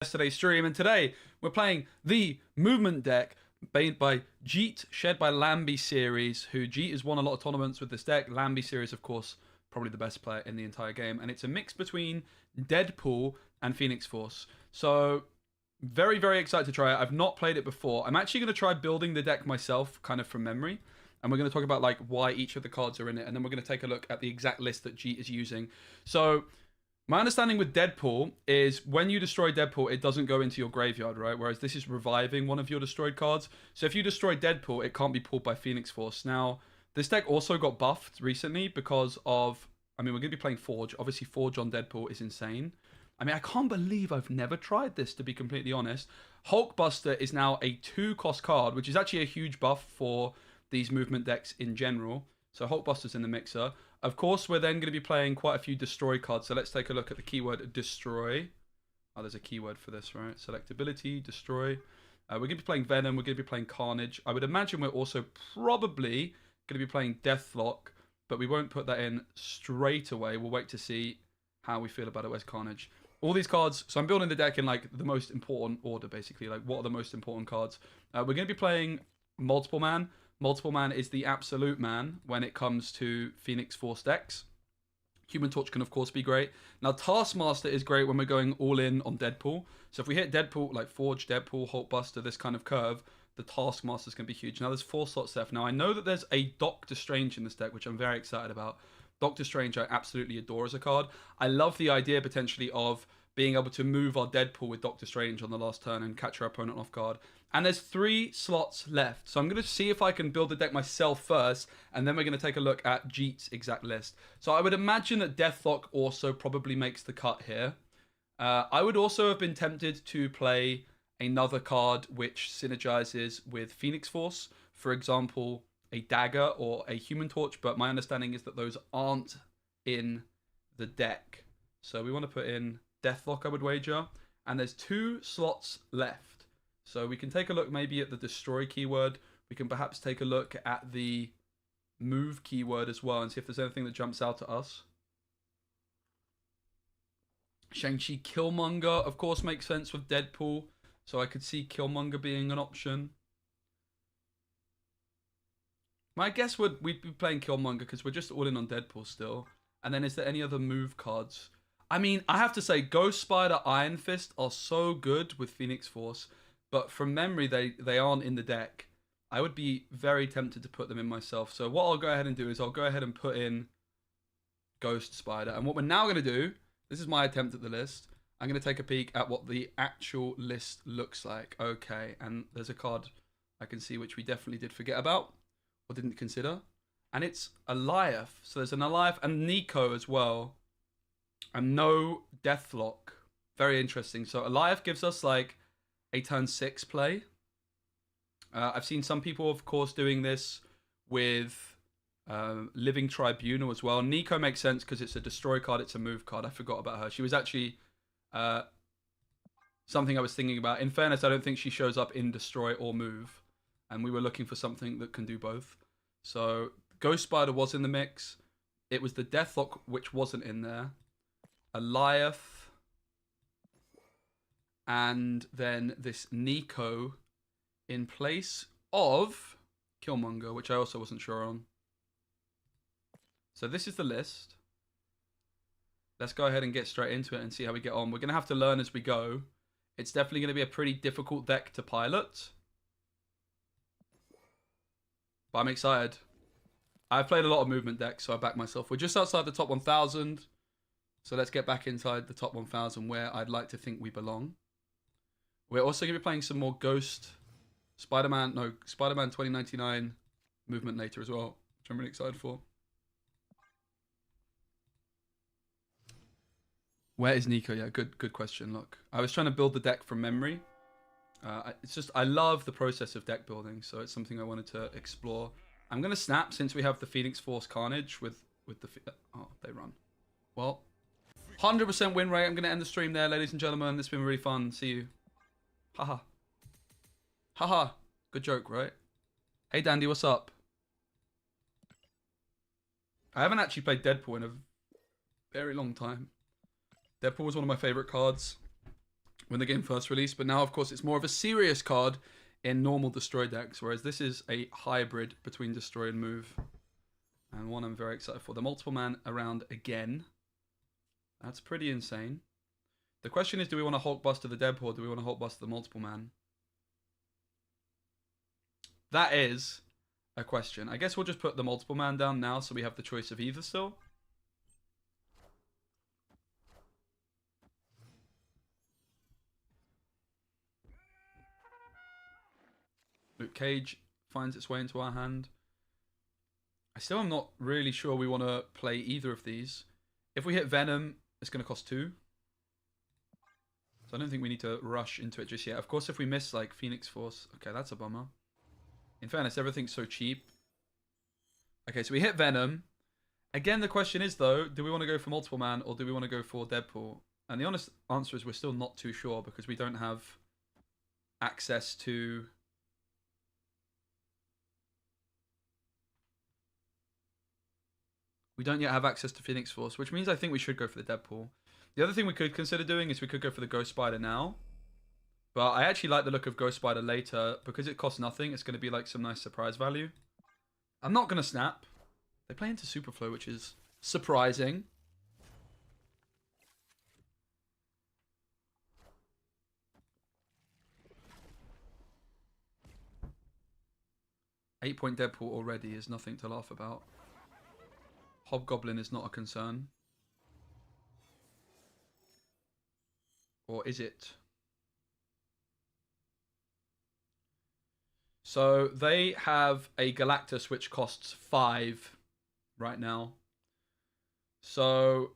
Yesterday's stream, and today we're playing the movement deck made by Jeet, shared by Lambie series, who Jeet has won a lot of tournaments with this deck. Lambie series, of course, probably the best player in the entire game, and it's a mix between Deadpool and Phoenix Force. So very, very excited to try it. I've not played it before. I'm actually going to try building the deck myself, kind of from memory, and we're going to talk about like why each of the cards are in it, and then we're going to take a look at the exact list that Jeet is using. So my understanding with Deadpool is when you destroy Deadpool, it doesn't go into your graveyard, right? Whereas this is reviving one of your destroyed cards. So if you destroy Deadpool, it can't be pulled by Phoenix Force. Now, this deck also got buffed recently because of, we're going to be playing Forge. Obviously, Forge on Deadpool is insane. I can't believe I've never tried this, to be completely honest. Hulkbuster is now a 2-cost card, which is actually a huge buff for these movement decks in general. So Hulkbuster's in the mixer. Of course, we're then going to be playing quite a few destroy cards. So let's take a look at the keyword destroy. Oh, there's a keyword for this, right? Selectability, destroy. We're going to be playing Venom. We're going to be playing Carnage. I would imagine we're also probably going to be playing Deathlock, but we won't put that in straight away. We'll wait to see how we feel about it. Where's Carnage? All these cards. So I'm building the deck in like the most important order, basically. Like, what are the most important cards? We're going to be playing Multiple Man. Multiple Man is the absolute man when it comes to Phoenix Force decks. Human Torch can, of course, be great. Now, Taskmaster is great when we're going all in on Deadpool. So if we hit Deadpool, like Forge, Deadpool, Hulkbuster, this kind of curve, the Taskmaster is going to be huge. Now, there's 4 slots left. Now, I know that there's a Doctor Strange in this deck, which I'm very excited about. Doctor Strange I absolutely adore as a card. I love the idea, potentially, of being able to move our Deadpool with Doctor Strange on the last turn and catch our opponent off guard. And there's 3 slots left. So I'm going to see if I can build the deck myself first, and then we're going to take a look at Jeet's exact list. So I would imagine that Deathlock also probably makes the cut here. I would also have been tempted to play another card which synergizes with Phoenix Force. For example, a Dagger or a Human Torch, but my understanding is that those aren't in the deck. So we want to put in Deathlock, I would wager. And there's 2 slots left. So we can take a look maybe at the destroy keyword. We can perhaps take a look at the move keyword as well and see if there's anything that jumps out at us. Shang-Chi Killmonger, of course, makes sense with Deadpool. So I could see Killmonger being an option. My guess would we'd be playing Killmonger because we're just all in on Deadpool still. And then is there any other move cards? I have to say, Ghost Spider, Iron Fist are so good with Phoenix Force. But from memory, they aren't in the deck. I would be very tempted to put them in myself. So what I'll go ahead and do is I'll go ahead and put in Ghost Spider. And what we're now going to do, this is my attempt at the list. I'm going to take a peek at what the actual list looks like. Okay, and there's a card I can see which we definitely did forget about or didn't consider. And it's Eliath. So there's an Eliath and Nico as well. And no Deathlock. Very interesting. So Eliath gives us like a turn 6 play. I've seen some people, of course, doing this with Living Tribunal as well. Nico makes sense because it's a destroy card, it's a move card. I forgot about her. She was actually something I was thinking about. In fairness, I don't think she shows up in destroy or move. And we were looking for something that can do both. So Ghost Spider was in the mix. It was the Deathlock which wasn't in there. Eliath. And then this Nico in place of Killmonger, which I also wasn't sure on. So this is the list. Let's go ahead and get straight into it and see how we get on. We're going to have to learn as we go. It's definitely going to be a pretty difficult deck to pilot. But I'm excited. I've played a lot of movement decks, so I back myself. We're just outside the top 1,000. So let's get back inside the top 1,000 where I'd like to think we belong. We're also going to be playing some more Ghost Spider-Man 2099 movement later as well, which I'm really excited for. Where is Nico? Yeah, good question. Look, I was trying to build the deck from memory. It's just, I love the process of deck building, so it's something I wanted to explore. I'm going to snap since we have the Phoenix Force Carnage with the... Oh, they run. Well, 100% win rate. I'm going to end the stream there, ladies and gentlemen. It's been really fun. See you. Haha. Haha. Good joke, right? Hey, Dandy, what's up? I haven't actually played Deadpool in a very long time. Deadpool was one of my favorite cards. when the game first released, but now, of course, it's more of a serious card in normal destroy decks, whereas this is a hybrid between destroy and move. And one I'm very excited for. The multiple man around again. That's pretty insane. The question is, do we want to Hulkbuster the Deadpool or do we want to Hulkbuster the multiple man? That is a question. I guess we'll just put the multiple man down now so we have the choice of either still. Luke Cage finds its way into our hand. I still am not really sure we want to play either of these. If we hit Venom, it's going to cost 2. So I don't think we need to rush into it just yet. Of course, if we miss, like, Phoenix Force... Okay, that's a bummer. In fairness, everything's so cheap. Okay, so we hit Venom. Again, the question is, though, do we want to go for Multiple Man or do we want to go for Deadpool? And the honest answer is we're still not too sure because we don't have access to... We don't yet have access to Phoenix Force, which means I think we should go for the Deadpool. The other thing we could consider doing is we could go for the Ghost Spider now. But I actually like the look of Ghost Spider later. Because it costs nothing, it's going to be like some nice surprise value. I'm not going to snap. They play into Superflow, which is surprising. Eight-point Deadpool already is nothing to laugh about. Hobgoblin is not a concern. Or is it? So they have a Galactus which costs 5 right now. So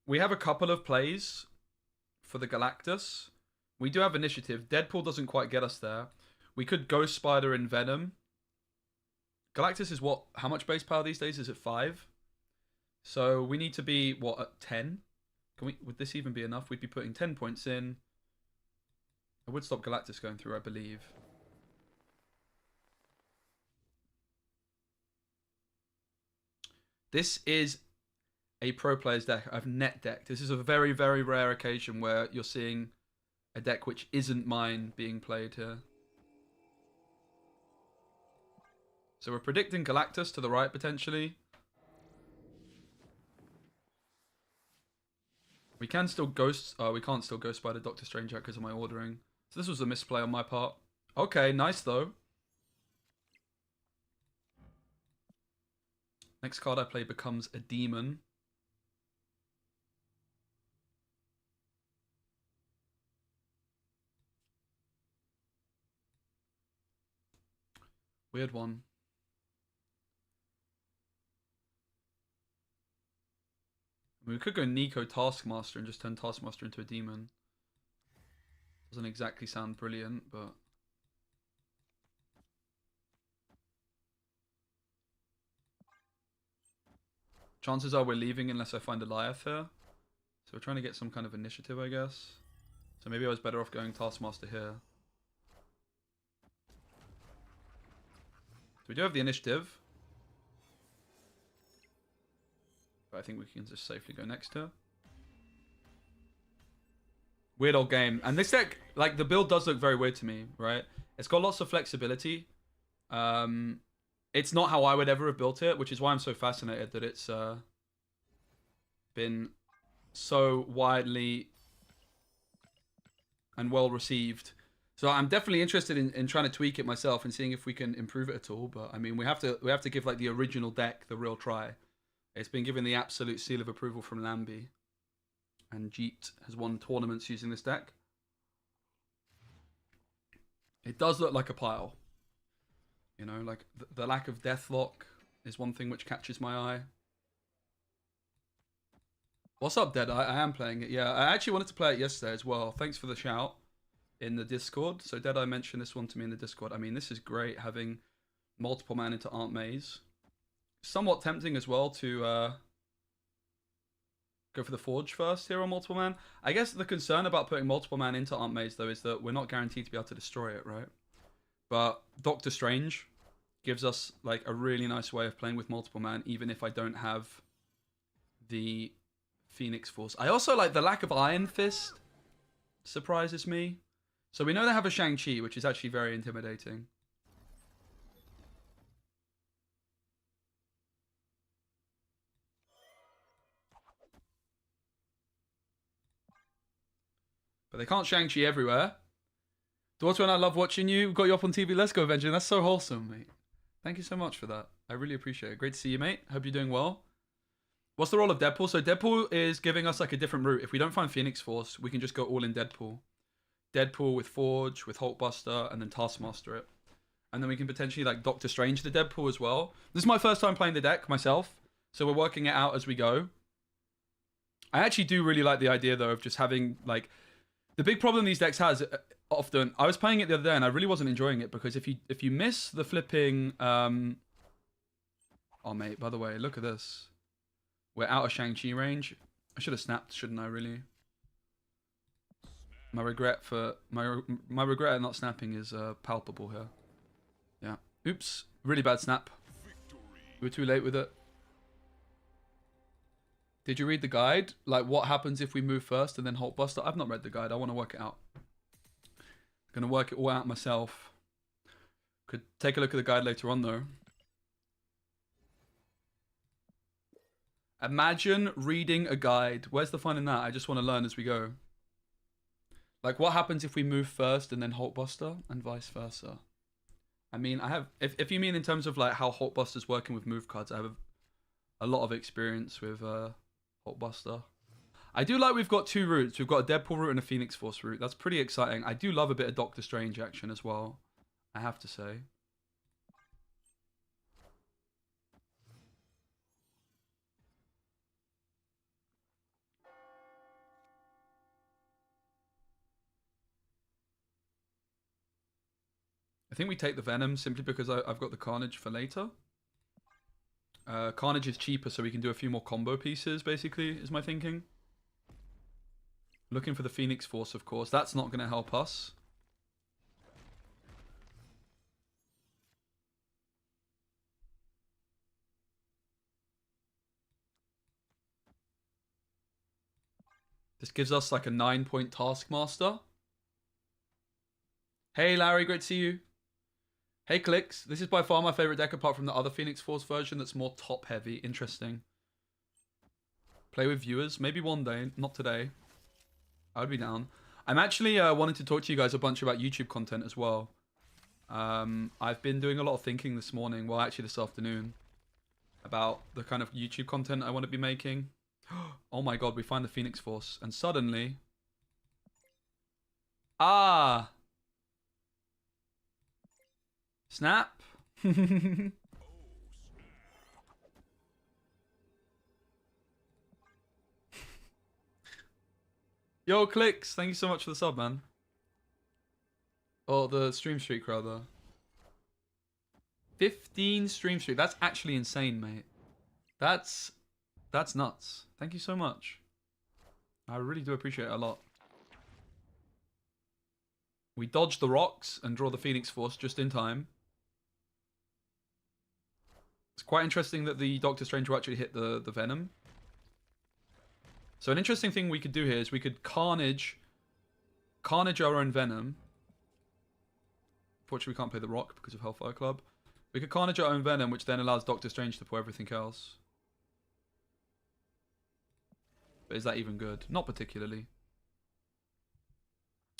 we have a couple of plays for the Galactus. We do have initiative. Deadpool doesn't quite get us there. We could Ghost Spider and Venom. Galactus is what? How much base power these days? Is it 5? So we need to be, what, at 10? Would this even be enough? We'd be putting 10 points in. I would stop Galactus going through, I believe. This is a pro player's deck. I've net decked. This is a very, very rare occasion where you're seeing a deck which isn't mine being played here. So we're predicting Galactus to the right, potentially. We can still Ghost... Oh, we can't still Ghost Spider Doctor Strange out because of my ordering. So this was a misplay on my part. Okay, nice though. Next card I play becomes a demon. Weird one. I mean, we could go Nico Taskmaster and just turn Taskmaster into a demon. Doesn't exactly sound brilliant, but... Chances are we're leaving unless I find a Goliath here. So we're trying to get some kind of initiative, I guess. So maybe I was better off going Taskmaster here. So we do have the initiative. But I think we can just safely go next to. Weird old game. And this deck, like, the build does look very weird to me, right? It's got lots of flexibility. It's not how I would ever have built it, which is why I'm so fascinated that it's been so widely and well received. So I'm definitely interested in trying to tweak it myself and seeing if we can improve it at all. But I mean, we have to give like the original deck the real try. It's been given the absolute seal of approval from Lambie, and Jeet has won tournaments using this deck. It does look like a pile. You know, like the lack of Deathlock is one thing which catches my eye. What's up, Dead? I am playing it. Yeah, I actually wanted to play it yesterday as well. Thanks for the shout in the Discord. So Dead-Eye mentioned this one to me in the Discord. I mean, this is great, having multiple man into Aunt May's. Somewhat tempting as well to go for the Forge first here on multiple man. I guess the concern about putting multiple man into Aunt May's, though, is that we're not guaranteed to be able to destroy it, right? But Doctor Strange gives us like a really nice way of playing with multiple man, even if I don't have the Phoenix Force. I also like the lack of Iron Fist surprises me. So we know they have a Shang-Chi, which is actually very intimidating. But they can't Shang-Chi everywhere. Daughter and I love watching you. We've got you up on TV. Let's go, Avenger. That's so wholesome, mate. Thank you so much for that. I really appreciate it. Great to see you, mate. Hope you're doing well. What's the role of Deadpool? So Deadpool is giving us like a different route. If we don't find Phoenix Force, we can just go all in Deadpool. Deadpool with Forge, with Hulkbuster, and then Taskmaster it. And then we can potentially like Doctor Strange the Deadpool as well. This is my first time playing the deck myself, so we're working it out as we go. I actually do really like the idea though of just having like the big problem these decks has often. I was playing it the other day and I really wasn't enjoying it because if you miss the flipping oh mate, by the way, look at this. We're out of Shang-Chi range. I should have snapped, shouldn't I, really? My regret at not snapping is palpable here. Yeah. Oops. Really bad snap. We were too late with it. Did you read the guide? Like, what happens if we move first and then Hulkbuster? I've not read the guide. I want to work it out. I'm going to work it all out myself. Could take a look at the guide later on, though. Imagine reading a guide. Where's the fun in that? I just want to learn as we go. Like, what happens if we move first and then Hulkbuster and vice versa? I mean, I have... If you mean in terms of, like, how Hulkbuster's working with move cards, I have a lot of experience with Hulkbuster. I do like we've got two routes. We've got a Deadpool route and a Phoenix Force route. That's pretty exciting. I do love a bit of Doctor Strange action as well, I have to say. I think we take the Venom simply because I've got the Carnage for later. Carnage is cheaper, so we can do a few more combo pieces, basically, is my thinking. Looking for the Phoenix Force, of course. That's not going to help us. This gives us like a 9-point Taskmaster. Hey, Larry, great to see you. Hey, Clicks. This is by far my favorite deck apart from the other Phoenix Force version that's more top-heavy. Interesting. Play with viewers. Maybe one day. Not today. I would be down. I'm actually wanting to talk to you guys a bunch about YouTube content as well. I've been doing a lot of thinking this morning, well, actually this afternoon, about the kind of YouTube content I want to be making. Oh my god, we find the Phoenix Force. And suddenly... Ah! Snap. Yo, Clicks. Thank you so much for the sub, man. Oh, the stream streak, rather. 15 stream streak. That's actually insane, mate. That's nuts. Thank you so much. I really do appreciate it a lot. We dodge the rocks and draw the Phoenix Force just in time. It's quite interesting that the Doctor Strange will actually hit the Venom. So an interesting thing we could do here is we could Carnage our own Venom. Fortunately, we can't play the Rock because of Hellfire Club. We could Carnage our own Venom, which then allows Doctor Strange to pull everything else. But is that even good? Not particularly.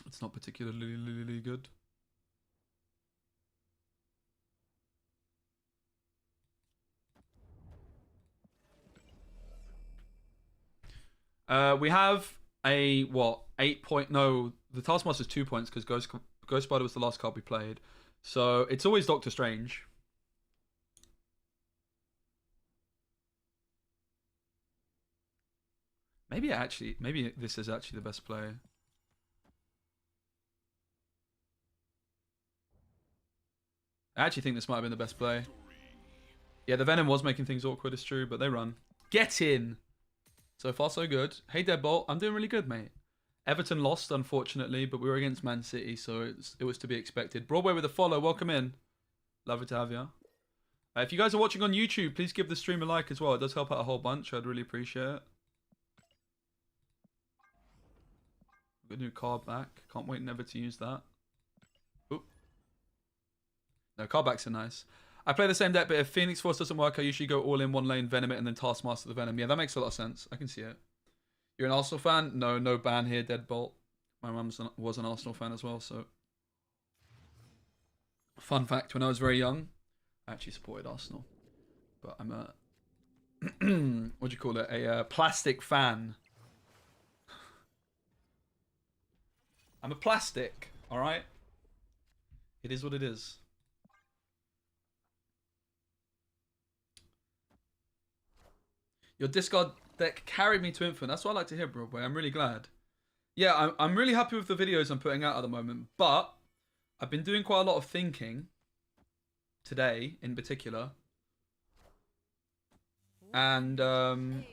It's not particularly good. We have a, what, 8 point... No, the Taskmaster's 2 points because Ghost Spider was the last card we played. So it's always Doctor Strange. Maybe this is actually the best play. I actually think this might have been the best play. Yeah, the Venom was making things awkward, it's true, but they run. Get in! So far, so good. Hey, Deadbolt. I'm doing really good, mate. Everton lost, unfortunately, but we were against Man City, so it was to be expected. Broadway with a follow. Welcome in. Lovely to have you. If you guys are watching on YouTube, please give the stream a like as well. It does help out a whole bunch. I'd really appreciate it. Got a new card back. Can't wait never to use that. Oop. No, card backs are nice. I play the same deck, but if Phoenix Force doesn't work, I usually go all in one lane, Venom it, and then Taskmaster the Venom. Yeah, that makes a lot of sense. I can see it. You're an Arsenal fan? No, no ban here, Deadbolt. My mum was an Arsenal fan as well, so... Fun fact, when I was very young, I actually supported Arsenal. But I'm a... what do you call it? A plastic fan. I'm a plastic, alright? It is what it is. Your discard deck carried me to infinite. That's what I like to hear, bro. Boy. I'm really glad. Yeah, I'm really happy with the videos I'm putting out at the moment. But I've been doing quite a lot of thinking. Today, in particular. And I'm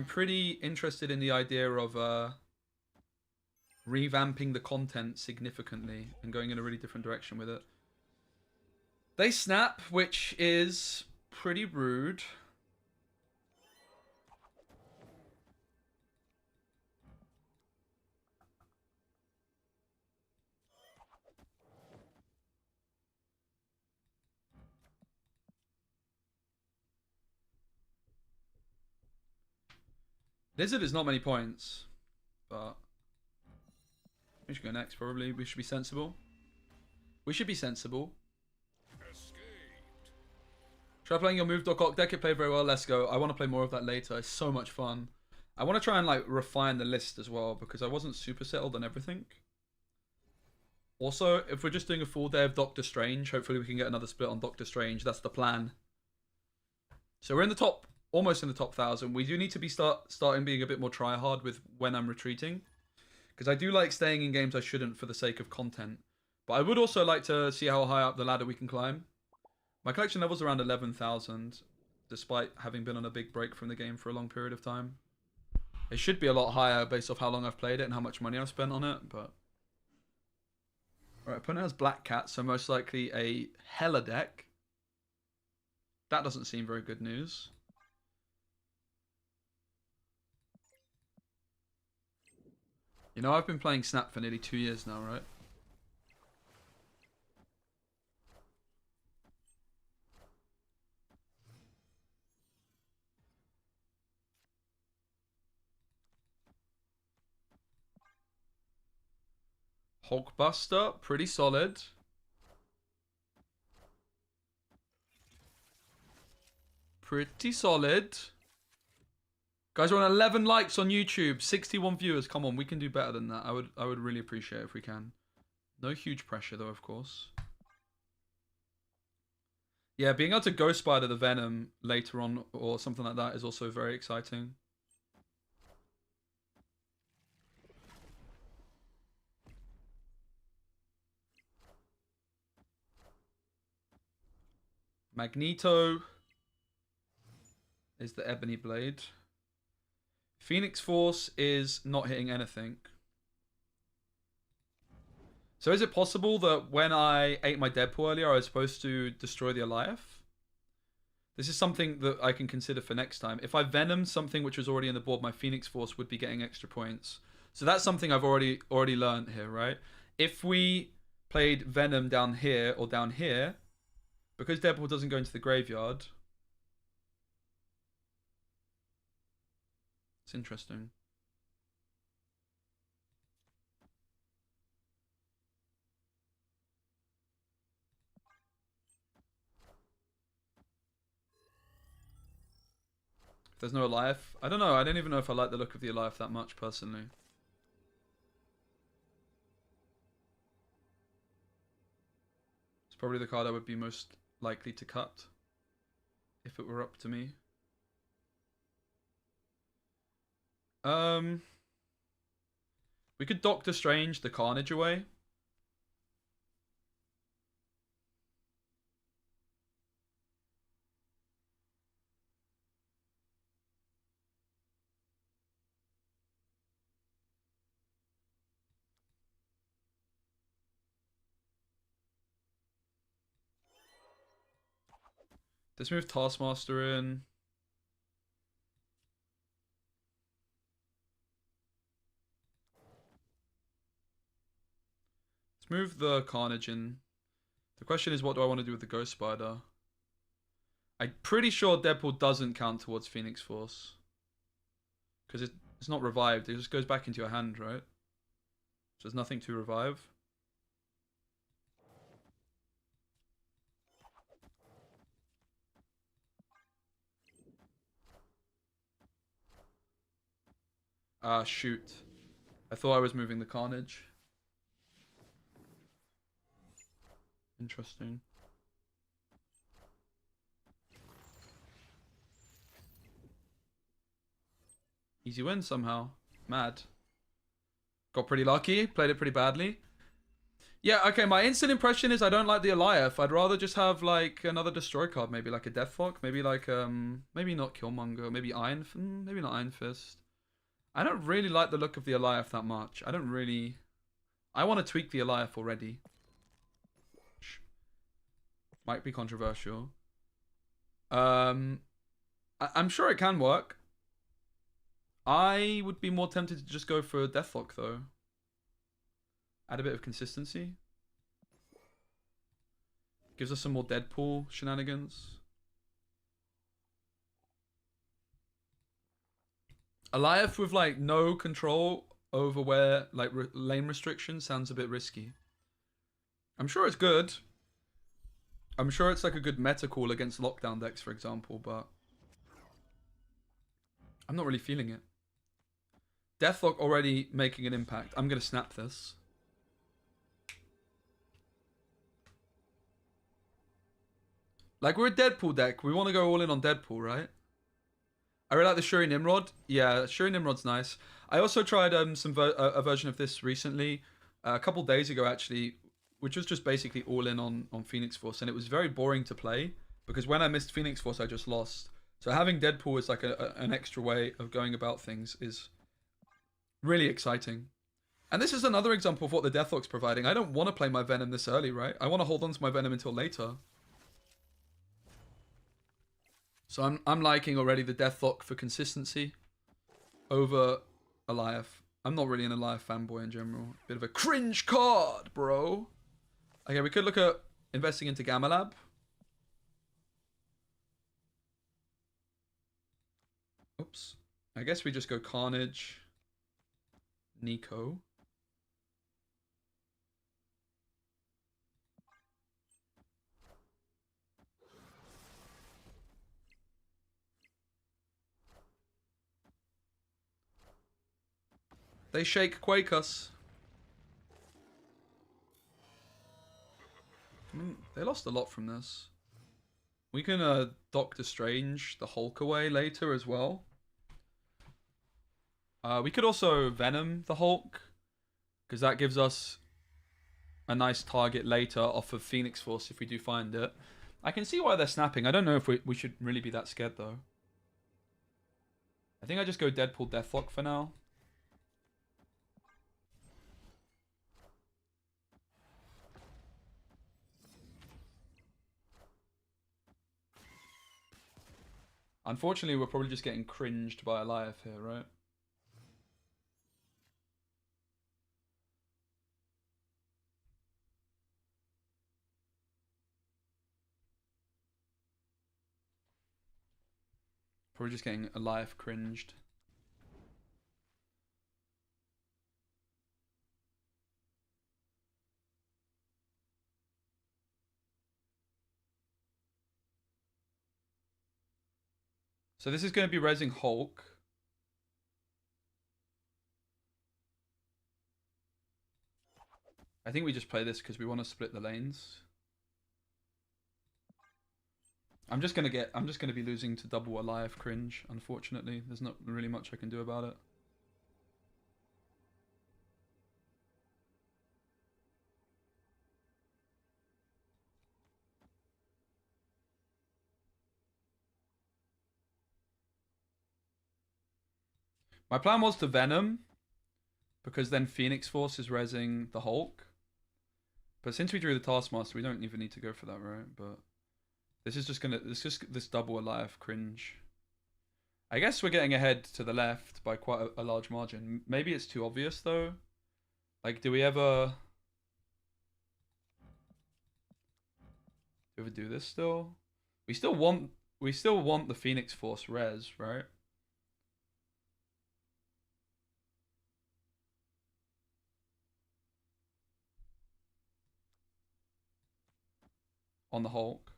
pretty interested in the idea of revamping the content significantly and going in a really different direction with it. They snap, which is pretty rude. Lizard is not many points, but we should go next probably. We should be sensible. We should be sensible. Try playing your move doc deck. It played very well. Let's go. I want to play more of that later. It's so much fun. I want to try and like refine the list as well because I wasn't super settled on everything. Also, if we're just doing a full day of Doctor Strange, hopefully we can get another split on Doctor Strange. That's the plan. So we're in the top, almost in the top 1,000. We do need to be starting being a bit more tryhard with when I'm retreating. Because I do like staying in games I shouldn't for the sake of content. But I would also like to see how high up the ladder we can climb. My collection level's around 11,000, despite having been on a big break from the game for a long period of time. It should be a lot higher based off how long I've played it and how much money I've spent on it, but... Alright, opponent has Black Cat, so most likely a Hella deck. That doesn't seem very good news. You know, I've been playing Snap for nearly 2 years now, right? Hulkbuster, pretty solid. Pretty solid. Guys, we're on 11 likes on YouTube, 61 viewers. Come on, we can do better than that. I would really appreciate it if we can. No huge pressure though, of course. Yeah, being able to Ghost Spider the Venom later on or something like that is also very exciting. Magneto is the Ebony Blade. Phoenix Force is not hitting anything. So is it possible that when I ate my Deadpool earlier, I was supposed to destroy the Alioth? This is something that I can consider for next time. If I Venomed something which was already on the board, my Phoenix Force would be getting extra points. So that's something I've already learned here, right? If we played Venom down here or down here, because Deadpool doesn't go into the graveyard... It's interesting. If there's no Alioth, I don't know. I don't even know if I like the look of the Alioth that much personally. It's probably the card I would be most likely to cut if it were up to me. We could Doctor Strange the Carnage away. Let's move Taskmaster in. move the Carnage in. The question is, what do I want to do with the Ghost Spider? I'm pretty sure Deadpool doesn't count towards Phoenix Force. Because it's not revived. It just goes back into your hand, right? So there's nothing to revive. Ah, shoot. I thought I was moving the Carnage. Interesting. Easy win somehow. Mad. Got pretty lucky. Played it pretty badly. Yeah, okay, my instant impression is I don't like the Eliath. I'd rather just have, like, another Destroy card. Maybe, like, a Deathlock. Maybe, like, maybe not Killmonger. Maybe Iron... maybe not Iron Fist. I don't really like the look of the Eliath that much. I don't really... I want to tweak the Eliath already. Might be controversial. I'm sure it can work. I would be more tempted to just go for Deathlock, though. Add a bit of consistency. Gives us some more Deadpool shenanigans. Eliath with, like, no control over where, like, lane restrictions sounds a bit risky. I'm sure it's good. I'm sure it's, like, a good meta call against lockdown decks, for example, but I'm not really feeling it. Deathlock already making an impact. I'm going to snap this. Like, we're a Deadpool deck. We want to go all in on Deadpool, right? I really like the Shuri Nimrod. Yeah, Shuri Nimrod's nice. I also tried a version of this recently, a couple days ago, actually, which was just basically all in on Phoenix Force. And it was very boring to play, because when I missed Phoenix Force, I just lost. So having Deadpool as, like, an extra way of going about things is really exciting. And this is another example of what the Deathlock's providing. I don't want to play my Venom this early, right? I want to hold on to my Venom until later. So I'm liking already the Deathlock for consistency over Eliath. I'm not really an Eliath fanboy in general. Bit of a cringe card, bro. Okay, we could look at investing into Gamma Lab. Oops. I guess we just go Carnage, Nico. They shake Quake us. They lost a lot from this. We can Doctor Strange the Hulk away later as well. We could also Venom the Hulk, because that gives us a nice target later off of Phoenix Force if we do find it. I can see why they're snapping. I don't know if we should really be that scared, though. I think I just go Deadpool Deathlock for now. Unfortunately, we're probably just getting cringed by Eliath here, right? Probably just getting Eliath cringed. So this is going to be resing Hulk. I think we just play this because we want to split the lanes. I'm just gonna be losing to double Eliath cringe, unfortunately. There's not really much I can do about it. My plan was to Venom, because then Phoenix Force is resing the Hulk. But since we drew the Taskmaster, we don't even need to go for that, right? But this is just gonna... this double Eliath cringe. I guess we're getting ahead to the left by quite a large margin. Maybe it's too obvious, though. Like, do we ever... we ever do this still? We still want the Phoenix Force res, right? On the Hulk.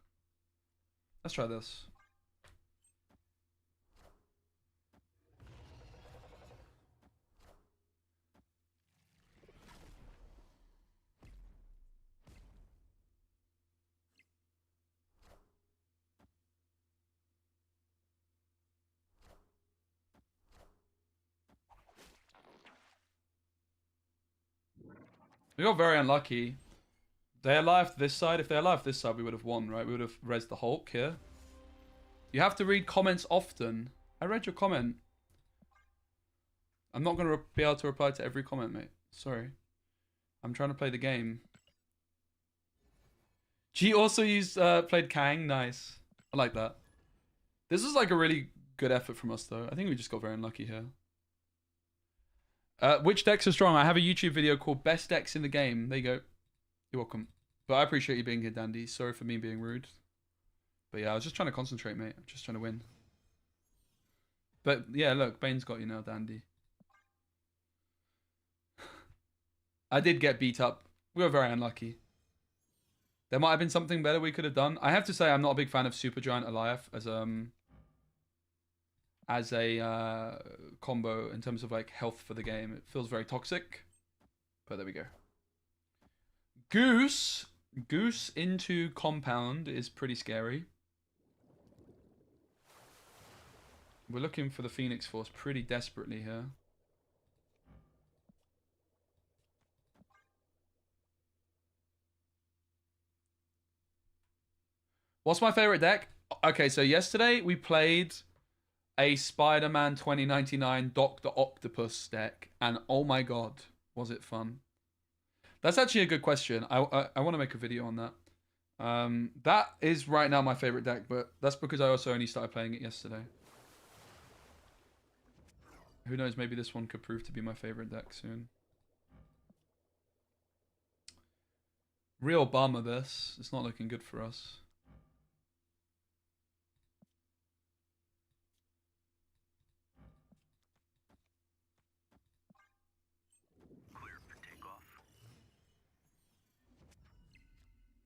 Let's try this. We got very unlucky. They alive this side. If they alive this side, we would have won, right? We would have rezzed the Hulk here. You have to read comments often. I read your comment. I'm not going to be able to reply to every comment, mate. Sorry. I'm trying to play the game. G also played Kang. Nice. I like that. This was like a really good effort from us, though. I think we just got very unlucky here. Which decks are strong? I have a YouTube video called Best Decks in the Game. There you go. You're welcome. But I appreciate you being here, Dandy. Sorry for me being rude. But yeah, I was just trying to concentrate, mate. I'm just trying to win. But yeah, look, Bane's got you now, Dandy. I did get beat up. We were very unlucky. There might have been something better we could have done. I have to say, I'm not a big fan of Supergiant Eliath as a combo in terms of like health for the game. It feels very toxic. But there we go. Goose into Compound is pretty scary. We're looking for the Phoenix Force pretty desperately here. What's my favorite deck? Okay, so yesterday we played a Spider-Man 2099 Dr. Octopus deck, and oh my god, was it fun. That's actually a good question. I want to make a video on that. That is right now my favorite deck, but that's because I also only started playing it yesterday. Who knows, maybe this one could prove to be my favorite deck soon. Real bummer this. It's not looking good for us.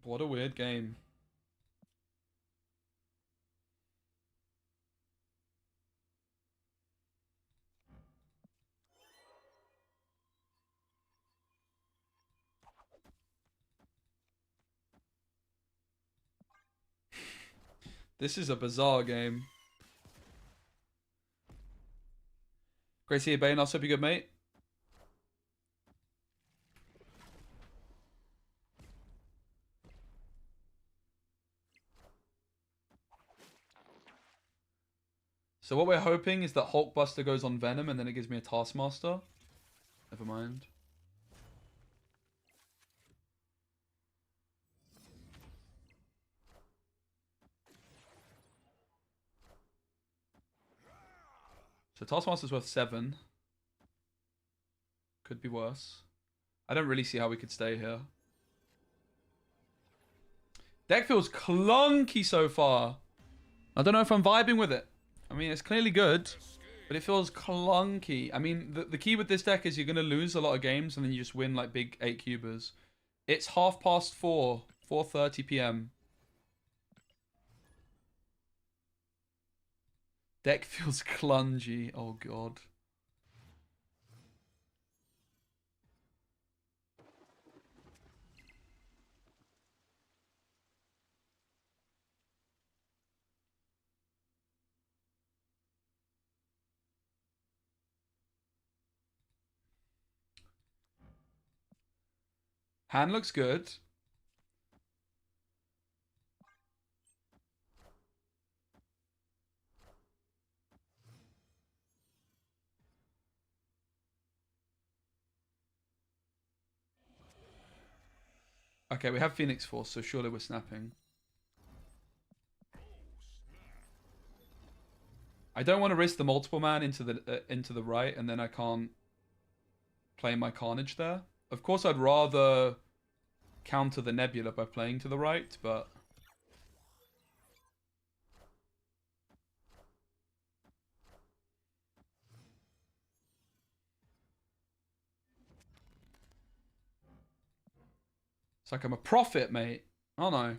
What a weird game. This is a bizarre game. Great to see you, Bane. I'll hope you're good, mate. So what we're hoping is that Hulkbuster goes on Venom and then it gives me a Taskmaster. Never mind. So Taskmaster's worth 7. Could be worse. I don't really see how we could stay here. Deck feels clunky so far. I don't know if I'm vibing with it. I mean, it's clearly good, but it feels clunky. I mean, the key with this deck is you're going to lose a lot of games and then you just win like big 8-cubers. It's 4:30 p.m. Deck feels clungy. Oh, God. Hand looks good. Okay, we have Phoenix Force, so surely we're snapping. I don't want to risk the multiple man into the right, and then I can't play my Carnage there. Of course, I'd rather counter the Nebula by playing to the right, but It's like I'm a prophet, mate. Oh no.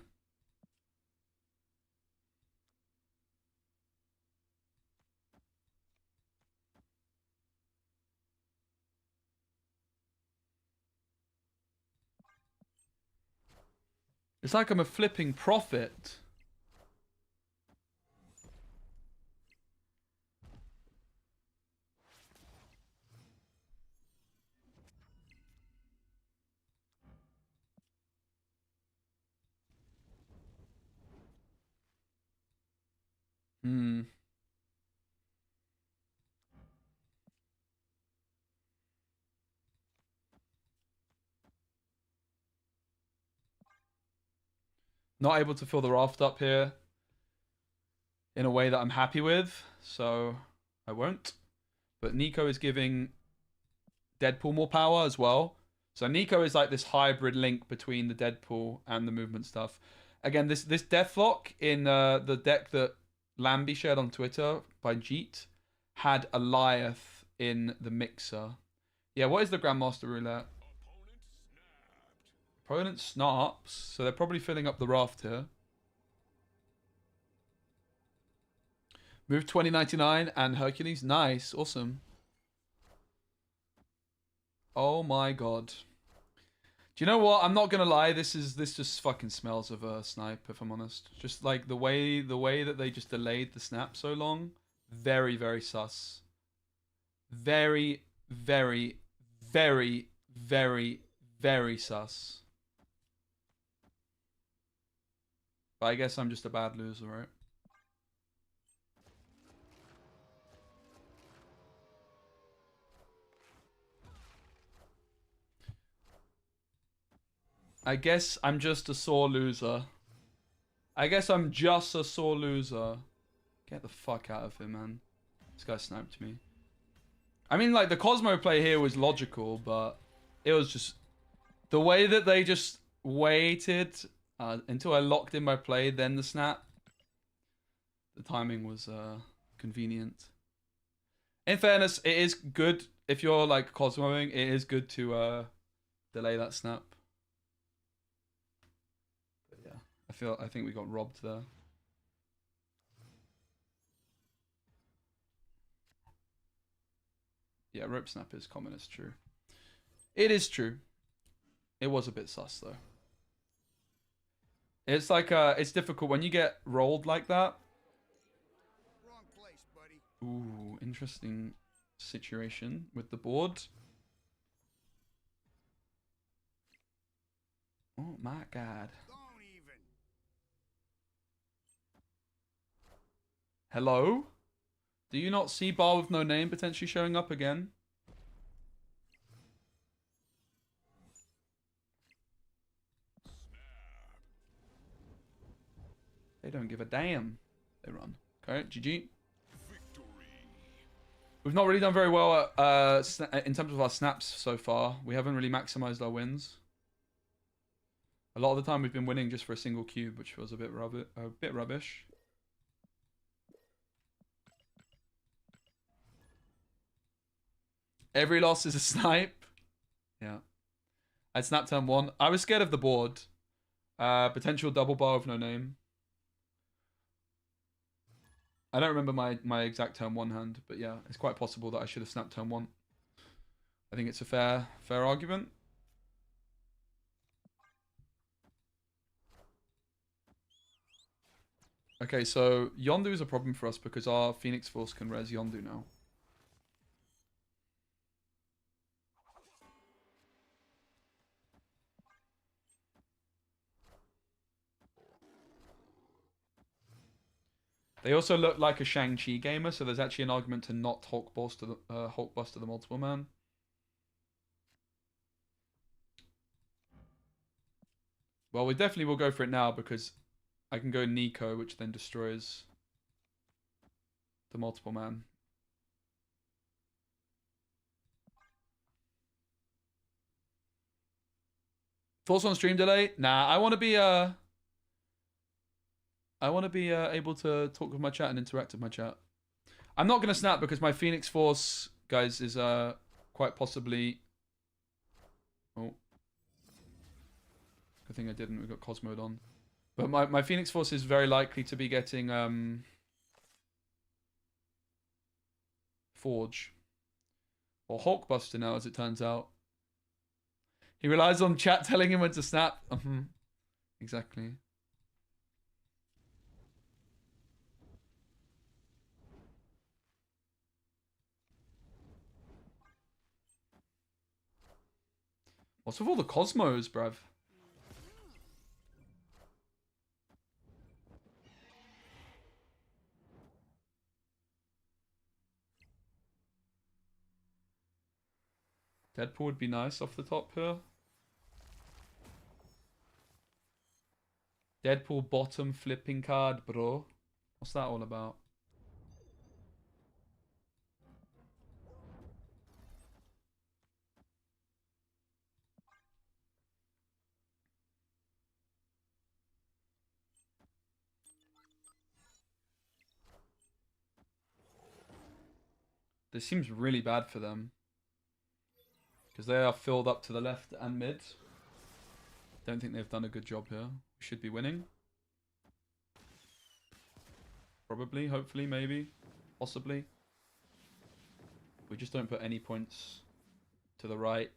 It's like I'm a flipping prophet. Hmm. Not able to fill the raft up here in a way that I'm happy with, so I won't. But Nico is giving Deadpool more power as well. So Nico is like this hybrid link between the Deadpool and the movement stuff. Again, this Deathlock in the deck that Lambie shared on Twitter by Jeet had Eliath in the mixer. Yeah, what is the Grandmaster Roulette? Opponent snaps, so they're probably filling up the raft here. Move 2099 and Hercules. Nice, awesome. Oh my god. Do you know what? I'm not gonna lie. This just fucking smells of a snipe. If I'm honest, just like the way that they just delayed the snap so long, very very sus. Very very very very very sus. But I guess I'm just a bad loser, right? I guess I'm just a sore loser. I guess I'm just a sore loser. Get the fuck out of here, man. This guy sniped me. I mean, like, the Cosmo play here was logical, but it was just... the way that they just waited until I locked in my play, then the snap. The timing was convenient. In fairness, it is good if you're, like, Cosmoing. It is good to delay that snap. I think we got robbed there. Yeah, rope snap is common, it's true. It is true. It was a bit sus though. It's like it's difficult when you get rolled like that. Wrong place, buddy. Ooh, interesting situation with the board. Oh my god. Hello? Do you not see Bar with no name potentially showing up again? They don't give a damn. They run. Okay, GG. We've not really done very well in terms of our snaps so far. We haven't really maximized our wins. A lot of the time we've been winning just for a single cube, which was a bit rubbish. Every loss is a snipe. Yeah. I'd snap turn 1. I was scared of the board. Potential double bar of no name. I don't remember my exact turn 1 hand, but yeah, it's quite possible that I should have snapped turn 1. I think it's a fair argument. Okay, so Yondu is a problem for us because our Phoenix Force can res Yondu now. They also look like a Shang-Chi gamer, so there's actually an argument to not Hulkbuster the Multiple Man. Well, we definitely will go for it now because I can go Nico, which then destroys the Multiple Man. Thoughts on stream delay? Nah, I want to be able to talk with my chat and interact with my chat. I'm not going to snap because my Phoenix Force, guys, is quite possibly... Oh. thing I didn't. We got Cosmoed on. But my Phoenix Force is very likely to be getting Forge. Or Hulkbuster now, as it turns out. He relies on chat telling him when to snap. Exactly. What's with all the Cosmos, bruv? Deadpool would be nice off the top here. Deadpool bottom flipping card, bro. What's that all about? This seems really bad for them. Because they are filled up to the left and mid. Don't think they've done a good job here. We should be winning. Probably, hopefully, maybe. Possibly. We just don't put any points to the right.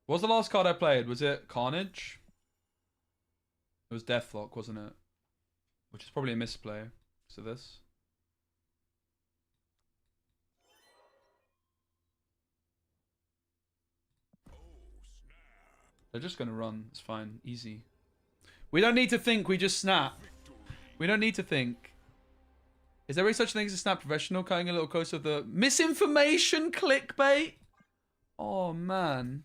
What was the last card I played? Was it Carnage? It was Deathlock, wasn't it? Which is probably a misplay. So this. They're just going to run. It's fine. Easy. We don't need to think. We just snap. We don't need to think. Is there really such a thing as a snap professional? Cutting a little closer to the misinformation clickbait? Oh, man.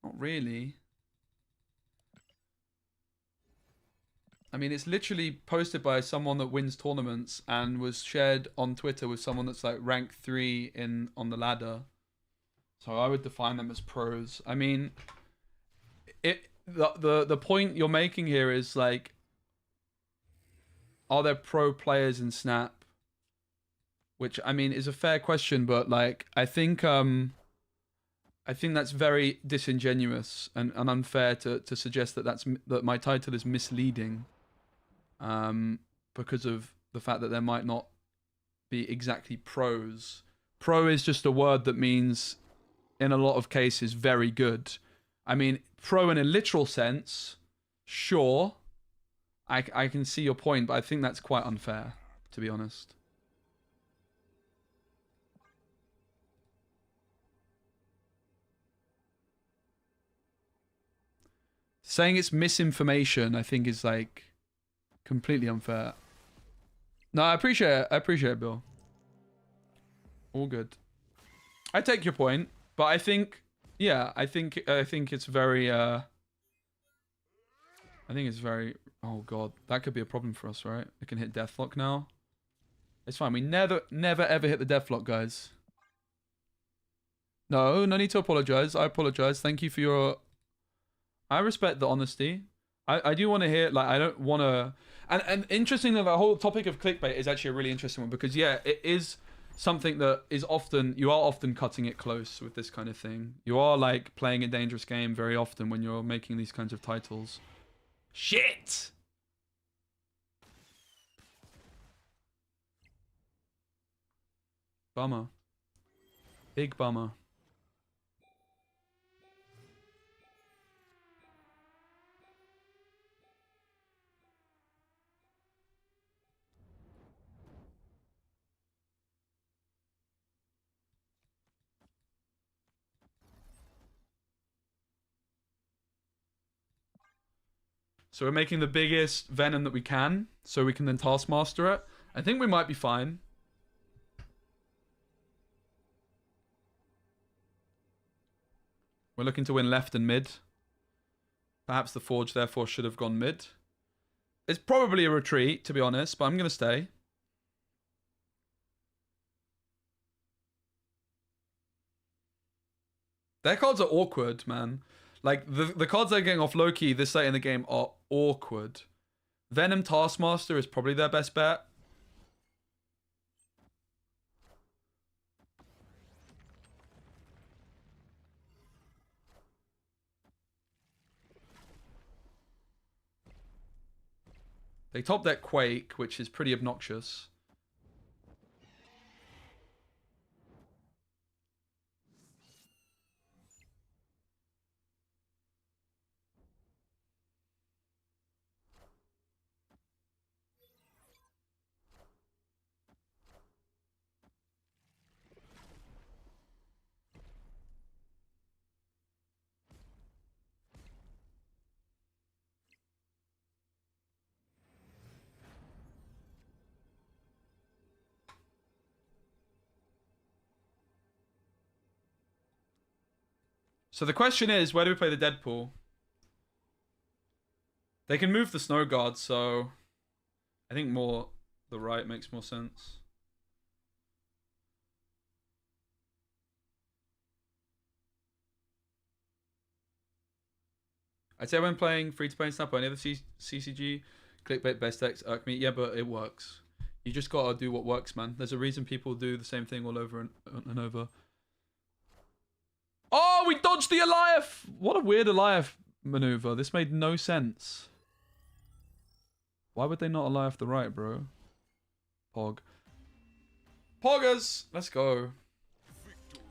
Not really. I mean, it's literally posted by someone that wins tournaments and was shared on Twitter with someone that's like rank 3 on the ladder. So I would define them as pros. I mean, the point you're making here is like, are there pro players in Snap? Which I mean is a fair question, but like I think that's very disingenuous and unfair to suggest that my title is misleading, because of the fact that there might not be exactly pros. Pro is just a word that means, in a lot of cases, very good. I mean, pro in a literal sense, sure, I can see your point, but I think that's quite unfair, to be honest. Saying it's misinformation, I think, is like completely unfair. No, I appreciate it. I appreciate it, Bill. All good. I take your point, but I think, yeah, I think it's very, I think it's very, oh god, that could be a problem for us, right? We can hit Deathlock now. It's fine. We never ever hit the Deathlock, guys. No need to apologize. I apologize. Thank you for your... I respect the honesty. I do want to hear, like, I don't want to... And interestingly, the whole topic of clickbait is actually a really interesting one, because, yeah, it is something that is often... You are often cutting it close with this kind of thing. You are, like, playing a dangerous game very often when you're making these kinds of titles. Shit! Bummer. Big bummer. So we're making the biggest Venom that we can, so we can then Taskmaster it. I think we might be fine. We're looking to win left and mid. Perhaps the Forge, therefore, should have gone mid. It's probably a retreat, to be honest, but I'm going to stay. Their cards are awkward, man. Like, the cards they're getting off Loki this late in the game are awkward. Venom Taskmaster is probably their best bet. They top deck Quake, which is pretty obnoxious. So the question is, where do we play the Deadpool? They can move the Snow Guard, so I think more the right makes more sense. I'd say when playing free-to-play and stuff, or any other CCG, clickbait best decks irk me. Yeah, but it works. You just gotta do what works, man. There's a reason people do the same thing all over and over. Oh, we dodged the Eliath! What a weird Eliath maneuver. This made no sense. Why would they not Eliath the right, bro? Pog. Poggers! Let's go.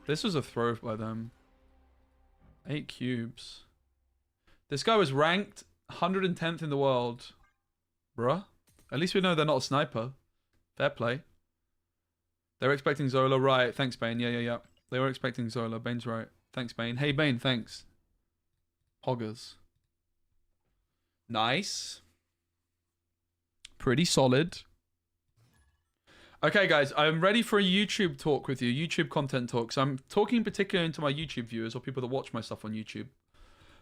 This was a throw by them. 8 cubes. This guy was ranked 110th in the world. Bruh. At least we know they're not a sniper. Fair play. They're expecting Zola, right. Thanks, Bane. Yeah. They were expecting Zola. Bane's right. Thanks, Bane. Hey, Bane, thanks. Poggers. Nice. Pretty solid. Okay, guys, I'm ready for a YouTube talk with you. YouTube content talk. So I'm talking particularly to my YouTube viewers or people that watch my stuff on YouTube.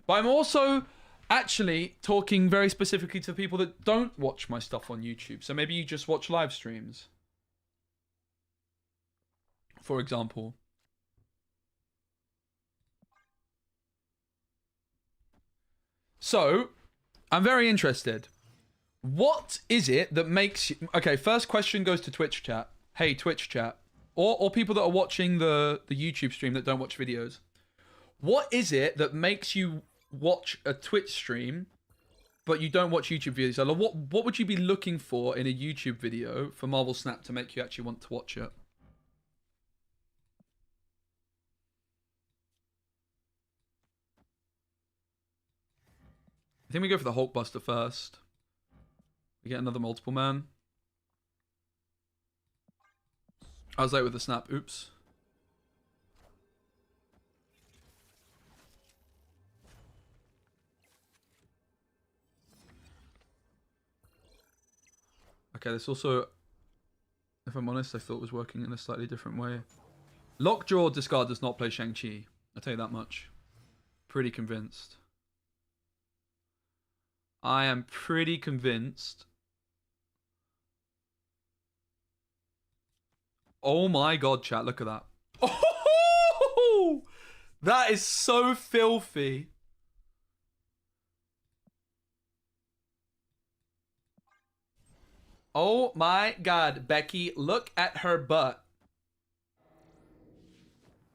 But I'm also actually talking very specifically to people that don't watch my stuff on YouTube. So maybe you just watch live streams. For example. So, I'm very interested. What is it that makes you... Okay, first question goes to Twitch chat. Hey, Twitch chat. Or people that are watching the YouTube stream that don't watch videos. What is it that makes you watch a Twitch stream, but you don't watch YouTube videos? So what would you be looking for in a YouTube video for Marvel Snap to make you actually want to watch it? I think we go for the Hulkbuster first. We get another multiple man. I was late with the snap. Oops. Okay, this also, if I'm honest, I thought was working in a slightly different way. Lockjaw discard does not play Shang-Chi. I'll tell you that much. Pretty convinced. I am pretty convinced. Oh my god, chat, look at that. Oh, that is so filthy. Oh my god, Becky, look at her butt.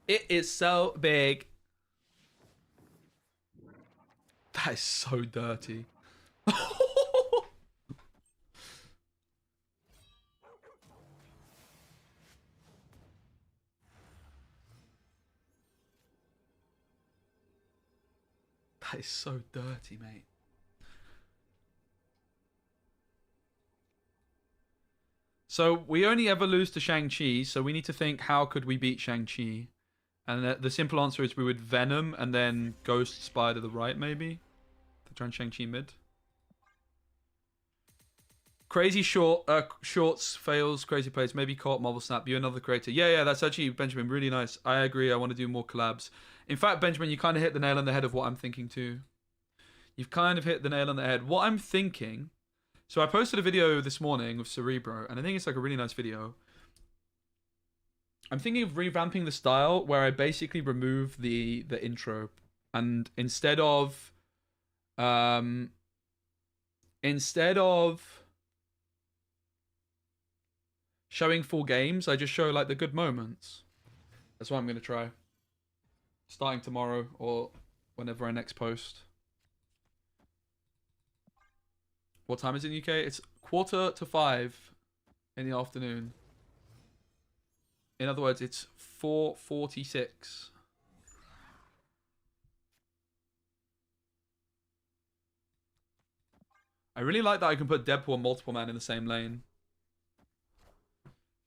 It is so big. That is so dirty. That is so dirty, mate. So we only ever lose to Shang-Chi, so we need to think, how could we beat Shang-Chi? And the simple answer is we would Venom and then Ghost Spider the right, maybe? To try and Shang-Chi mid. Crazy shorts, fails, crazy plays, maybe caught Marvel Snap. You another creator. Yeah, that's actually, Benjamin, really nice. I agree, I want to do more collabs. In fact, Benjamin, you kind of hit the nail on the head of what I'm thinking too. You've kind of hit the nail on the head. What I'm thinking... So I posted a video this morning with Cerebro, and I think it's like a really nice video. I'm thinking of revamping the style where I basically remove the intro And instead of showing full games, I just show like the good moments. That's what I'm gonna try. Starting tomorrow or whenever I next post. What time is it in the UK? It's 4:45 in the afternoon. In other words, it's 4:46. I really like that I can put Deadpool and Multiple Man in the same lane.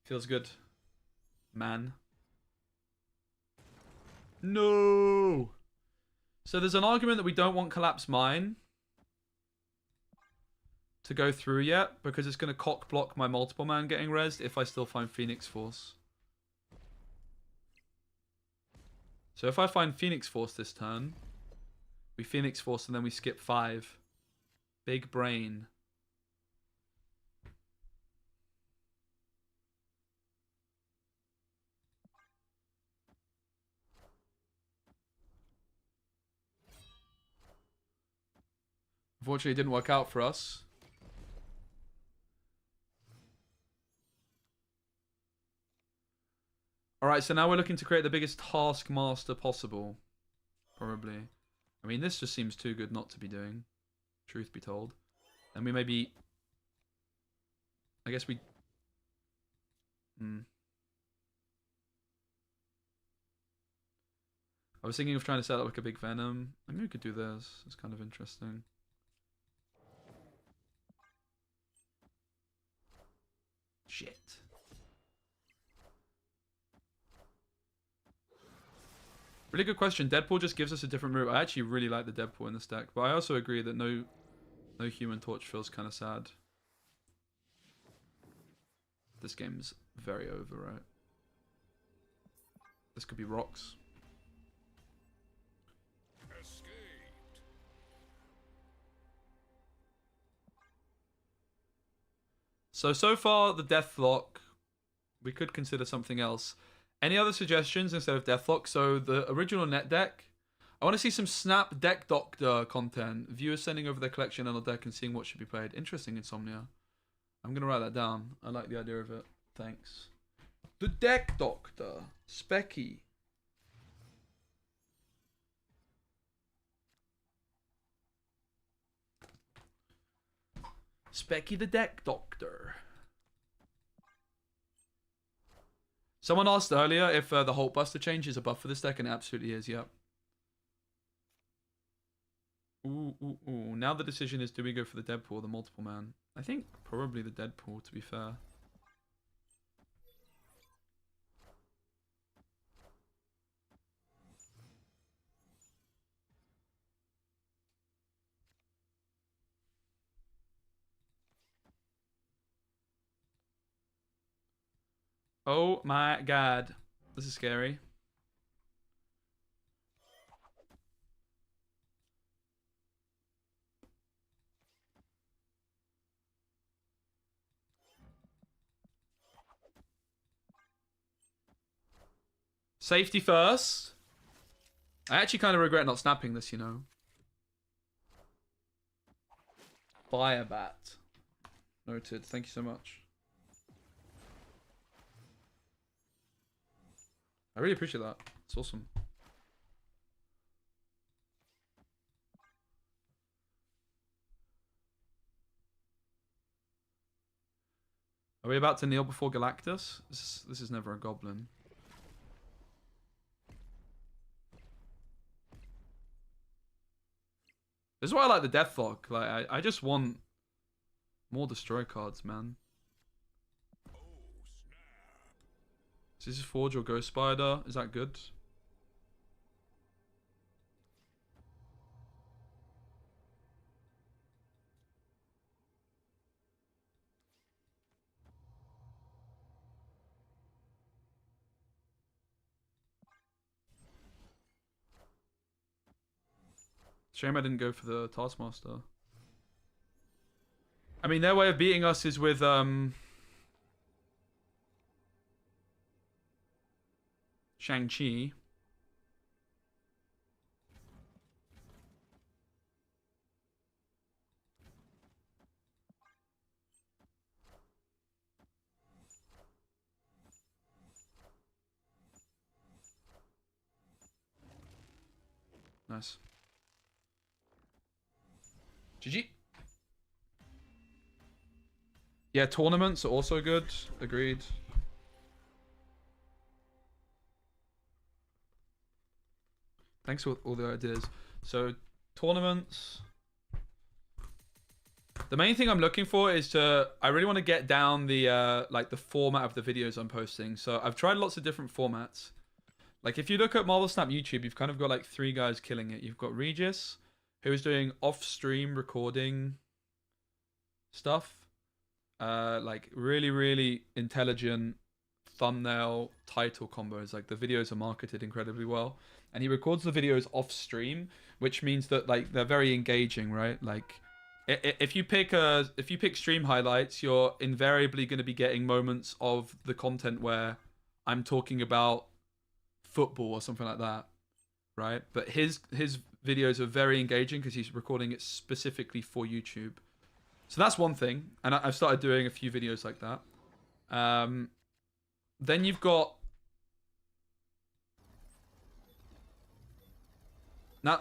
Feels good. Man. No! So there's an argument that we don't want Collapse Mine to go through yet, because it's going to cock block my Multiple Man getting rezzed if I still find Phoenix Force. So if I find Phoenix Force this turn, we Phoenix Force and then we skip 5. Big brain. Unfortunately, it didn't work out for us. Alright, so now we're looking to create the biggest Taskmaster possible. Probably. I mean, this just seems too good not to be doing. Truth be told. And we maybe... I guess we... I was thinking of trying to set up like a big Venom. I mean, we could do this. It's kind of interesting. Shit. Really good question. Deadpool just gives us a different route. I actually really like the Deadpool in this deck, but I also agree that no Human Torch feels kind of sad. This game's very over, right? This could be rocks. Escaped. So far, the Deathlock. We could consider something else. Any other suggestions instead of Deathlock? So the original net deck. I want to see some Snap Deck Doctor content. Viewers sending over their collection on a deck and seeing what should be played. Interesting, Insomnia. I'm going to write that down. I like the idea of it. Thanks. The Deck Doctor. Specky. Specky the Deck Doctor. Someone asked earlier if the Hulkbuster change is a buff for this deck, and it absolutely is, yep. Ooh. Now the decision is, do we go for the Deadpool or the Multiple Man? I think probably the Deadpool, to be fair. Oh my god. This is scary. Safety first. I actually kind of regret not snapping this, you know. Firebat. Noted. Thank you so much. I really appreciate that. It's awesome. Are we about to kneel before Galactus? This is never a goblin. This is why I like the Deathlock. Like, I just want more destroy cards, man. So this is Forge or Ghost Spider. Is that good? Shame I didn't go for the Taskmaster. I mean, their way of beating us is with Shang-Chi. Nice. GG. Yeah, tournaments are also good. Agreed. Thanks for all the ideas. So, tournaments. The main thing I'm looking for is I really want to get down the like the format of the videos I'm posting. So I've tried lots of different formats. Like if you look at Marvel Snap YouTube, you've kind of got like 3 guys killing it. You've got Regis, who is doing off-stream recording stuff. Like really, really intelligent thumbnail title combos. Like the videos are marketed incredibly well. And he records the videos off-stream, which means that like they're very engaging, right? Like if you pick stream highlights, you're invariably going to be getting moments of the content where I'm talking about football or something like that, right? But his videos are very engaging because he's recording it specifically for YouTube. So that's one thing, and I've started doing a few videos like that. Then you've got now.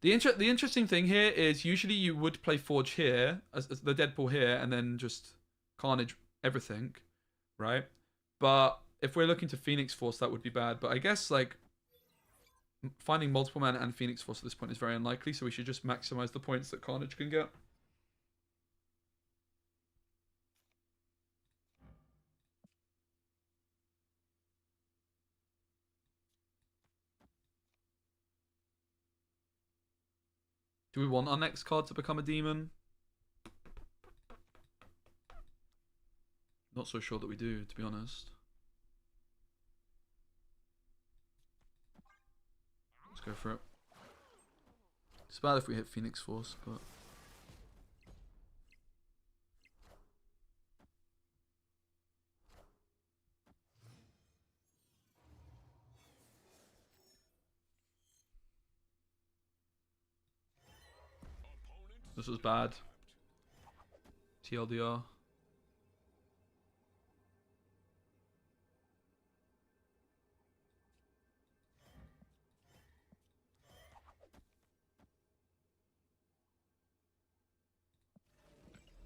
The interesting thing here is usually you would play Forge here, as the Deadpool here, and then just Carnage everything, right? But if we're looking to Phoenix Force, that would be bad. But I guess like finding multiple mana and Phoenix Force at this point is very unlikely, so we should just maximize the points that Carnage can get. Do we want our next card to become a demon? Not so sure that we do, to be honest. Let's go for it. It's bad if we hit Phoenix Force, but... This was bad. TLDR.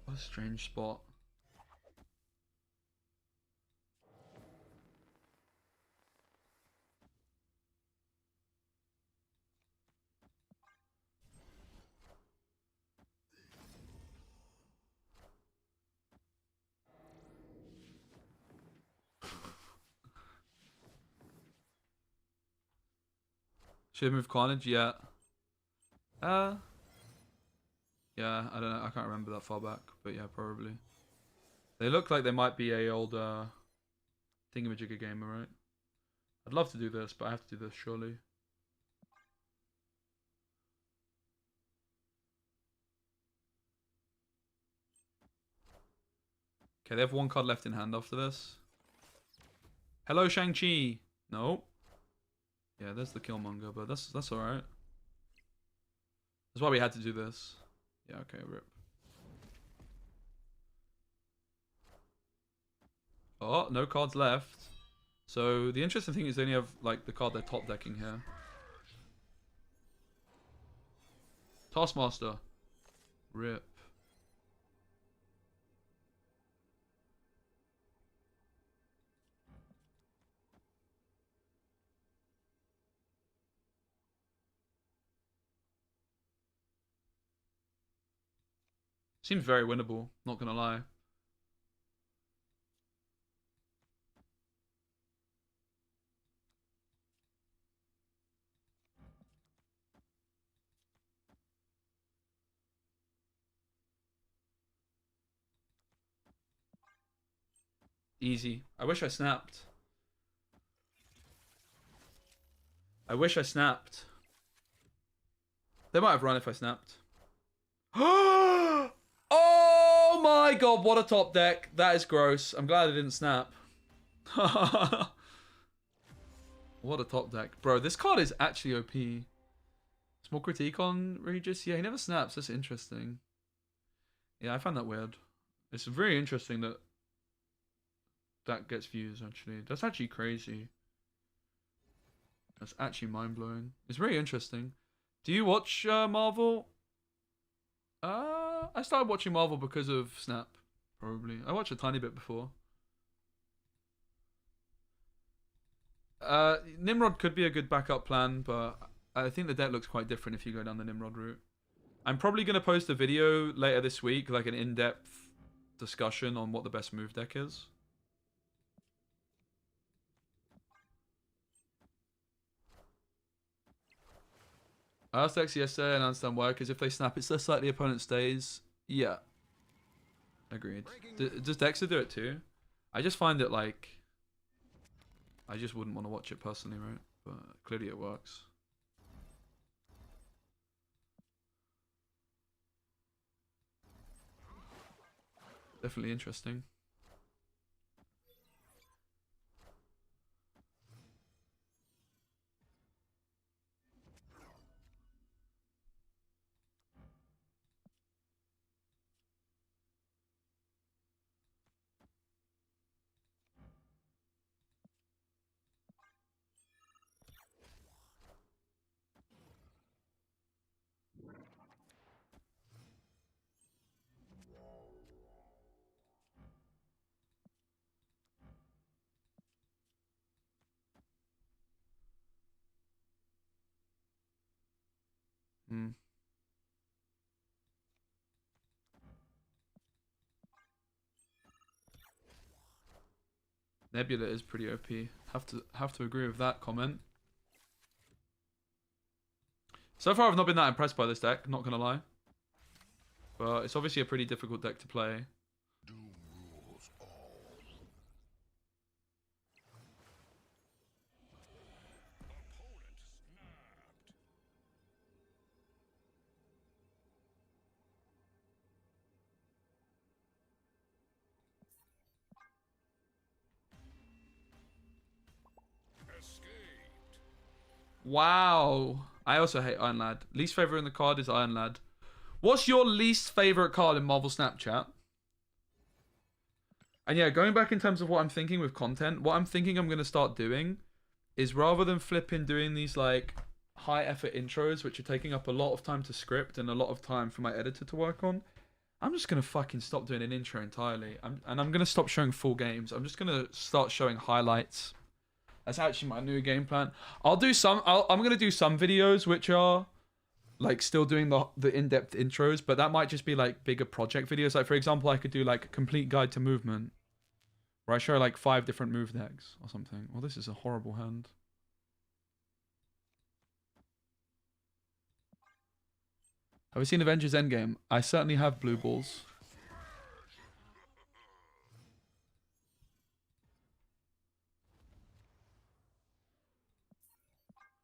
What a strange spot. Should have moved Carnage? Yeah. Yeah, I don't know. I can't remember that far back, but yeah, probably. They look like they might be a old thingamajigger gamer, right? I'd love to do this, but I have to do this surely. Okay, they have 1 card left in hand after this. Hello, Shang-Chi. No. Yeah, there's the Killmonger, but that's alright. That's why we had to do this. Yeah, okay, rip. Oh, no cards left. So the interesting thing is they only have like the card they're top decking here. Taskmaster. Rip. Seems very winnable, not gonna lie. Easy. I wish I snapped. I wish I snapped. They might have run if I snapped. Oh my god, what a top deck. That is gross. I'm glad I didn't snap. What a top deck. Bro, this card is actually OP. Small critique on Regis. Yeah, he never snaps. That's interesting. Yeah, I found that weird. It's very interesting that that gets views, actually. That's actually crazy. That's actually mind-blowing. It's very interesting. Do you watch Marvel? I started watching Marvel because of Snap, probably. I watched a tiny bit before. Nimrod could be a good backup plan, but I think the deck looks quite different if you go down the Nimrod route. I'm probably going to post a video later this week, like an in-depth discussion on what the best move deck is. I asked X yesterday and I understand why, because if they snap, it's less likely the opponent stays. Yeah. Agreed. Does Dexter do it too? I just find it like... I just wouldn't want to watch it personally, right? But clearly it works. Definitely interesting. Hmm. Nebula is pretty OP. Have to agree with that comment. So far, I've not been that impressed by this deck. Not gonna lie, but it's obviously a pretty difficult deck to play. Doom rules all. Opponent snapped. Escaped. Wow. I also hate Iron Lad. Least favorite in the card is Iron Lad. What's your least favorite card in Marvel Snapchat? And yeah, going back in terms of what I'm thinking with content, what I'm thinking I'm going to start doing is rather than flipping doing these like high effort intros, which are taking up a lot of time to script and a lot of time for my editor to work on, I'm just going to fucking stop doing an intro entirely. And I'm going to stop showing full games. I'm just going to start showing highlights. That's actually my new game plan. I'm going to do some videos which are like still doing the in-depth intros, but that might just be like bigger project videos. Like for example, I could do like a complete guide to movement where I show like 5 different move decks or something. Well, this is a horrible hand. Have you seen Avengers Endgame? I certainly have blue balls.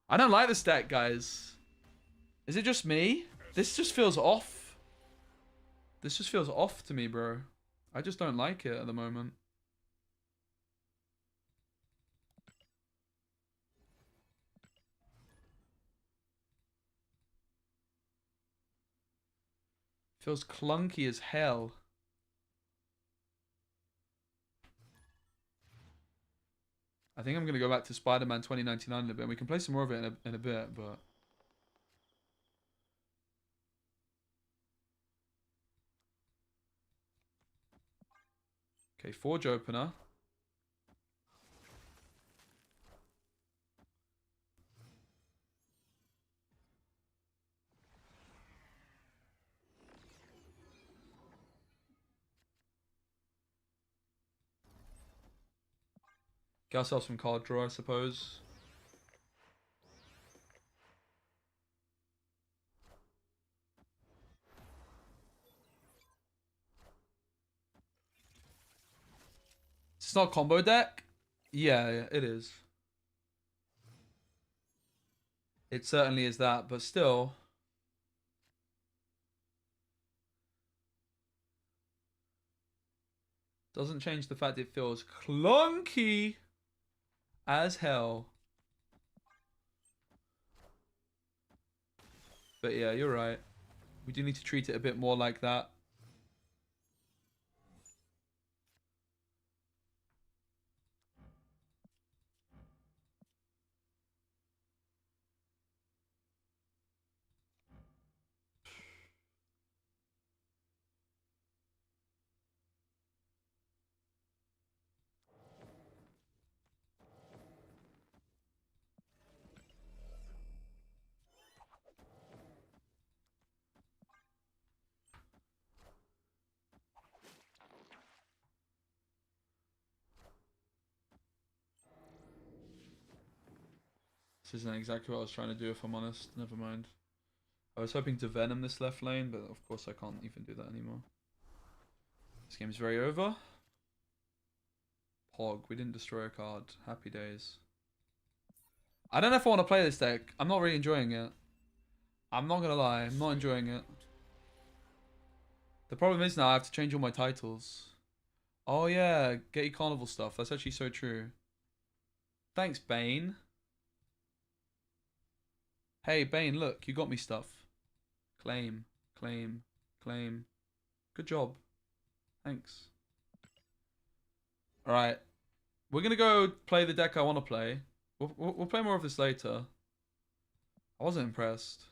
I don't like this deck, guys. Is it just me? This just feels off. This just feels off to me, bro. I just don't like it at the moment. Feels clunky as hell. I think I'm going to go back to Spider-Man 2099 in a bit. We can play some more of it in a bit, but... Okay, Forge Opener. Get ourselves some card draw, I suppose. It's not a combo deck? Yeah, it is. It certainly is that, but still... Doesn't change the fact it feels clunky as hell. But yeah, you're right. We do need to treat it a bit more like that. This isn't exactly what I was trying to do, if I'm honest. Never mind. I was hoping to Venom this left lane, but of course I can't even do that anymore. This game's very over. Pog, we didn't destroy a card. Happy days. I don't know if I want to play this deck. I'm not really enjoying it. I'm not gonna lie, I'm not enjoying it. The problem is now I have to change all my titles. Oh yeah, get your carnival stuff. That's actually so true. Thanks, Bane. Hey, Bane, look, you got me stuff. Claim, claim, claim. Good job. Thanks. Alright. We're gonna go play the deck I want to play. We'll play more of this later. I wasn't impressed.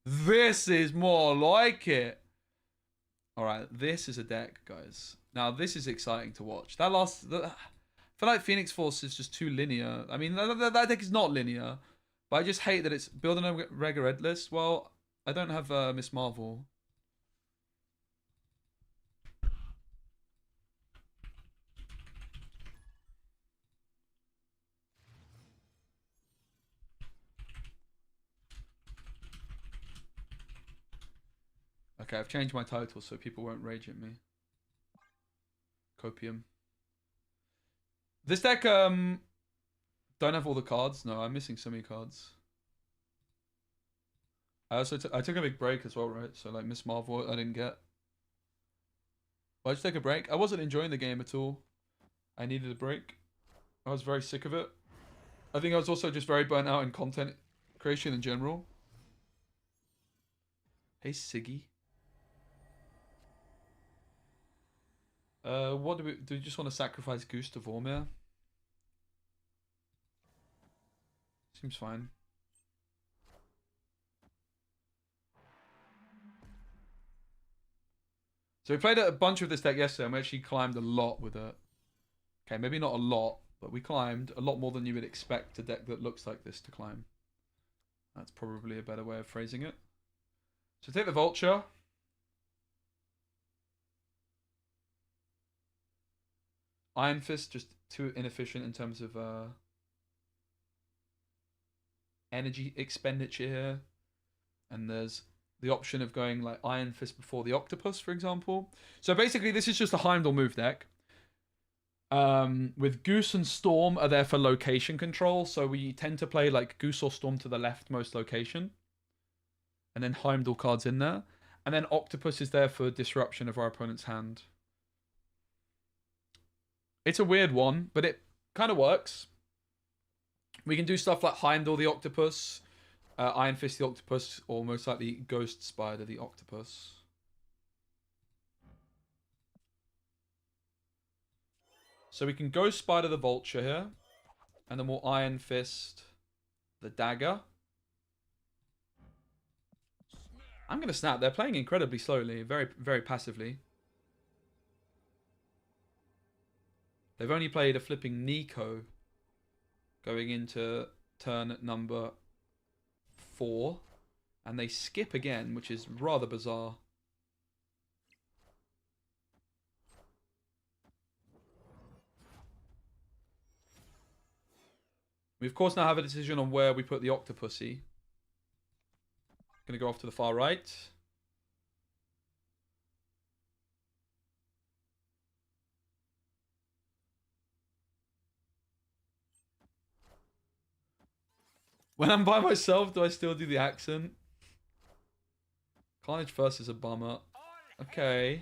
This is more like it. Alright, this is a deck, guys. Now, this is exciting to watch. I feel like Phoenix Force is just too linear. I mean, that deck is not linear. But I just hate that it's building a Rega Red list. Well, I don't have Miss Marvel. Okay, I've changed my title so people won't rage at me. Copium. This deck, don't have all the cards. No, I'm missing so many cards. I also I took a big break as well, right? So like Miss Marvel, I didn't get. Why'd you take a break? I wasn't enjoying the game at all. I needed a break. I was very sick of it. I think I was also just very burnt out in content creation in general. Hey, Siggy. What do we just want to sacrifice Goose to Vormir? Seems fine. So we played a bunch of this deck yesterday and we actually climbed a lot with it. Okay, maybe not a lot, but we climbed a lot more than you would expect a deck that looks like this to climb. That's probably a better way of phrasing it. So take the Vulture. Iron Fist, just too inefficient in terms of energy expenditure here. And there's the option of going like Iron Fist before the Octopus, for example. So basically, this is just a Heimdall move deck. With Goose and Storm are there for location control. So we tend to play like Goose or Storm to the leftmost location. And then Heimdall cards in there. And then Octopus is there for disruption of our opponent's hand. It's a weird one, but it kind of works. We can do stuff like Heimdall the Octopus, Iron Fist the Octopus, or most likely Ghost Spider the Octopus. So we can Ghost Spider the Vulture here, and then we'll Iron Fist the Dagger. I'm going to snap. They're playing incredibly slowly, very, very passively. They've only played a flipping Nico going into turn number 4. And they skip again, which is rather bizarre. We, of course, now have a decision on where we put the Octopussy. Going to go off to the far right. When I'm by myself, do I still do the accent? Carnage first is a bummer. Okay.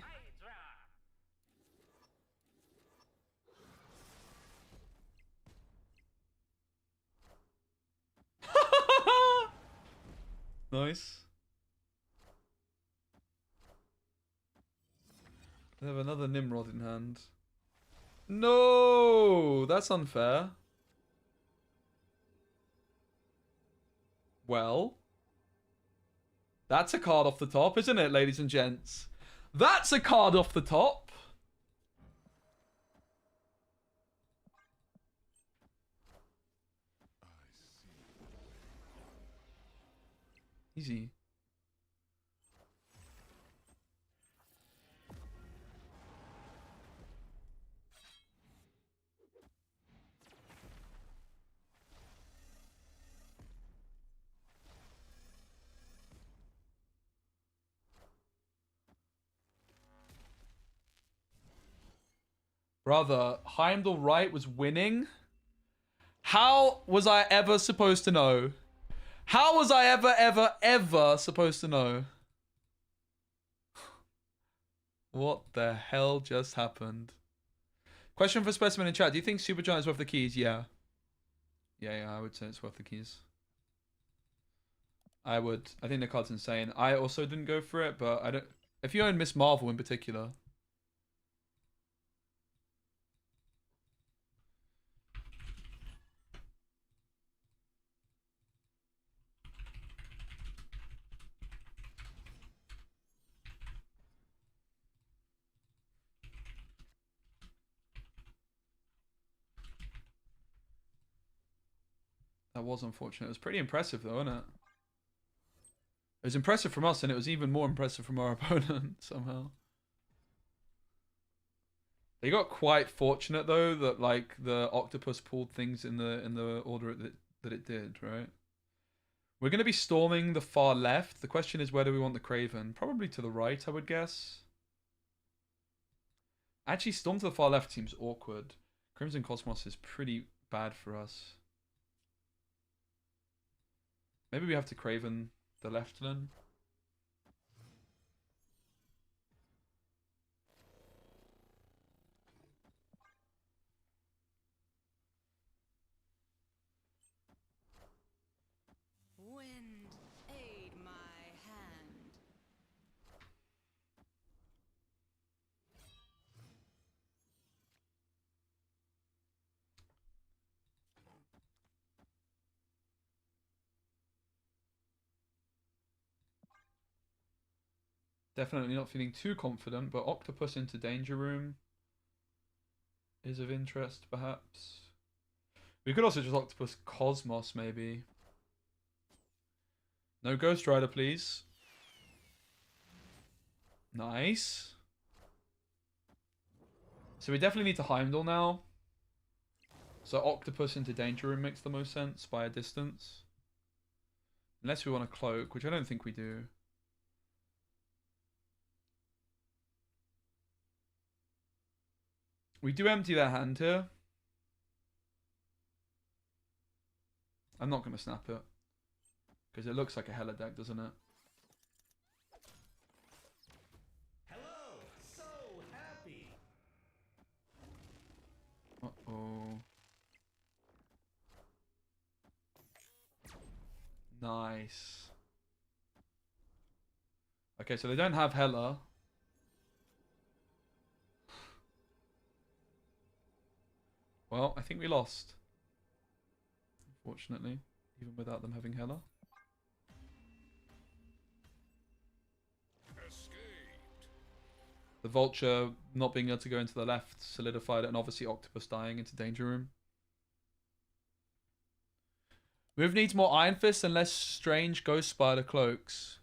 Nice. They have another Nimrod in hand. No! That's unfair. Well, that's a card off the top, isn't it, ladies and gents? That's a card off the top. Easy. Brother, Heimdall right was winning? How was I ever supposed to know? How was I ever supposed to know? What the hell just happened? Question for Specimen in chat. Do you think Supergiant is worth the keys? Yeah. Yeah, I would say it's worth the keys. I would. I think the card's insane. I also didn't go for it, but I don't... If you own Miss Marvel in particular... That was unfortunate. It was pretty impressive though, wasn't it? It was impressive from us, and it was even more impressive from our opponent, somehow. They got quite fortunate though that like the octopus pulled things in the order that it did, right? We're gonna be storming the far left. The question is, where do we want the Craven? Probably to the right, I would guess. Actually, storm to the far left seems awkward. Crimson Cosmos is pretty bad for us. Maybe we have to Craven the left then. Wind, aid my hand. Definitely not feeling too confident, but Octopus into Danger Room is of interest, perhaps. We could also just Octopus Cosmos, maybe. No Ghost Rider, please. Nice. So we definitely need to Heimdall now. So Octopus into Danger Room makes the most sense by a distance. Unless we want a Cloak, which I don't think we do. We do empty their hand here. I'm not going to snap it. Because it looks like a Hela deck, doesn't it? Hello, so happy. Uh-oh. Nice. Okay, so they don't have Hela. Well, I think we lost. Unfortunately, even without them having Hela. Escaped. The Vulture not being able to go into the left solidified it, and obviously Octopus dying into Danger Room. Move needs more Iron Fist and less strange Ghost Spider cloaks.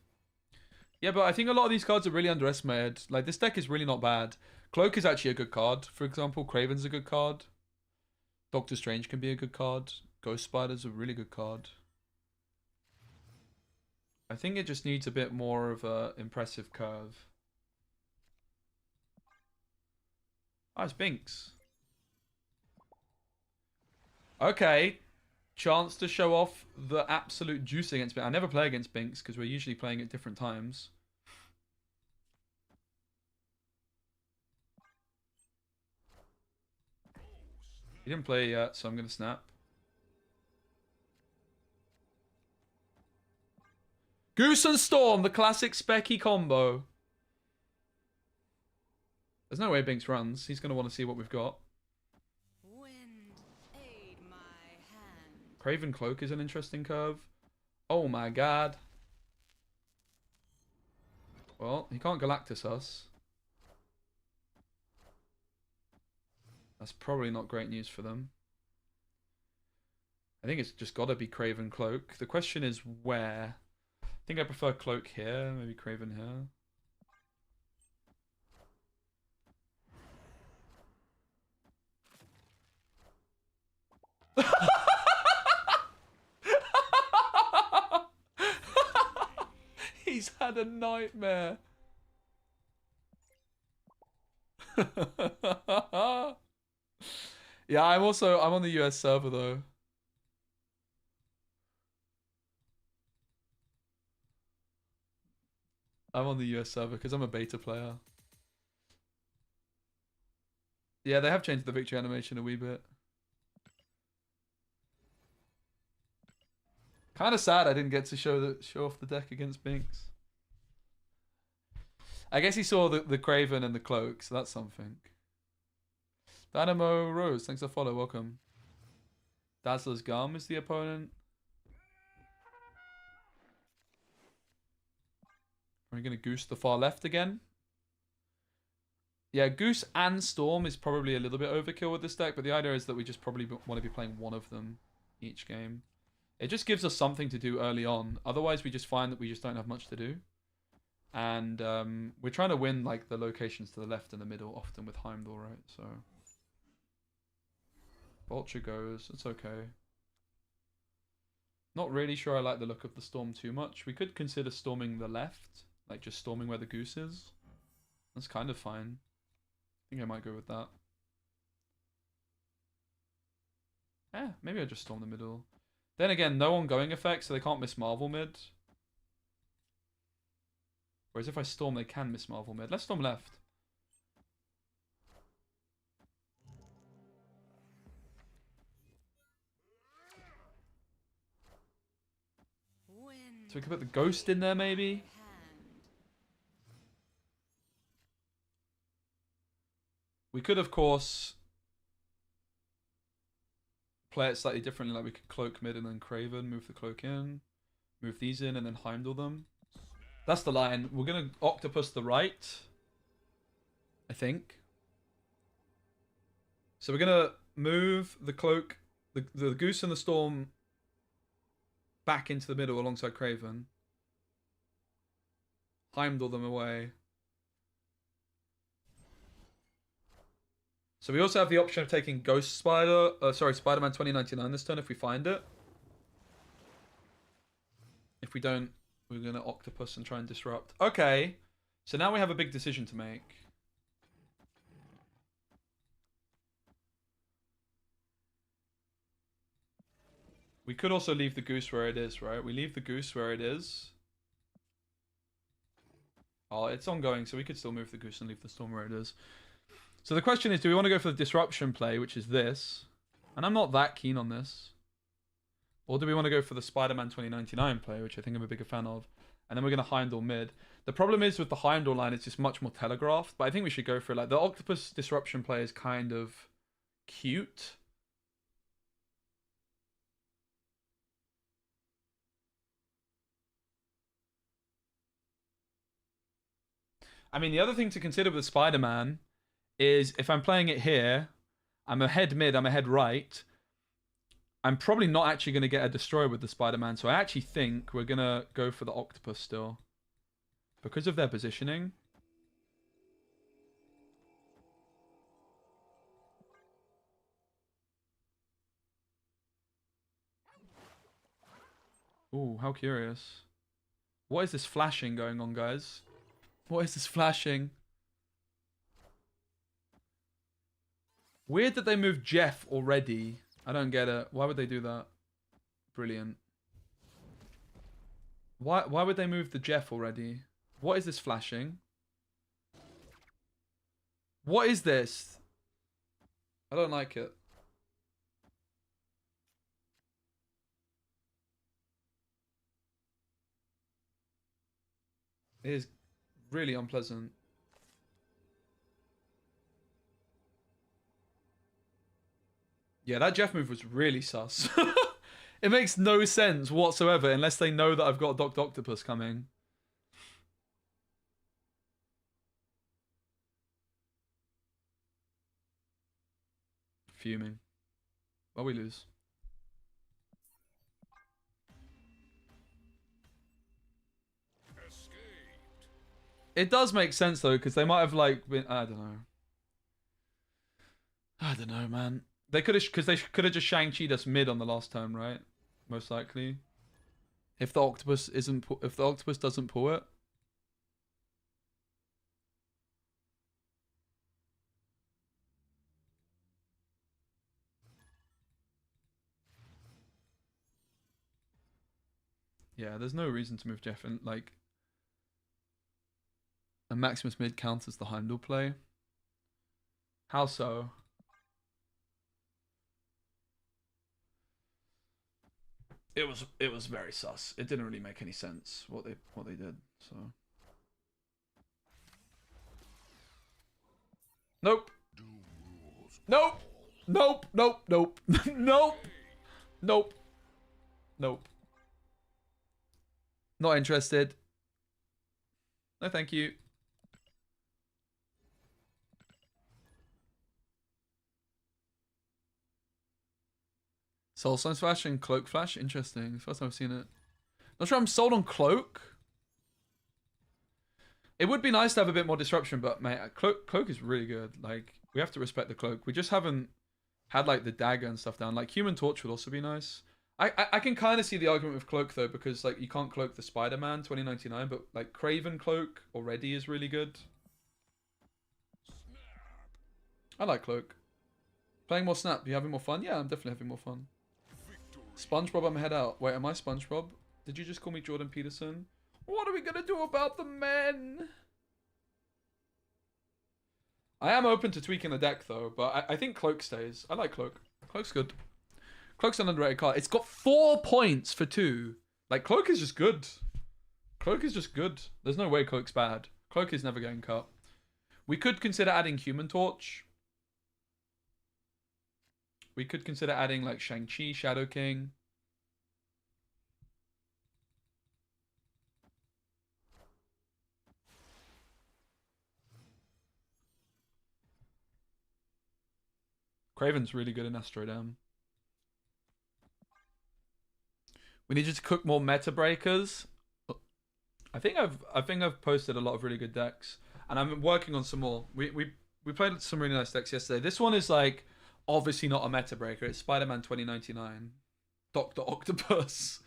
Yeah, but I think a lot of these cards are really underestimated. Like, this deck is really not bad. Cloak is actually a good card. For example, Craven's a good card. Doctor Strange can be a good card. Ghost Spider's a really good card. I think it just needs a bit more of a impressive curve. Oh, it's Binks. Okay. Chance to show off the absolute juice against Binks. I never play against Binks because we're usually playing at different times. He didn't play yet, so I'm going to snap. Goose and Storm, the classic Specky combo. There's no way Binks runs. He's going to want to see what we've got. Wind, aid my hand. Craven Cloak is an interesting curve. Oh my god. Well, he can't Galactus us. That's probably not great news for them. I think it's just got to be Craven Cloak. The question is where. I think I prefer Cloak here, maybe Craven here. He's had a nightmare. Yeah, I'm on the US server though. I'm on the US server because I'm a beta player. Yeah, they have changed the victory animation a wee bit. Kind of sad I didn't get to show off the deck against Binks. I guess he saw the Craven and the Cloak, so that's something. Dynamo Rose, thanks for follow, welcome. Dazzler's Gum is the opponent. Are we going to Goose the far left again? Yeah, Goose and Storm is probably a little bit overkill with this deck, but the idea is that we just probably want to be playing one of them each game. It just gives us something to do early on. Otherwise, we just find that we just don't have much to do. And we're trying to win like the locations to the left and the middle, often with Heimdall, right? So Vulture goes. It's okay. Not really sure I like the look of the Storm too much. We could consider storming the left, like just storming where the Goose is. That's kind of fine. I think I might go with that. Yeah, maybe I just storm the middle. Then again, no ongoing effect, so they can't miss Marvel mid. Whereas if I storm, they can miss Marvel mid. Let's storm left. So we could put the Ghost in there, maybe. We could, of course, play it slightly differently. Like we could Cloak mid and then Craven, move the Cloak in, move these in, and then Heimdall them. That's the line. We're going to Octopus the right, I think. So we're going to move the Cloak, the Goose and the Storm back into the middle alongside Craven. Heimdall them away. So we also have the option of taking Ghost Spider, Spider-Man 2099 this turn if we find it. If we don't, we're going to Octopus and try and disrupt. Okay, so now we have a big decision to make. We could also leave the Goose where it is, right? We leave the Goose where it is. Oh, it's ongoing, so we could still move the Goose and leave the Storm where it is. So the question is, do we want to go for the disruption play, which is this? And I'm not that keen on this. Or do we want to go for the Spider-Man 2099 play, which I think I'm a bigger fan of? And then we're going to Heimdall mid. The problem is with the Heimdall line, it's just much more telegraphed. But I think we should go for it. Like, the Octopus disruption play is kind of cute. I mean, the other thing to consider with Spider-Man is if I'm playing it here, I'm ahead mid, I'm ahead right. I'm probably not actually going to get a destroyer with the Spider-Man, so I actually think we're going to go for the Octopus still. Because of their positioning. Ooh, how curious. What is this flashing going on, guys? What is this flashing? Weird that they moved Jeff already. I don't get it. Why would they do that? Brilliant. Why would they move the Jeff already? What is this flashing? What is this? I don't like it. It is really unpleasant. Yeah, that Jeff move was really sus. It makes no sense whatsoever unless they know that I've got Dr. Octopus coming. Fuming. Well, we lose. Escaped. It does make sense though, because they might have like been. I don't know, man. They could have, because they could have just Shang-Chi'd us mid on the last turn, right? Most likely. If the Octopus doesn't pull it. Yeah, there's no reason to move Jeff, and like a Maximus mid counters the Heimdall play. How so? It was very sus. It didn't really make any sense what they did. So nope. Nope. Nope. Nope. Nope. Nope. Nope. Nope. Not interested. No, thank you. Soul Stone's Flash and Cloak Flash. Interesting. First time I've seen it. Not sure I'm sold on Cloak. It would be nice to have a bit more disruption, but mate, Cloak is really good. Like, we have to respect the Cloak. We just haven't had like the dagger and stuff down. Like Human Torch would also be nice. I can kind of see the argument with Cloak though, because like you can't cloak the Spider-Man 2099, but like Craven Cloak already is really good. I like Cloak. Playing more Snap, you having more fun? Yeah, I'm definitely having more fun. SpongeBob, I'm head out. Wait, am I SpongeBob? Did you just call me Jordan Peterson? What are we gonna do about the men? I am open to tweaking the deck though, but I think Cloak stays. I like Cloak. Cloak's good. Cloak's an underrated card. It's got 4 points for 2. Like, Cloak is just good. Cloak is just good. There's no way Cloak's bad. Cloak is never getting cut. We could consider adding Human Torch. We could consider adding, like, Shang-Chi, Shadow King. Craven's really good in Astrodam. We need you to cook more meta breakers. I think I've posted a lot of really good decks, and I'm working on some more. We played some really nice decks yesterday. This one is like obviously not a meta breaker. It's Spider-Man 2099, Doctor Octopus,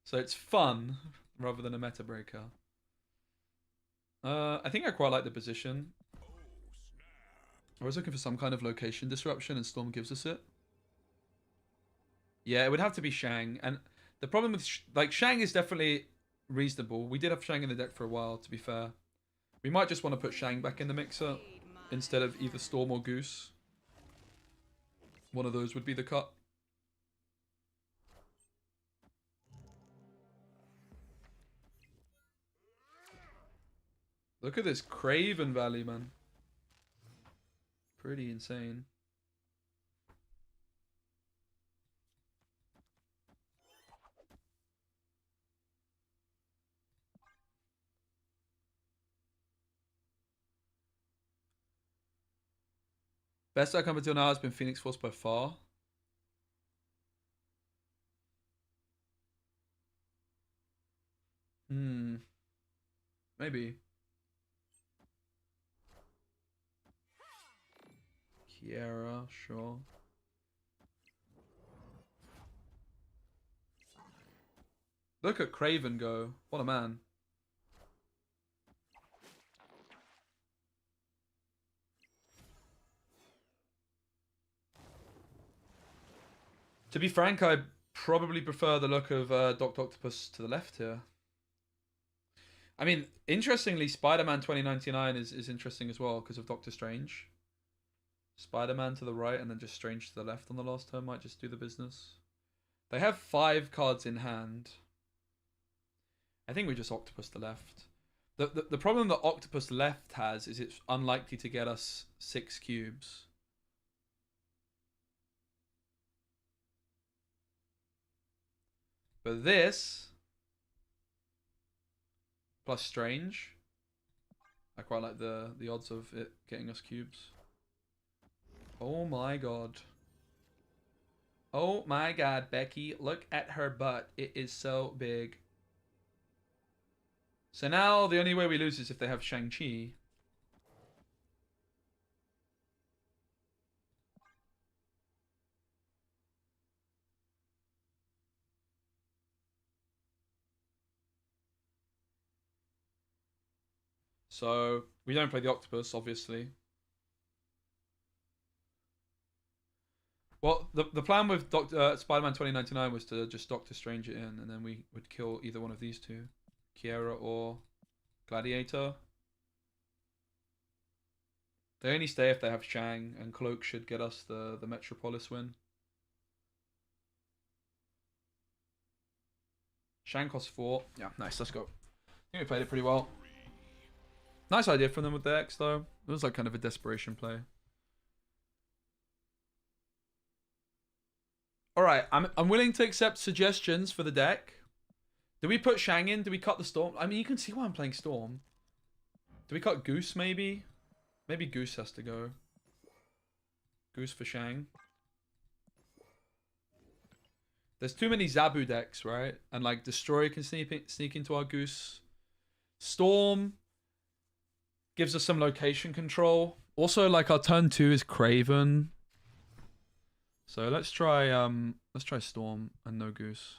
so it's fun rather than a meta breaker. I think I quite like the position. I was looking for some kind of location disruption, and Storm gives us it. Yeah, it would have to be Shang, and the problem with like Shang is definitely reasonable. We did have Shang in the deck for a while, to be fair. We might just want to put Shang back in the mixer instead of either Storm or Goose. One of those would be the cut. Look at this Craven value, man. Pretty insane. Best outcome until now has been Phoenix Force by far. Maybe. Kiara, sure. Look at Craven go. What a man. To be frank, I probably prefer the look of Dr. Octopus to the left here. I mean, interestingly, Spider-Man 2099 is interesting as well because of Doctor Strange. Spider-Man to the right and then just Strange to the left on the last turn might just do the business. They have 5 cards in hand. I think we just Octopus the left. The problem that Octopus left has is it's unlikely to get us 6 cubes. But this plus Strange, I quite like the odds of it getting us cubes. Oh my god. Oh my god, Becky, look at her butt. It is so big. So now the only way we lose is if they have Shang-Chi. So we don't play the Octopus, obviously. Well, the plan with Spider-Man 2099 was to just Doctor Strange it in, and then we would kill either one of these two, Kiera or Gladiator. They only stay if they have Shang, and Cloak should get us the Metropolis win. Shang costs 4. Yeah, nice. Let's go. I think we played it pretty well. Nice idea from them with the X though. It was like kind of a desperation play. Alright, I'm willing to accept suggestions for the deck. Do we put Shang in? Do we cut the Storm? I mean, you can see why I'm playing Storm. Do we cut Goose, maybe? Maybe Goose has to go. Goose for Shang. There's too many Zabu decks, right? And, like, Destroyer can sneak into our Goose. Storm gives us some location control. Also, like, our turn 2 is Craven. So let's try Storm and no Goose.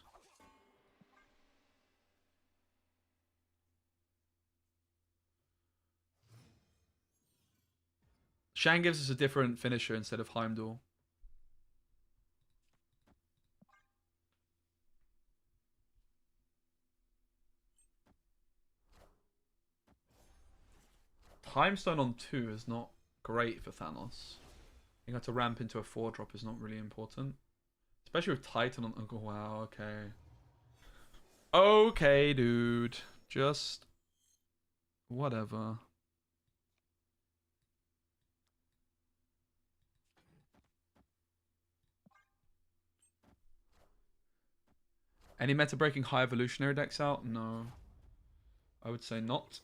Shang gives us a different finisher instead of Heimdall. Time Stone on 2 is not great for Thanos. You got to ramp into a 4-drop is not really important. Especially with Titan on... Oh, wow, okay. Okay, dude. Just... whatever. Any meta-breaking high evolutionary decks out? No. I would say not.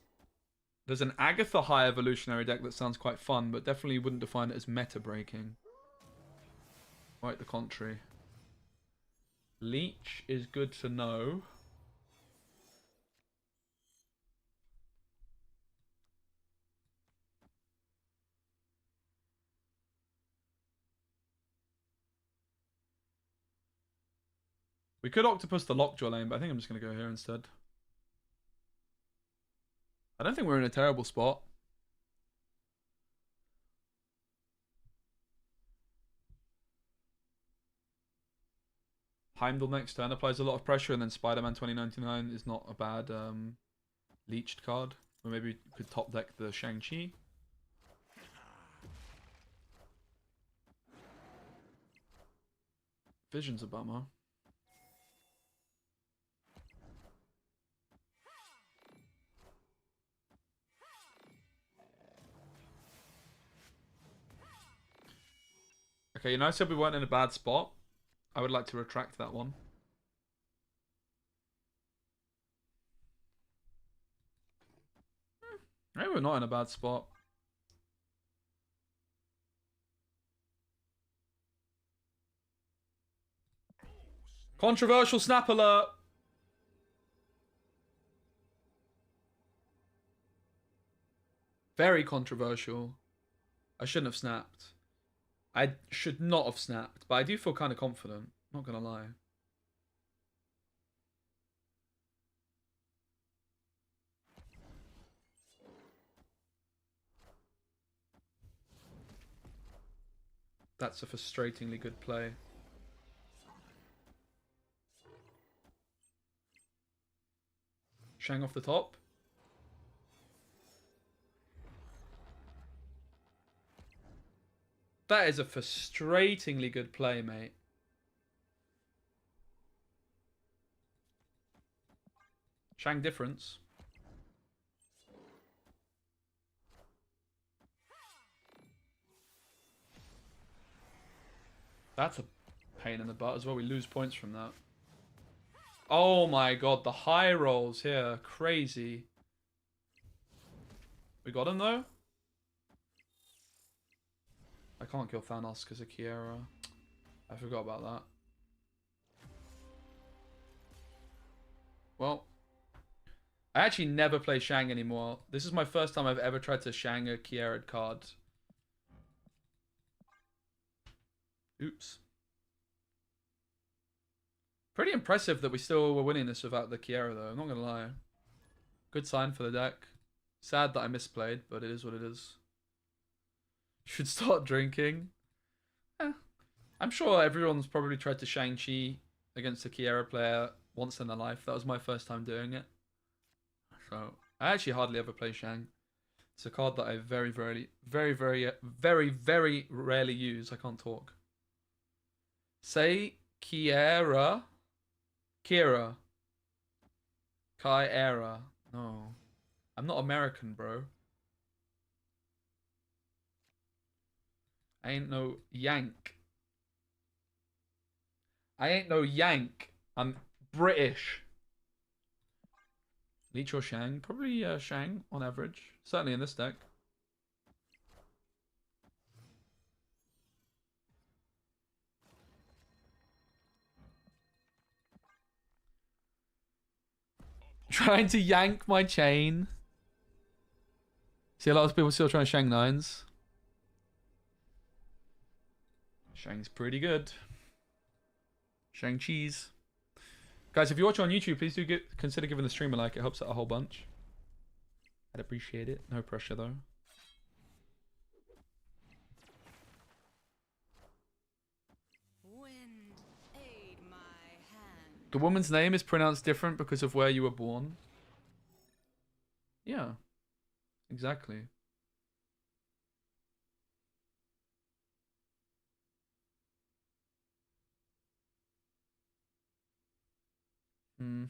There's an Agatha high evolutionary deck that sounds quite fun, but definitely wouldn't define it as meta-breaking. Quite the contrary. Leech is good to know. We could Octopus the Lockjaw lane, but I think I'm just going to go here instead. I don't think we're in a terrible spot. Heimdall next turn applies a lot of pressure, and then Spider-Man 2099 is not a bad leeched card. Or maybe we could top deck the Shang-Chi. Vision's a bummer. Okay, you know I said we weren't in a bad spot. I would like to retract that one. Maybe we're not in a bad spot. Controversial snap alert! Very controversial. I shouldn't have snapped. I should not have snapped, but I do feel kind of confident. Not gonna lie. That's a frustratingly good play. Shang off the top. That is a frustratingly good play, mate. Shang difference. That's a pain in the butt as well. We lose points from that. Oh my god, the high rolls here. Crazy. We got him though? I can't kill Thanos because of Kiera. I forgot about that. Well, I actually never play Shang anymore. This is my first time I've ever tried to Shang a Kiera card. Oops. Pretty impressive that we still were winning this without the Kiera though, I'm not gonna lie. Good sign for the deck. Sad that I misplayed, but it is what it is. Should start drinking. I I'm sure everyone's probably tried to Shang-Chi against a Kiera player once in their life. That was my first time doing it. So I actually hardly ever play Shang. It's a card that I very rarely use. I can't talk. Say Kiera. Kira. Kyera. No. I'm not American, bro. I ain't no Yank. I ain't no Yank. I'm British. Leech or Shang? Probably Shang on average. Certainly in this deck. Trying to yank my chain. See a lot of people still trying to Shang 9s. Shang's pretty good. Shang cheese. Guys, if you watch on YouTube, please do consider giving the stream a like. It helps out a whole bunch. I'd appreciate it. No pressure though. Wind, aid my hand. The woman's name is pronounced different because of where you were born. Yeah. Exactly. Hmm.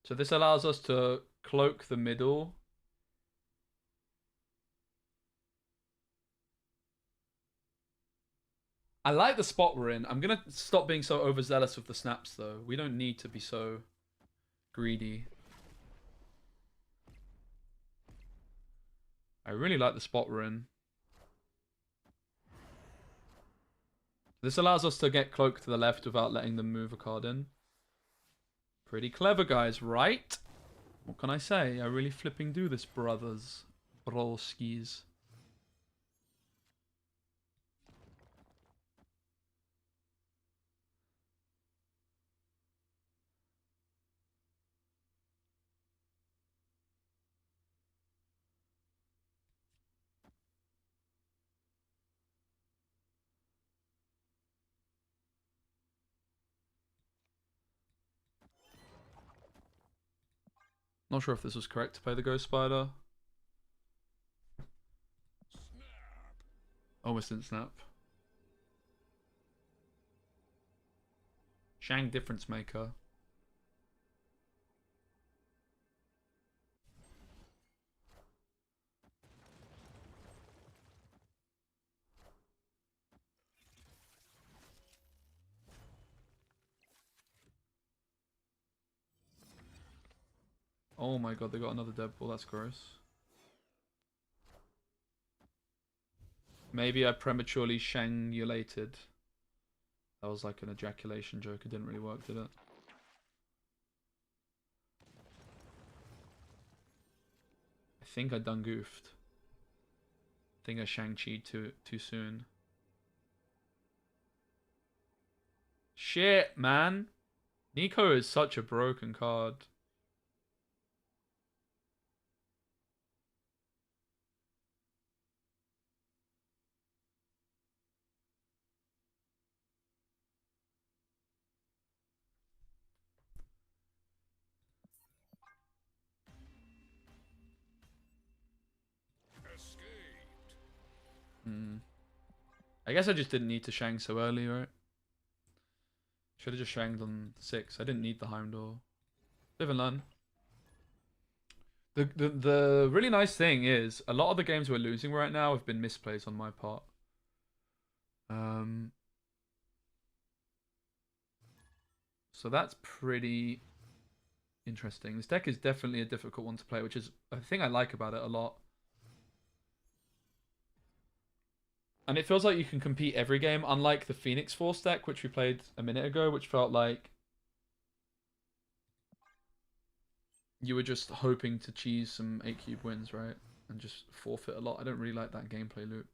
So this allows us to cloak the middle. I like the spot we're in. I'm gonna stop being so overzealous with the snaps though. We don't need to be so greedy. I really like the spot we're in. This allows us to get cloak to the left without letting them move a card in. Pretty clever, guys, right? What can I say? I really flipping do this, brothers. Broskis. Not sure if this was correct to play the Ghost Spider. Almost didn't snap. Shang Difference Maker. Oh my god, they got another Deadpool. That's gross. Maybe I prematurely shangulated. That was like an ejaculation joke. It didn't really work, did it? I think I done goofed. I think I Shang-Chi too soon. Shit, man. Nico is such a broken card. Escaped. I guess I just didn't need to Shang so early, right? Should have just Shanged on 6. I didn't need the Heimdall. Live and learn. The really nice thing is a lot of the games we're losing right now have been misplays on my part. So that's pretty interesting. This deck is definitely a difficult one to play, which is a thing I like about it a lot. And it feels like you can compete every game, unlike the Phoenix Force deck, which we played a minute ago, which felt like you were just hoping to cheese some 8-cube wins, right? And just forfeit a lot. I don't really like that gameplay loop.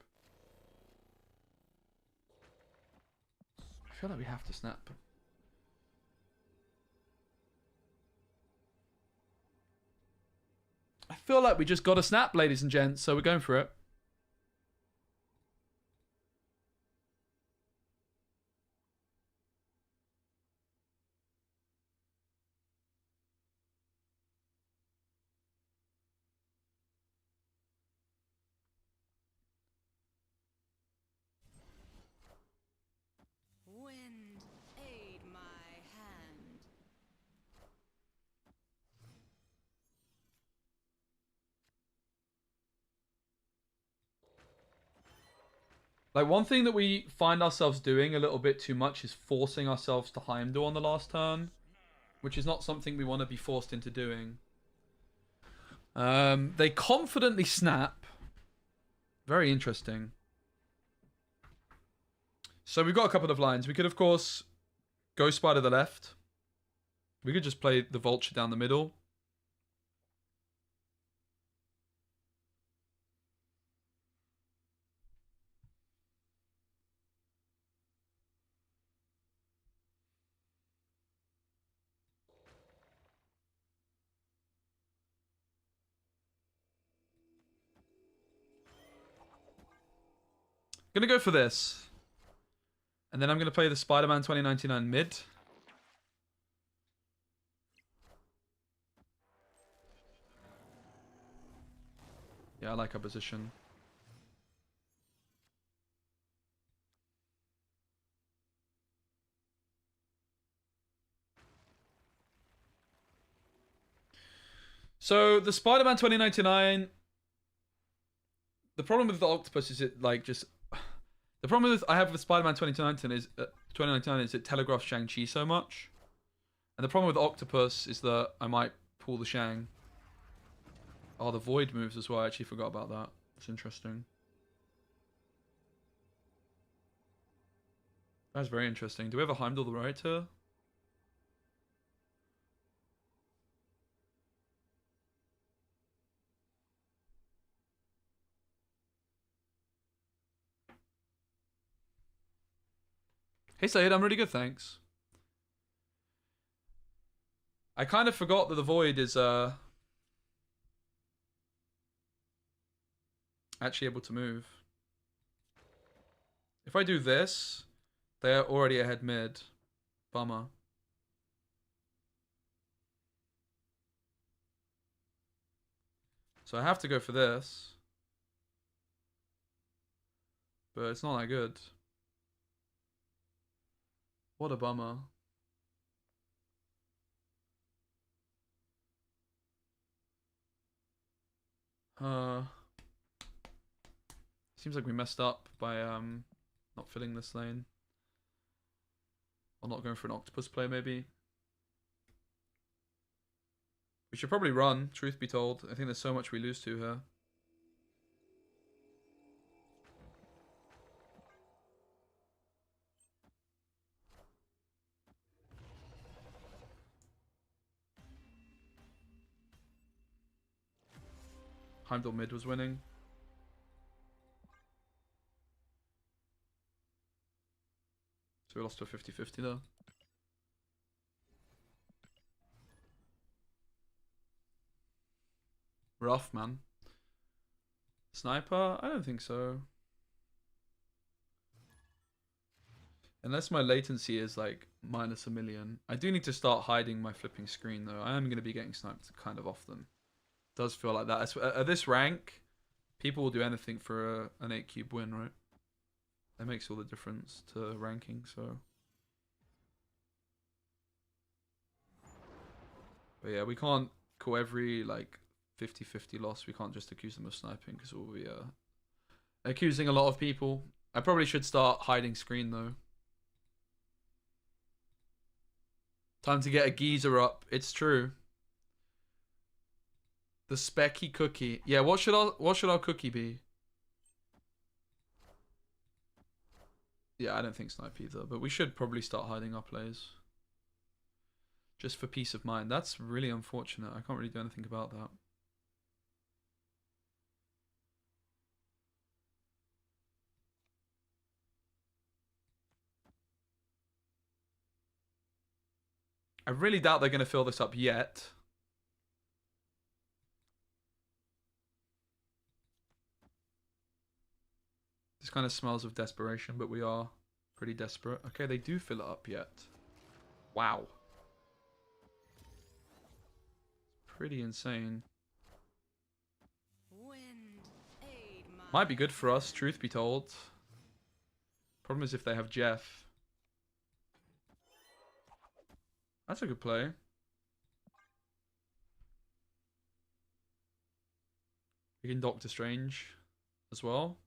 I feel like we have to snap. feel like we just got a snap, ladies and gents, so we're going for it. Wind, aid my hand. Like, one thing that we find ourselves doing a little bit too much is forcing ourselves to Heimdall on the last turn, which is not something we want to be forced into doing. They confidently snap. Very interesting. So we've got a couple of lines. We could, of course, go Spider the left. We could just play the Vulture down the middle. Gonna go for this. And then I'm gonna play the Spider-Man 2099 mid. Yeah, I like our position. So the Spider-Man 2099. The problem with the octopus is it like just. The problem with I have with Spider-Man 2099 is it telegraphs Shang-Chi so much, and the problem with the octopus is that I might pull the Shang. Oh, the Void moves as well. I actually forgot about that. It's interesting. That's very interesting. Do we have a Heimdall the right here? Hey Said, I'm really good, thanks. I kind of forgot that the Void is actually able to move. If I do this, they're already ahead mid. Bummer. So I have to go for this. But it's not that good. What a bummer. Seems like we messed up by not filling this lane. Or not going for an octopus play maybe. We should probably run, truth be told. I think there's so much we lose to here. Heimdall mid was winning. So we lost to a 50-50 there. Rough, man. Sniper? I don't think so. Unless my latency is like minus a million. I do need to start hiding my flipping screen though. I am going to be getting sniped kind of often. Does feel like that. At this rank, people will do anything for an 8 cube win, right? That makes all the difference to ranking, so. But yeah, we can't call every like 50-50 loss. We can't just accuse them of sniping because we'll be accusing a lot of people. I probably should start hiding screen though. Time to get a geezer up. It's true. The specky cookie. Yeah, what should our cookie be? Yeah, I don't think snipe either, but we should probably start hiding our plays. Just for peace of mind. That's really unfortunate. I can't really do anything about that. I really doubt they're going to fill this up yet. This kind of smells of desperation, but we are pretty desperate. Okay, they do fill it up yet. Wow. Pretty insane. Wind, aid my Might be good for us, truth be told. Problem is if they have Jeff. That's a good play. We can Doctor Strange as well.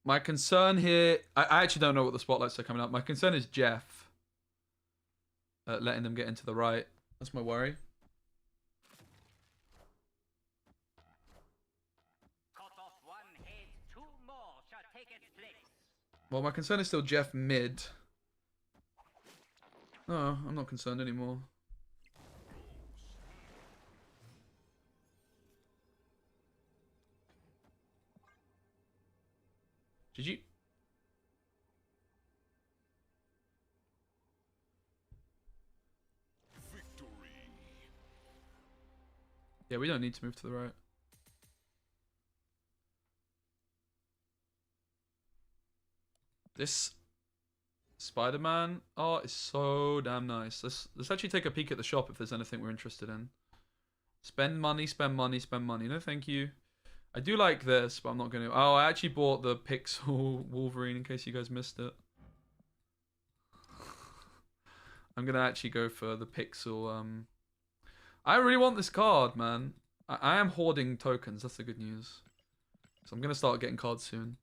My concern here, I actually don't know what the spotlights are coming up. My concern is Jeff. Letting them get into the right. That's my worry. Cut off one head, two more shall take its place. Well, my concern is still Jeff mid. No, I'm not concerned anymore. Did you? Victory. Yeah, we don't need to move to the right. This Spider-Man art is so damn nice. Let's actually take a peek at the shop if there's anything we're interested in. Spend money, spend money, spend money. No, thank you. I do like this, but I'm not going to... Oh, I actually bought the Pixel Wolverine in case you guys missed it. I'm going to actually go for the Pixel... I really want this card, man. I am hoarding tokens. That's the good news. So I'm going to start getting cards soon.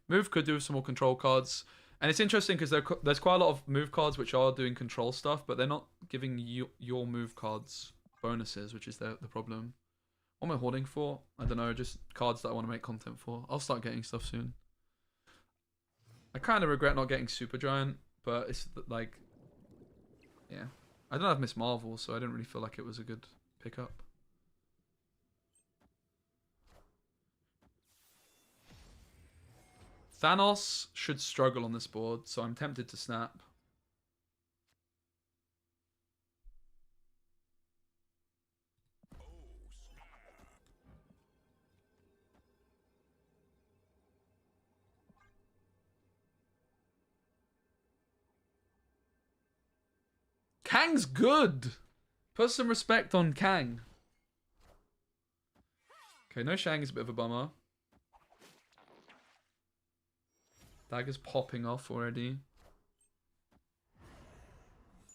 Move could do with some more control cards. And it's interesting because there's quite a lot of move cards which are doing control stuff, but they're not giving you your move cards bonuses, which is the problem. What am I hoarding for? I don't know, just cards that I want to make content for. I'll start getting stuff soon. I kind of regret not getting Super Giant, but it's like... Yeah. I don't have Miss Marvel, so I didn't really feel like it was a good pickup. Thanos should struggle on this board, so I'm tempted to snap. Kang's good! Put some respect on Kang. Okay, no Shang is a bit of a bummer. Dagger's popping off already.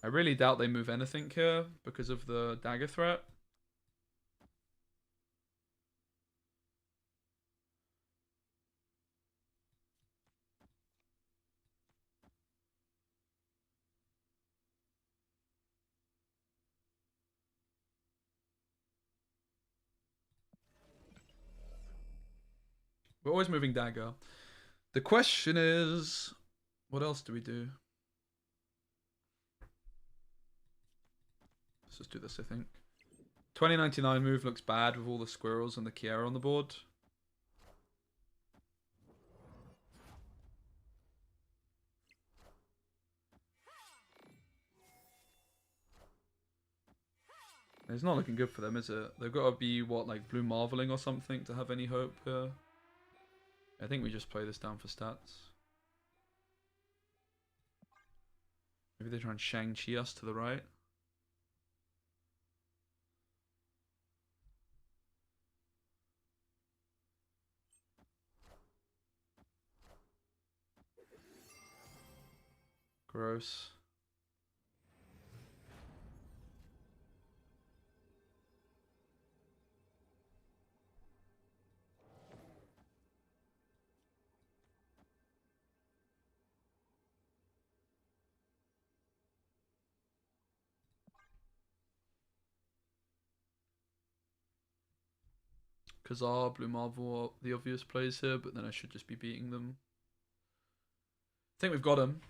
I really doubt they move anything here because of the dagger threat. We're always moving dagger. The question is, what else do we do? Let's just do this, I think. 2099 move looks bad with all the squirrels and the Kiera on the board. It's not looking good for them, is it? They've got to be, what, like Blue Marveling or something to have any hope here. I think we just play this down for stats. Maybe they try and Shang-Chi us to the right. Gross. Kazar, Blue Marvel are the obvious plays here, but then I should just be beating them. I think we've got him.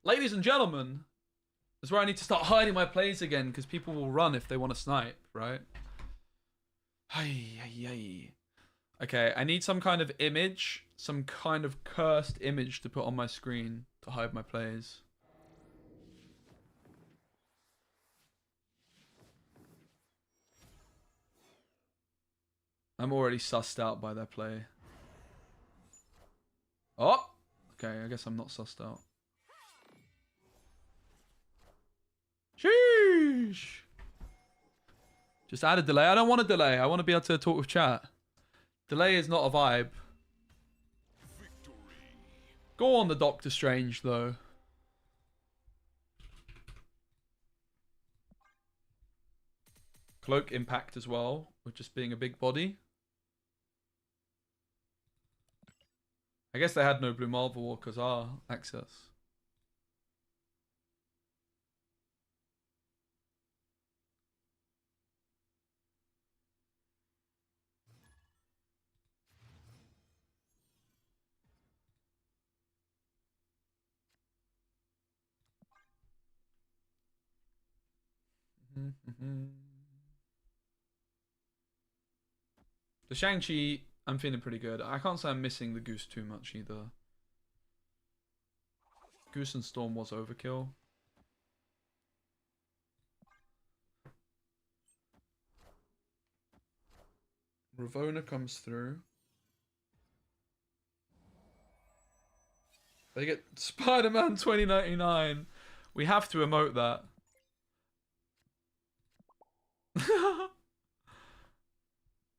Ladies and gentlemen, this is where I need to start hiding my plays again, because people will run if they want to snipe, right? Okay, I need some kind of image, some kind of cursed image to put on my screen to hide my plays. I'm already sussed out by their play. Oh! Okay, I guess I'm not sussed out. Sheesh! Just add a delay. I don't want a delay. I want to be able to talk with chat. Delay is not a vibe. Go on the Doctor Strange, though. Cloak impact as well, with just being a big body. I guess they had no Blue Marvel Walkers access. The Shang-Chi, I'm feeling pretty good. I can't say I'm missing the Goose too much either. Goose and Storm was overkill. Ravona comes through. They get Spider-Man 2099. We have to emote that.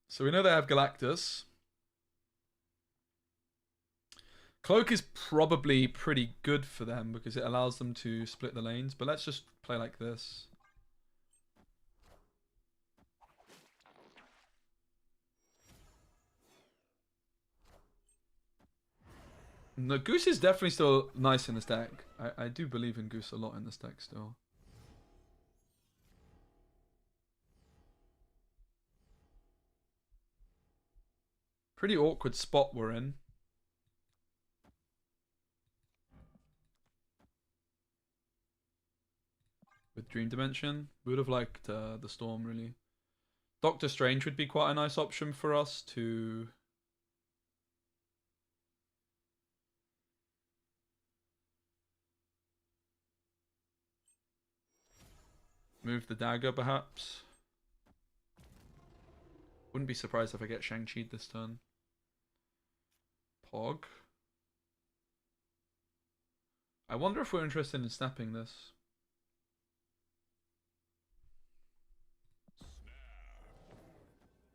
So we know they have Galactus. Cloak is probably pretty good for them because it allows them to split the lanes. But let's just play like this. No, Goose is definitely still nice in this deck. I do believe in Goose a lot in this deck still. Pretty awkward spot we're in. With Dream Dimension. We would have liked the Storm, really. Doctor Strange would be quite a nice option for us to... move the dagger, perhaps. Wouldn't be surprised if I get Shang-Chi this turn. Pog. I wonder if we're interested in snapping this.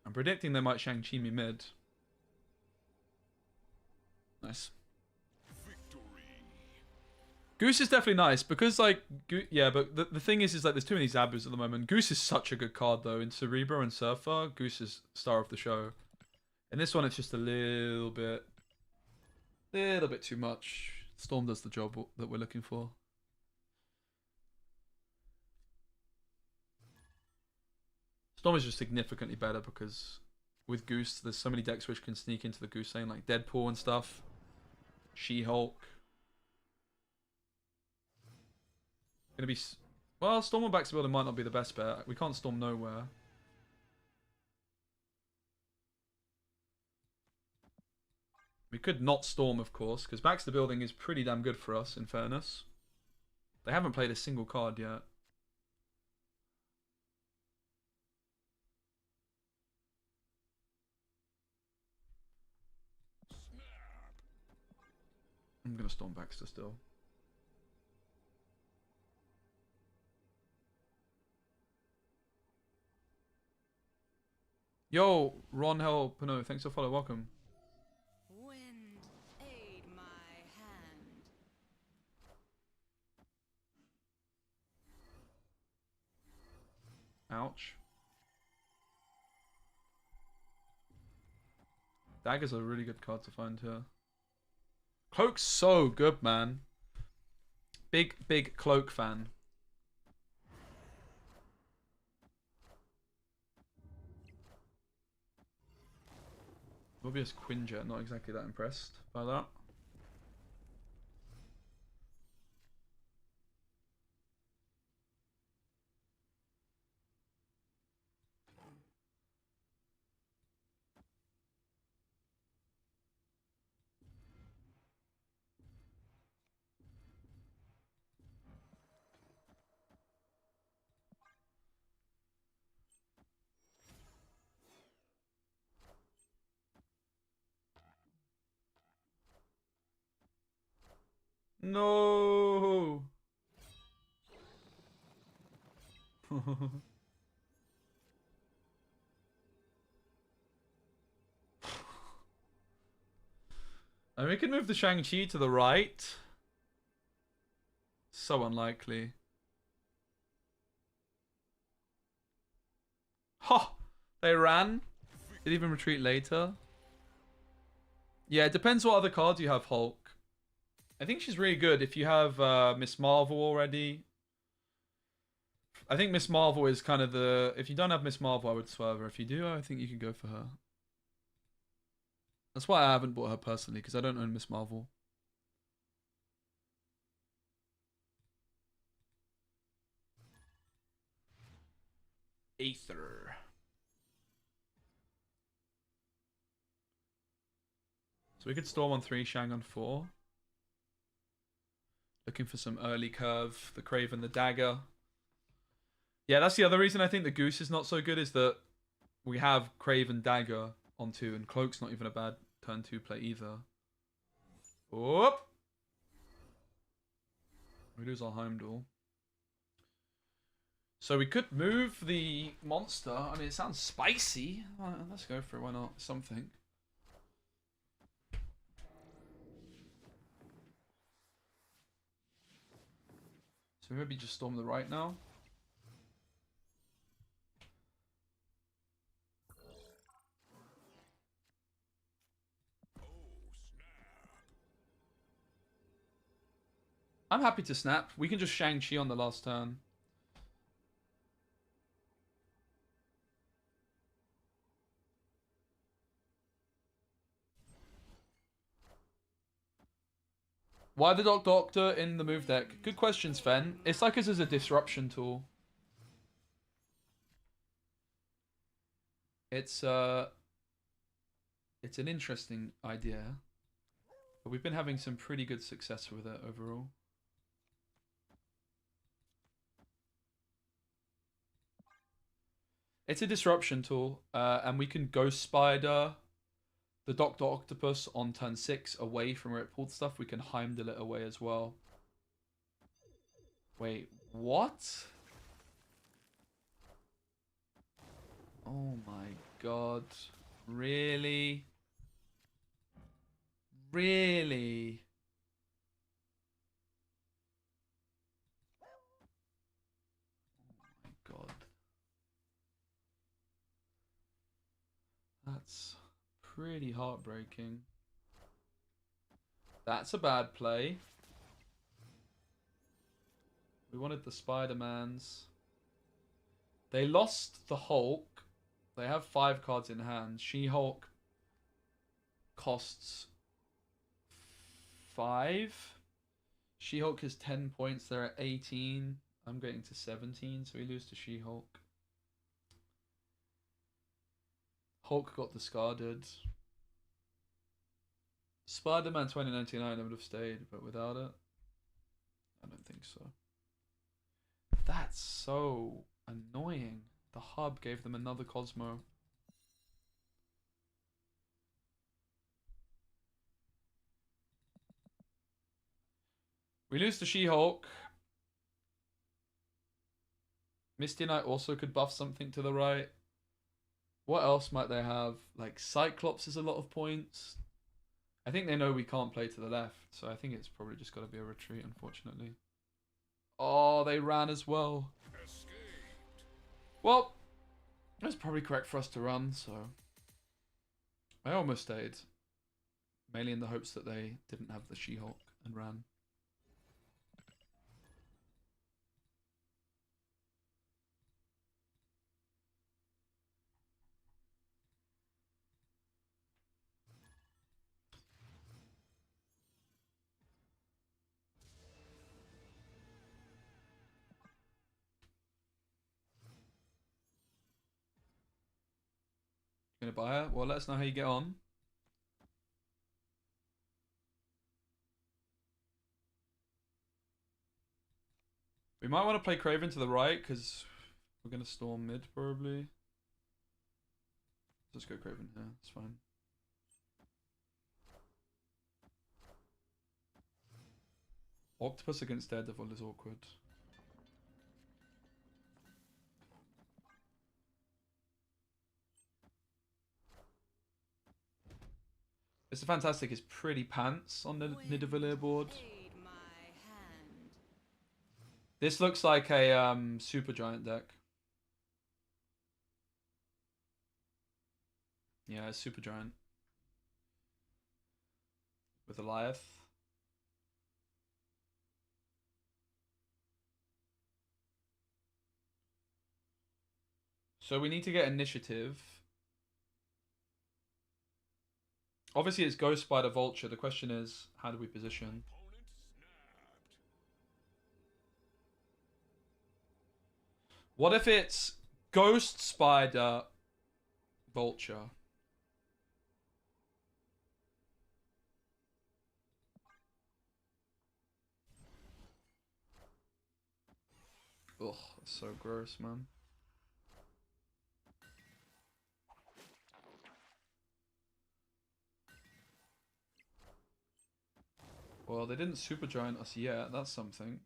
I'm predicting they might Shang-Chi me mid. Nice. Goose is definitely nice because, like, yeah, but the thing is like, there's too many Zabus at the moment. Goose is such a good card, though. In Cerebro and Surfer, Goose is star of the show. In this one, it's just a little bit too much. Storm does the job that we're looking for. Storm is just significantly better because with Goose, there's so many decks which can sneak into the Goose lane, like Deadpool and stuff. She-Hulk. Gonna be... well, Storm on Back's Builder might not be the best bet. We can't Storm nowhere. We could not Storm, of course, because Baxter Building is pretty damn good for us, in fairness. They haven't played a single card yet. I'm going to Storm Baxter still. Yo, Ron Hell Pano, thanks for follow, welcome. Wind, aid my hand. Ouch. Dagger's a really good card to find here. Cloak's so good, man. Big Cloak fan. Mobius Quinjet, not exactly that impressed by that. No. And we can move the Shang-Chi to the right. So unlikely. Ha! They ran. Did even retreat later. Yeah, it depends what other cards you have, Hulk. I think she's really good if you have Miss Marvel already. I think Miss Marvel is kind of the... If you don't have Miss Marvel, I would swerve her. If you do, I think you can go for her. That's why I haven't bought her personally, because I don't own Miss Marvel. Aether. So we could Storm on 3, Shang on 4. Looking for some early curve. The Craven, the Dagger. Yeah, that's the other reason I think the Goose is not so good, is that we have Craven Dagger on 2, and Cloak's not even a bad turn 2 play either. Whoop! We lose our Heimdall. So we could move the monster. I mean, it sounds spicy. Let's go for it. Why not? Something. So maybe just storm the right now. I'm happy to snap. We can just Shang-Chi on the last turn. Why the Doctor in the move deck? Good question, Sven. It's like us as a disruption tool. It's an interesting idea. But we've been having some pretty good success with it overall. It's a disruption tool, and we can Ghost Spider the Doctor Octopus on turn 6 away from where it pulled stuff. We can Heimdall it away as well. Wait, what? Oh my god. Really? Really? Oh my god. That's pretty heartbreaking. That's a bad play. We wanted the Spider-Mans. They lost the Hulk. They have 5 cards in hand. She-Hulk costs 5. She-Hulk has 10 points. They're at 18. I'm getting to 17, so we lose to She-Hulk. Hulk got discarded. Spider-Man 2099 I would have stayed, but without it, I don't think so. That's so annoying. The hub gave them another Cosmo. We lose to She-Hulk. Misty Knight also could buff something to the right. What else might they have? Like Cyclops is a lot of points. I think they know we can't play to the left, so I think it's probably just got to be a retreat, unfortunately. Oh, they ran as well. Escaped. Well, it's probably correct for us to run, so... I almost stayed. Mainly in the hopes that they didn't have the She-Hulk and ran. Gonna buy it? Well, let us know how you get on. We might want to play Craven to the right, because we're going to storm mid, probably. Let's go Craven here, it's fine. Octopus against Daredevil is awkward. Mr. Fantastic is pretty pants on the Nidavellir board. Aid my hand. This looks like a super giant deck. Yeah, it's super giant. With Eliath. So we need to get initiative. Obviously it's Ghost Spider Vulture. The question is, how do we position? Opponent snapped. What if it's Ghost Spider Vulture? Ugh, that's so gross, man. Well, they didn't supergiant us yet. That's something.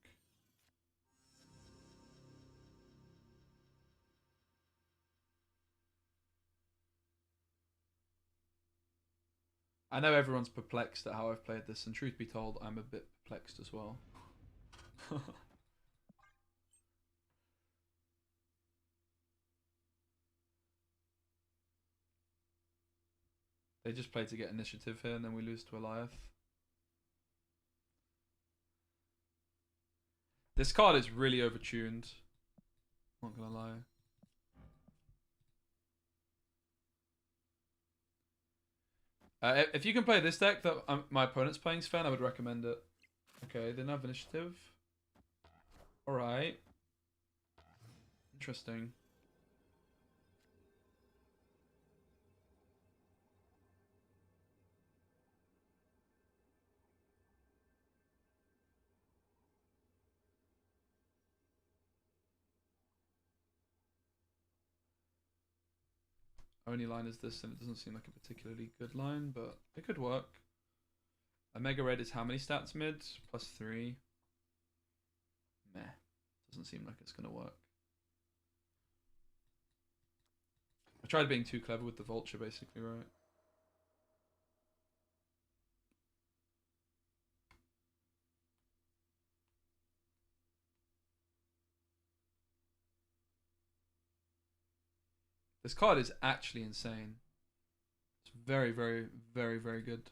I know everyone's perplexed at how I've played this, and truth be told, I'm a bit perplexed as well. They just play to get initiative here, and then we lose to Eliath. This card is really overtuned. Not gonna lie. If you can play this deck that my opponent's playing, Sven, I would recommend it. Okay, they didn't have initiative. Alright. Interesting. Only line is this, and it doesn't seem like a particularly good line, but it could work. A Mega Red is how many stats mid? +3. Meh. Doesn't seem like it's gonna work. I tried being too clever with the Vulture, basically, right? This card is actually insane. It's very, very, very, very good.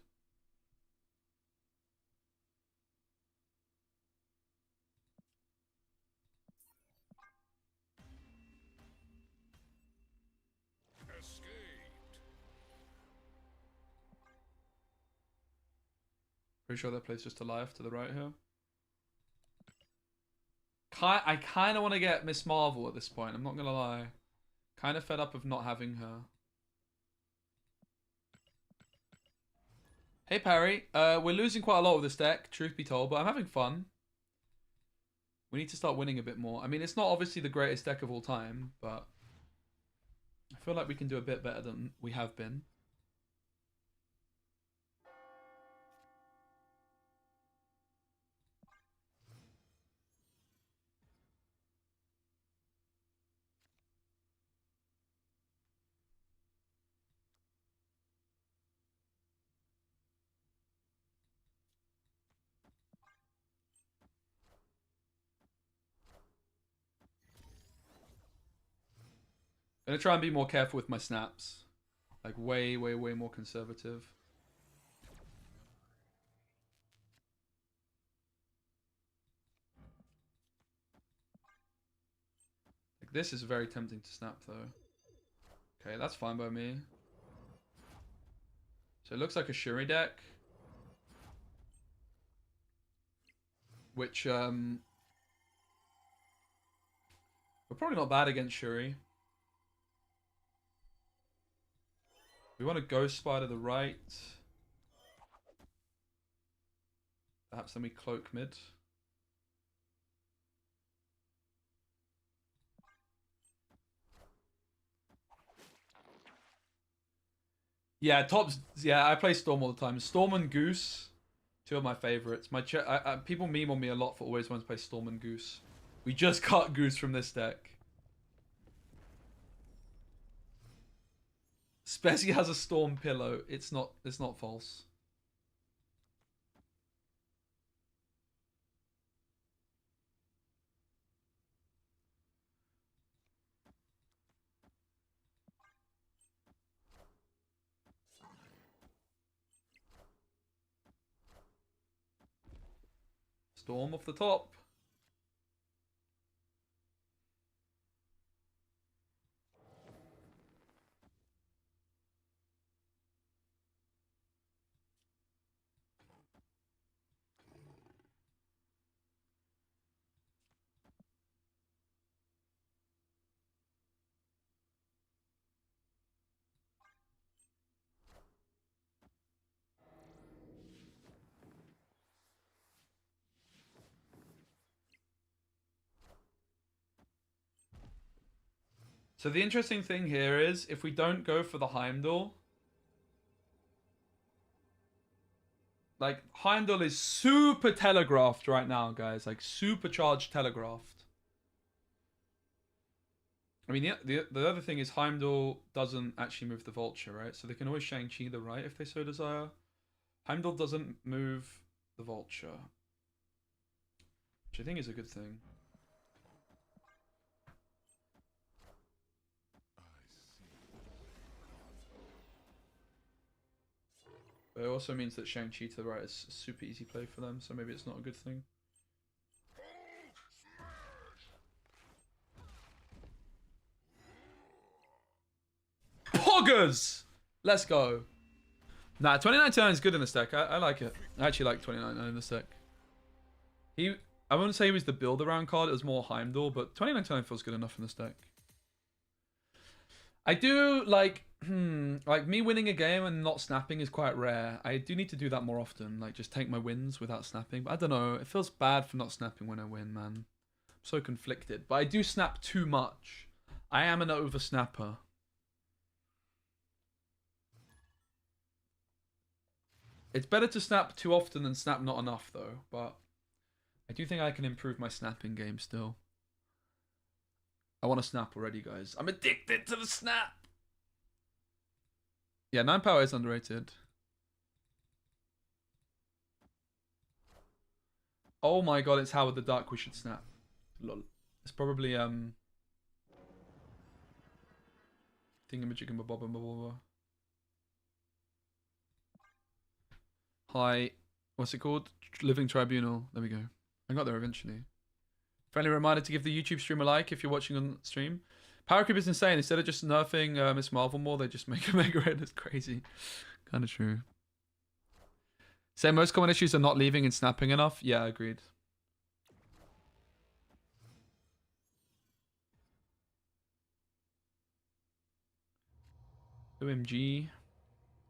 Escaped. Pretty sure that plays just Eliath to the right here. I kind of want to get Miss Marvel at this point, I'm not going to lie. Kind of fed up of not having her. Hey Parry, we're losing quite a lot with this deck, truth be told, but I'm having fun. We need to start winning a bit more. I mean, it's not obviously the greatest deck of all time, but I feel like we can do a bit better than we have been. I'm gonna try and be more careful with my snaps. Like way, way, way more conservative. Like this is very tempting to snap though. Okay, that's fine by me. So it looks like a Shuri deck. Which, we're probably not bad against Shuri. We want to Ghost Spider the right. Perhaps then we Cloak mid. Yeah, tops. Yeah, I play Storm all the time. Storm and Goose, Two of my favorites. People meme on me a lot for always wanting to play Storm and Goose. We just cut Goose from this deck. Spezzy has a Storm pillow. It's not false. Storm off the top. So the interesting thing here is, if we don't go for the Heimdall, like, Heimdall is super telegraphed right now, guys. Like, supercharged telegraphed. I mean, the other thing is Heimdall doesn't actually move the Vulture, right? So they can always Shang-Chi the right if they so desire. Heimdall doesn't move the Vulture, which I think is a good thing. But it also means that Shang-Chi to the right is a super easy play for them, so maybe it's not a good thing. Poggers! Let's go. Nah, 29.9 is good in this deck. I like it. I actually like 29.9 in this deck. I wouldn't say he was the build around card, it was more Heimdall, but 29.9 feels good enough in this deck. I do like me winning a game and not snapping is quite rare. I do need to do that more often, like just take my wins without snapping. But I don't know, it feels bad for not snapping when I win, man. I'm so conflicted. But I do snap too much. I am an over snapper. It's better to snap too often than snap not enough though, but I do think I can improve my snapping game still. I want to snap already, guys. I'm addicted to the snap. Yeah, 9 power is underrated. Oh my god, it's Howard the Duck. We should snap. Lol. It's probably thingamajigamba. Hi. What's it called? Living Tribunal. There we go. I got there eventually. Friendly reminder to give the YouTube stream a like if you're watching on stream. Power Creep is insane. Instead of just nerfing Miss Marvel more, they just make a Mega Red. It's crazy. Kind of true. Say most common issues are not leaving and snapping enough. Yeah, agreed. OMG.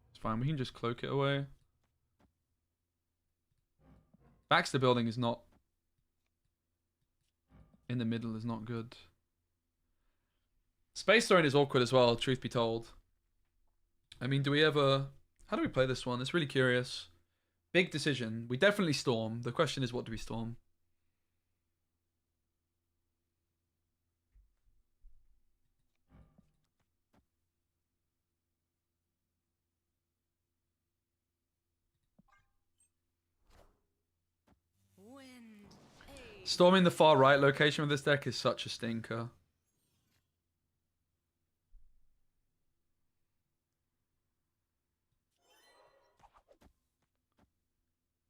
It's fine. We can just cloak it away. Baxter building is not... in the middle is not good. Space Throne is awkward as well, truth be told. I mean, do we ever... how do we play this one? It's really curious. Big decision. We definitely storm. The question is, what do we storm? Storming the far right location with this deck is such a stinker.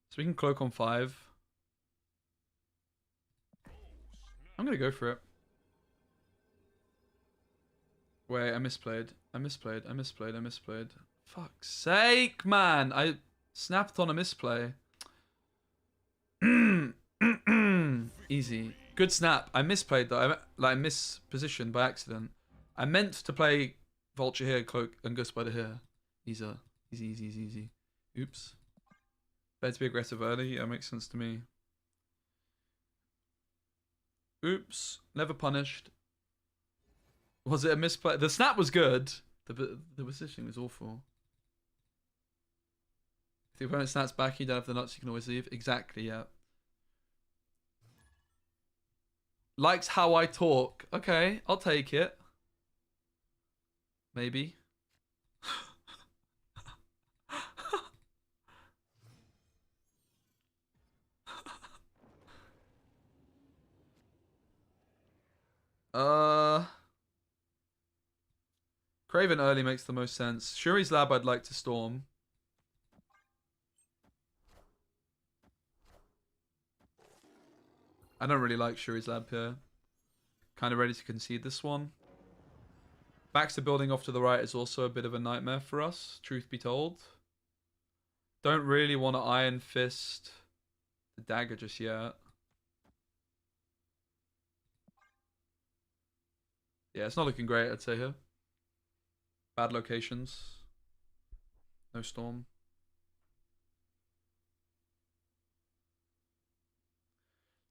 So we can cloak on 5. I'm gonna go for it. Wait, I misplayed. Fuck's sake, man! I snapped on a misplay. Easy. Good snap. I misplayed though. I mispositioned by accident. I meant to play Vulture here, Cloak, and Ghost Spider here. Easy. Oops. Better to be aggressive early. That makes sense to me. Oops. Never punished. Was it a misplay? The snap was good. The positioning was awful. The opponent snaps back, you don't have the nuts, you can always leave. Exactly, yeah. Likes how I talk. Okay, I'll take it. Maybe. Craven early makes the most sense. Shuri's Lab I'd like to storm. I don't really like Shuri's Lab here. Kind of ready to concede this one. Baxter building off to the right is also a bit of a nightmare for us, truth be told. Don't really want to Iron Fist the dagger just yet. Yeah, it's not looking great, I'd say here. Bad locations. No storm.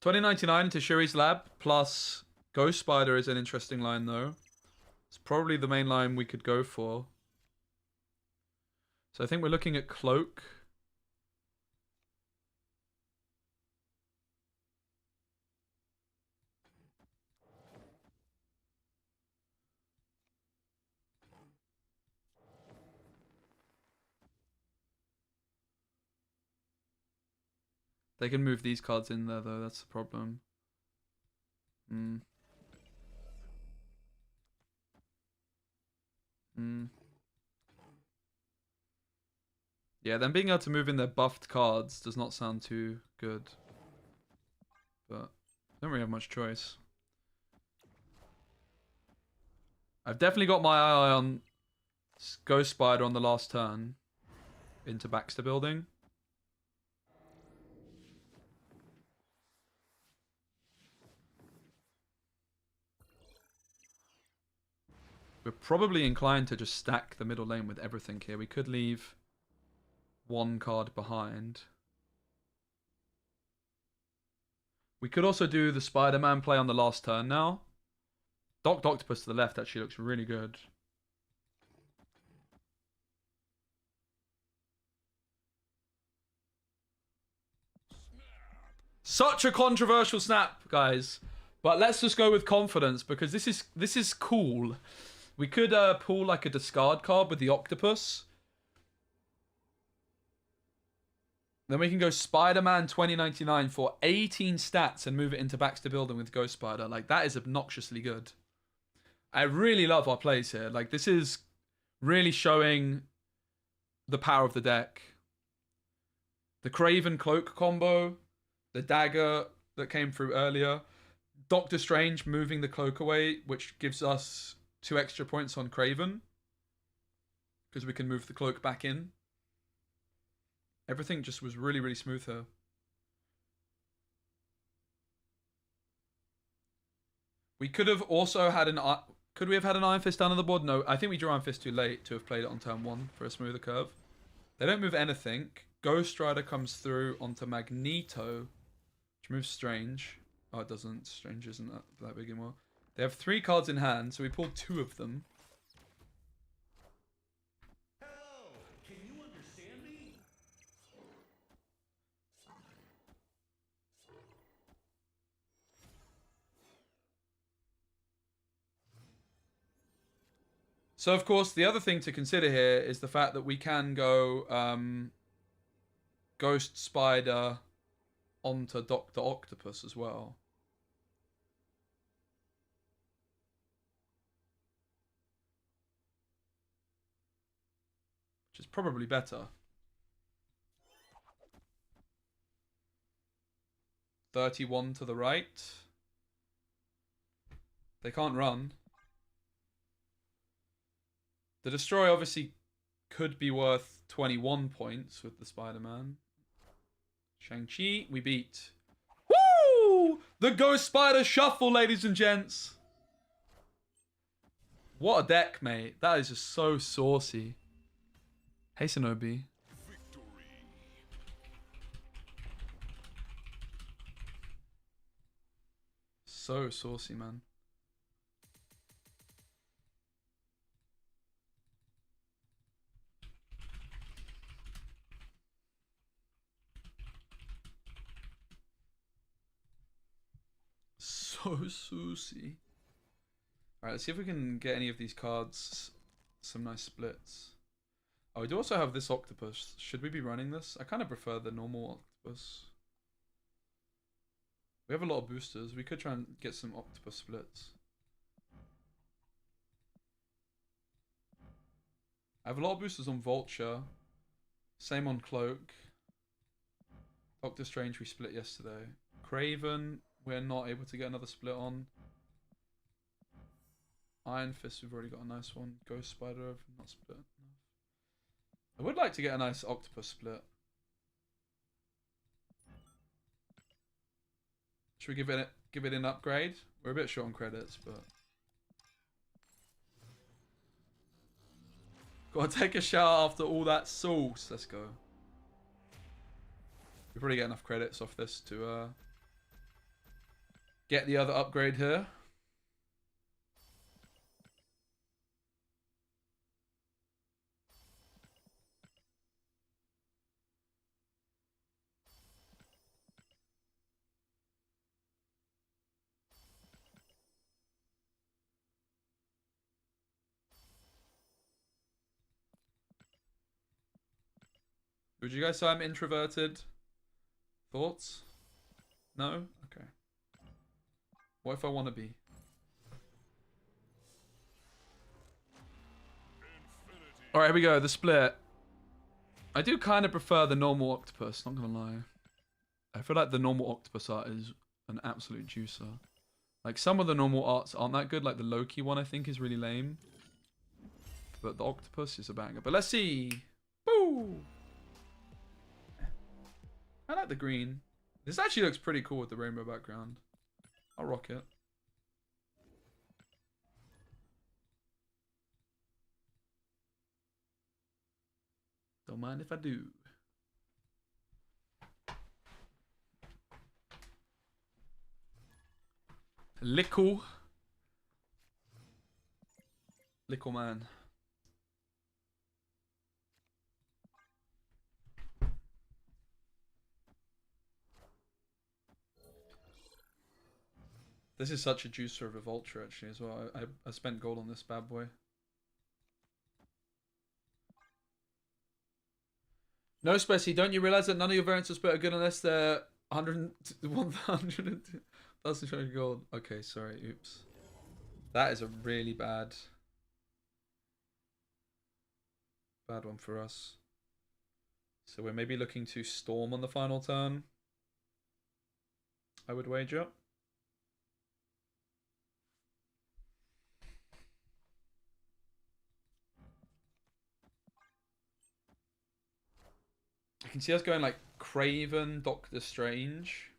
$20.99 to Shuri's Lab plus Ghost Spider is an interesting line though. It's probably the main line we could go for. So I think we're looking at Cloak. They can move these cards in there though, that's the problem. Yeah, them being able to move in their buffed cards does not sound too good. But don't really have much choice. I've definitely got my eye on Ghost Spider on the last turn into Baxter building. We're probably inclined to just stack the middle lane with everything here. We could leave one card behind. We could also do the Spider-Man play on the last turn now. Doc Octopus to the left actually looks really good. Such a controversial snap, guys. But let's just go with confidence because this is cool. We could pull like a discard card with the Octopus. Then we can go Spider-Man 2099 for 18 stats and move it into Baxter Building with Ghost Spider. Like, that is obnoxiously good. I really love our plays here. Like, this is really showing the power of the deck. The Craven Cloak combo, the dagger that came through earlier, Doctor Strange moving the cloak away, which gives us 2 extra points on Craven because we can move the cloak back in. Everything just was really, really smooth here. We could have also had an... Could we have had an Iron Fist down on the board? No, I think we drew Iron Fist too late to have played it on turn 1 for a smoother curve. They don't move anything. Ghost Rider comes through onto Magneto, which moves Strange. Oh, it doesn't. Strange isn't that big anymore. They have 3 cards in hand, so we pulled 2 of them. Hello, can you understand me? So, of course, the other thing to consider here is the fact that we can go Ghost Spider onto Dr. Octopus as well. Which is probably better. 31 to the right. They can't run. The Destroy obviously could be worth 21 points with the Spider-Man. Shang-Chi, we beat. Woo! The Ghost Spider Shuffle, ladies and gents. What a deck, mate. That is just so saucy. Hey, Shinobi. Victory. So saucy, man. So sushi. Alright, let's see if we can get any of these cards some nice splits. Oh, we do also have this octopus. Should we be running this? I kind of prefer the normal octopus. We have a lot of boosters. We could try and get some octopus splits. I have a lot of boosters on Vulture. Same on Cloak. Doctor Strange we split yesterday. Craven, we're not able to get another split on. Iron Fist, we've already got a nice one. Ghost Spider, not split enough. I would like to get a nice octopus split. Should we give it an upgrade? We're a bit short on credits, but gotta take a shower after all that sauce. Let's go. We probably get enough credits off this to get the other upgrade here. Would you guys say I'm introverted? Thoughts? No? Okay. What if I want to be? Alright, here we go. The split. I do kind of prefer the normal octopus, not gonna lie. I feel like the normal octopus art is an absolute juicer. Like, some of the normal arts aren't that good. Like, the Loki one, I think, is really lame. But the octopus is a banger. But let's see. Boo! I like the green. This actually looks pretty cool with the rainbow background. I'll rock it. Don't mind if I do. Lickle. Lickle man. This is such a juicer of a vulture actually as well. I spent gold on this bad boy. No, Spessy, don't you realize that none of your variants are split are good unless they're 100, 1,000 gold? Okay, sorry, oops. That is a really bad one for us. So we're maybe looking to storm on the final turn, I would wager. I can see us going like Craven, Doctor Strange.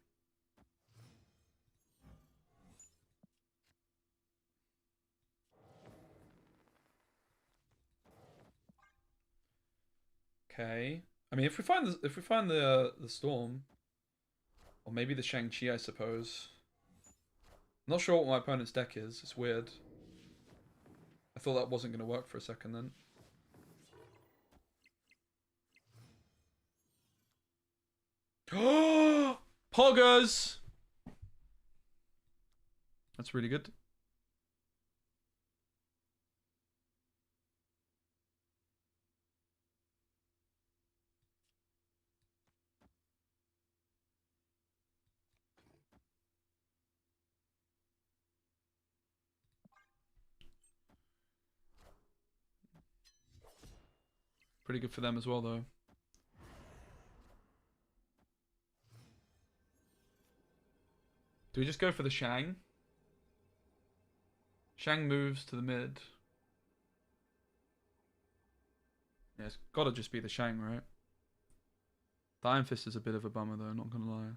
Okay. I mean, if we find the storm, or maybe the Shang-Chi, I suppose. I'm not sure what my opponent's deck is. It's weird. I thought that wasn't going to work for a second then. Poggers! That's really good. Pretty good for them as well, though. Do we just go for the Shang? Shang moves to the mid. Yeah, it's gotta just be the Shang, right? The Iron Fist is a bit of a bummer, though, not gonna lie.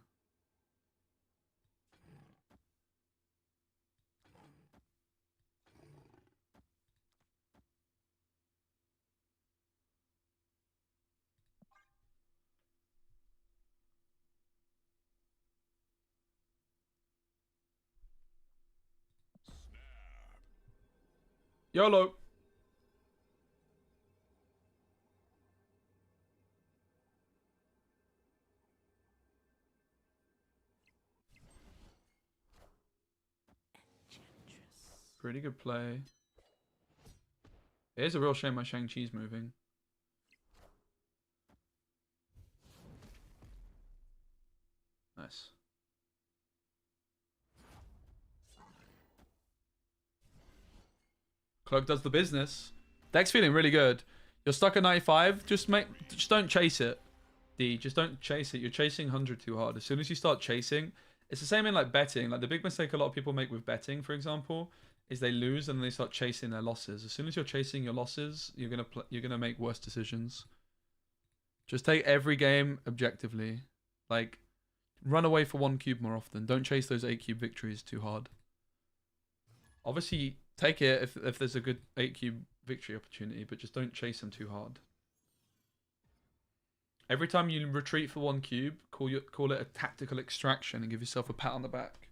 YOLO! Pretty good play. It is a real shame my Shang-Chi's moving. Nice. Cloak does the business. Deck's feeling really good. You're stuck at 95. Just don't chase it. D, just don't chase it. You're chasing 100 too hard. As soon as you start chasing, it's the same in like betting. Like the big mistake a lot of people make with betting, for example, is they lose and they start chasing their losses. As soon as you're chasing your losses, you're gonna make worse decisions. Just take every game objectively. Like, run away for 1 cube more often. Don't chase those 8 cube victories too hard. Obviously, take it if there's a good 8 cube victory opportunity, but just don't chase them too hard. Every time you retreat for 1 cube, call it a tactical extraction and give yourself a pat on the back.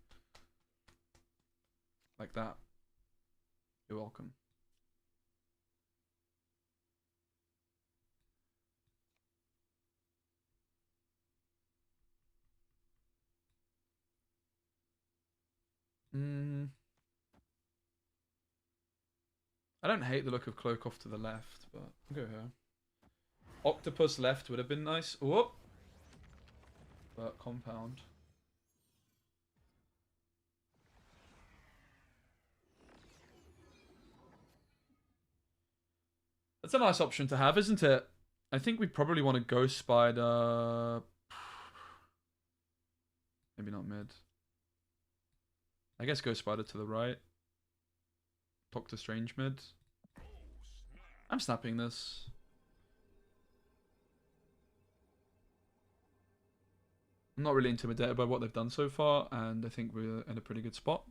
Like that. You're welcome. I don't hate the look of Cloak off to the left, but I'll go here. Octopus left would have been nice. Whoop! But compound. That's a nice option to have, isn't it? I think we probably want to Ghost Spider. Maybe not mid. I guess Ghost Spider to the right. Doctor Strange mid. I'm snapping this. I'm not really intimidated by what they've done so far, and I think we're in a pretty good spot.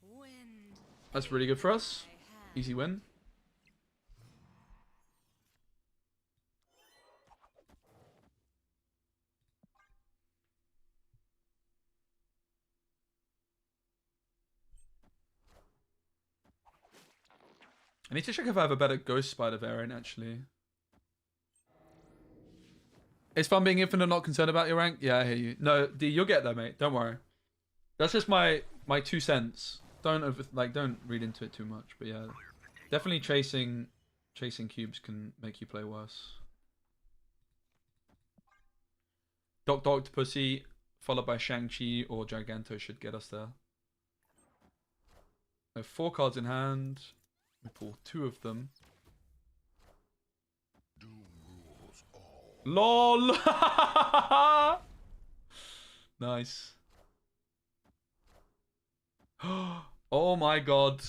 Wind. That's really good for us. My hand. Easy win. I need to check if I have a better Ghost Spider variant, actually. It's fun being infinite, not concerned about your rank? Yeah, I hear you. No, D, you'll get there, mate. Don't worry. That's just my 2 cents. Don't read into it too much. But yeah, definitely chasing cubes can make you play worse. Dr. Octopussy, followed by Shang-Chi or Giganto should get us there. We have 4 cards in hand. We pull 2 of them. LOL! Nice. Oh my god.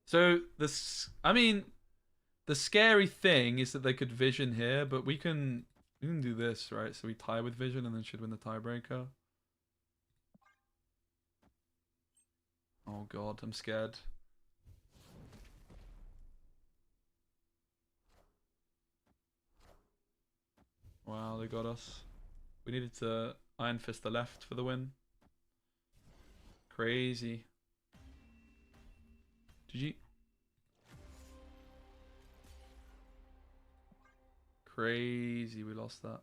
So the scary thing is that they could vision here, but we can do this, right? So we tie with vision and then should win the tiebreaker. Oh god, I'm scared. Wow, they got us. We needed to Iron Fist the left for the win. Crazy. GG. Crazy, we lost that.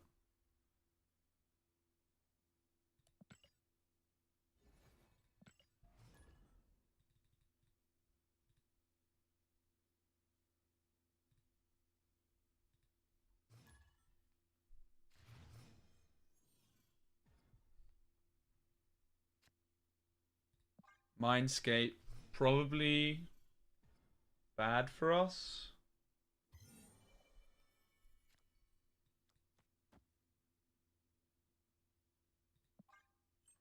Mindscape, probably bad for us.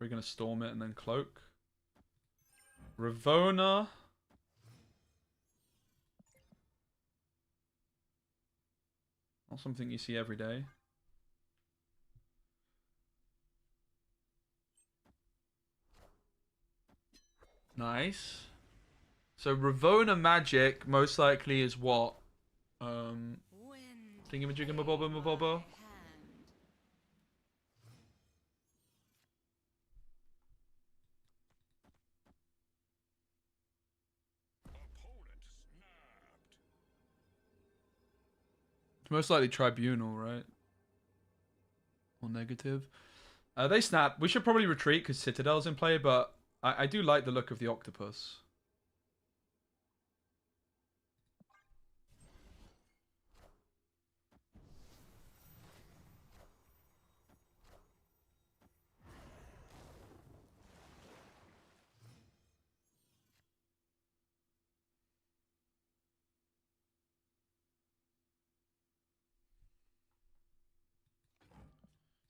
We're going to storm it and then cloak. Ravona. Not something you see every day. Nice. So Ravona magic most likely is what? Wind. Thingamajigamabobo. My hand. It's most likely tribunal, right? Or negative. They snap. We should probably retreat because Citadel's in play, but I do like the look of the octopus.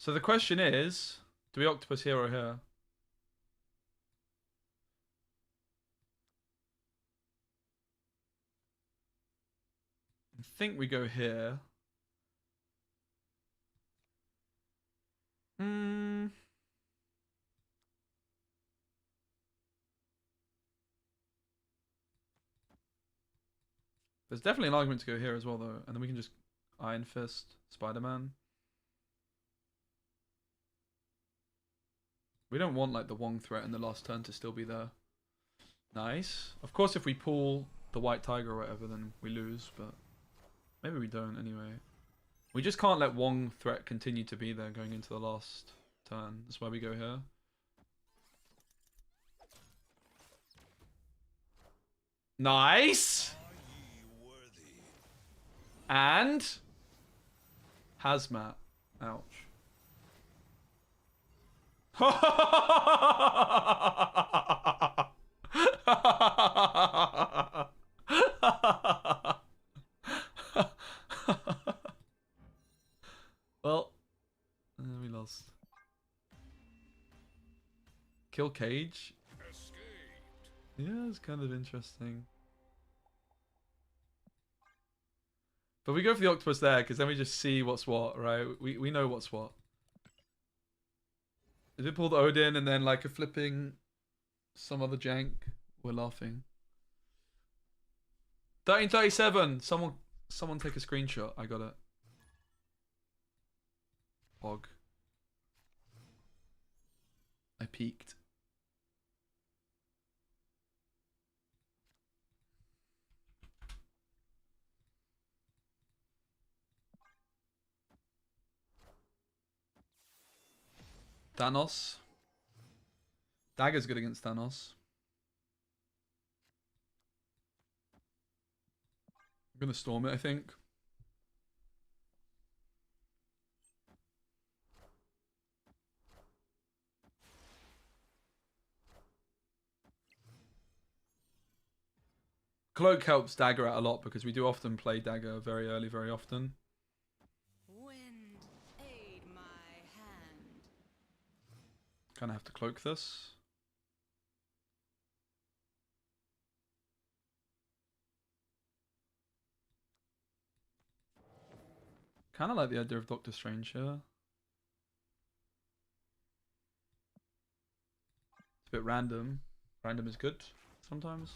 So the question is, do we octopus here or here? I think we go here. There's definitely an argument to go here as well, though. And then we can just Iron Fist, Spider-Man. We don't want, like, the Wong threat in the last turn to still be there. Nice. Of course, if we pull the White Tiger or whatever, then we lose, but maybe we don't anyway. We just can't let Wong threat continue to be there going into the last turn. That's why we go here. Nice! And Hazmat. Ouch. Well, we lost. Kill Cage. Escaped. Yeah, it's kind of interesting. But we go for the octopus there because then we just see what's what, right? We know what's what. If it pulled Odin and then like a flipping some other jank, we're laughing. 1337. Someone take a screenshot. I got it. Pog. I peeked. Thanos. Dagger's good against Thanos. I'm gonna storm it, I think. Cloak helps Dagger out a lot because we do often play Dagger very early, very often. Wind, aid my hand. Kind of have to cloak this. Kind of like the idea of Doctor Strange here. It's a bit random. Random is good sometimes.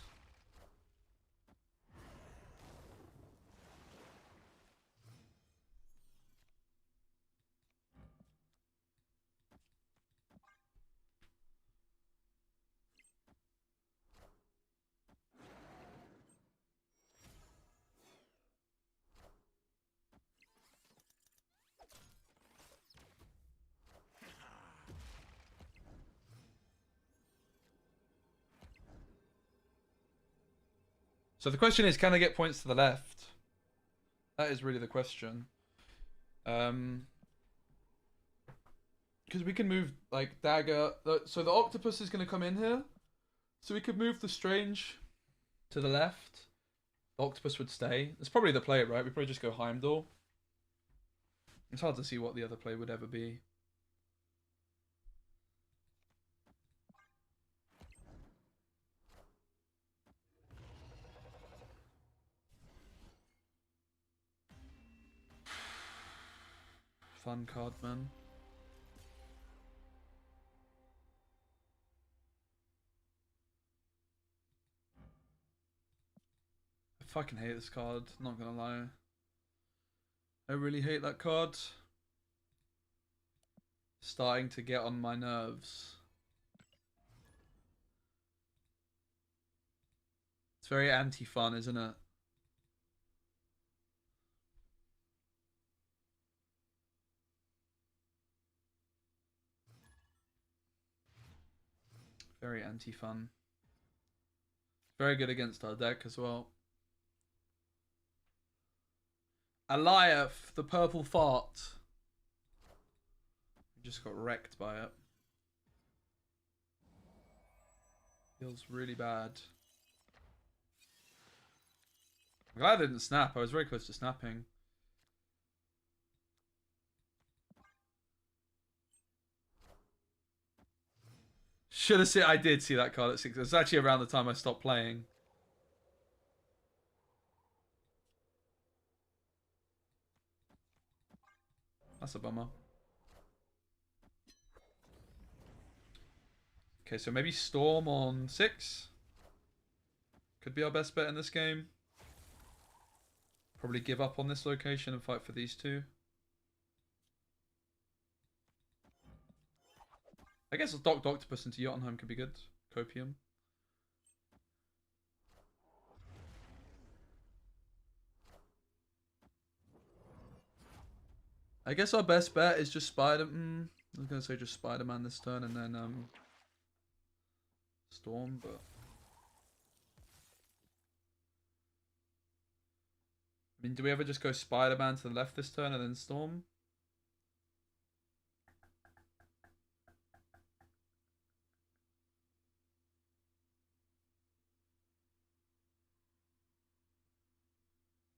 So the question is, can I get points to the left? That is really the question. Because we can move like Dagger. So the octopus is going to come in here. So we could move the Strange to the left. The octopus would stay. It's probably the play, right? We probably just go Heimdall. It's hard to see what the other play would ever be. Fun card, man. I fucking hate this card, not gonna lie. I really hate that card. Starting to get on my nerves. It's very anti-fun, isn't it? Very anti-fun. Very good against our deck as well. Eliath, the purple fart. We just got wrecked by it. Feels really bad. I'm glad I didn't snap. I was very close to snapping. Should have seen. I did see that card at 6. It was actually around the time I stopped playing. That's a bummer. Okay, so maybe Storm on 6. Could be our best bet in this game. Probably give up on this location and fight for these two. I guess a Docked Octopus into Jotunheim could be good. Copium. I guess our best bet is just Spider... I was going to say just Spider-Man this turn and then Storm, but... I mean, do we ever just go Spider-Man to the left this turn and then Storm?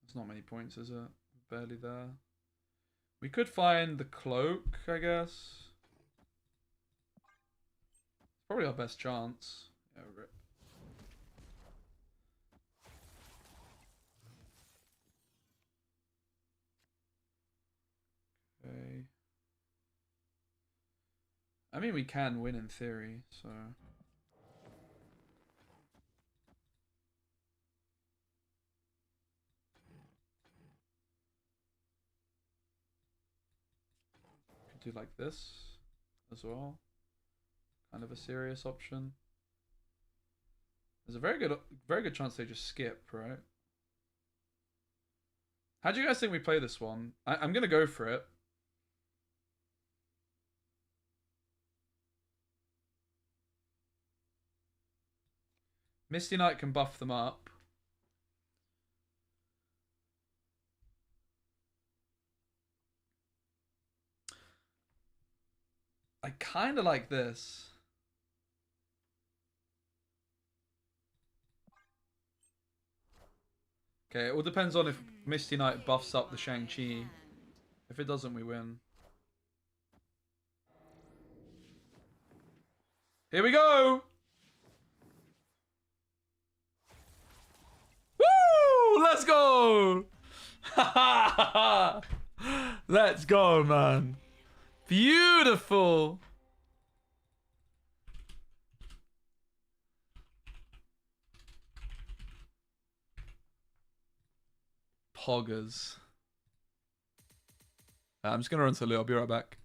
There's not many points, is it? Barely there. We could find the cloak, I guess. Probably our best chance. Yeah, rip. Okay. I mean, we can win in theory, so... Could do like this as well. Kind of a serious option. There's a very good chance they just skip, right? How do you guys think we play this one? I'm gonna go for it. Misty Knight can buff them up. I kind of like this. Okay, it all depends on if Misty Knight buffs up the Shang-Chi. If it doesn't, we win. Here we go! Woo! Let's go! Let's go, man. Beautiful. Poggers. I'm just gonna run to Lou. I'll be right back.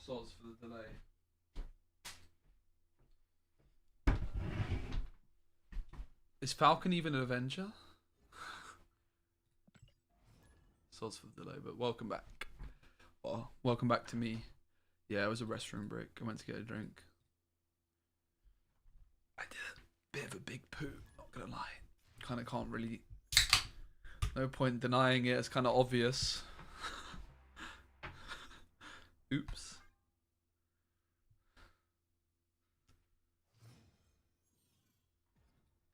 sods for the delay. Is Falcon even an Avenger? Sods for the delay, but welcome back. Well, welcome back to me. Yeah, it was a restroom break. I went to get a drink. I did a bit of a big poo, not gonna lie. Kind of can't really... No point denying it, it's kind of obvious. Oops.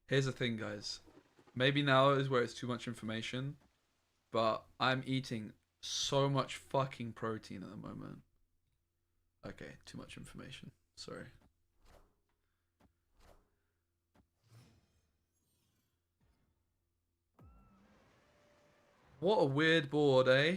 Here's the thing, guys. Maybe now is where it's too much information, but I'm eating so much fucking protein at the moment. Okay, too much information. Sorry. What a weird board, eh?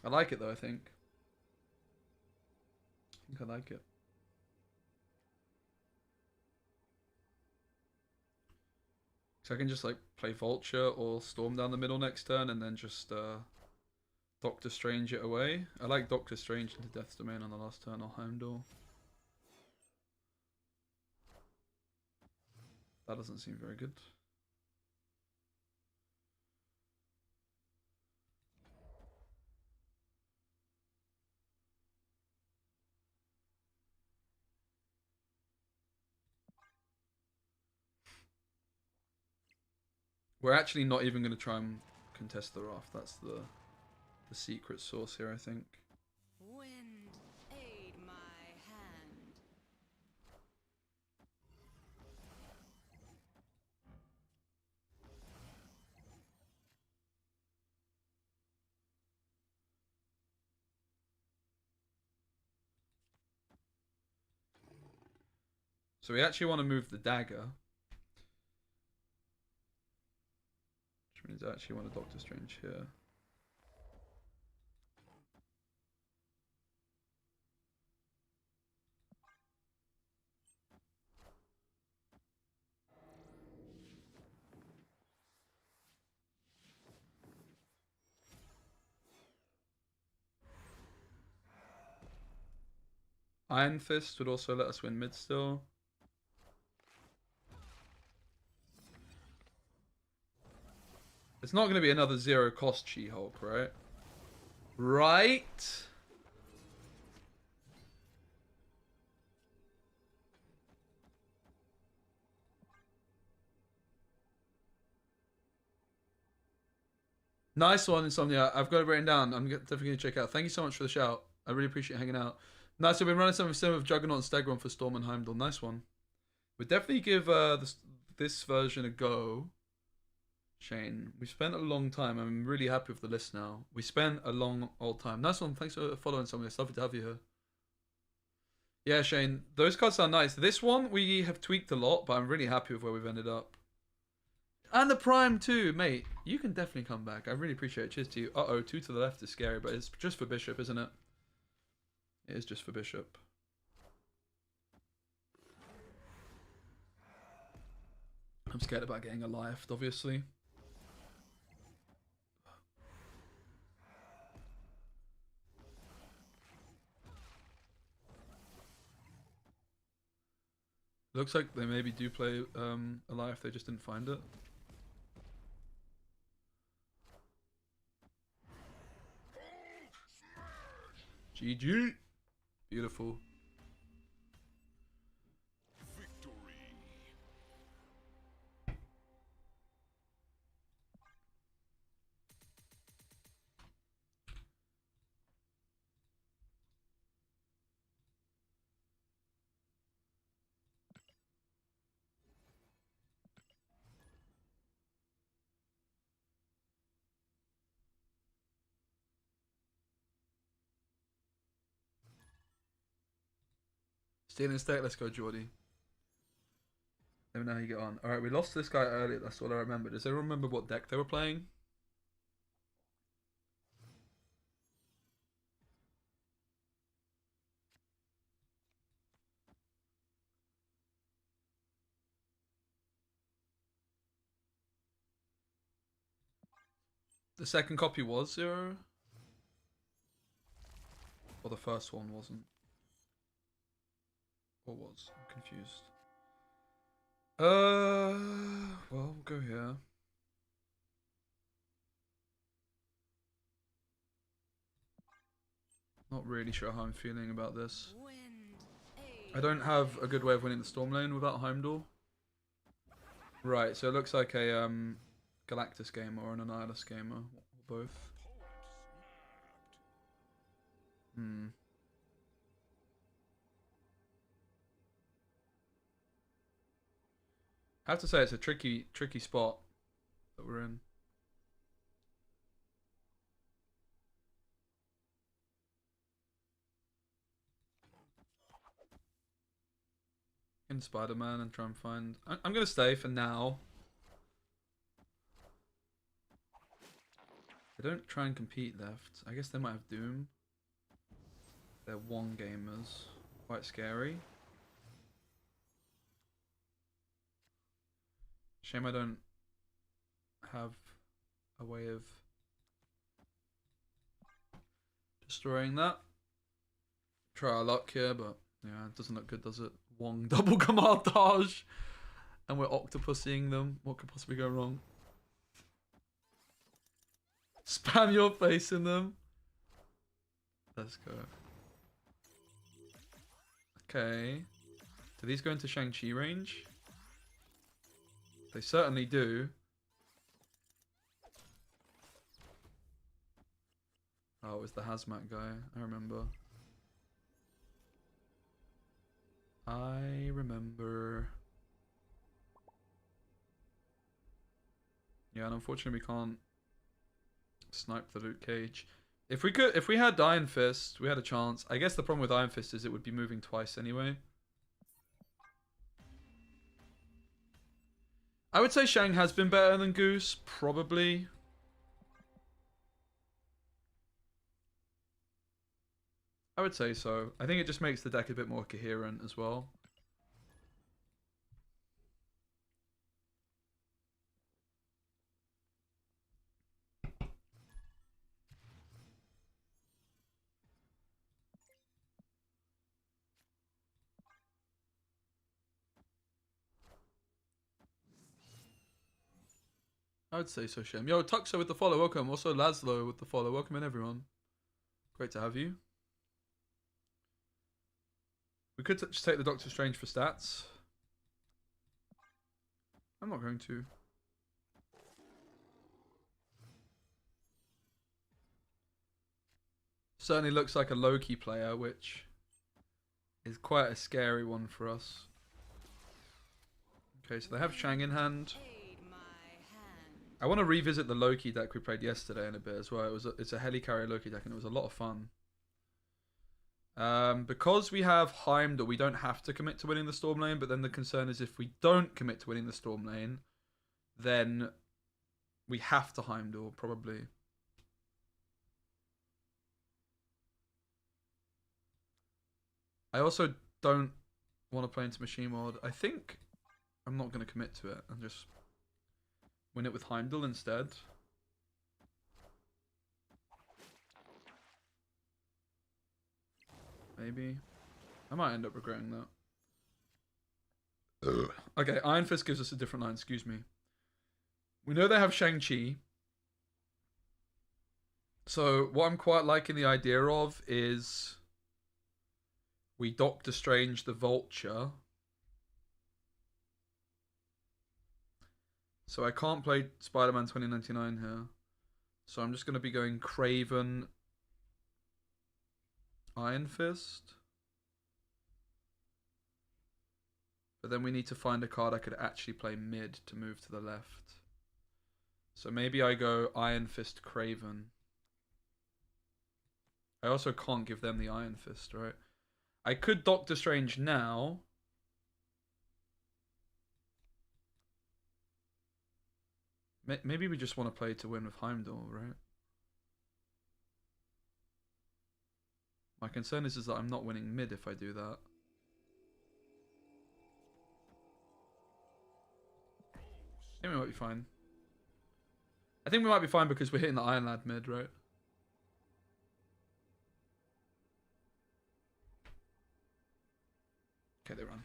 I like it though, I think. I like it. So I can just like play Vulture or Storm down the middle next turn and then just Doctor Strange it away. I like Doctor Strange into Death's Domain on the last turn or Heimdall. That doesn't seem very good. We're actually not even going to try and contest the Wrath. That's the secret source here, I think. Wind, aid my hand. So we actually want to move the dagger. Which means I actually want a Doctor Strange here. Iron Fist would also let us win mid still. It's not going to be another zero cost She-Hulk, right? Right? Nice one, Insomnia. I've got it written down. I'm definitely going to check out. Thank you so much for the shout. I really appreciate hanging out. Nice. We've been running something similar with Juggernaut and Stegron for Storm and Heimdall. Nice one. We'll definitely give this version a go. Shane, we spent a long time. I'm really happy with the list now. We spent a long old time. Nice one. Thanks for following something. It's lovely to have you here. Yeah, Shane, those cards are nice. This one we have tweaked a lot, but I'm really happy with where we've ended up. And the Prime too, mate. You can definitely come back. I really appreciate it. Cheers to you. Uh-oh, 2 to the left is scary, but it's just for Bishop, isn't it? It is just for Bishop. I'm scared about getting a life, obviously. Looks like they maybe do play a life, they just didn't find it. GG. Beautiful. Victory. Stealing state, let's go, Geordie. Let me know how you get on. Alright, we lost this guy earlier, that's all I remember. Does anyone remember what deck they were playing? The second copy was 0? Or the first one wasn't? Or was? I'm confused. Well, we'll go here. Not really sure how I'm feeling about this. Wind, I don't have a good way of winning the Storm Lane without Heimdall. Right, so it looks like a Galactus gamer or an Annihilus gamer, or both. Hmm. I have to say it's a tricky spot that we're in. In Spider-Man and try and find... I'm going to stay for now. They don't try and compete left. I guess they might have Doom. They're one gamers. Quite scary. Shame I don't have a way of destroying that. Try our luck here, but yeah, it doesn't look good, does it? Wong double commandage, and we're octopussing them. What could possibly go wrong? Spam your face in them. Let's go. Okay. Do these go into Shang-Chi range? They certainly do. Oh, it was the hazmat guy. I remember. Yeah, and unfortunately we can't snipe the loot cage. If we had Iron Fist, we had a chance. I guess the problem with Iron Fist is it would be moving twice anyway. I would say Shang has been better than Goose, probably. I would say so. I think it just makes the deck a bit more coherent as well. I would say so, Shem. Yo, Tuxo with the follow, welcome. Also, Laszlo with the follow, welcome in, everyone. Great to have you. We could just take the Doctor Strange for stats. I'm not going to. Certainly looks like a Loki player, which is quite a scary one for us. Okay, so they have Shang in hand. aid my hand. I want to revisit the Loki deck we played yesterday in a bit as well. It's a Helicarrier Loki deck and it was a lot of fun. Because we have Heimdall, we don't have to commit to winning the Storm Lane, but then the concern is if we don't commit to winning the Storm Lane, then we have to Heimdall, probably. I also don't want to play into Machine Mod. I think I'm not going to commit to it and just win it with Heimdall instead. Maybe. I might end up regretting that. Okay, Iron Fist gives us a different line, excuse me. We know they have Shang-Chi. So what I'm quite liking the idea of is we Doctor Strange the Vulture. So I can't play Spider-Man 2099 here. So I'm just going to be going Craven, Iron Fist. But then we need to find a card I could actually play mid to move to the left. So maybe I go Iron Fist, Craven. I also can't give them the Iron Fist, right? I could Doctor Strange now. Maybe we just want to play to win with Heimdall, right? My concern is that I'm not winning mid if I do that. I think we might be fine. I think we might be fine because we're hitting the Iron Lad mid, right? Okay, they run.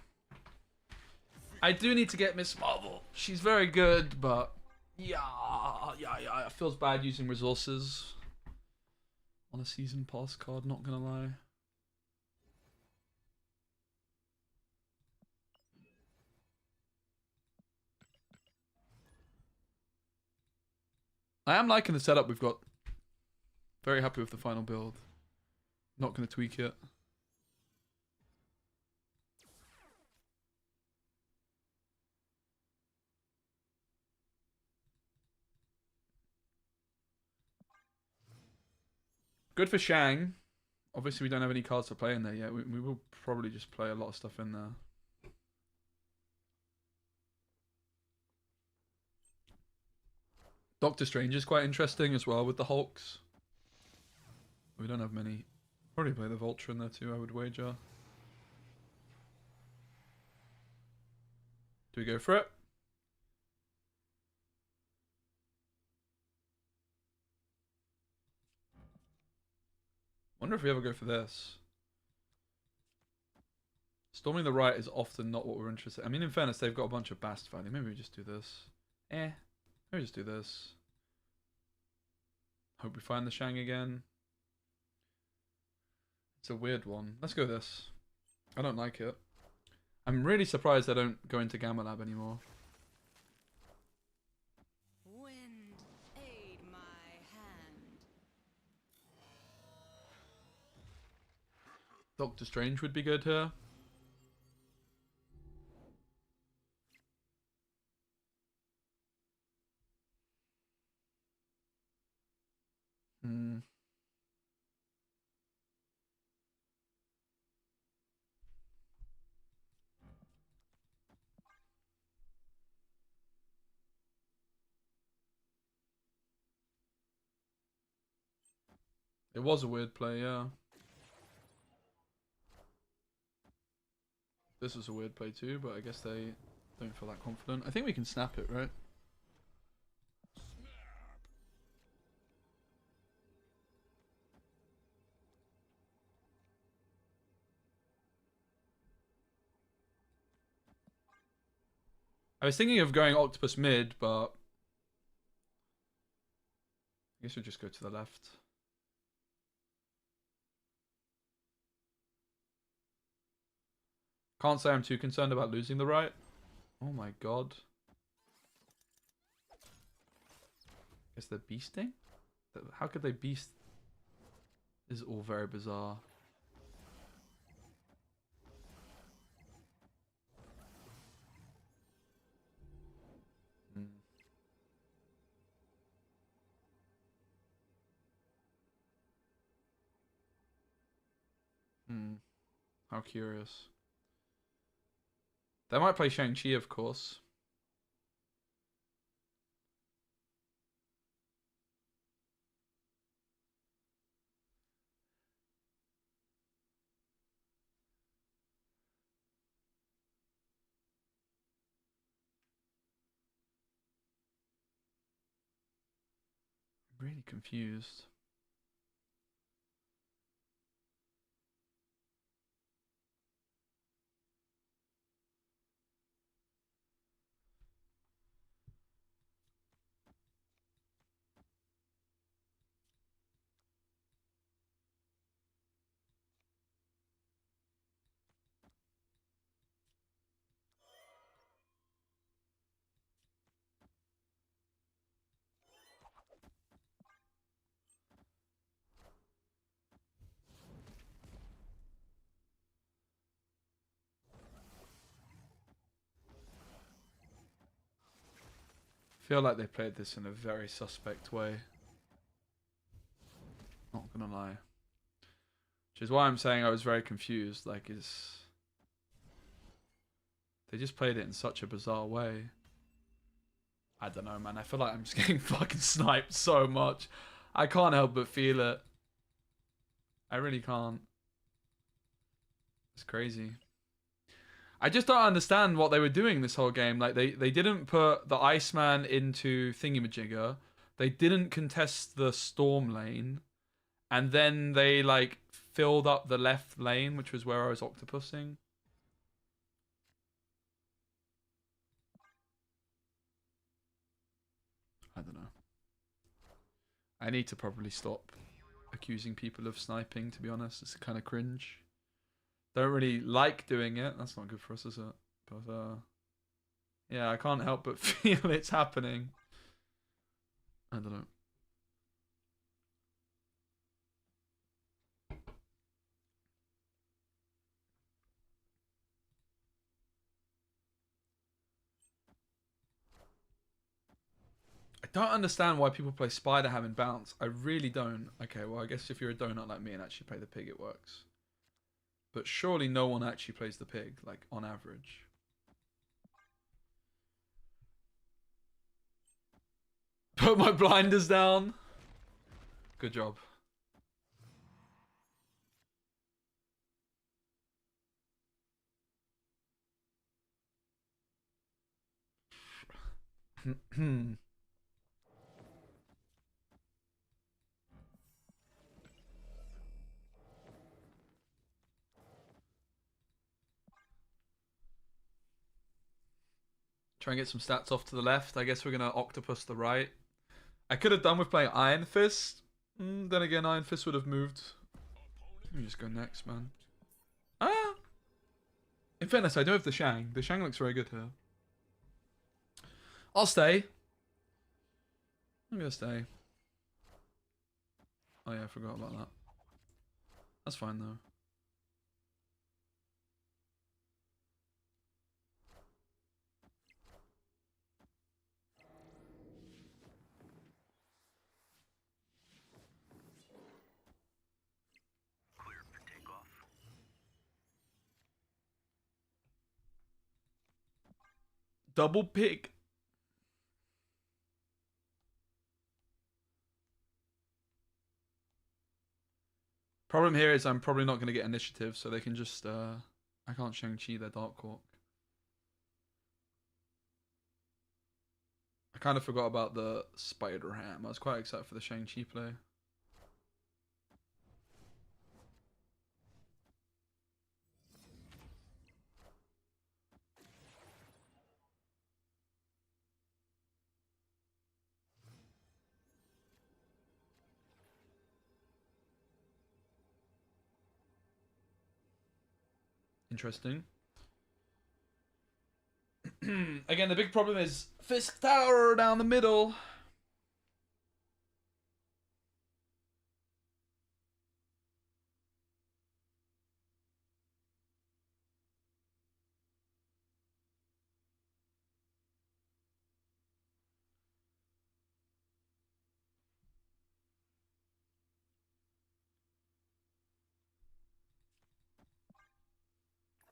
I do need to get Miss Marvel. She's very good, but yeah, it feels bad using resources on a season pass card, not gonna lie. I am liking the setup we've got. Very happy with the final build. Not gonna tweak it. Good for Shang. Obviously, we don't have any cards to play in there yet. We will probably just play a lot of stuff in there. Doctor Strange is quite interesting as well with the Hulks. We don't have many. Probably play the Vulture in there too, I would wager. Do we go for it? Wonder if we ever go for this. Storming the right is often not what we're interested in. I mean, in fairness, they've got a bunch of Bast fighting. Maybe we just do this. Maybe we just do this. Hope we find the Shang again. It's a weird one. Let's go this. I don't like it. I'm really surprised they don't go into Gamma Lab anymore. Wind, aid my hand. Doctor Strange would be good here. It was a weird play, yeah. This was a weird play too, but I guess they don't feel that confident. I think we can snap it, right? I was thinking of going Octopus mid, but I guess we'll just go to the left. Can't say I'm too concerned about losing the right. Oh my god. Guess they're beasting? How could they beast? This is all very bizarre. How curious. They might play Shang-Chi, of course. I'm really confused. I feel like they played this in a very suspect way. Not gonna lie. Which is why I'm saying I was very confused. Like, they just played it in such a bizarre way. I don't know, man. I feel like I'm just getting fucking sniped so much. I can't help but feel it. I really can't. It's crazy. I just don't understand what they were doing this whole game. Like, they didn't put the Iceman into Thingamajigger. they didn't contest the storm lane, and then they like filled up the left lane, which was where I was octopusing. I don't know. I need to probably stop accusing people of sniping, to be honest. It's kind of cringe. Don't really like doing it. That's not good for us, is it? But yeah, I can't help but feel it's happening. I don't know. I don't understand why people play Spider Ham in Bounce. I really don't. Okay, well, I guess if you're a donut like me and actually play the pig, it works. But surely no one actually plays the pig, like, on average. Put my blinders down. Good job. Try and get some stats off to the left. I guess we're going to octopus the right. I could have done with playing Iron Fist. Then again, Iron Fist would have moved. Let me just go next, man. Ah! In fairness, I do have the Shang. The Shang looks very good here. I'll stay. I'm going to stay. Oh yeah, I forgot about that. That's fine, though. Double pick. Problem here is I'm probably not going to get initiative, so they can just, I can't Shang-Chi their Dark Hawk. I kind of forgot about the Spider Ham. I was quite excited for the Shang-Chi play. Interesting. Again, the big problem is Fisk Tower down the middle.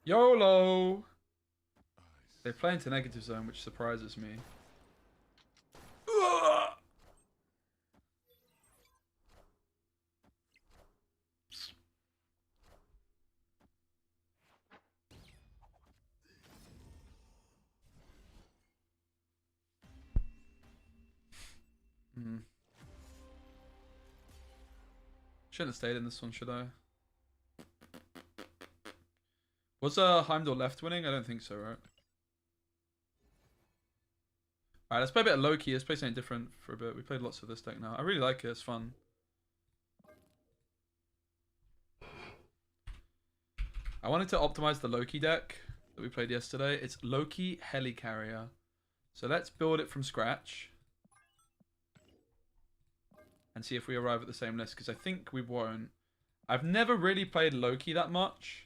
YOLO! They play into negative zone, which surprises me. Shouldn't have stayed in this one, should I? Was Heimdall left winning? I don't think so, right? Alright, let's play a bit of Loki. Let's play something different for a bit. We played lots of this deck now. I really like it. It's fun. I wanted to optimize the Loki deck that we played yesterday. It's Loki Helicarrier. So let's build it from scratch. And see if we arrive at the same list, because I think we won't. I've never really played Loki that much.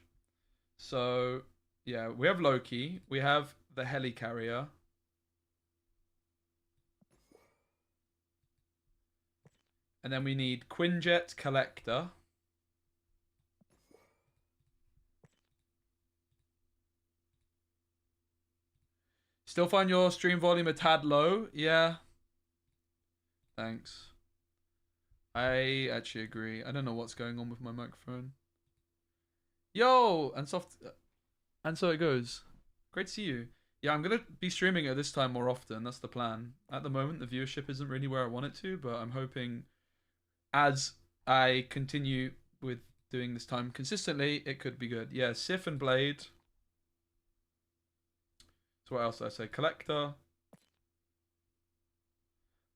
So, yeah, we have Loki. We have the Helicarrier. And then we need Quinjet Collector. Still find your stream volume a tad low? Yeah. Thanks. I actually agree. I don't know what's going on with my microphone. Yo! And so it goes. Great to see you. Yeah, I'm gonna be streaming it this time more often. That's the plan. At the moment, the viewership isn't really where I want it to, but I'm hoping as I continue with doing this time consistently, it could be good. Yeah, Sif and Blade. So what else did I say? Collector.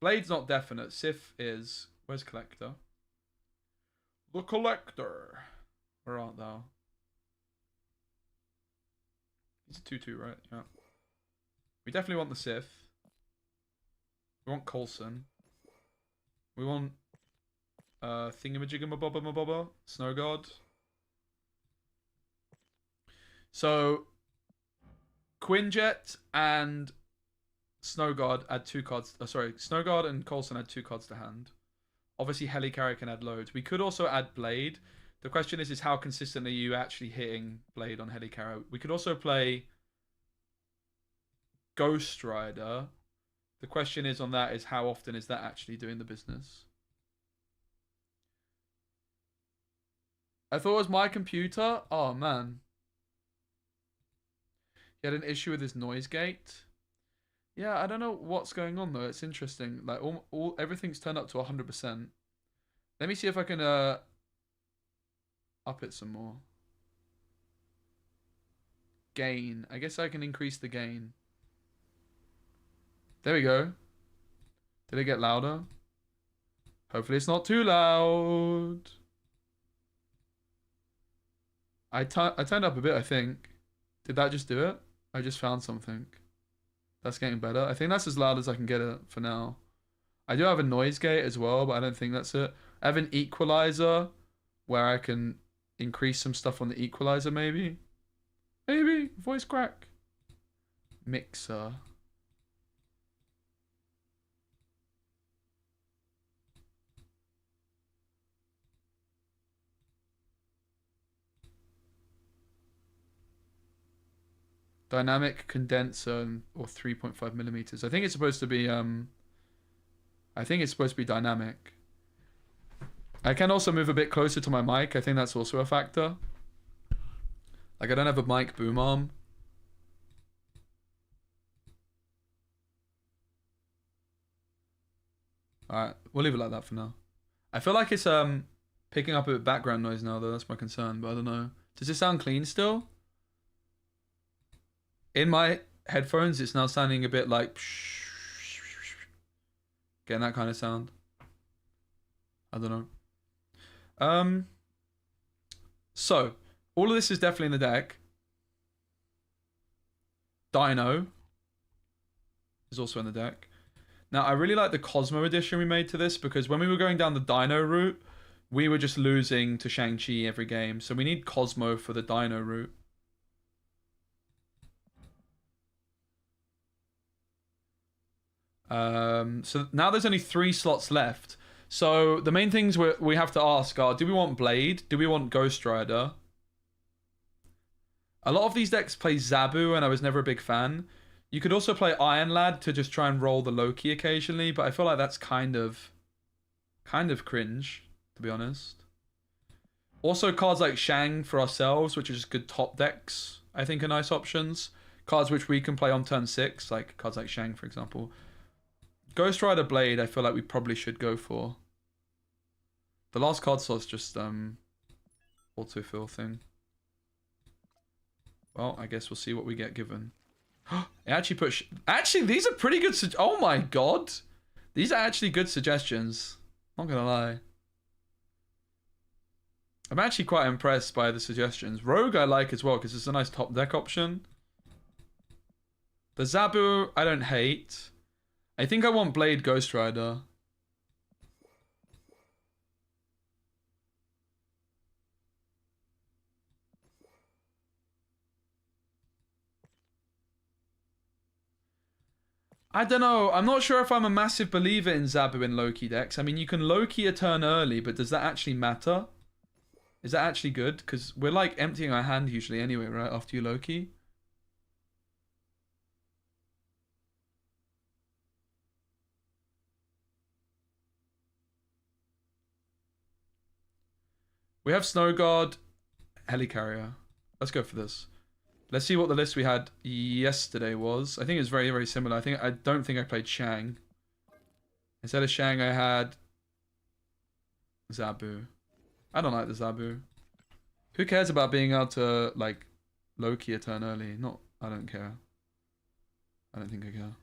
Blade's not definite. Sif is. Where's Collector? The Collector. Where art thou? He's a 2-2, right? Yeah. We definitely want the Sif. We want Coulson. We want Thingamajiggamabobba, Snow God. So Quinjet and Snow God add 2 cards. Sorry, Snow God and Coulson add 2 cards to hand. Obviously, Helicarrier can add loads. We could also add Blade. The question is how consistently are you actually hitting Blade on Helicarrier? We could also play Ghost Rider. The question is on that is how often is that actually doing the business? I thought it was my computer. Oh, man. He had an issue with his noise gate. Yeah, I don't know what's going on, though. It's interesting. Like, everything's turned up to 100%. Let me see if I can up it some more. Gain. I guess I can increase the gain. There we go. Did it get louder? Hopefully it's not too loud. I turned up a bit, I think. Did that just do it? I just found something. That's getting better. I think that's as loud as I can get it for now. I do have a noise gate as well, but I don't think that's it. I have an equalizer where I can increase some stuff on the equalizer, maybe. Maybe. Voice crack. Mixer. Dynamic condenser or 3.5 millimeters. I think it's supposed to be dynamic. I can also move a bit closer to my mic. I think that's also a factor. Like I don't have a mic boom arm. Alright, we'll leave it like that for now. I feel like it's picking up a bit of background noise now though, that's my concern, but I don't know. Does it sound clean still? In my headphones, it's now sounding a bit like getting that kind of sound. I don't know. So all of this is definitely in the deck. Dino is also in the deck. Now I really like the Cosmo edition we made to this because when we were going down the Dino route, we were just losing to Shang-Chi every game. So we need Cosmo for the Dino route. So now there's only 3 slots left. So the main things we have to ask are, do we want Blade? Do we want Ghost Rider? A lot of these decks play Zabu, and I was never a big fan. You could also play Iron Lad to just try and roll the Loki occasionally, but I feel like that's kind of cringe, to be honest. Also, cards like Shang for ourselves, which are just good top decks, I think are nice options. Cards which we can play on turn 6, like cards like Shang, for example. Ghost Rider Blade, I feel like we probably should go for. The last card slot's just autofill thing. Well, I guess we'll see what we get given. It actually puts... Actually, these are pretty good... Oh my god! These are actually good suggestions. Not gonna lie. I'm actually quite impressed by the suggestions. Rogue I like as well, because it's a nice top deck option. The Zabu, I don't hate. I think I want Blade Ghost Rider. I don't know. I'm not sure if I'm a massive believer in Zabu in Loki decks. I mean, you can Loki a turn early, but does that actually matter? Is that actually good? Because we're like emptying our hand usually anyway, right? After you Loki. We have Snow God, Helicarrier. Let's go for this. Let's see what the list we had yesterday was. I think it's very, very similar. I don't think I played Shang. Instead of Shang, I had Zabu. I don't like the Zabu. Who cares about being able to, like, Loki a turn early? I don't care. I don't think I care.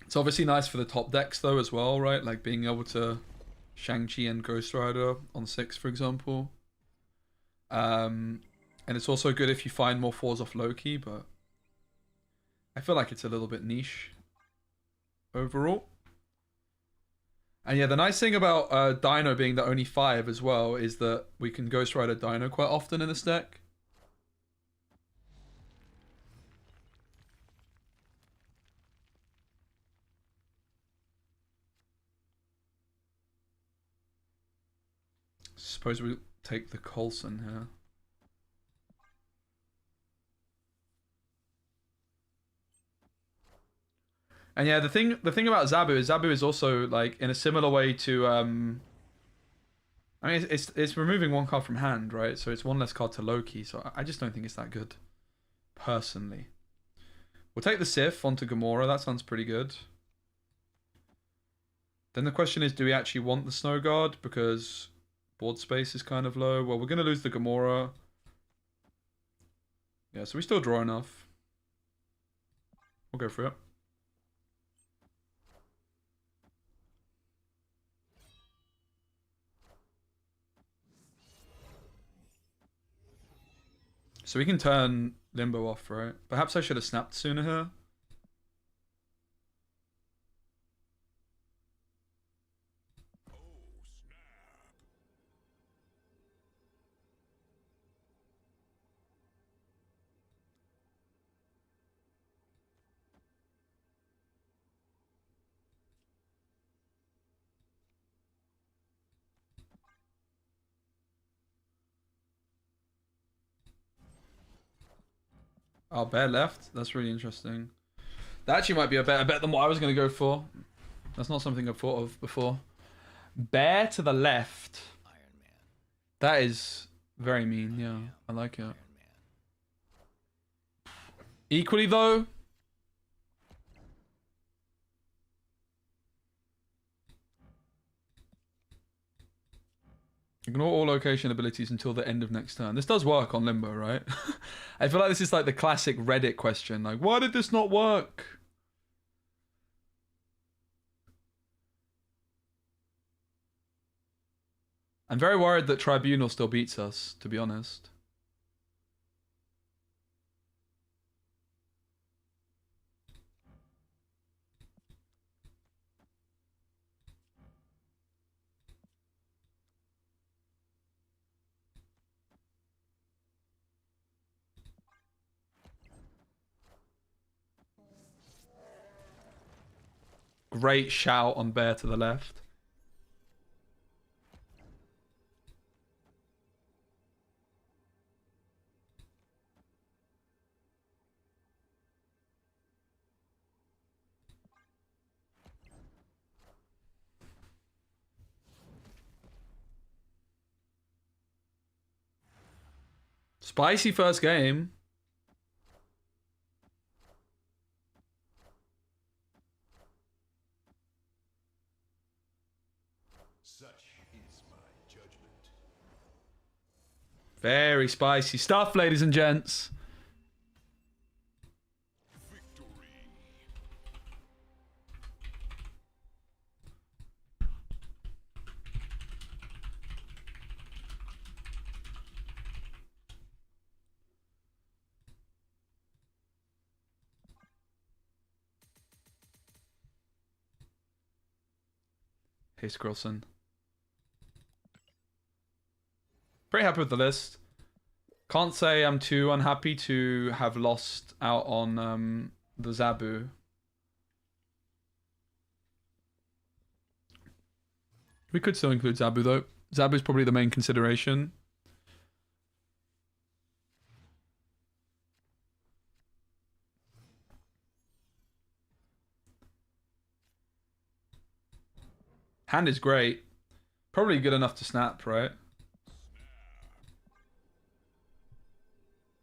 It's obviously nice for the top decks, though, as well, right? Like, being able to Shang-Chi and Ghost Rider on 6, for example. And it's also good if you find more 4s off Loki, but I feel like it's a little bit niche overall. And yeah, the nice thing about Dino being the only 5 as well is that we can Ghost Rider Dino quite often in this deck. Suppose we take the Coulson here. And yeah, the thing about Zabu is also like in a similar way to I mean it's removing 1 card from hand, right? So it's 1 less card to Loki. So I just don't think it's that good, personally. We'll take the Sif onto Gamora. That sounds pretty good. Then the question is, do we actually want the Snow Guard? Because board space is kind of low. Well, we're going to lose the Gamora. Yeah, so we still draw enough. We'll go for it. So we can turn Limbo off, right? Perhaps I should have snapped sooner here. Oh, bear left? That's really interesting. That actually might be a better bet than what I was going to go for. That's not something I've thought of before. Bear to the left. Iron Man. That is very mean, yeah. I like it. Iron Man. Equally, though, ignore all location abilities until the end of next turn. This does work on Limbo, right? I feel like this is like the classic Reddit question. Like, why did this not work? I'm very worried that Tribunal still beats us, to be honest. Great shout on Bear to the left. Spicy first game. Such is my judgment. Very spicy stuff, ladies and gents. Victory. Hey, Skrilson. Pretty happy with the list. Can't say I'm too unhappy to have lost out on the Zabu. We could still include Zabu, though. Zabu's probably the main consideration. Hand is great. Probably good enough to snap, right? I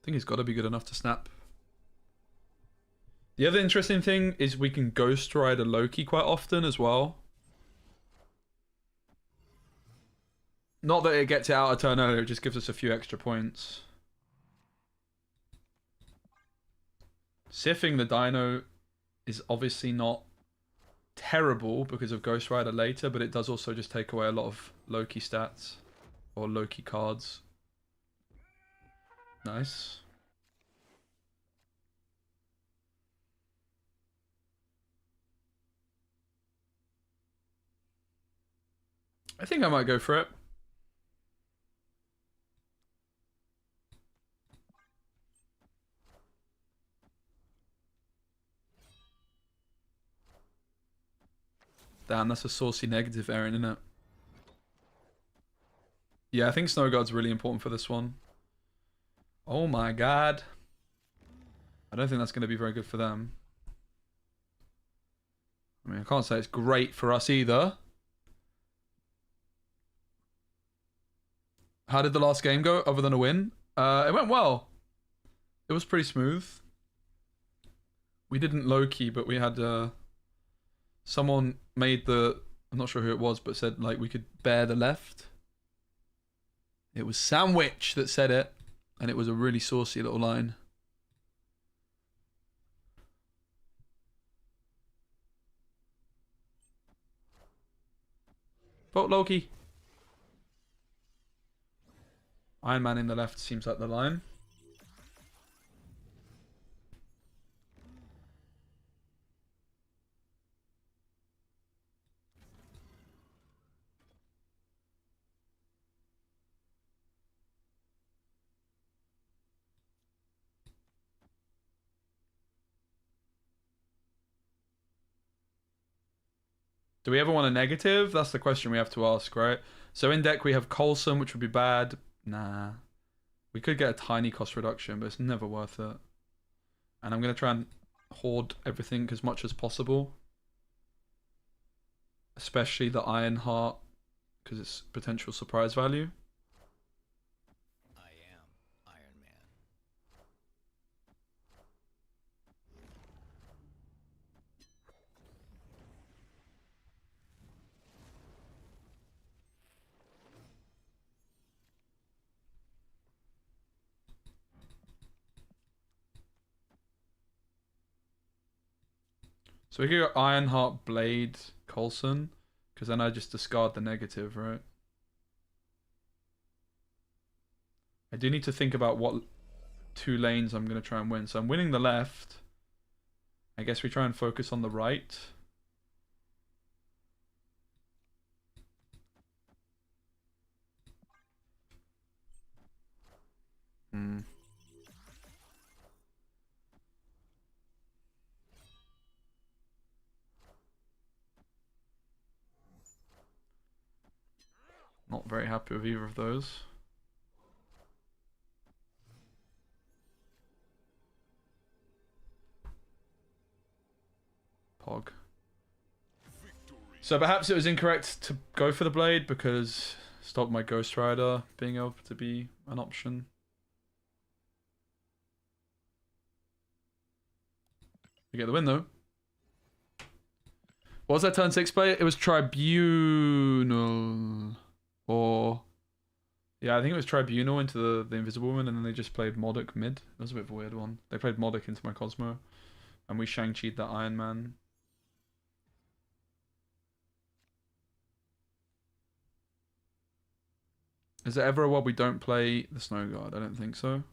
think he's got to be good enough to snap. The other interesting thing is we can Ghost Rider Loki quite often as well. Not that it gets it out a turn earlier, it just gives us a few extra points. Siphing the Dino is obviously not terrible because of Ghost Rider later, but it does also just take away a lot of Loki stats or Loki cards. Nice. I think I might go for it. Damn, that's a saucy negative, Aaron, isn't it? Yeah, I think Snow Guard's really important for this one. Oh my god. I don't think that's going to be very good for them. I mean, I can't say it's great for us either. How did the last game go, other than a win? It went well. It was pretty smooth. We didn't low-key, but we had... someone made the... I'm not sure who it was, but said, like, we could bear the left. It was Sandwich that said it, and it was a really saucy little line. Vote Loki. Iron Man in the left seems like the line. Do we ever want a negative? That's the question we have to ask, right? So in deck we have Coulson, which would be bad. Nah. We could get a tiny cost reduction, but it's never worth it. And I'm going to try and hoard everything as much as possible. Especially the Iron Heart, because it's potential surprise value. I am Iron Man. So we could go Ironheart, Blade, Coulson, because then I just discard the negative, right? I do need to think about what two lanes I'm going to try and win. So I'm winning the left. I guess we try and focus on the right. Not very happy with either of those. Pog. So perhaps it was incorrect to go for the blade because stop my Ghost Rider being able to be an option. We get the win though. What was that turn 6 play? It was Tribunal. Or... yeah, I think it was Tribunal into the Invisible Woman, and then they just played Modok mid. That was a bit of a weird one. They played Modok into my Cosmo. And we Shang-Chi'd that Iron Man. Is there ever a world we don't play the Snow Guard? I don't think so.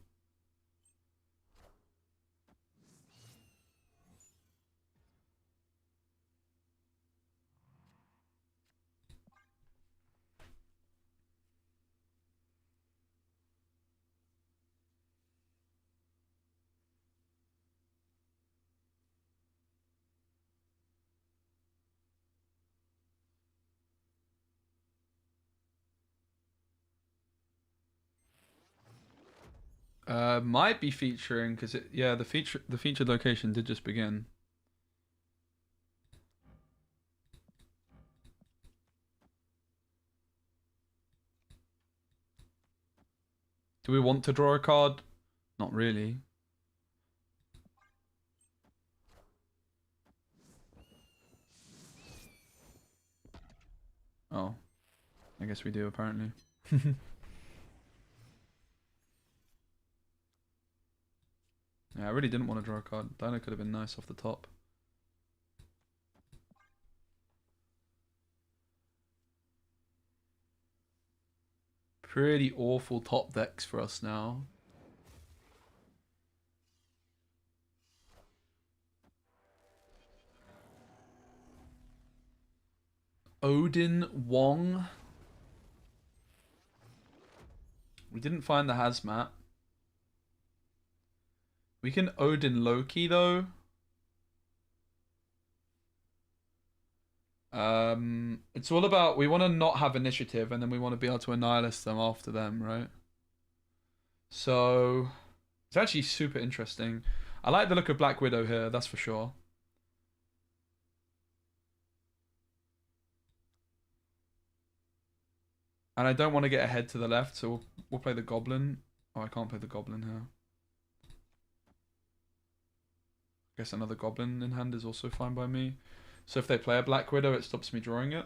Might be featuring because yeah, the featured location did just begin. Do we want to draw a card? Not really. Oh. I guess we do, apparently. Yeah, I really didn't want to draw a card. Dino could have been nice off the top. Pretty awful top decks for us now. Odin Wong. We didn't find the hazmat. We can Odin Loki though. It's all about, we want to not have initiative and then we want to be able to annihilate them after them, right? So it's actually super interesting. I like the look of Black Widow here, that's for sure. And I don't want to get ahead to the left, so we'll play the Goblin. Oh, I can't play the Goblin here. Guess another Goblin in hand is also fine by me. So if they play a Black Widow, it stops me drawing it.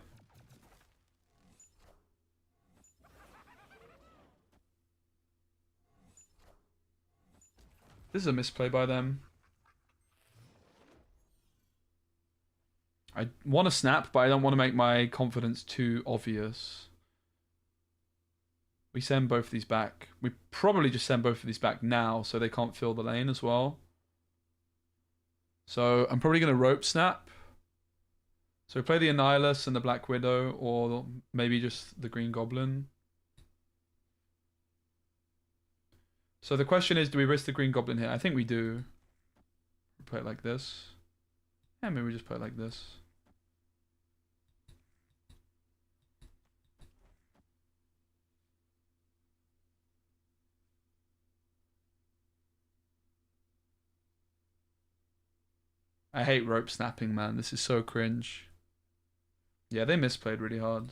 This is a misplay by them. I want to snap, but I don't want to make my confidence too obvious. We send both of these back. We probably just send both of these back now so they can't fill the lane as well. So I'm probably going to rope snap. So we play the Annihilus and the Black Widow, or maybe just the Green Goblin. So the question is, do we risk the Green Goblin here? I think we do. We play it like this. Yeah, maybe we just play it like this. I hate rope snapping, man. This is so cringe. Yeah, they misplayed really hard.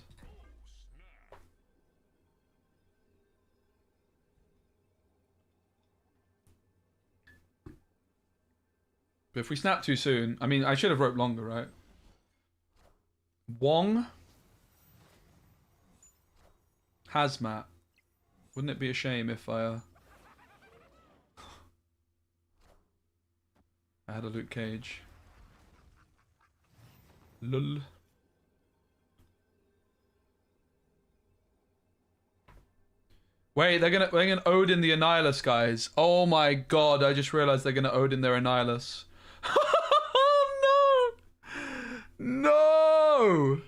But if we snap too soon, I mean, I should have roped longer, right? Wong. Hazmat. Wouldn't it be a shame if I had a Luke Cage? Lul. Wait, they're gonna Odin the Annihilus, guys. Oh my god, I just realized they're gonna Odin their Annihilus. Oh no! No!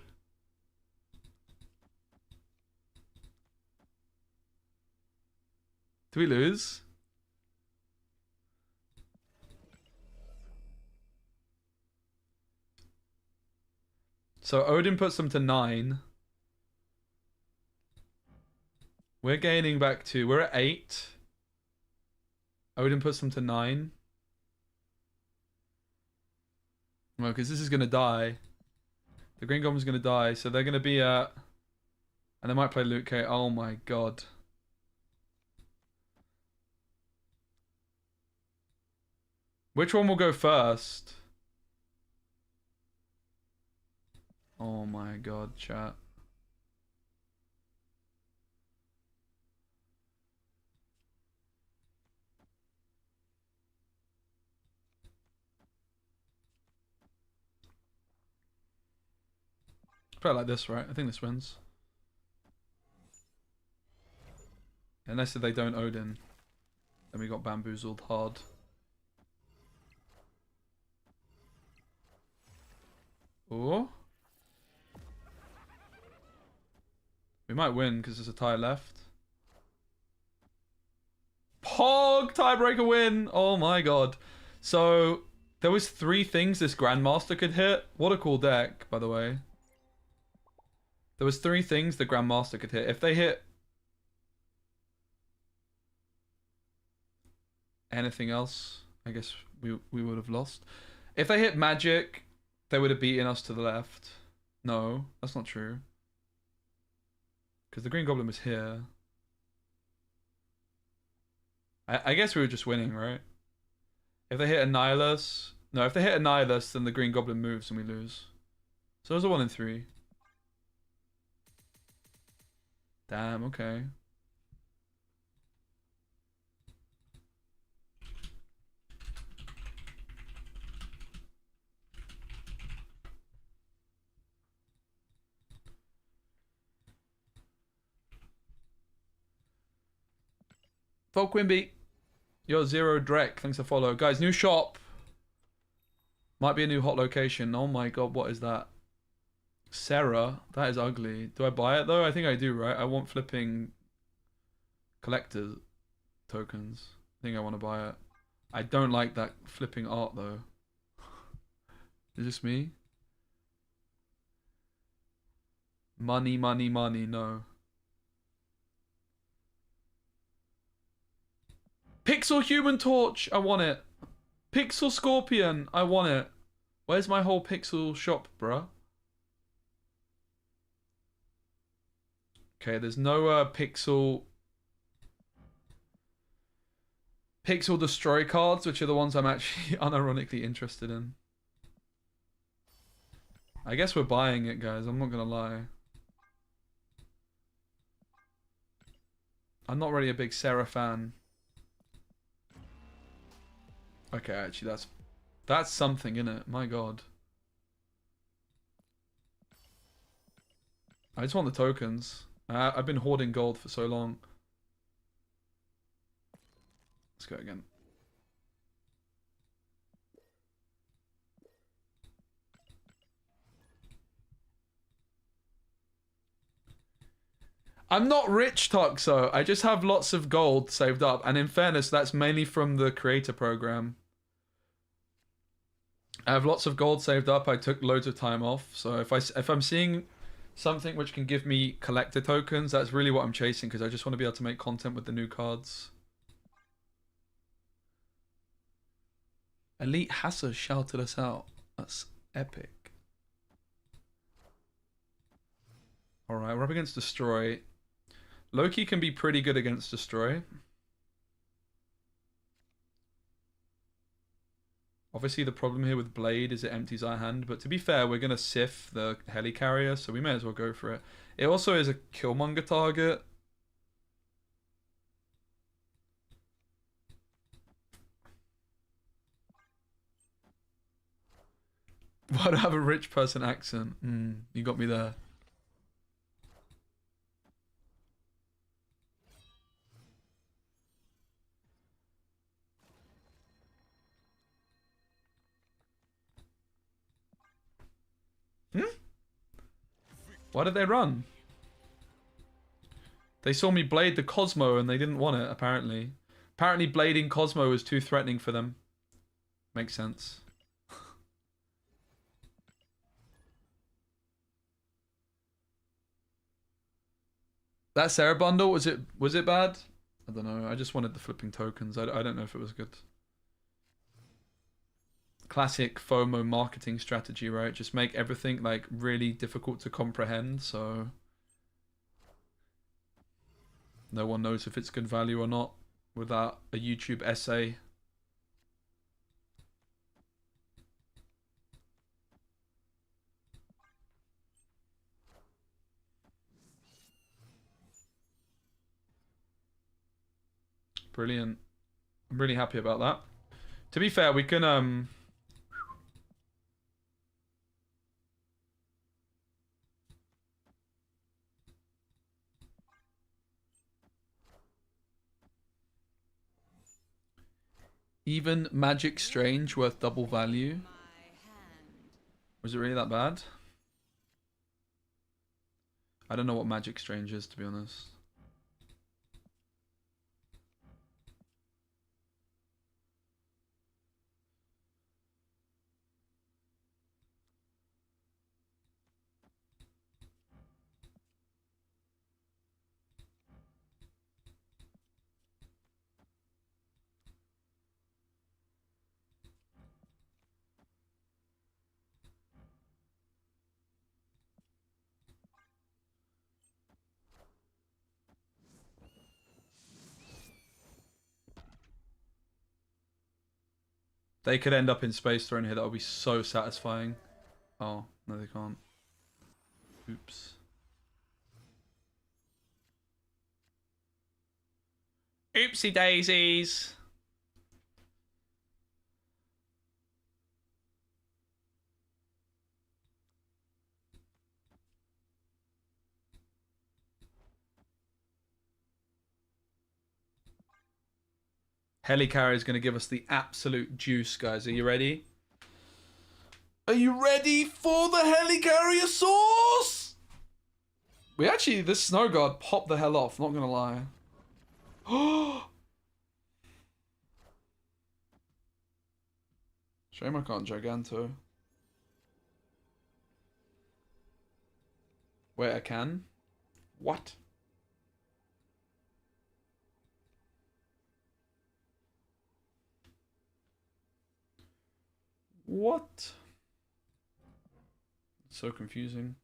Do we lose? So Odin puts them to 9. We're gaining back to... We're at 8. Odin puts them to 9. Well, because this is going to die. The Green Goblin's going to die, so they're going to be at... And they might play Luke Cage. Oh my god. Which one will go first? Oh my god, chat. Play it like this, right? I think this wins. Unless they don't Odin. Then we got bamboozled hard. Oh. We might win because there's a tie left. Pog! Tiebreaker win! Oh my god. So, there was 3 things this Grandmaster could hit. What a cool deck, by the way. There was 3 things the Grandmaster could hit. If they hit anything else, I guess we would have lost. If they hit magic, they would have beaten us to the left. No, that's not true. Because the Green Goblin was here. I guess we were just winning, right? If they hit a Nihilus... No, if they hit a Nihilus, then the Green Goblin moves and we lose. So it was a 1 in 3. Damn, okay. Folk Quimby. Yo, Zero Drek. Thanks for follow. Guys, new shop. Might be a new hot location. Oh my god, what is that? Sarah? That is ugly. Do I buy it though? I think I do, right? I want flipping collector tokens. I think I want to buy it. I don't like that flipping art though. Is this me? Money, money, money. No. Pixel Human Torch. I want it. Pixel Scorpion. I want it. Where's my whole pixel shop, bruh? Okay, there's no pixel destroy cards, which are the ones I'm actually unironically interested in. I guess we're buying it, guys. I'm not gonna lie. I'm not really a big Sarah fan. Okay, actually, that's something, innit? My god. I just want the tokens. I've been hoarding gold for so long. Let's go again. I'm not rich, Toxo. I just have lots of gold saved up. And in fairness, that's mainly from the creator program. I have lots of gold saved up. I took loads of time off. So if I'm seeing something which can give me collector tokens, that's really what I'm chasing, because I just want to be able to make content with the new cards. Elite Hassa shouted us out. That's epic. Alright, we're up against Destroy. Loki can be pretty good against Destroy. Obviously, the problem here with Blade is it empties our hand, but to be fair, we're going to sift the Helicarrier, so we may as well go for it. It also is a Killmonger target. Why do I have a rich person accent? You got me there. Why did they run? They saw me blade the Cosmo and they didn't want it, apparently. Apparently blading Cosmo was too threatening for them. Makes sense. That Sarah bundle, was it bad? I don't know. I just wanted the flipping tokens. I don't know if it was good. Classic FOMO marketing strategy, right? Just make everything like really difficult to comprehend, so no one knows if it's good value or not without a YouTube essay. Brilliant. I'm really happy about that. To be fair, we can even Magic Strange worth double value. Was it really that bad? I don't know what Magic Strange is, to be honest. They could end up in Space Throne here. That would be so satisfying. Oh, no they can't. Oops. Oopsie daisies. Helicarrier is going to give us the absolute juice, guys. Are you ready? Are you ready for the Helicarrier sauce? We actually, this Snow Guard popped the hell off, not going to lie. Shame I can't Giganto. Wait, I can? What? What? So confusing.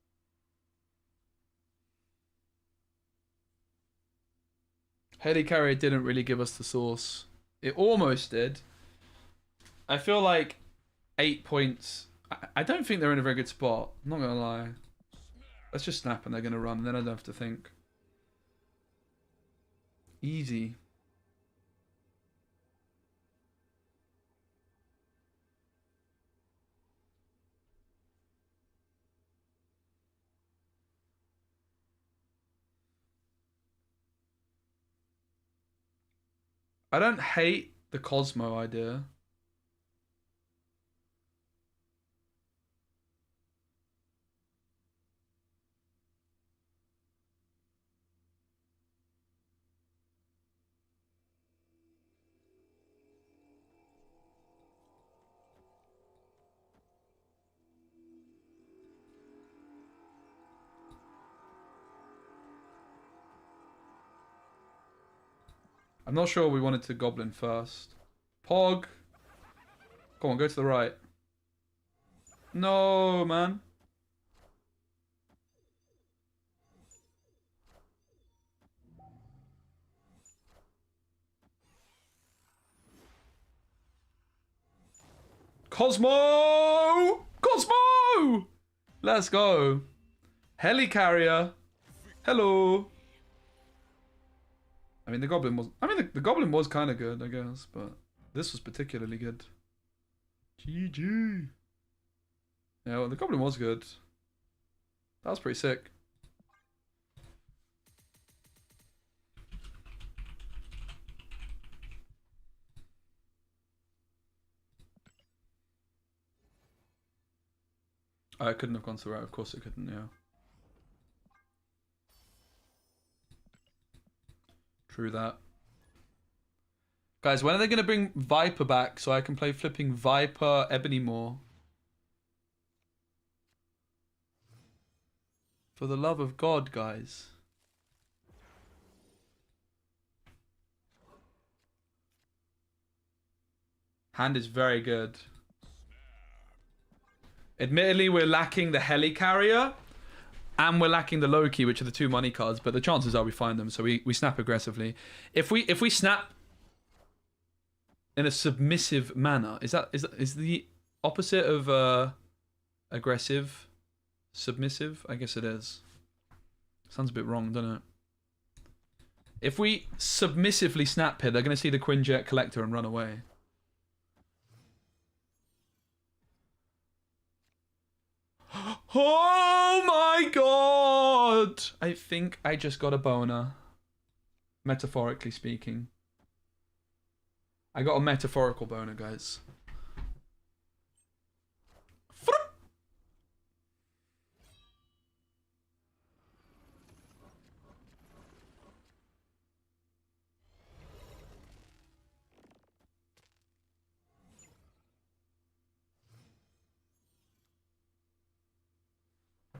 Helicarrier didn't really give us the sauce. It almost did. I feel like 8 points. I don't think they're in a very good spot. I'm not gonna lie. Let's just snap and they're gonna run. Then I don't have to think. Easy. I don't hate the Cosmo idea. I'm not sure we wanted to Goblin first. Pog. Come on, go to the right. No, man. Cosmo! Cosmo! Let's go. Helicarrier. Hello. I mean, the Goblin was... I mean, the Goblin was kind of good, I guess, but this was particularly good. GG. Yeah, well, the Goblin was good. That was pretty sick. I couldn't have gone to the right. Of course it couldn't, yeah. True that. Guys, when are they going to bring Viper back so I can play flipping Viper Ebony more? For the love of God, guys. Hand is very good. Admittedly, we're lacking the Helicarrier. And we're lacking the Loki, which are the 2 money cards, but the chances are we find them, so we snap aggressively. If we snap in a submissive manner, is the opposite of aggressive submissive? I guess it is. Sounds a bit wrong, doesn't it? If we submissively snap here, they're going to see the Quinjet Collector and run away. Oh my god! I think I just got a boner. Metaphorically speaking. I got a metaphorical boner, guys.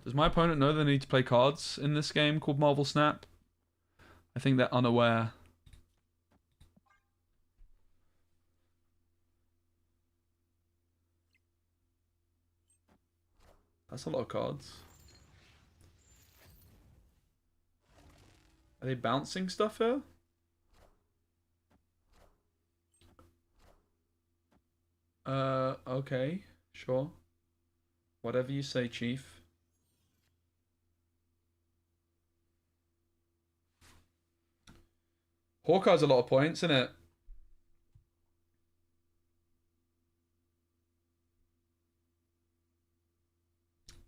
Does my opponent know they need to play cards in this game called Marvel Snap? I think they're unaware. That's a lot of cards. Are they bouncing stuff here? Okay, sure. Whatever you say, Chief. Hawkeye's a lot of points, isn't it?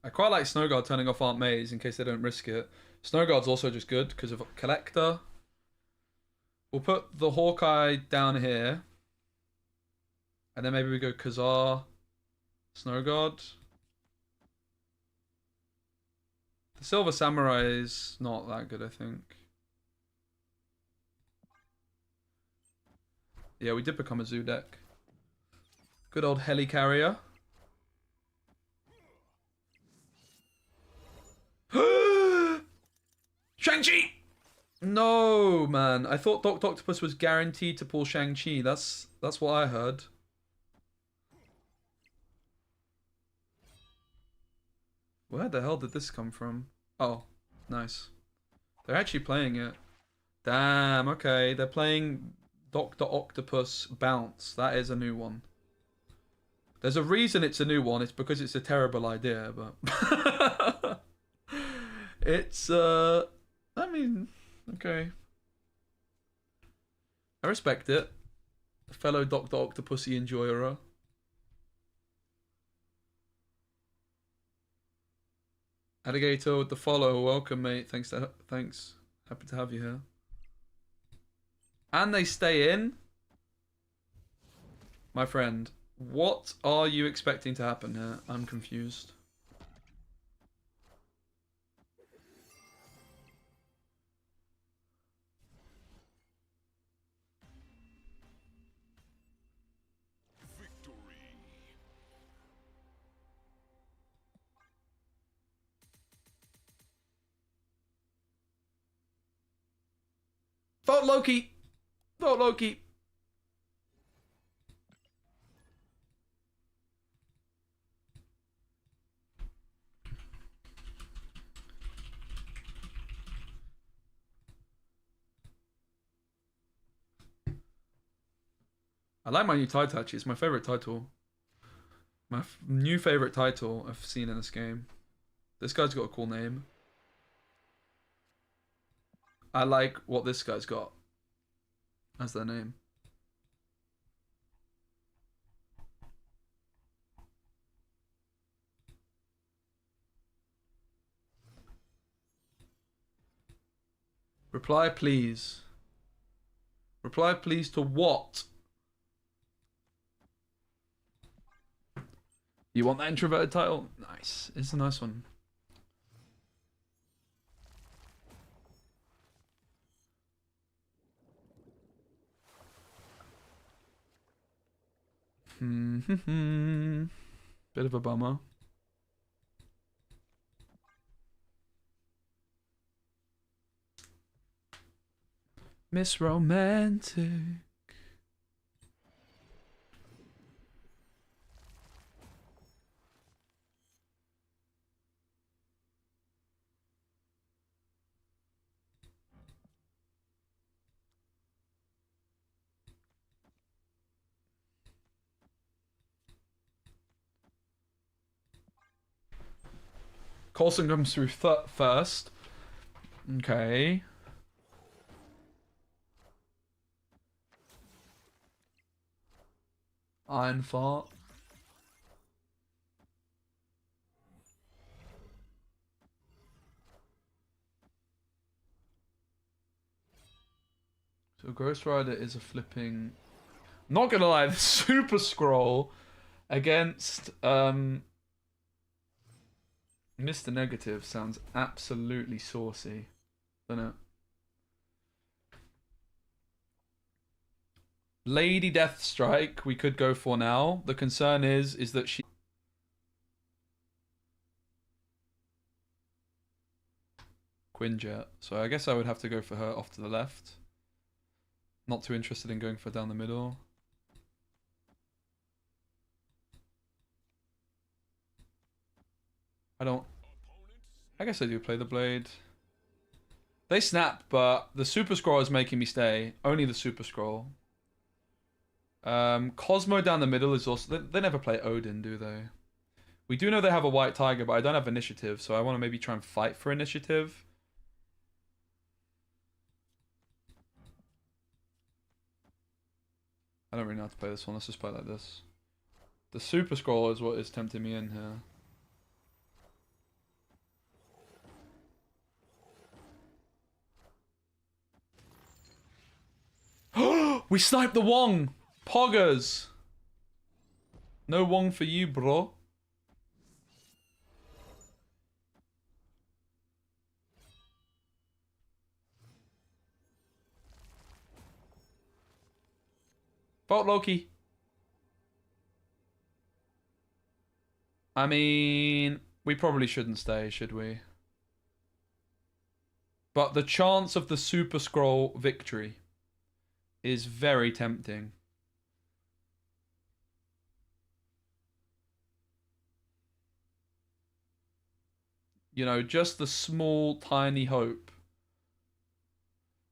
I quite like Snowguard turning off Aunt May's in case they don't risk it. Snowguard's also just good because of Collector. We'll put the Hawkeye down here. And then maybe we go Khazar, Snowguard. The Silver Samurai is not that good, I think. Yeah, we did become a zoo deck. Good old Helicarrier. Shang-Chi! No, man. I thought Dr. Octopus was guaranteed to pull Shang-Chi. That's what I heard. Where the hell did this come from? Oh, nice. They're actually playing it. Damn, okay. They're playing Dr. Octopus Bounce. That is a new one. There's a reason it's a new one. It's because it's a terrible idea, but... it's, I mean, okay. I respect it. A fellow Dr. Octopusy enjoyer. Alligator with the follow. Welcome, mate. Thanks. Happy to have you here. And they stay in. My friend, what are you expecting to happen here? I'm confused. Vote Loki! Vote Loki! I like my new title actually. It's my favorite title. My new favorite title I've seen in this game. This guy's got a cool name. I like what this guy's got as their name. Reply please. Reply please to what? You want that introverted title? Nice. It's a nice one. Bit of a bummer. Miss Romantic. Coulson comes through first. Okay. Iron Fart. So Ghost Rider is a flipping... Not gonna lie, the Super Scroll against Mr. Negative sounds absolutely saucy, doesn't it? Lady Deathstrike we could go for now. The concern is that she... Quinjet. So I guess I would have to go for her off to the left. Not too interested in going for down the middle. I guess I do play the Blade. They snap, but the Super Scroll is making me stay. Only the Super Scroll. Cosmo down the middle is also... They never play Odin, do they? We do know they have a white tiger, but I don't have initiative, so I want to maybe try and fight for initiative. I don't really know how to play this one. Let's just play it like this. The Super Scroll is what is tempting me in here. We sniped the Wong! Poggers! No Wong for you, bro. Vote Loki. I mean, we probably shouldn't stay, should we? But the chance of the Super Scroll victory is very tempting. You know, just the small, tiny hope.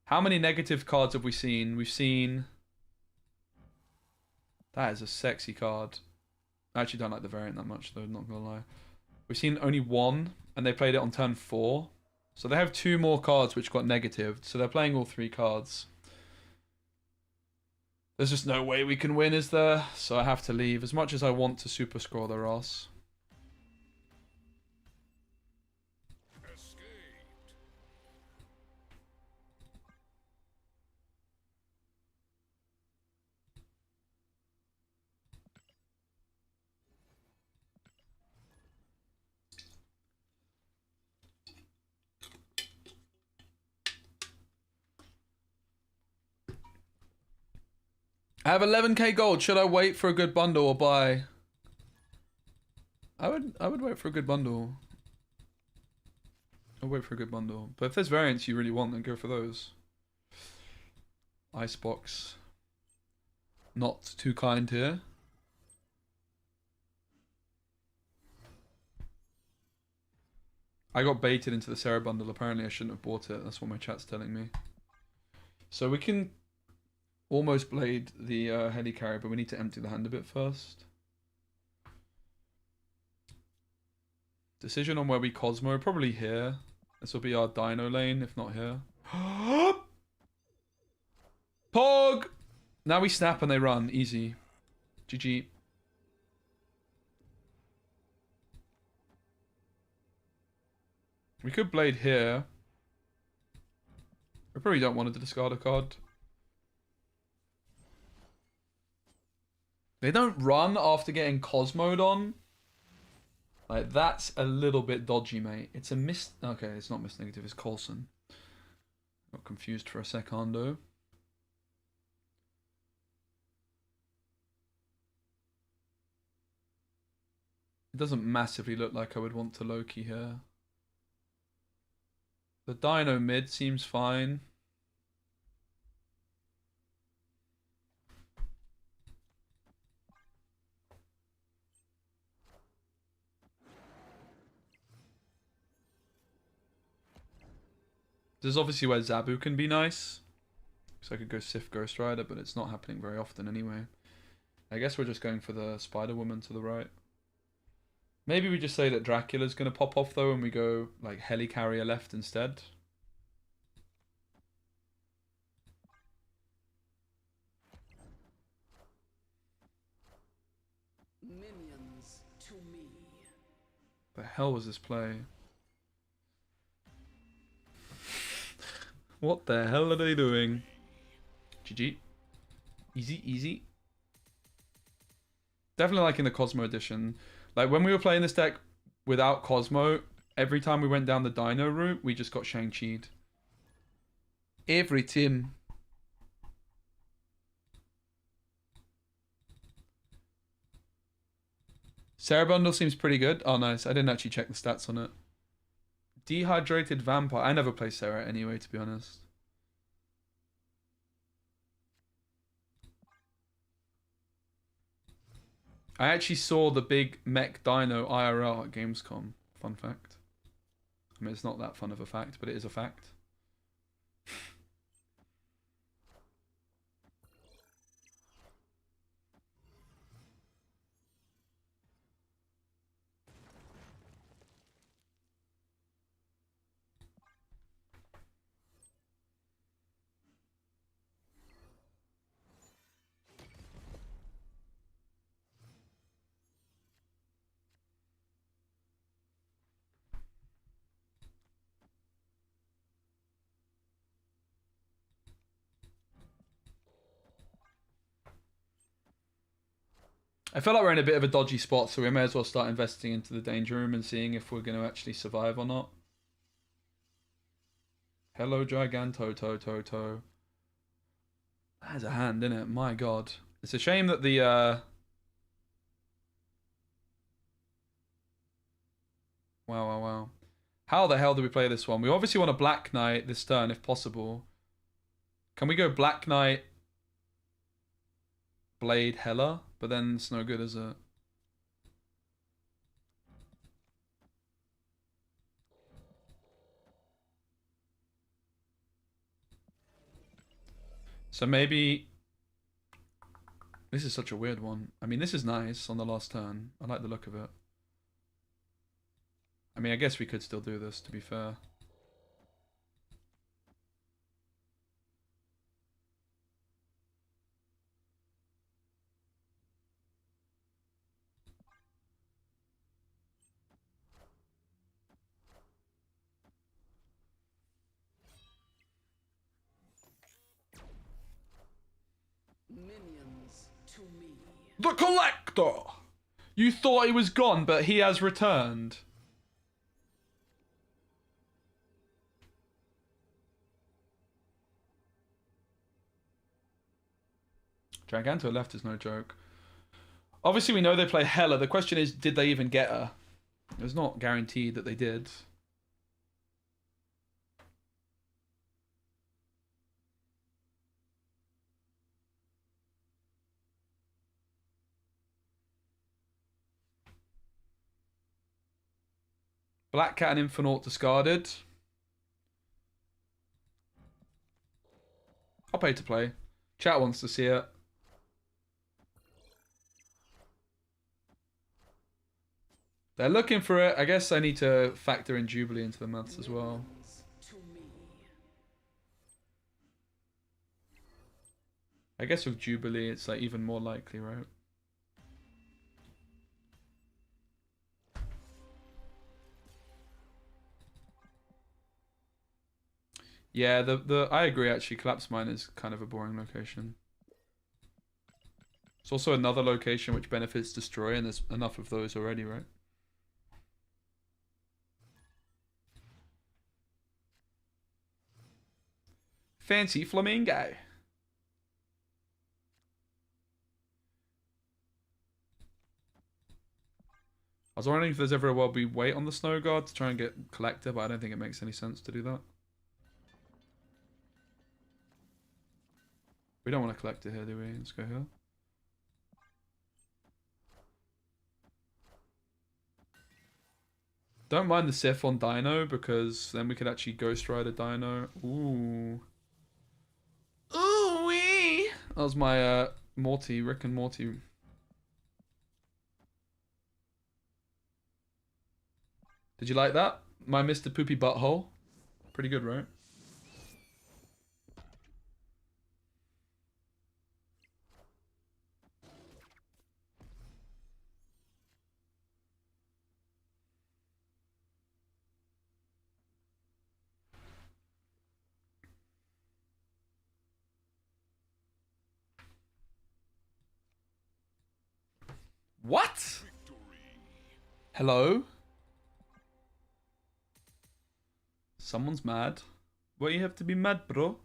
How many negative cards have we seen? We've seen... That is a sexy card. I actually don't like the variant that much, though, not gonna lie. We've seen only one, and they played it on turn 4. So they have 2 more cards which got negative, so they're playing all 3 cards. There's just no way we can win, is there? So I have to leave, as much as I want to super scroll their ass. I have 11k gold. Should I wait for a good bundle or buy? I would wait for a good bundle. I'll wait for a good bundle. But if there's variants you really want, then go for those. Icebox. Not too kind here. I got baited into the Sarah bundle. Apparently I shouldn't have bought it. That's what my chat's telling me. So we can almost blade the helicarrier, but we need to empty the hand a bit first. Decision on where we Cosmo. Probably here. This will be our dino lane, if not here. Pog! Now we snap and they run. Easy. GG. We could blade here. I probably don't want to discard a card. They don't run after getting Cosmoed on. Like, that's a little bit dodgy, mate. It's a miss... Okay, it's not miss negative, it's Coulson. Got confused for a secondo. It doesn't massively look like I would want to Loki here. The Dino mid seems fine. This is obviously where Zabu can be nice. So I could go Sif Ghost Rider, but it's not happening very often anyway. I guess we're just going for the Spider Woman to the right. Maybe we just say that Dracula's going to pop off though and we go like Helicarrier left instead. Minions to me. The hell was this play? What the hell are they doing? GG. Easy, easy. Definitely liking the Cosmo edition. Like, when we were playing this deck without Cosmo, every time we went down the Dino route, we just got Shang-Chi'd. Every team. Sarah bundle seems pretty good. Oh, nice. I didn't actually check the stats on it. Dehydrated Vampire. I never play Sarah anyway, to be honest. I actually saw the big mech dino IRL at Gamescom. Fun fact. I mean, it's not that fun of a fact, but it is a fact. I feel like we're in a bit of a dodgy spot, so we may as well start investing into the danger room and seeing if we're going to actually survive or not. Hello, Giganto, Toto. That is a hand, isn't it? My god. It's a shame that the, Wow. How the hell do we play this one? We obviously want a Black Knight this turn, if possible. Can we go Black Knight, Blade, Hela? But then it's no good, is it? So maybe... This is such a weird one. I mean, this is nice on the last turn. I like the look of it. I mean, I guess we could still do this, to be fair. Minions to me. The Collector! You thought he was gone, but he has returned. Giganto left is no joke. Obviously, we know they play Hela. The question is, did they even get her? It's not guaranteed that they did. Black Cat and Infinite discarded. I'll pay to play. Chat wants to see it. They're looking for it. I guess I need to factor in Jubilee into the maths as well. Minions to me. I guess with Jubilee, it's like even more likely, right? Yeah, I agree actually. Collapse Mine is kind of a boring location. It's also another location which benefits Destroy, and there's enough of those already, right? Fancy Flamingo. I was wondering if there's ever a world we wait on the Snow Guard to try and get Collector, but I don't think it makes any sense to do that. We don't want to collect it here, do we? Let's go here. Don't mind the Sif on Dino, because then we could actually Ghost Rider Dino. Ooh. Ooh-wee! That was my Morty, Rick and Morty. Did you like that? My Mr. Poopy Butthole? Pretty good, right? What? Hello? Someone's mad. Why you have to be mad, bro?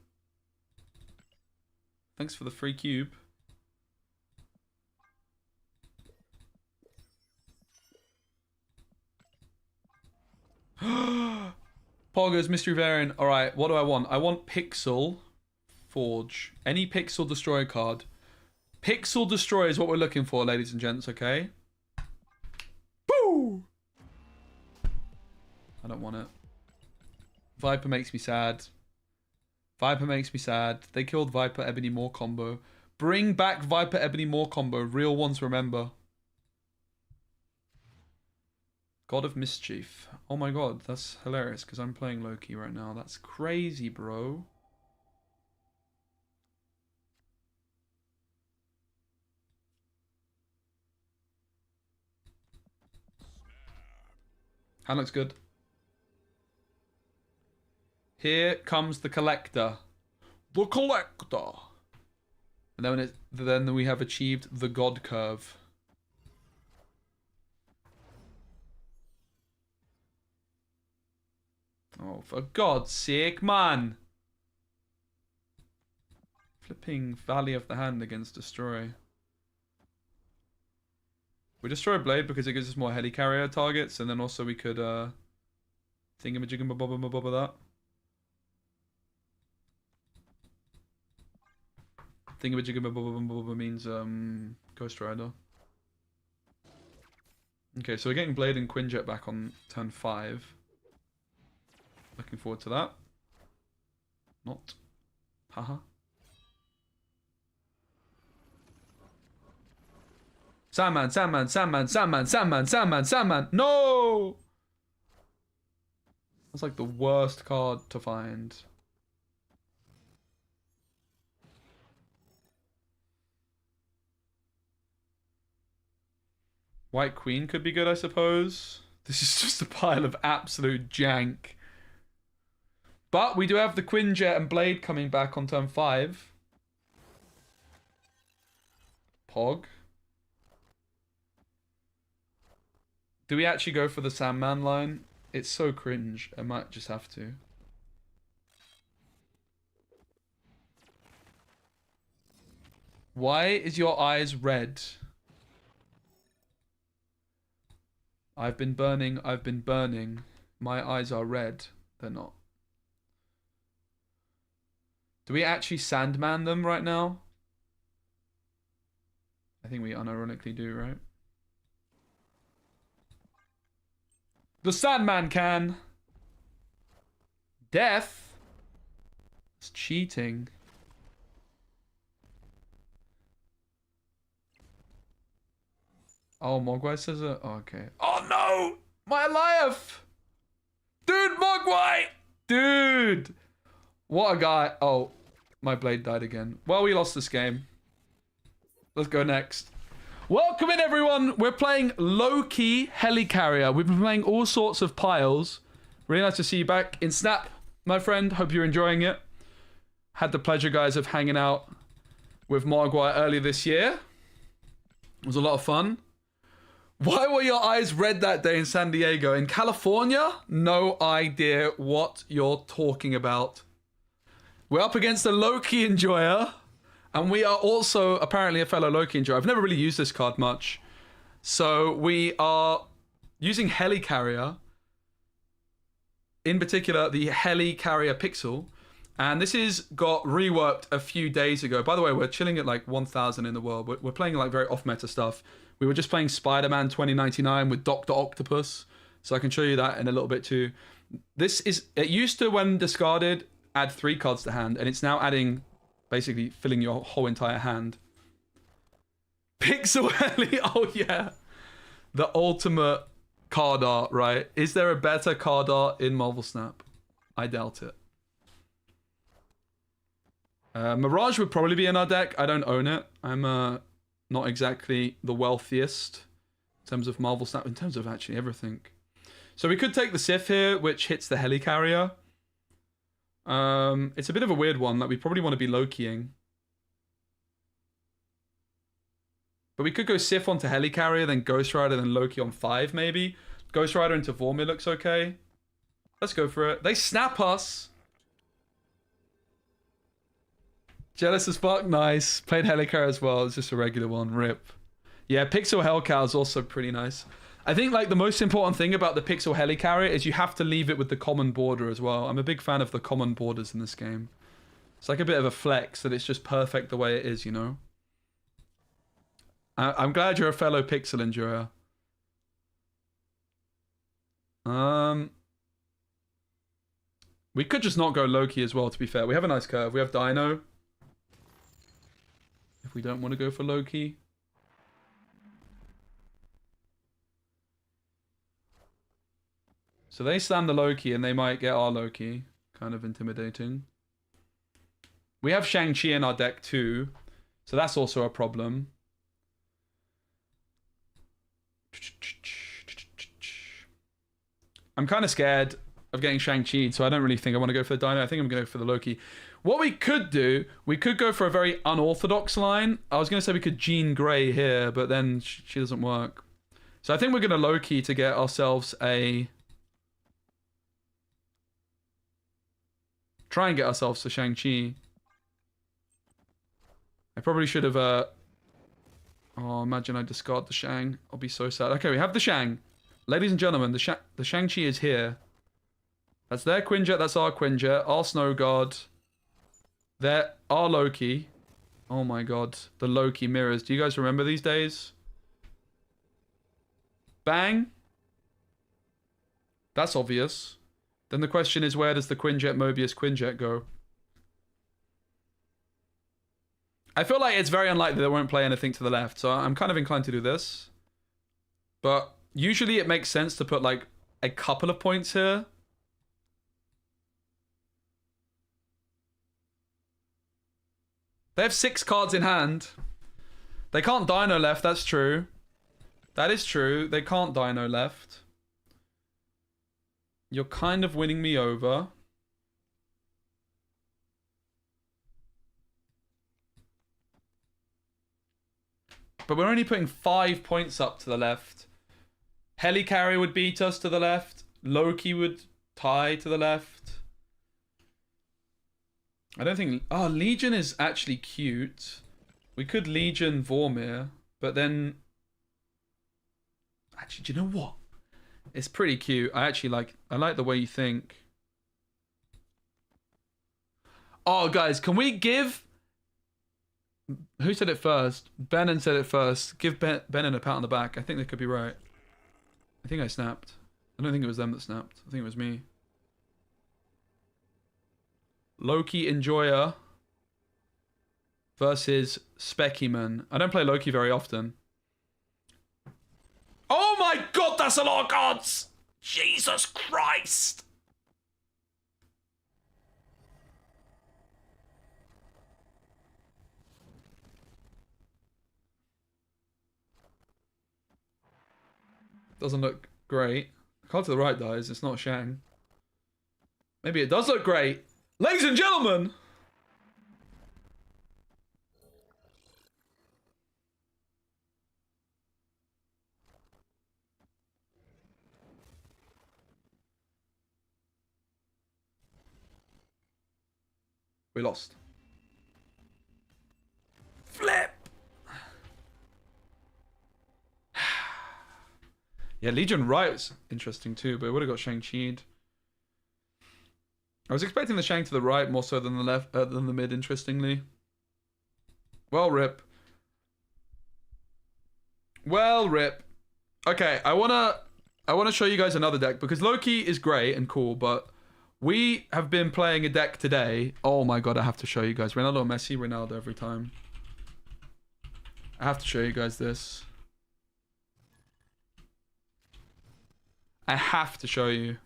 Thanks for the free cube. Pogo's Mystery Variant. Alright, what do I want? I want Pixel Forge. Any Pixel Destroy card. Pixel Destroy is what we're looking for, ladies and gents, okay? Boo! I don't want it. Viper makes me sad. Viper makes me sad. They killed Viper Ebony Maw combo. Bring back Viper Ebony Maw combo. Real ones remember. God of Mischief. Oh my god, that's hilarious because I'm playing Loki right now. That's crazy, bro. Hand looks good. Here comes the Collector. The Collector! And then we have achieved the God Curve. Oh, for God's sake, man. Flipping Valley of the Hand against Destroy. We destroy Blade because it gives us more helicarrier targets, and then also we could thingamajigamabob that. Thingamajigamabob means Ghost Rider. Okay, so we're getting Blade and Quinjet back on turn 5. Looking forward to that. Not. Haha. Sandman, Sandman, Sandman, Sandman, Sandman, Sandman, Sandman. No! That's like the worst card to find. White Queen could be good, I suppose. This is just a pile of absolute jank. But we do have the Quinjet and Blade coming back on turn 5. Pog. Do we actually go for the Sandman line? It's so cringe. I might just have to. Why is your eyes red? I've been burning, I've been burning. My eyes are red. They're not. Do we actually Sandman them right now? I think we unironically do, right? The Sandman can. Death? It's cheating. Oh, Mogwai says it? Oh, okay. Oh no! My life! Dude, Mogwai! Dude! What a guy. Oh, my blade died again. Well, we lost this game. Let's go next. Welcome in, everyone. We're playing low-key helicarrier. We've been playing all sorts of piles. Really nice to see you back in Snap, my friend. Hope you're enjoying it. Had the pleasure, guys, of hanging out with Mogwai earlier this year. It was a lot of fun. Why were your eyes red that day in San Diego? In California? No idea what you're talking about. We're up against a Loki enjoyer. And we are also apparently a fellow Loki enjoyer. I've never really used this card much. So we are using Helicarrier. In particular, the Helicarrier Pixel. And this is got reworked a few days ago. By the way, we're chilling at like 1,000 in the world. We're playing like very off-meta stuff. We were just playing Spider-Man 2099 with Dr. Octopus. So I can show you that in a little bit too. This is... It used to, when discarded, add 3 cards to hand. And it's now adding... Basically filling your whole entire hand. Pixel Heli, oh yeah. The ultimate card art, right? Is there a better card art in Marvel Snap? I doubt it. Mirage would probably be in our deck. I don't own it. I'm not exactly the wealthiest in terms of Marvel Snap, in terms of actually everything. So we could take the Sif here, which hits the Helicarrier. It's a bit of a weird one that we probably want to be Lokiing. But we could go Sif onto Helicarrier, then Ghost Rider, then Loki on 5 maybe. Ghost Rider into Vormir looks okay. Let's go for it. They snap us. Jealous as fuck, nice. Played Helicarrier as well, it's just a regular one, rip. Yeah, Pixel Hellcow is also pretty nice. I think like the most important thing about the Pixel Helicarrier is you have to leave it with the common border as well. I'm a big fan of the common borders in this game. It's like a bit of a flex that it's just perfect the way it is, you know? I'm glad you're a fellow Pixel enjoyer. We could just not go Loki as well, to be fair. We have a nice curve. We have Dino. If we don't want to go for Loki. So they slam the Loki and they might get our Loki. Kind of intimidating. We have Shang-Chi in our deck too. So that's also a problem. I'm kind of scared of getting Shang-Chi, so I don't really think I want to go for the Dino. I think I'm going to go for the Loki. What we could do, we could go for a very unorthodox line. I was going to say we could Jean Grey here, but then she doesn't work. So I think we're going to Loki to get ourselves a... try and get ourselves to Shang-Chi. I probably should have... Oh, imagine I discard the Shang. I'll be so sad. Okay, we have the Shang. Ladies and gentlemen, the Shang-Chi is here. That's their Quinjet, that's our Quinjet. Our Snow God. Our Loki. Oh my god. The Loki mirrors. Do you guys remember these days? Bang. That's obvious. Then the question is, where does the Quinjet Mobius Quinjet go? I feel like it's very unlikely they won't play anything to the left, so I'm kind of inclined to do this. But usually it makes sense to put like a couple of points here. They have 6 cards in hand. They can't dino left, that's true. That is true, they can't dino left. You're kind of winning me over. But we're only putting 5 points up to the left. Helicarrier would beat us to the left. Loki would tie to the left. I don't think... Oh, Legion is actually cute. We could Legion Vormir, but then... Actually, do you know what? It's pretty cute. I like the way you think. Oh, guys, can we give... Who said it first? Benon said it first. Give Benon a pat on the back. I think they could be right. I think I snapped. I don't think it was them that snapped. I think it was me. Loki Enjoyer versus Specuman. I don't play Loki very often. Oh my god, that's a lot of cards! Jesus Christ! Doesn't look great. The card to the right dies, it's not Shang. Maybe it does look great. Ladies and gentlemen! We lost. Flip! Yeah, Legion Right's interesting too, but it would have got Shang-Chi'd. I was expecting the Shang to the right more so than the left, than the mid, interestingly. Well, rip. Well, rip. Okay, I wanna show you guys another deck, because Loki is great and cool, but we have been playing a deck today. Oh my god, I have to show you guys. Ronaldo, Messi, Ronaldo every time. I have to show you guys this. I have to show you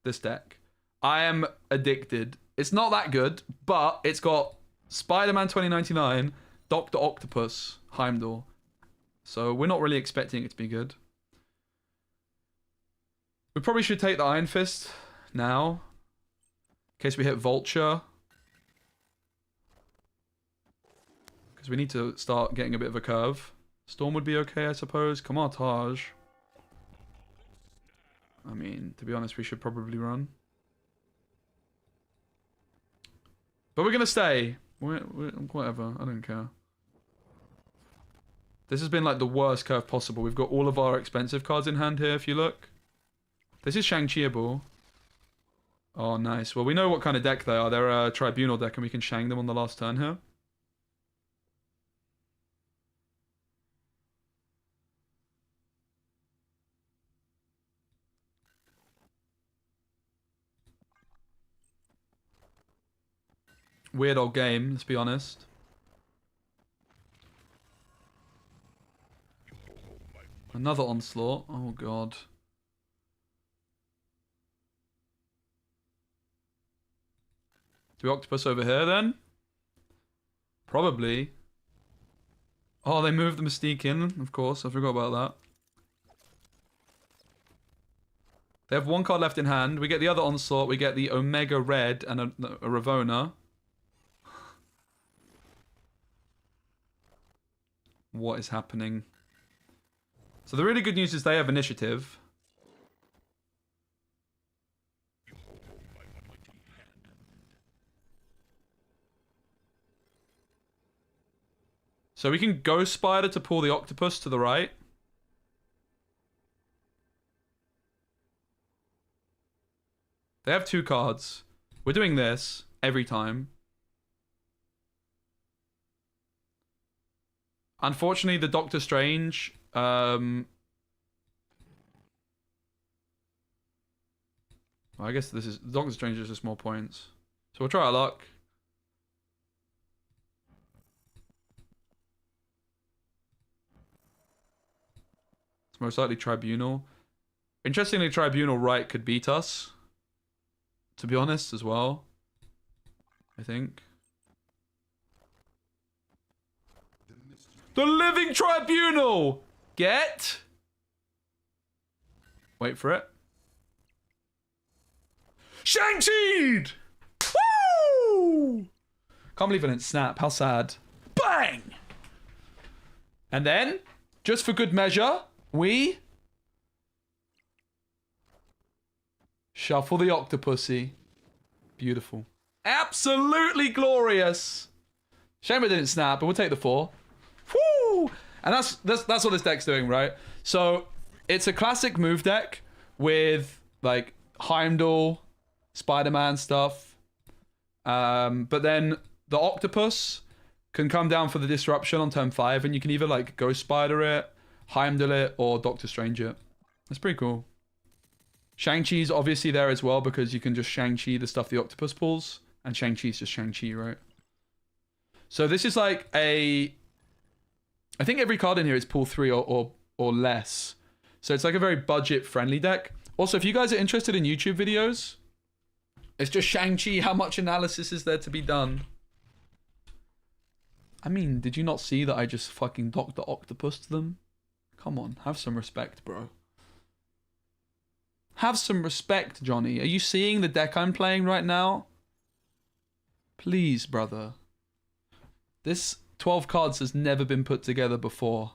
this deck. I am addicted. It's not that good, but it's got Spider-Man 2099, Dr. Octopus, Heimdall. So we're not really expecting it to be good. We probably should take the Iron Fist now, in case we hit Vulture. Because we need to start getting a bit of a curve. Storm would be okay, I suppose. Kamartage. I mean, to be honest, we should probably run. But we're going to stay. Whatever, I don't care. This has been like the worst curve possible. We've got all of our expensive cards in hand here, if you look. This is Shang-Chiable. Oh, nice. Well, we know what kind of deck they are. They're a Tribunal deck, and we can Shang them on the last turn here. Weird old game, let's be honest. Another onslaught. Oh god. Do we Octopus over here then? Probably. Oh, they moved the Mystique in, of course. I forgot about that. They have 1 card left in hand. We get the other onslaught. We get the Omega Red and a Ravona. What is happening? So the really good news is they have initiative. So we can Ghost Spider to pull the octopus to the right. They have 2 cards. We're doing this every time. Unfortunately, the Doctor Strange... well, I guess this is... Doctor Strange is just more points. So we'll try our luck. It's most likely Tribunal. Interestingly, Tribunal right could beat us. To be honest, as well. I think. The Living Tribunal! Get! Wait for it. Shang-Chi! Woo! Can't believe I didn't snap. How sad. Bang! And then, just for good measure, we... shuffle the Octopussy. Beautiful. Absolutely glorious. Shame I didn't snap, but we'll take the 4. Woo! And that's what this deck's doing, right? So it's a classic move deck with like Heimdall, Spider-Man stuff. But then the Octopus can come down for the disruption on turn 5, and you can either like Ghost Spider it, Heimdall it, or Doctor Strange it. That's pretty cool. Shang-Chi's obviously there as well because you can just Shang-Chi the stuff the Octopus pulls, and Shang-Chi's just Shang-Chi, right? So this is like a... I think every card in here is pull 3 or less. So it's like a very budget-friendly deck. Also, if you guys are interested in YouTube videos, it's just Shang-Chi. How much analysis is there to be done? I mean, did you not see that I just fucking docked the Octopus to them? Come on, have some respect, bro. Have some respect, Johnny. Are you seeing the deck I'm playing right now? Please, brother. This 12 cards has never been put together before.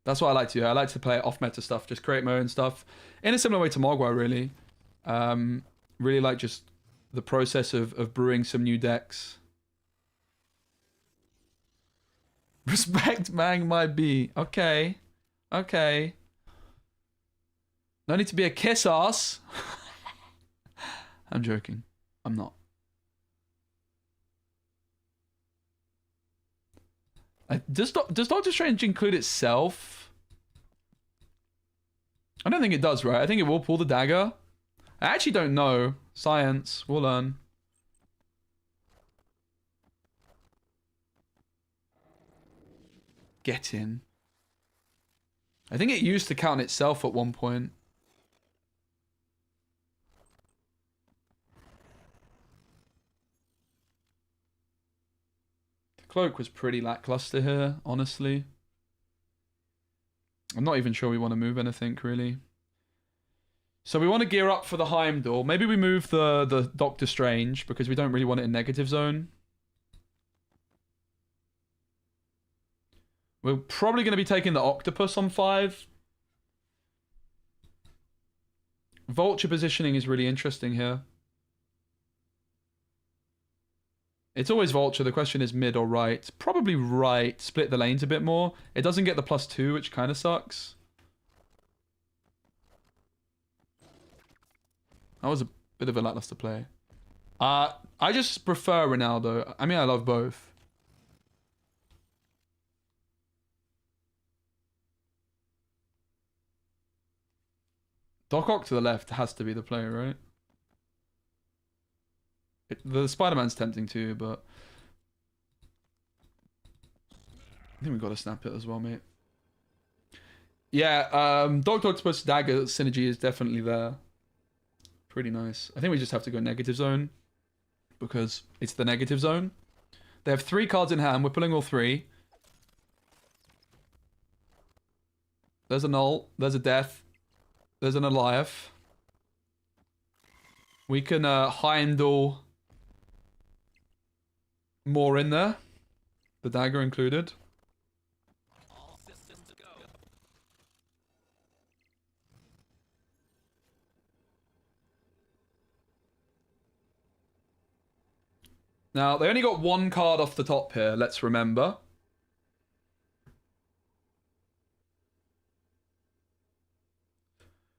That's what I like to do. I like to play off-meta stuff, just create my own stuff. In a similar way to Mogwai, really. Really like just the process of brewing some new decks. Respect Mang my B. Okay. Okay. No need to be a kiss ass. I'm joking. I'm not. Does Doctor Strange include itself? I don't think it does, right? I think it will pull the dagger. I actually don't know. Science. We'll learn. Get in. I think it used to count itself at one point. The cloak was pretty lackluster here, honestly. I'm not even sure we want to move anything, really. So we want to gear up for the Heimdall. Maybe we move the Doctor Strange, because we don't really want it in negative zone. We're probably going to be taking the Octopus on 5. Vulture positioning is really interesting here. It's always Vulture. The question is mid or right. Probably right. Split the lanes a bit more. It doesn't get the +2, which kind of sucks. That was a bit of a lackluster play. I just prefer Ronaldo. I mean, I love both. Doc Ock to the left has to be the play, right? The Spider-Man's tempting too, but... I think we've got to snap it as well, mate. Yeah, Doc Octopus Dagger synergy is definitely there. Pretty nice. I think we just have to go negative zone, because it's the negative zone. They have 3 cards in hand. We're pulling all 3. There's a null. There's a death. There's an Eliath. We can Heimdall more in there. The dagger included. All systems go. Now, they only got one card off the top here, let's remember.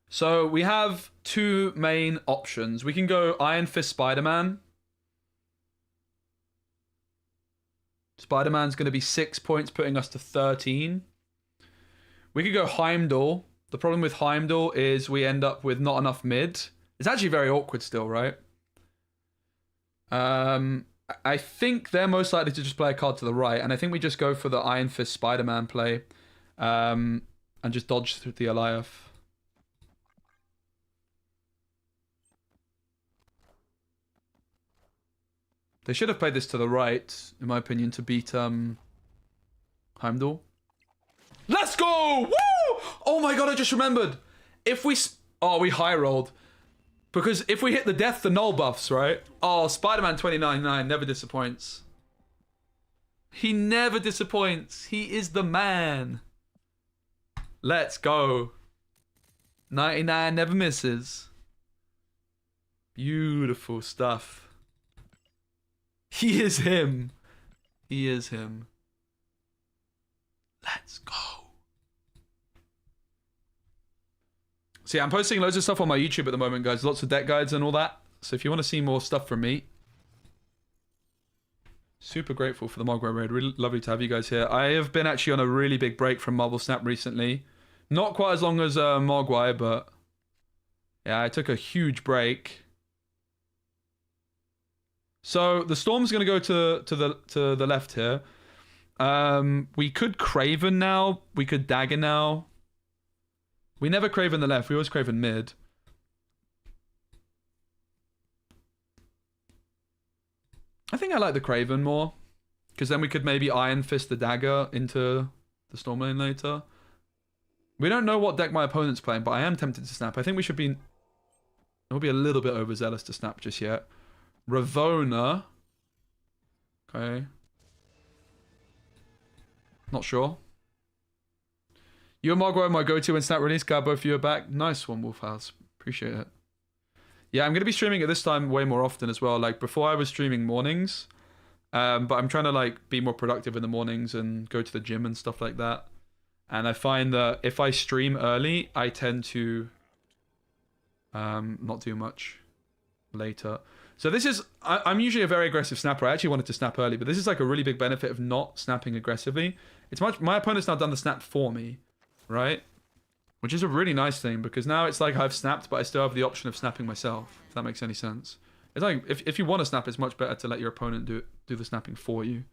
So, we have two main options. We can go Iron Fist Spider-Man. Spider-Man's going to be 6 points, putting us to 13. We could go Heimdall. The problem with Heimdall is we end up with not enough mid. It's actually very awkward still, right? I think they're most likely to just play a card to the right, and I think we just go for the Iron Fist Spider-Man play, and just dodge through the Eliath. They should have played this to the right, in my opinion, to beat Heimdall. Let's go! Woo! Oh my god, I just remembered. If we... Oh, we high rolled. Because if we hit the death, the null buffs, right? Oh, Spider-Man 2099 never disappoints. He never disappoints. He is the man. Let's go. 99 never misses. Beautiful stuff. He is him. He is him. Let's go. So yeah, I'm posting loads of stuff on my YouTube at the moment, guys. Lots of deck guides and all that. So if you want to see more stuff from me, super grateful for the Mogwai raid. Really lovely to have you guys here. I have been actually on a really big break from Marvel Snap recently. Not quite as long as Mogwai, but yeah, I took a huge break. So the Storm's going to go to the left here. We could Craven now. We could Dagger now. We never Craven the left. We always Craven mid. I think I like the Craven more. Because then we could maybe Iron Fist the Dagger into the Storm lane later. We don't know what deck my opponent's playing, but I am tempted to snap. I think we should be... We'll be a little bit overzealous to snap just yet. Ravona. Okay. Not sure. You and Margot are my go-to when snap release. Glad both of you are back. Nice one, Wolfhouse. Appreciate it. Yeah, I'm going to be streaming at this time way more often as well. Like, before I was streaming mornings. But I'm trying to, like, be more productive in the mornings and go to the gym and stuff like that. And I find that if I stream early, I tend to not do much later. So this is... I'm usually a very aggressive snapper. I actually wanted to snap early, but this is like a really big benefit of not snapping aggressively. It's much... My opponent's now done the snap for me, right? Which is a really nice thing, because now it's like I've snapped, but I still have the option of snapping myself, if that makes any sense. It's like, if you want to snap, it's much better to let your opponent do the snapping for you.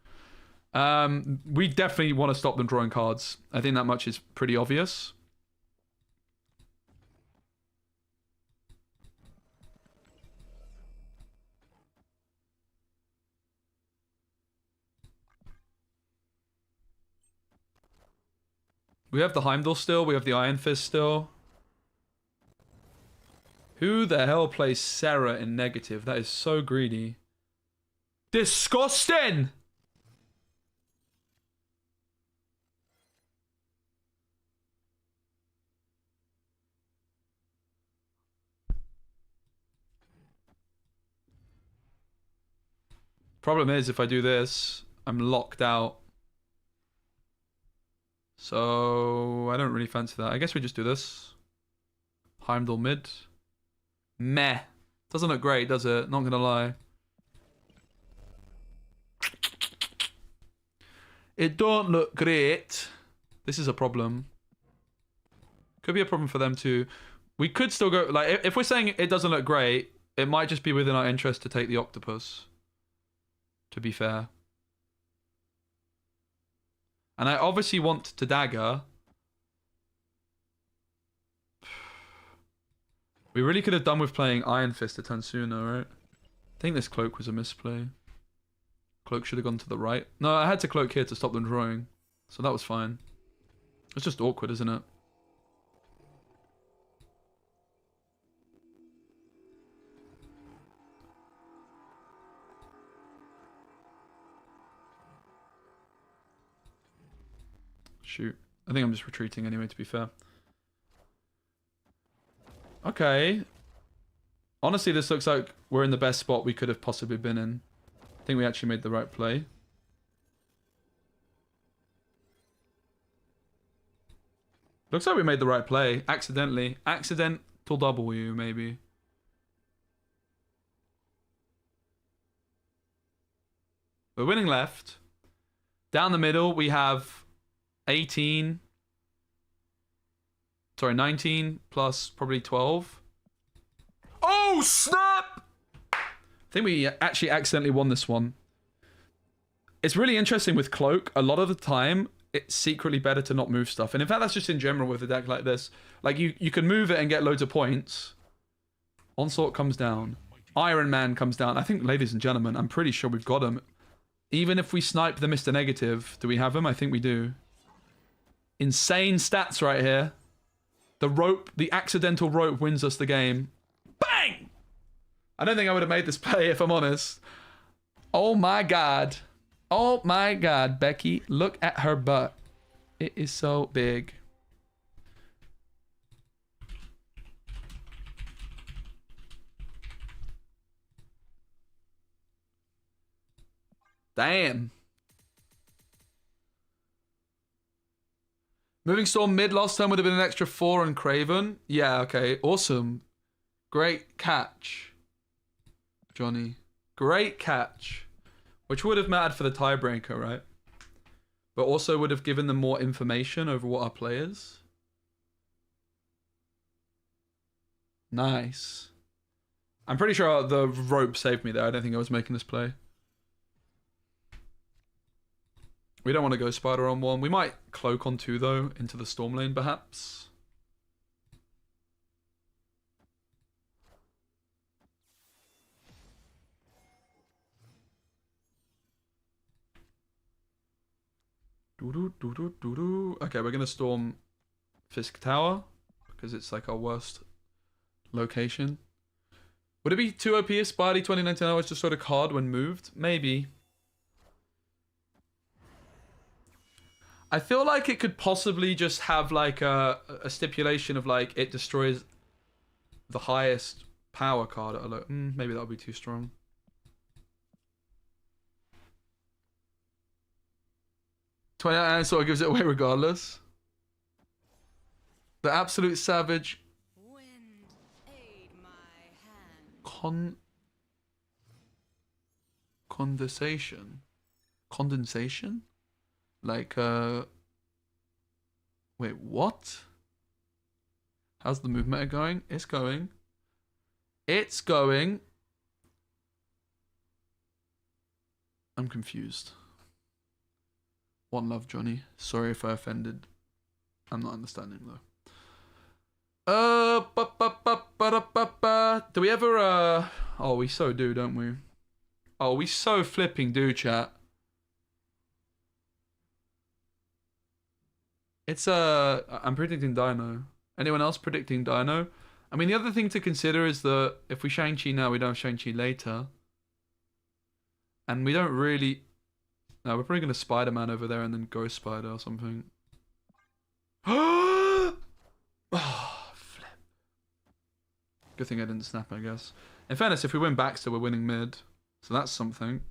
We definitely want to stop them drawing cards. I think that much is pretty obvious. We have the Heimdall still. We have the Iron Fist still. Who the hell plays Sarah in negative? That is so greedy. Disgusting! Problem is, if I do this, I'm locked out. So, I don't really fancy that. I guess we just do this. Heimdall mid. Meh. Doesn't look great, does it? Not gonna lie. It don't look great. This is a problem. Could be a problem for them too. We could still go... Like, if we're saying it doesn't look great, it might just be within our interest to take the octopus. To be fair. And I obviously want to dagger. We really could have done with playing Iron Fist a turn sooner, right? I think this cloak was a misplay. Cloak should have gone to the right. No, I had to cloak here to stop them drawing. So that was fine. It's just awkward, isn't it? Shoot. I think I'm just retreating anyway, to be fair. Okay. Honestly, this looks like we're in the best spot we could have possibly been in. think we actually made the right play. Looks like we made the right play. Accidentally. Accidental W, maybe. We're winning left. Down the middle, we have 18. Sorry, 19 plus probably 12. Oh, snap! I think we actually accidentally won this one. It's really interesting with Cloak. A lot of the time, it's secretly better to not move stuff. And in fact, that's just in general with a deck like this. Like, you can move it and get loads of points. Onslaught comes down. Iron Man comes down. I think, ladies and gentlemen, I'm pretty sure we've got him. Even if we snipe the Mr. Negative, do we have him? I think we do. Insane stats right here. The rope, the accidental rope wins us the game. Bang! I don't think I would have made this play if I'm honest. Oh my god. Oh my god, Becky. Look at her butt. It is so big. Damn. Moving Storm mid last time would have been an extra 4 on Craven. Yeah, okay. Awesome. Great catch, Johnny. Great catch. Which would have mattered for the tiebreaker, right? But also would have given them more information over what our play is. Nice. I'm pretty sure the rope saved me there. I don't think I was making this play. We don't want to go Spider on 1. We might Cloak on 2, though, into the Storm lane, perhaps. Okay, we're going to Storm Fisk Tower, because it's like our worst location. Would it be too OP if Spidey 2019 was just sort of card when moved? Maybe. I feel like it could possibly just have like a stipulation of like it destroys the highest power card at a low. Maybe that would be too strong. And sort of gives it away regardless. The absolute savage. Wind, aid my hand. Condensation? Like, wait, what? How's the move meta going? It's going. It's going. I'm confused. One love, Johnny. Sorry if I offended. I'm not understanding, though. Do we ever, Oh, we so do, don't we? Oh, we so flipping do, chat. It's I'm predicting Dino. Anyone else predicting Dino? I mean, the other thing to consider is that if we Shang-Chi now, we don't have Shang-Chi later. And we don't really... No, we're probably going to Spider-Man over there and then Ghost Spider or something. Oh, flip. Good thing I didn't snap, I guess. In fairness, if we win Baxter, we're winning mid. So that's something.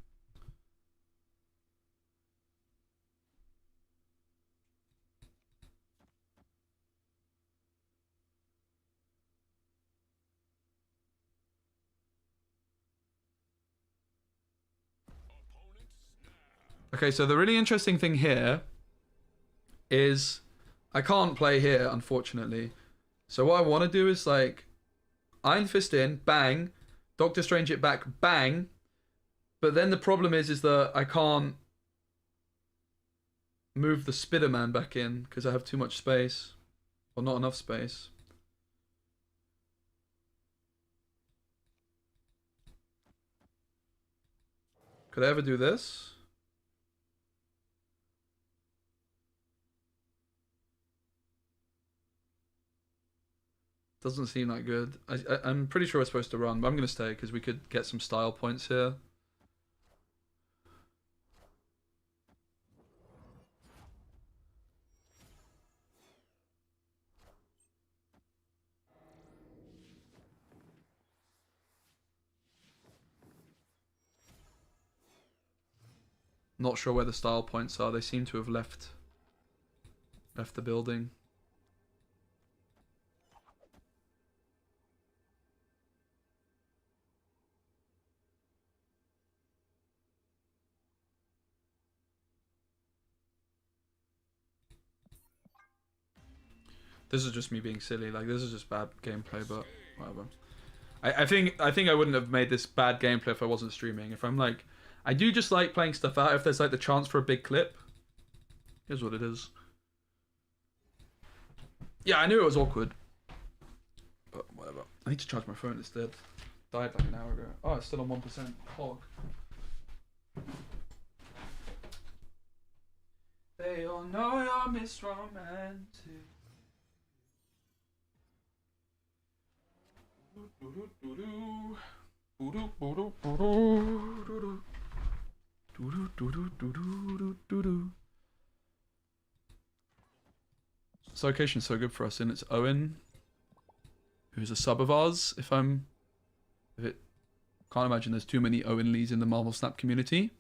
Okay, so the really interesting thing here is I can't play here, unfortunately. So what I want to do is like Iron Fist in, bang, Doctor Strange it back, bang. But then the problem is that I can't move the Spider-Man back in because I have too much space. Or not enough space. Could I ever do this? Doesn't seem that good. I'm pretty sure we're supposed to run, but I'm going to stay because we could get some style points here. Not sure where the style points are. They seem to have left the building. This is just me being silly. Like, this is just bad gameplay, but whatever. I think I wouldn't have made this bad gameplay if I wasn't streaming. If I'm like, I do just like playing stuff out if there's like the chance for a big clip. Here's what it is. Yeah, I knew it was awkward. But whatever. I need to charge my phone instead. Died like an hour ago. Oh, it's still on 1%. Hog. They all know you're Miss Romantic. This location's so good for us, and it's Owen, who's a sub of ours. Can't imagine there's too many Owen Lees in the Marvel Snap community.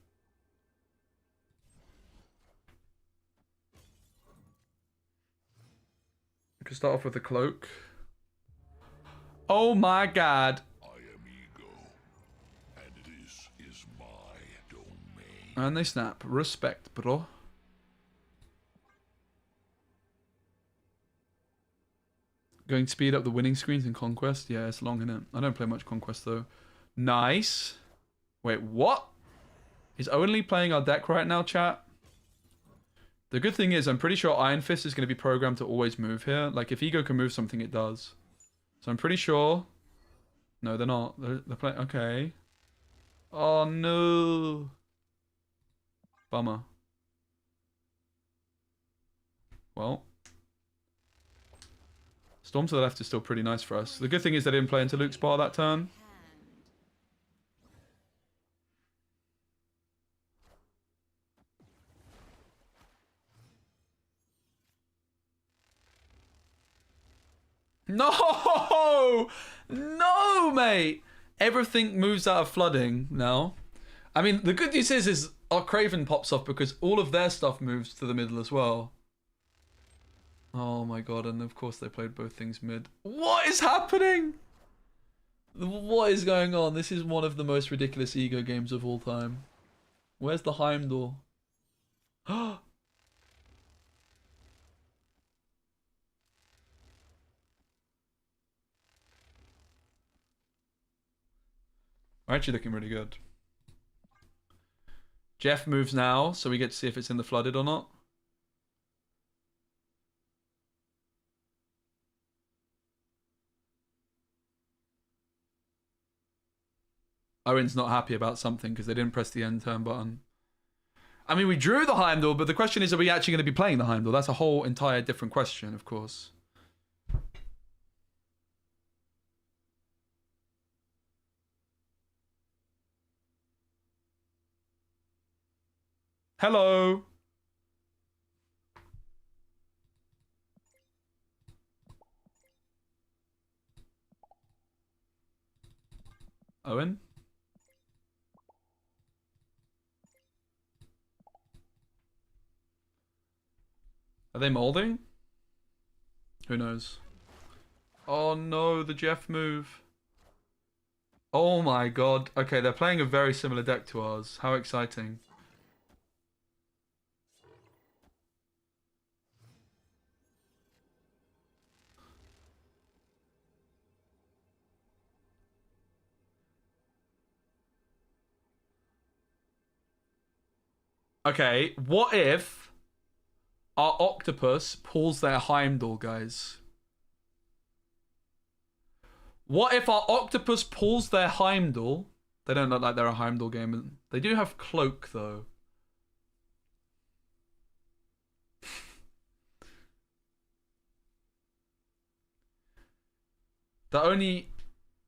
We can start off with a cloak. Oh my god. I am ego, and this is my domain. And they snap. Respect, bro. Going to speed up the winning screens in Conquest? Yeah, it's long, innit? I don't play much Conquest, though. Nice. Wait, what? Is Owen Lee playing our deck right now, chat? The good thing is, I'm pretty sure Iron Fist is going to be programmed to always move here. Like, if Ego can move something, it does. So I'm pretty sure... No, they're not. They're playing... Okay. Oh, no. Bummer. Well. Storm to the left is still pretty nice for us. The good thing is they didn't play into Luke's bar that turn. No! No, mate! Everything moves out of flooding now. I mean, the good news is our Craven pops off because all of their stuff moves to the middle as well. Oh my god, and of course they played both things mid. What is happening? What is going on? This is one of the most ridiculous Ego games of all time. Where's the Heimdall? We're actually looking really good. Jeff moves now, so we get to see if it's in the flooded or not. Owen's not happy about something because they didn't press the end turn button. I mean, we drew the Heimdall, but the question is, are we actually going to be playing the Heimdall? That's a whole entire different question, of course. Hello. Owen? Are they molding? Who knows? Oh no, the Jeff move. Oh my god. Okay, they're playing a very similar deck to ours. How exciting. Okay, what if our octopus pulls their Heimdall, guys? What if our octopus pulls their Heimdall? They don't look like they're a Heimdall game. They do have cloak, though. The only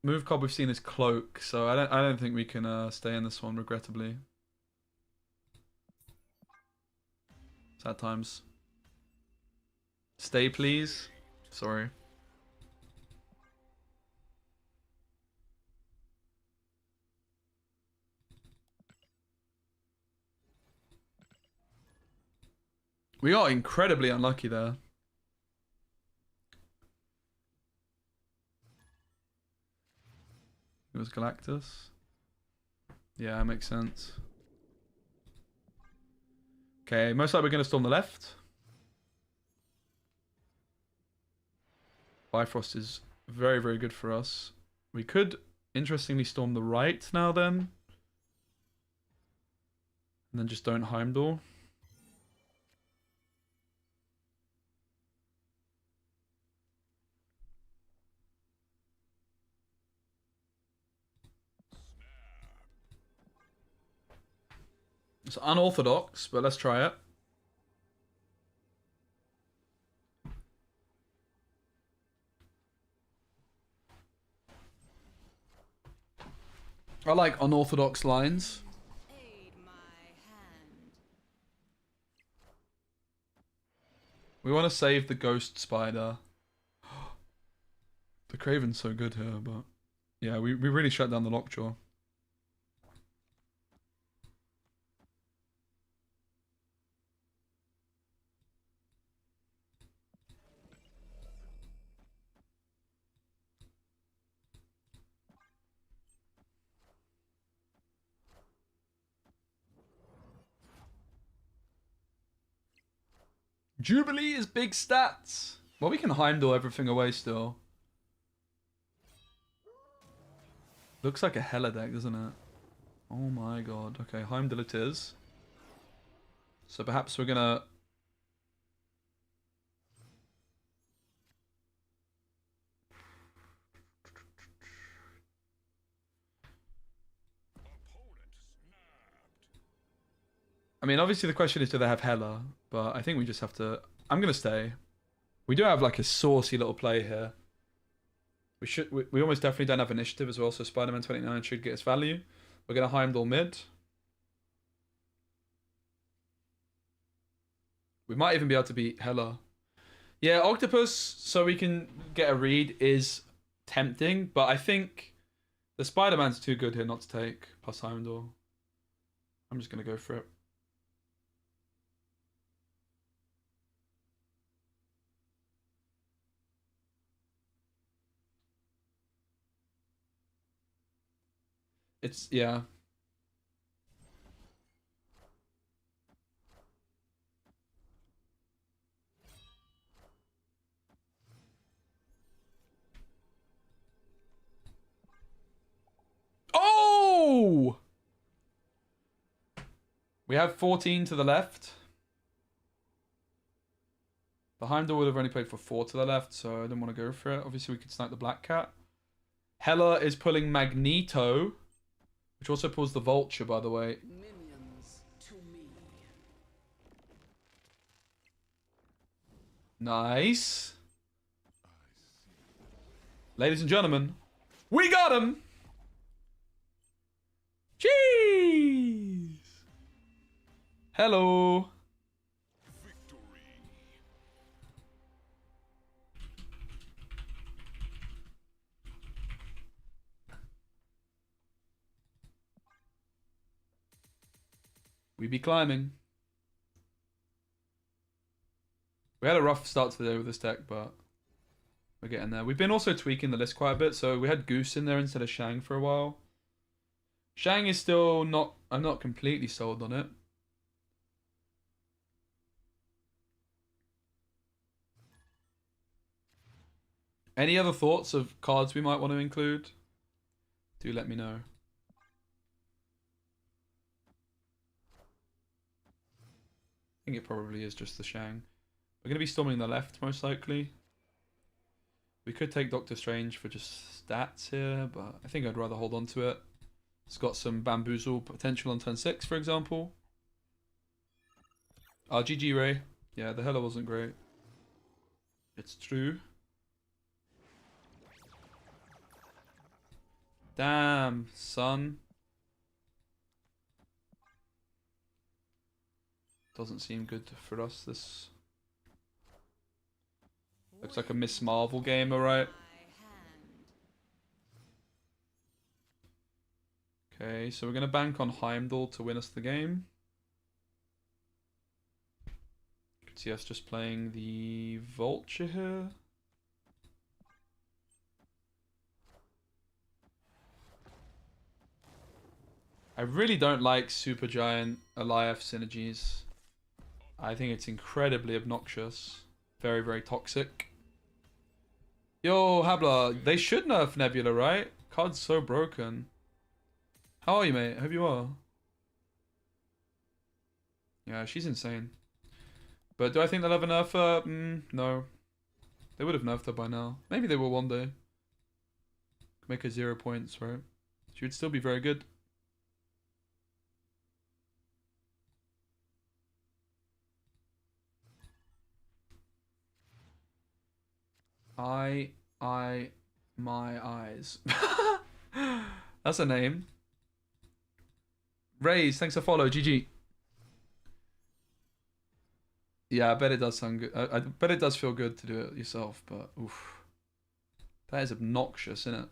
move card we've seen is cloak, so I don't think we can stay in this one, regrettably. Sad times. Stay, please. Sorry. We got incredibly unlucky there. It was Galactus. Yeah, that makes sense. Okay, most likely we're going to storm the left. Bifrost is very, very good for us. We could, interestingly, storm the right now then. And then just don't Heimdall. It's unorthodox, but let's try it. I like unorthodox lines. Aid my hand. We want to save the ghost spider. The Craven's so good here, but yeah, we really shut down the Lockjaw. Jubilee is big stats. Well, we can Heimdall everything away still. Looks like a Hela deck, doesn't it? Oh my god. Okay, Heimdall it is. So perhaps we're gonna... I mean, obviously the question is, do they have Hela? But I think we just have to... I'm going to stay. We do have like a saucy little play here. We almost definitely don't have initiative as well, so Spider-Man 29 should get its value. We're going to Heimdall mid. We might even be able to beat Hela. Yeah, Octopus, so we can get a read, is tempting, but I think the Spider-Man's too good here not to take, plus Heimdall. I'm just going to go for it. It's, yeah. Oh! We have 14 to the left. The Heimdall would have only played for 4 to the left, so I didn't want to go for it. Obviously, we could snipe the Black Cat. Hela is pulling Magneto, which also pulls the Vulture, by the way. Minions to me. Nice. Ladies and gentlemen, we got him! Jeez! Hello. We be climbing. We had a rough start to the day with this deck, but we're getting there. We've been also tweaking the list quite a bit, so we had Goose in there instead of Shang for a while. Shang is still not... I'm not completely sold on it. Any other thoughts of cards we might want to include? Do let me know. I think it probably is just the Shang. We're going to be storming the left, most likely. We could take Doctor Strange for just stats here, but I think I'd rather hold on to it. It's got some bamboozle potential on turn 6, for example. GG Ray. Yeah, the Hela wasn't great. It's true. Damn, son. Doesn't seem good for us, this. Looks like a Miss Marvel game, alright. Okay, so we're going to bank on Heimdall to win us the game. Could yes, just playing the Vulture here. I really don't like Supergiant Eliath synergies. I think it's incredibly obnoxious. Very, very toxic. Yo, Habla, they should nerf Nebula, right? Card's so broken. How are you, mate? Hope you are. Yeah, she's insane. But do I think they'll ever nerf her? No. They would have nerfed her by now. Maybe they will one day. Make her 0 points, right? She would still be very good. My eyes. That's a name. Raise, thanks for follow. GG. Yeah, I bet it does sound good. I bet it does feel good to do it yourself, but oof. That is obnoxious, isn't it?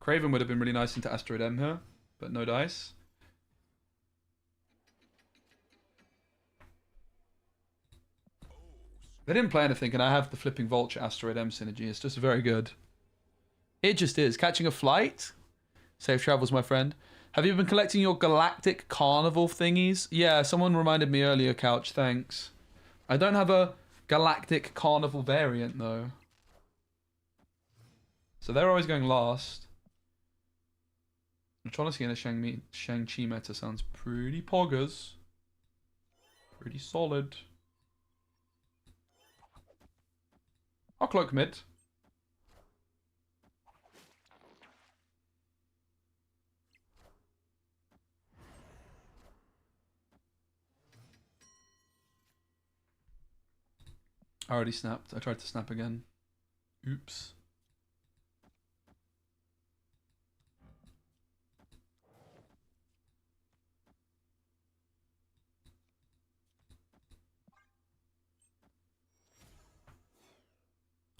Craven would have been really nice into Asteroid M here, but no dice. They didn't play anything, and I have the flipping Vulture Asteroid M synergy. It's just very good. It just is. Catching a flight? Safe travels, my friend. Have you been collecting your Galactic Carnival thingies? Yeah, someone reminded me earlier, Couch. Thanks. I don't have a Galactic Carnival variant, though. So they're always going last. I'm trying to see in a Shang-Chi meta sounds pretty poggers. Pretty solid. I'll cloak mid. I already snapped. I tried to snap again. Oops.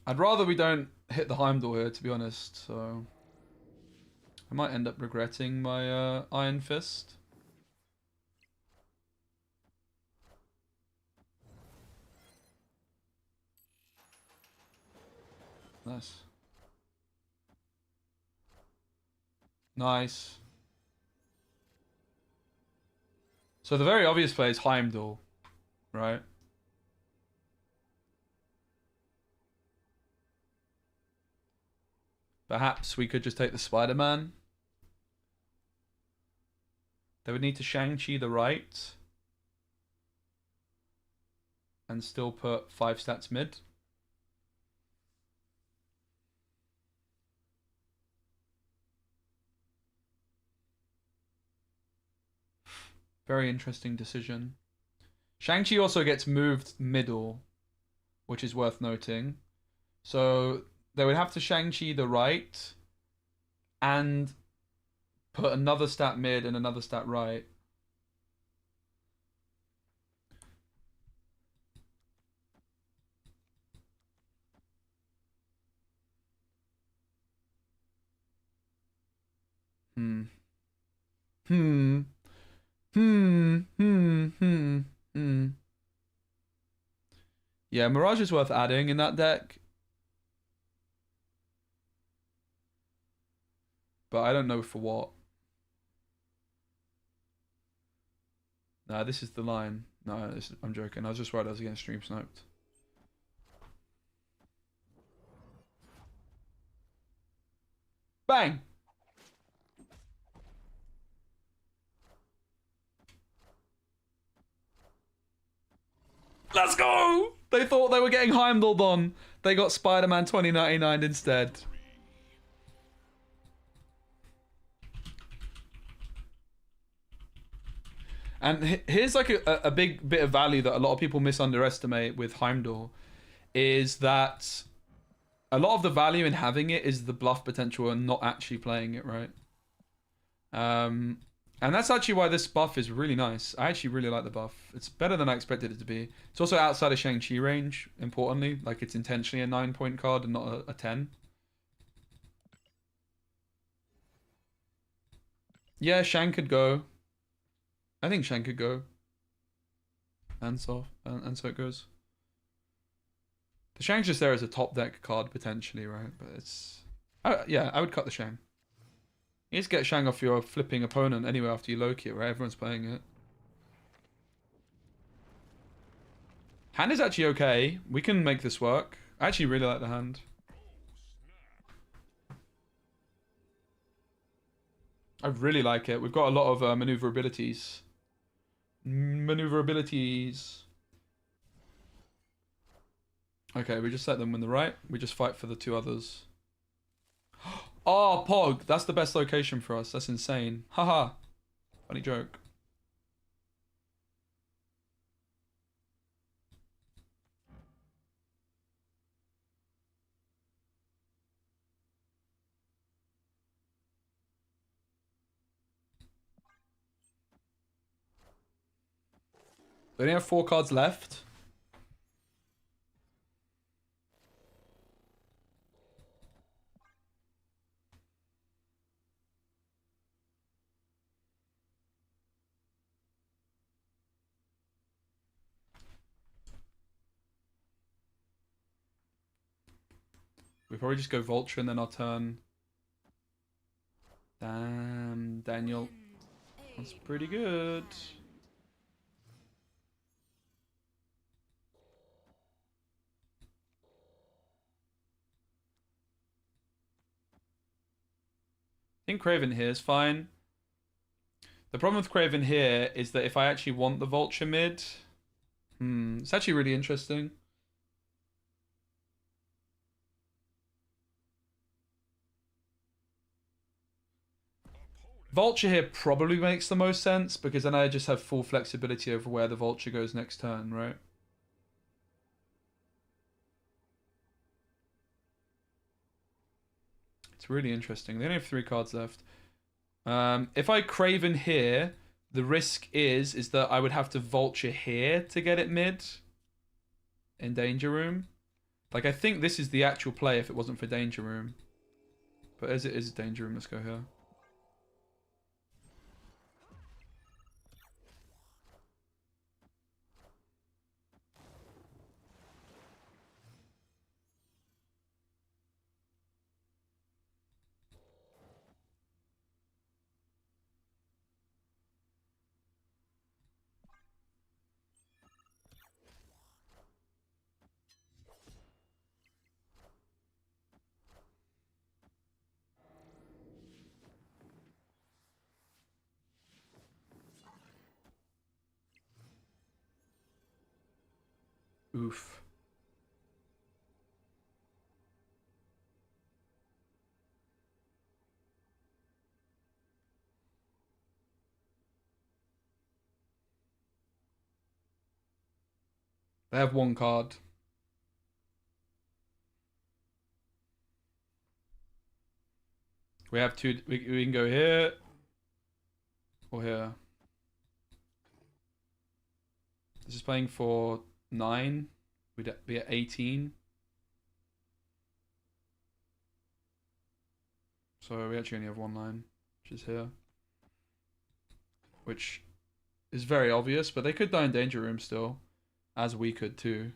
I'd rather we don't hit the Heimdall here, to be honest, so... I might end up regretting my Iron Fist. Nice. Nice. So the very obvious play is Heimdall, right? Perhaps we could just take the Spider-Man. They would need to Shang-Chi the right. And still put 5 stats mid. Very interesting decision. Shang-Chi also gets moved middle, which is worth noting. So they would have to Shang-Chi the right and put another stat mid and another stat right. Hmm. Yeah, Mirage is worth adding in that deck. But I don't know for what. Nah, this is the line. No, I'm joking. I was just worried I was getting stream sniped. Bang! Let's go! They thought they were getting Heimdalled on. They got Spider-Man 2099 instead. And here's like a big bit of value that a lot of people misunderestimate with Heimdall, is that a lot of the value in having it is the bluff potential and not actually playing it, right? And that's actually why this buff is really nice. I actually really like the buff. It's better than I expected it to be. It's also outside of Shang-Chi range, importantly. Like, it's intentionally a 9-point card and not a 10. Yeah, Shang could go. I think Shang could go. And so it goes. The Shang's just there as a top deck card potentially, right? But it's... yeah, I would cut the Shang. You just get Shang off your flipping opponent anyway after you Loki it, right? Everyone's playing it. Hand is actually okay. We can make this work. I actually really like the hand. I really like it. We've got a lot of maneuverabilities. Okay, we just let them win the right. We just fight for the two others. Oh, Pog. That's the best location for us. That's insane. Haha. Funny joke. They only have 4 cards left. We probably just go Vulture and then I'll turn. Damn, Daniel. That's pretty good. I think Craven here is fine. The problem with Craven here is that if I actually want the Vulture mid... it's actually really interesting. Vulture here probably makes the most sense, because then I just have full flexibility over where the Vulture goes next turn, right? It's really interesting. They only have 3 cards left. If I Craven here, the risk is that I would have to Vulture here to get it mid in Danger Room. Like, I think this is the actual play if it wasn't for Danger Room. But as it is Danger Room, let's go here. Oof. They have 1 card. We have 2. We can go here or here. This is playing for 9. We'd be at 18. So we actually only have 1 line, which is here. Which is very obvious, but they could die in Danger Room still. As we could too.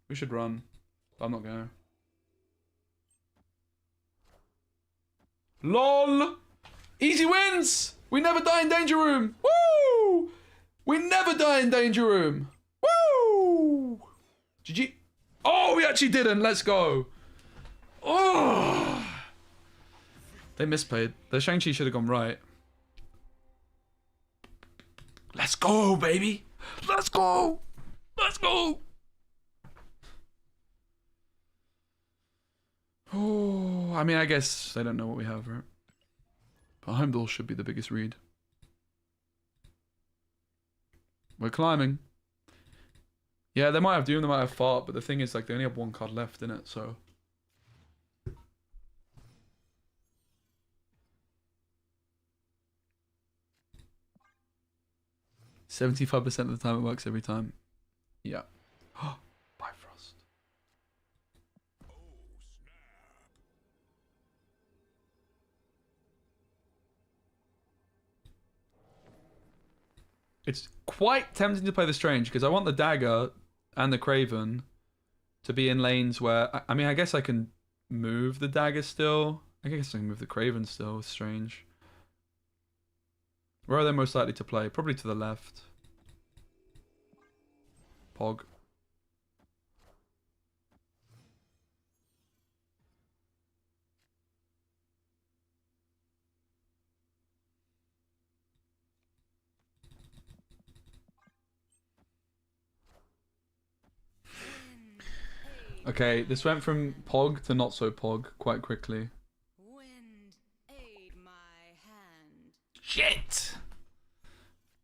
We should run, but I'm not gonna. LOL! Easy wins! We never die in Danger Room! Woo! We never die in Danger Room! Woo! GG. Oh, we actually didn't. Let's go. Oh! They misplayed. The Shang-Chi should have gone right. Let's go, baby! Let's go! Let's go! Oh, I mean, I guess they don't know what we have, right? But Heimdall should be the biggest read. We're climbing. Yeah, they might have Doom, they might have Fart, but the thing is, like, they only have 1 card left in it, so... 75% of the time it works every time. Yeah. Bifrost. It's quite tempting to play the Strange because I want the Dagger and the Craven to be in lanes where... I mean, I guess I can move the Dagger still. I guess I can move the Craven still with Strange. Where are they most likely to play? Probably to the left. Pog. Okay, this went from Pog to not so Pog quite quickly. Wind, aid my hand. Shit!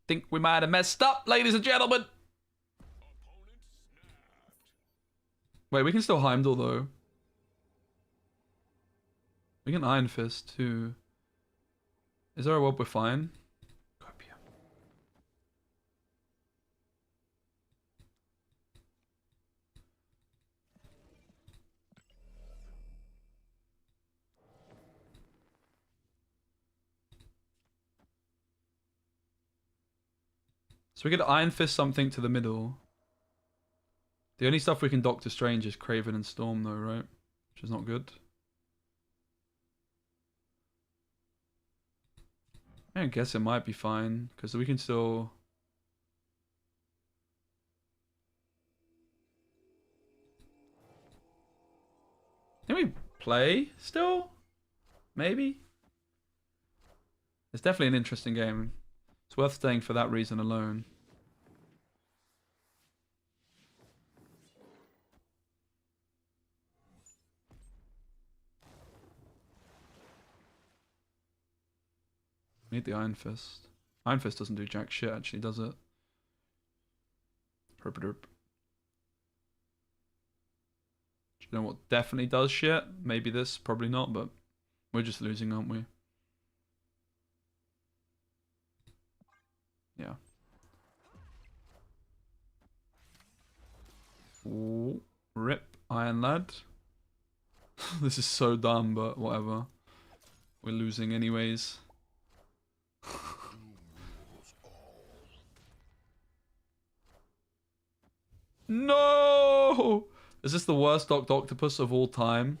Think we might have messed up, ladies and gentlemen. Wait, we can still Heimdall though. We can Iron Fist too. Is there a world we're fine? Copia. So we could Iron Fist something to the middle. The only stuff we can Doctor Strange is Craven and Storm though, right? Which is not good. I guess it might be fine, because we can still... Can we play still? Maybe? It's definitely an interesting game. It's worth staying for that reason alone. Need the Iron Fist. Iron Fist doesn't do jack shit, actually, does it? Herp derp. Do you know what definitely does shit? Maybe this, probably not, but we're just losing, aren't we? Yeah. Ooh, rip, Iron Lad. This is so dumb, but whatever. We're losing anyways. No! Is this the worst Doctor Octopus of all time?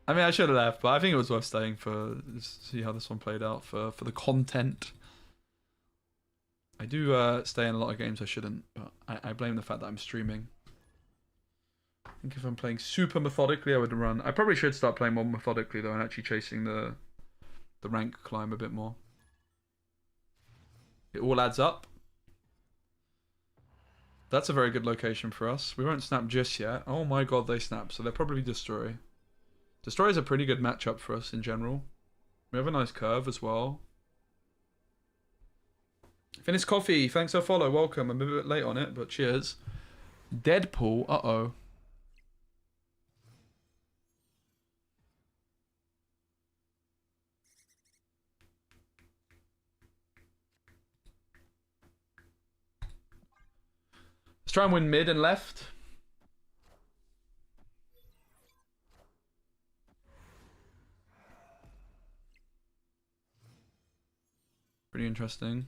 I mean, I should have left, but I think it was worth staying for see how this one played out for the content. I do stay in a lot of games I shouldn't, but I blame the fact that I'm streaming. I think if I'm playing super methodically, I would run. I probably should start playing more methodically though, and actually chasing the rank climb a bit more. It all adds up. That's a very good location for us. We won't snap just yet. Oh my god, they snap, so they'll probably destroy. Destroy is a pretty good matchup for us in general. We have a nice curve as well. Finished Coffee, thanks for follow, welcome. I'm a bit late on it, but cheers. Deadpool, uh-oh. Let's try and win mid and left. Pretty interesting.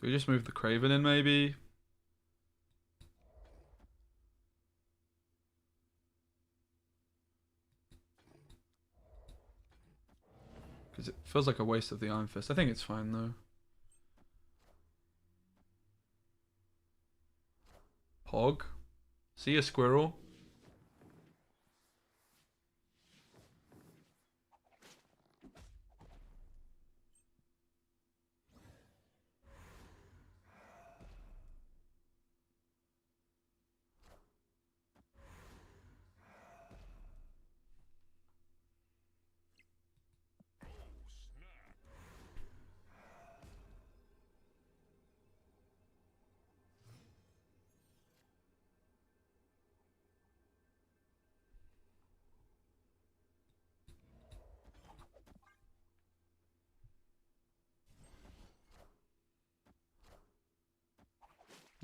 Do we just move the Craven in maybe? Because it feels like a waste of the Iron Fist. I think it's fine though. Pog. See a squirrel.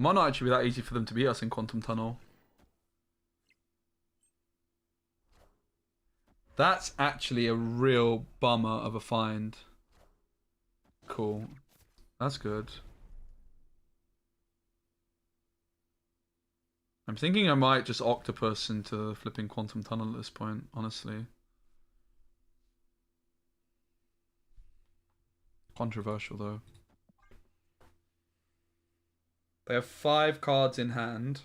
Might not actually be that easy for them to beat us in Quantum Tunnel. That's actually a real bummer of a find. Cool. That's good. I'm thinking I might just octopus into flipping Quantum Tunnel at this point, honestly. Controversial though. They have 5 cards in hand.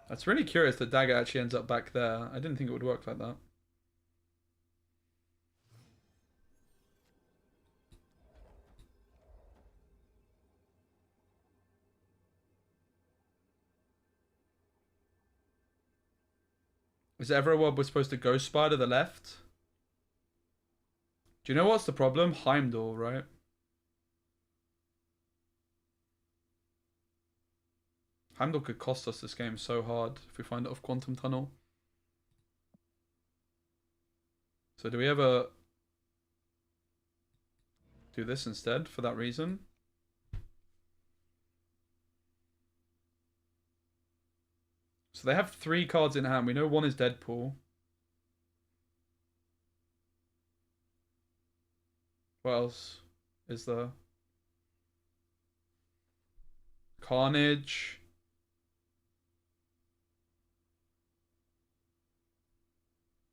That's really curious that Dagger actually ends up back there. I didn't think it would work like that. Is Everwood was supposed to Ghost Spider the left? Do you know what's the problem? Heimdall, right? Heimdall could cost us this game so hard if we find it off Quantum Tunnel. So do we ever do this instead for that reason? So they have 3 cards in hand. We know one is Deadpool. What else is there? Carnage.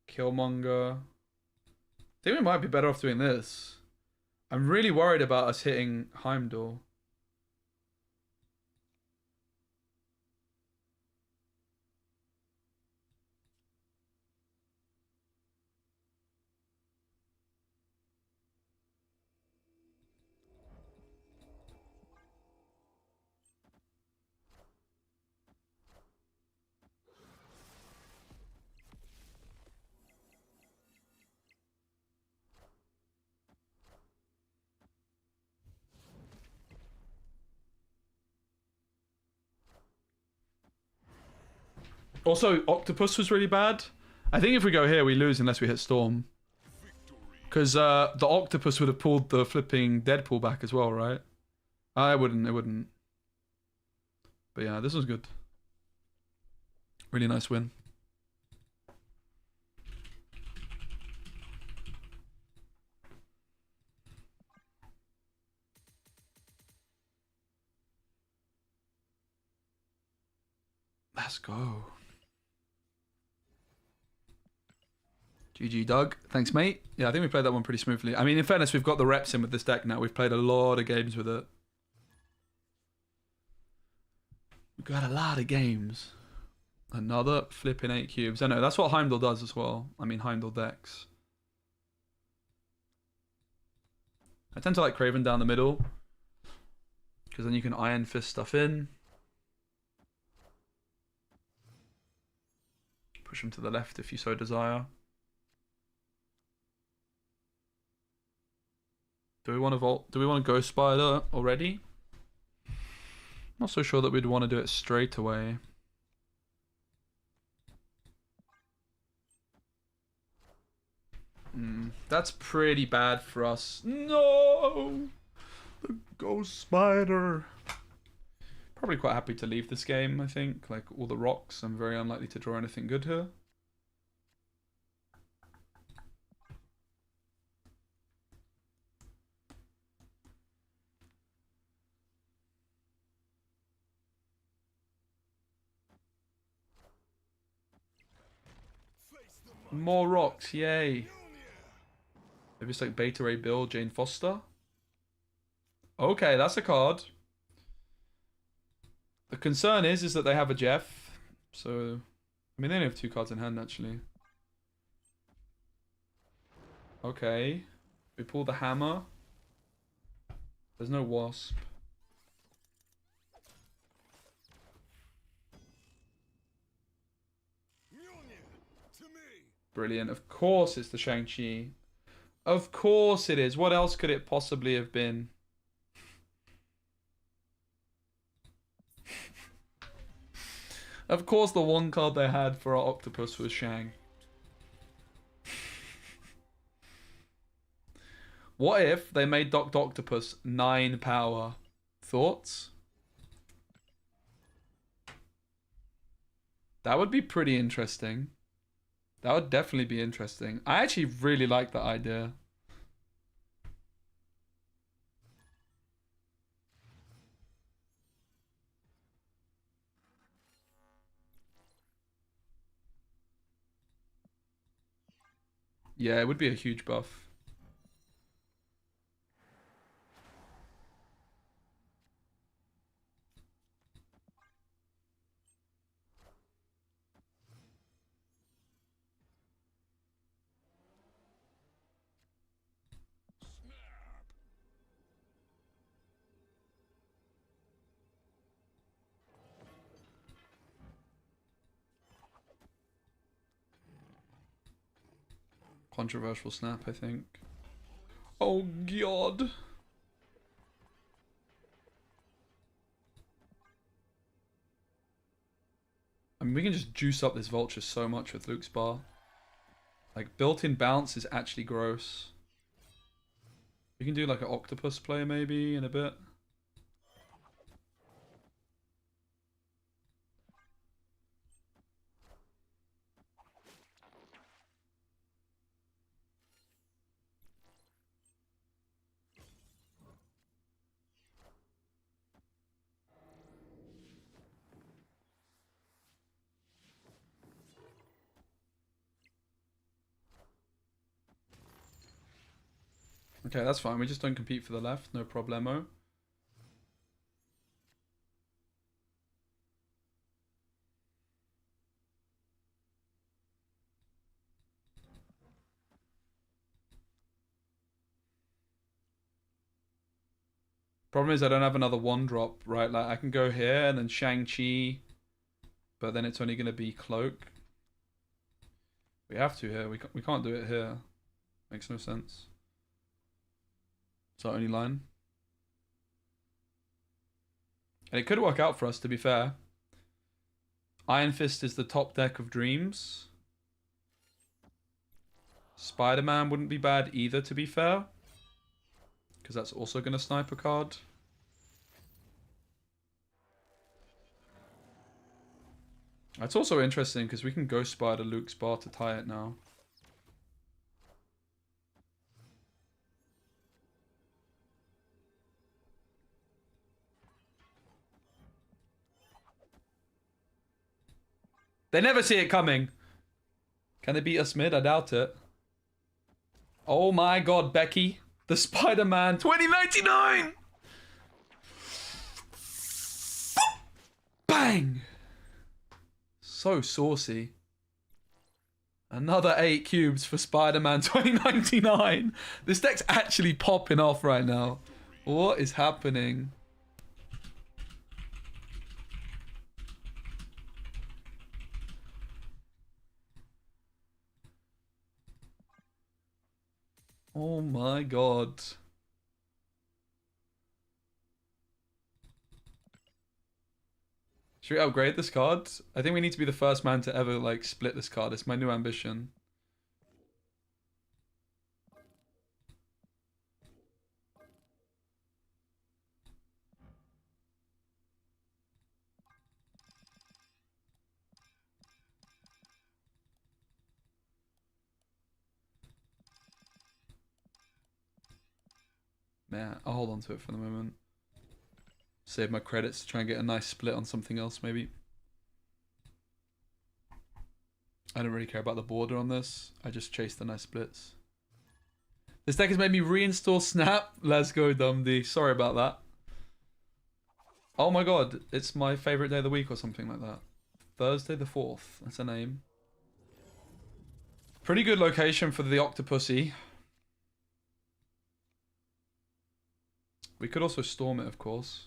Killmonger. I think we might be better off doing this. I'm really worried about us hitting Heimdall. Also, Octopus was really bad. I think if we go here, we lose unless we hit Storm. Because the Octopus would have pulled the flipping Deadpool back as well, right? It wouldn't. But yeah, this was good. Really nice win. Let's go. GG, Doug. Thanks, mate. Yeah, I think we played that one pretty smoothly. I mean, in fairness, we've got the reps in with this deck now. We've played a lot of games with it. We've got a lot of games. Another flipping 8 cubes. I know, that's what Heimdall does as well. I mean, Heimdall decks. I tend to like Craven down the middle. Because then you can Iron Fist stuff in. Push him to the left if you so desire. Do we want to vault? Do we want to Ghost Spider already? Not so sure that we'd want to do it straight away. That's pretty bad for us. No! The Ghost Spider. Probably quite happy to leave this game, I think. Like, all the rocks. I'm very unlikely to draw anything good here. More rocks, yay. Maybe it's like Beta Ray Bill, Jane Foster. Okay, that's a card. The concern is that they have a Jeff. So, I mean, they only have 2 cards in hand, actually. Okay. We pull the hammer. There's no Wasp. Brilliant. Of course it's the Shang-Chi. Of course it is. What else could it possibly have been? Of course the one card they had for our octopus was Shang. What if they made Dr. Octopus 9 power? Thoughts? That would be pretty interesting. That would definitely be interesting. I actually really like that idea. Yeah, it would be a huge buff. Controversial snap, I think. Oh god. I mean, we can just juice up this vulture so much with Luke's bar. Like, built-in bounce is actually gross. We can do like an octopus play maybe in a bit. Okay, that's fine. We just don't compete for the left. No problemo. Problem is I don't have another one drop, right? Like I can go here and then Shang-Chi, but then it's only going to be Cloak. We have to here. We can't do it here. Makes no sense. It's our only line. And it could work out for us, to be fair. Iron Fist is the top deck of Dreams. Spider-Man wouldn't be bad either, to be fair. Because that's also going to snipe a card. That's also interesting because we can Ghost Spider Luke's bar to tie it now. They never see it coming. Can they beat us mid? I doubt it. Oh my god, Becky. The Spider-Man 2099! Bang! So saucy. Another 8 cubes for Spider-Man 2099. This deck's actually popping off right now. What is happening? Oh my god. Should we upgrade this card? I think we need to be the first man to ever like split this card. It's my new ambition. Man, I'll hold on to it for the moment. Save my credits to try and get a nice split on something else, maybe. I don't really care about the border on this. I just chase the nice splits. This deck has made me reinstall Snap. Let's go, Dumdy. Sorry about that. Oh my god, it's my favorite day of the week or something like that. Thursday the 4th. That's a name. Pretty good location for the Octopussy. We could also storm it, of course.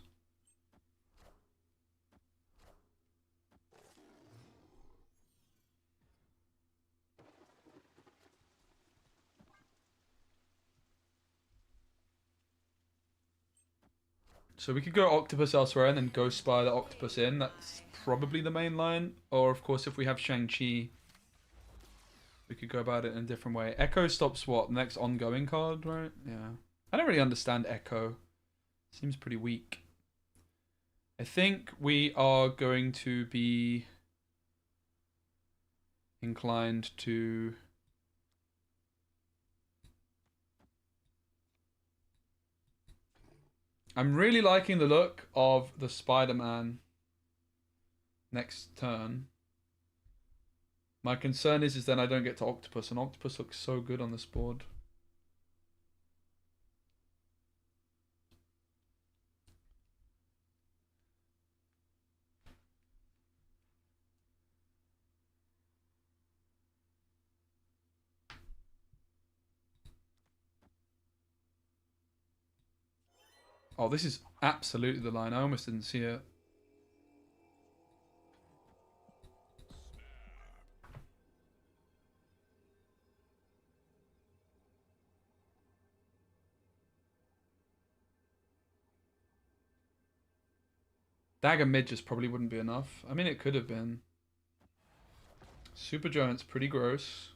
So we could go octopus elsewhere and then go spy the octopus in. That's probably the main line. Or, of course, if we have Shang-Chi, we could go about it in a different way. Echo stops what? The next ongoing card, right? Yeah. I don't really understand Echo. Seems pretty weak. I think we are going to be inclined to... I'm really liking the look of the Spider-Man next turn. My concern is then I don't get to Octopus, and Octopus looks so good on this board. Oh, this is absolutely the line. I almost didn't see it. Dagger mid just probably wouldn't be enough. I mean, it could have been. Supergiant's pretty gross.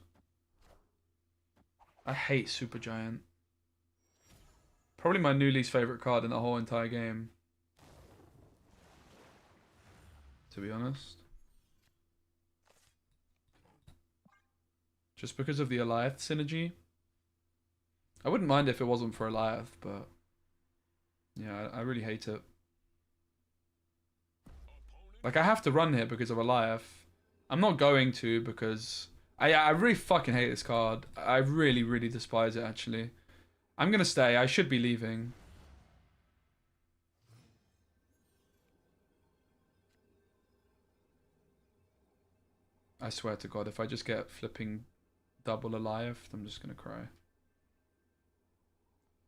I hate Supergiant. Probably my new least favorite card in the whole entire game. To be honest. Just because of the Eliath synergy. I wouldn't mind if it wasn't for Eliath, but... yeah, I really hate it. Like, I have to run here because of Eliath. I'm not going to because... I really fucking hate this card. I really, really despise it, actually. I'm gonna stay. I should be leaving. I swear to God, if I just get flipping double Eliath, I'm just gonna cry.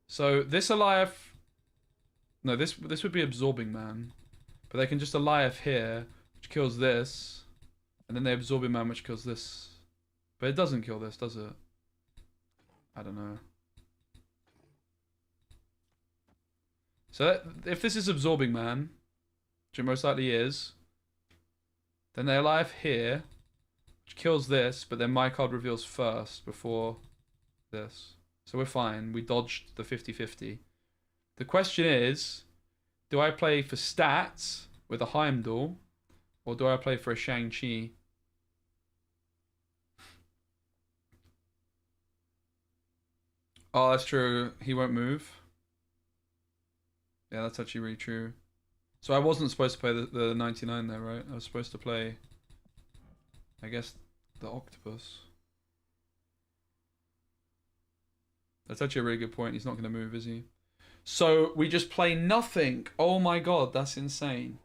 So this Eliath... no, this would be Absorbing Man. But they can just Eliath here, which kills this. And then they Absorbing Man, which kills this. But it doesn't kill this, does it? I don't know. So if this is Absorbing Man, which it most likely is, then they Eliath here, which kills this, but then my card reveals first before this. So we're fine. We dodged the 50-50. The question is, do I play for stats with a Heimdall, or do I play for a Shang-Chi? Oh, that's true. He won't move. Yeah, that's actually really true. So I wasn't supposed to play the 99 there, right? I was supposed to play, I guess, the Octopus. That's actually a really good point. He's not going to move, is he? So we just play nothing. Oh my God, that's insane.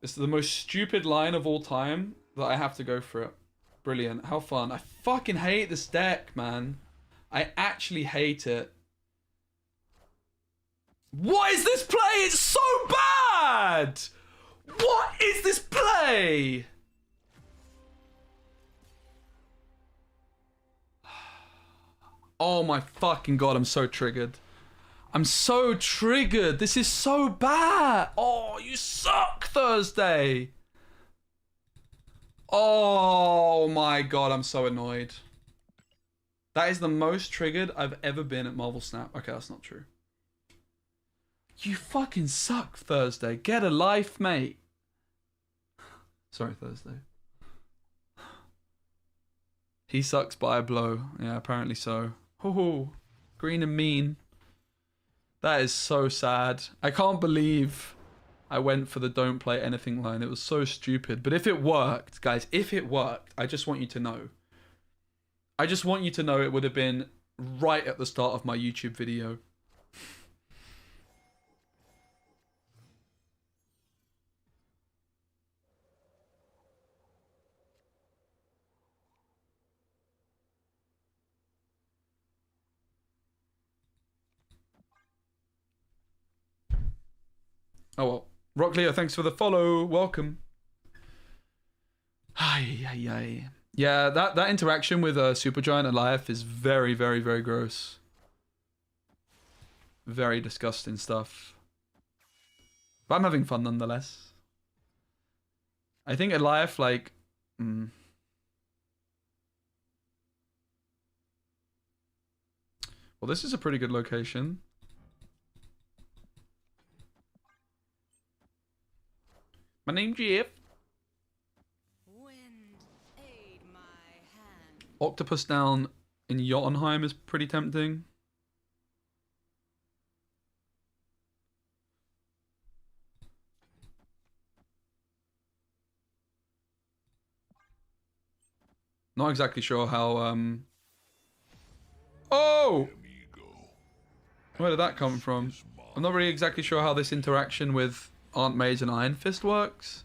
It's the most stupid line of all time that I have to go for it. Brilliant. How fun. I fucking hate this deck, man. I actually hate it. What is this play? It's so bad! What is this play? Oh my fucking God, I'm so triggered. I'm so triggered. This is so bad. Oh, you suck, Thursday. Oh my God, I'm so annoyed. That is the most triggered I've ever been at Marvel Snap. Okay, that's not true. You fucking suck, Thursday. Get a life, mate. Sorry, Thursday. He sucks by a blow. Yeah, apparently so. Hoo-hoo. Green and mean. That is so sad. I can't believe I went for the don't play anything line. It was so stupid. But if it worked, guys, if it worked, I just want you to know. I just want you to know it would have been right at the start of my YouTube video. Oh well. Rock Leo, thanks for the follow. Welcome. Yeah, that interaction with Supergiant and Eliath is very, very, very gross. very disgusting stuff. But I'm having fun nonetheless. I think Eliath, like... Well, this is a pretty good location. My name's Jeff. Wind, aid my hand. Octopus down in Jotunheim is pretty tempting. Not exactly sure how, Oh! Where did that come from? I'm not really exactly sure how this interaction with Aunt May's and Iron Fist works.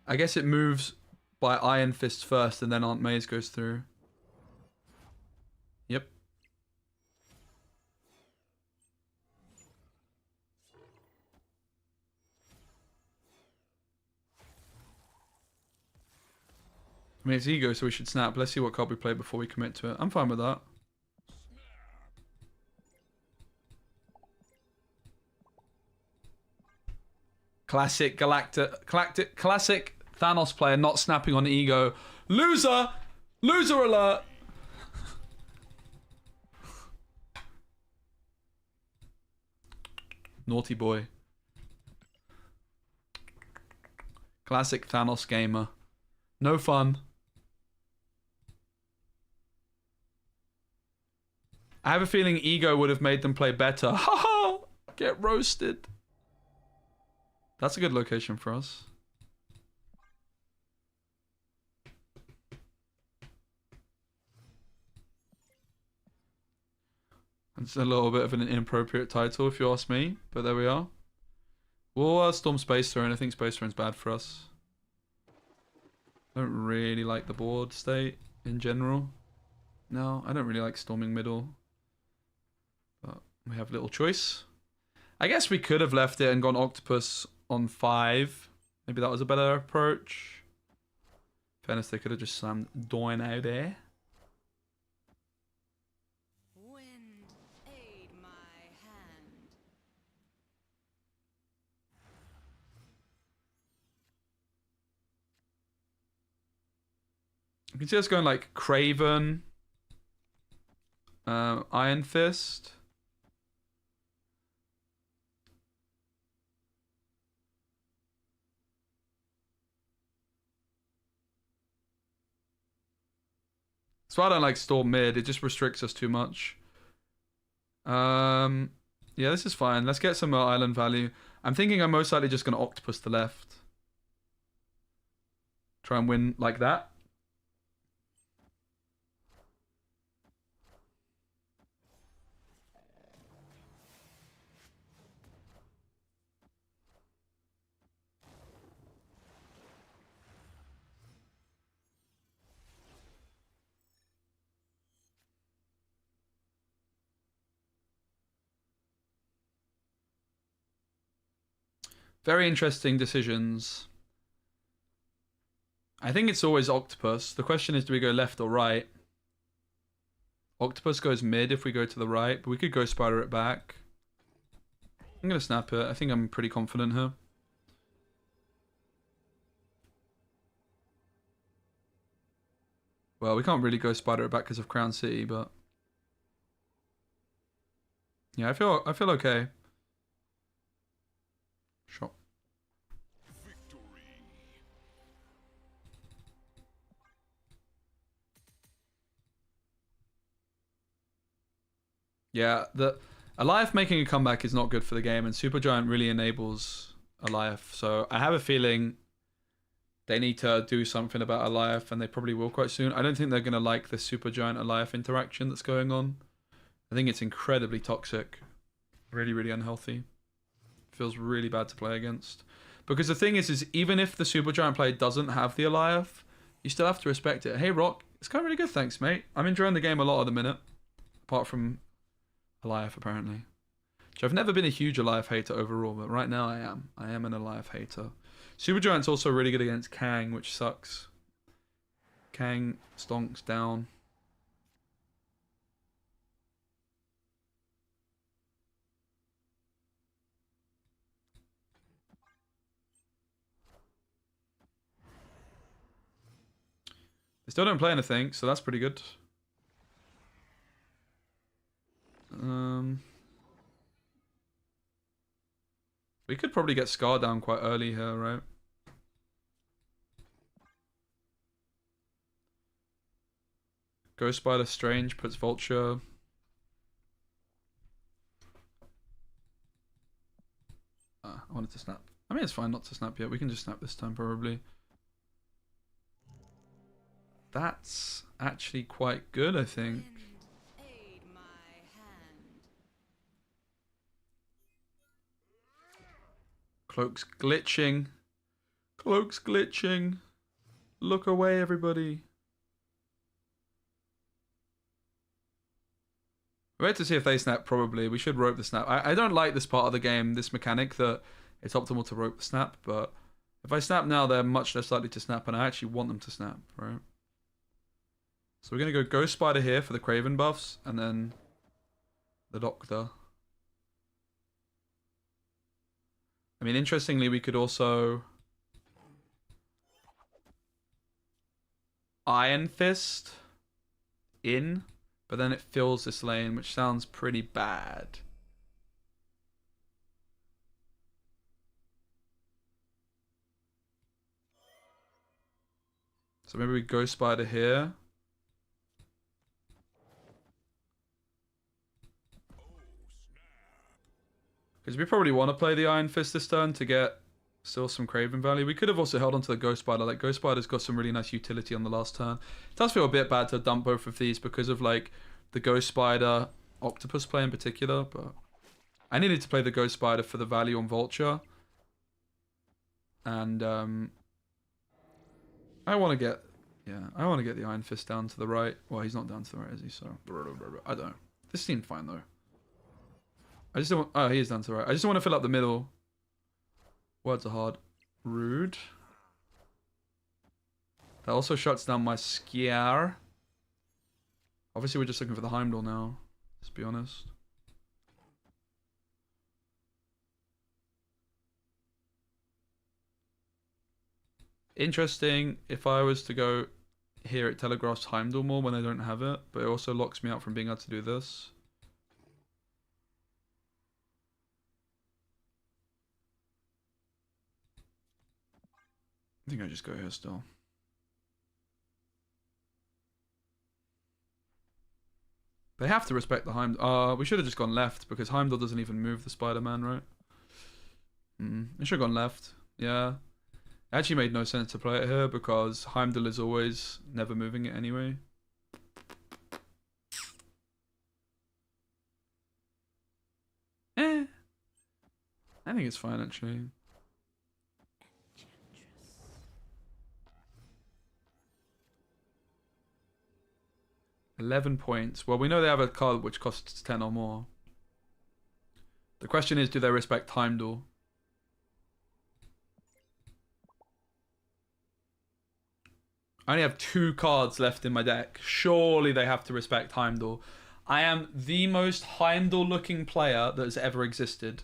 I guess it moves by Iron Fist first and then Aunt May's goes through. Yep. I mean, it's ego, so we should snap. Let's see what card we play before we commit to it. I'm fine with that. Classic classic Thanos player not snapping on ego. Loser! Loser alert! Naughty boy. Classic Thanos gamer. No fun. I have a feeling ego would have made them play better. Haha! Get roasted. That's a good location for us. It's a little bit of an inappropriate title if you ask me, but there we are. We'll Storm Space Throne. I think Space Throne's bad for us. I don't really like the board state in general. No, I don't really like storming middle. But we have little choice. I guess we could have left it and gone Octopus on 5. Maybe that was a better approach. In fairness, they could have just slammed Dino there. Wind, aid my hand. You can see us going like Craven, Iron Fist. So I don't like Storm mid, it just restricts us too much. Yeah, this is fine. Let's get some island value. I'm thinking I'm most likely just going to Octopus the left. Try and win like that. Very interesting decisions. I think it's always Octopus. The question is, do we go left or right? Octopus goes mid if we go to the right, but we could go Spider it back. I'm going to snap it. I think I'm pretty confident here. Well, we can't really go Spider it back because of Crown City, but... Yeah, I feel okay. Sure. Yeah, the Eliath making a comeback is not good for the game, and Supergiant really enables Eliath. So I have a feeling they need to do something about Eliath, and they probably will quite soon. I don't think they're going to like the Supergiant Eliath interaction that's going on. I think it's incredibly toxic. Really, really unhealthy. Feels really bad to play against. Because the thing is even if the Supergiant play doesn't have the Eliath, you still have to respect it. Hey, Rock, it's going really good, thanks, mate. I'm enjoying the game a lot at the minute. Apart from Eliath, apparently. Which I've never been a huge Eliath hater overall, but right now I am. I am an Eliath hater. Supergiant's also really good against Kang, which sucks. Kang stonks down. Still don't play anything, so that's pretty good. We could probably get Scar down quite early here, right? Ghost Spider Strange puts Vulture. I wanted to snap. I mean, it's fine not to snap yet. We can just snap this time, probably. That's actually quite good, I think. Aid my hand. Cloak's glitching. Cloak's glitching. Look away, everybody. Wait to see if they snap, probably. We should rope the snap. I don't like this part of the game, this mechanic, that it's optimal to rope the snap, but if I snap now, they're much less likely to snap, and I actually want them to snap, right? So we're going to go Ghost Spider here for the Craven buffs, and then the Doctor. I mean, interestingly, we could also Iron Fist in, but then it fills this lane, which sounds pretty bad. So maybe we Ghost Spider here. Because we probably want to play the Iron Fist this turn to get still some Craven value. We could have also held on to the Ghost Spider. Like, Ghost Spider's got some really nice utility on the last turn. It does feel a bit bad to dump both of these because of, like, the Ghost Spider Octopus play in particular, but I needed to play the Ghost Spider for the value on Vulture. And, I want to get, I want to get the Iron Fist down to the right. Well, he's not down to the right, is he? So, I don't know. This seemed fine, though. I just don't want... Oh, he is down to the right. I just don't want to fill up the middle. Words are hard. Rude. That also shuts down my Skiar. Obviously, we're just looking for the Heimdall now. Let's be honest. Interesting if I was to go here, it telegraphs Heimdall more when I don't have it, but it also locks me out from being able to do this. I think I just go here still. They have to respect the Heimdall. We should have just gone left because Heimdall doesn't even move the Spider-Man, right? I should have gone left. Yeah. It actually made no sense to play it here because Heimdall is always never moving it anyway. I think it's fine actually. 11 points. Well, we know they have a card which costs 10 or more. The question is, do they respect Heimdall? I only have 2 cards left in my deck. Surely they have to respect Heimdall. I am the most Heimdall-looking player that has ever existed.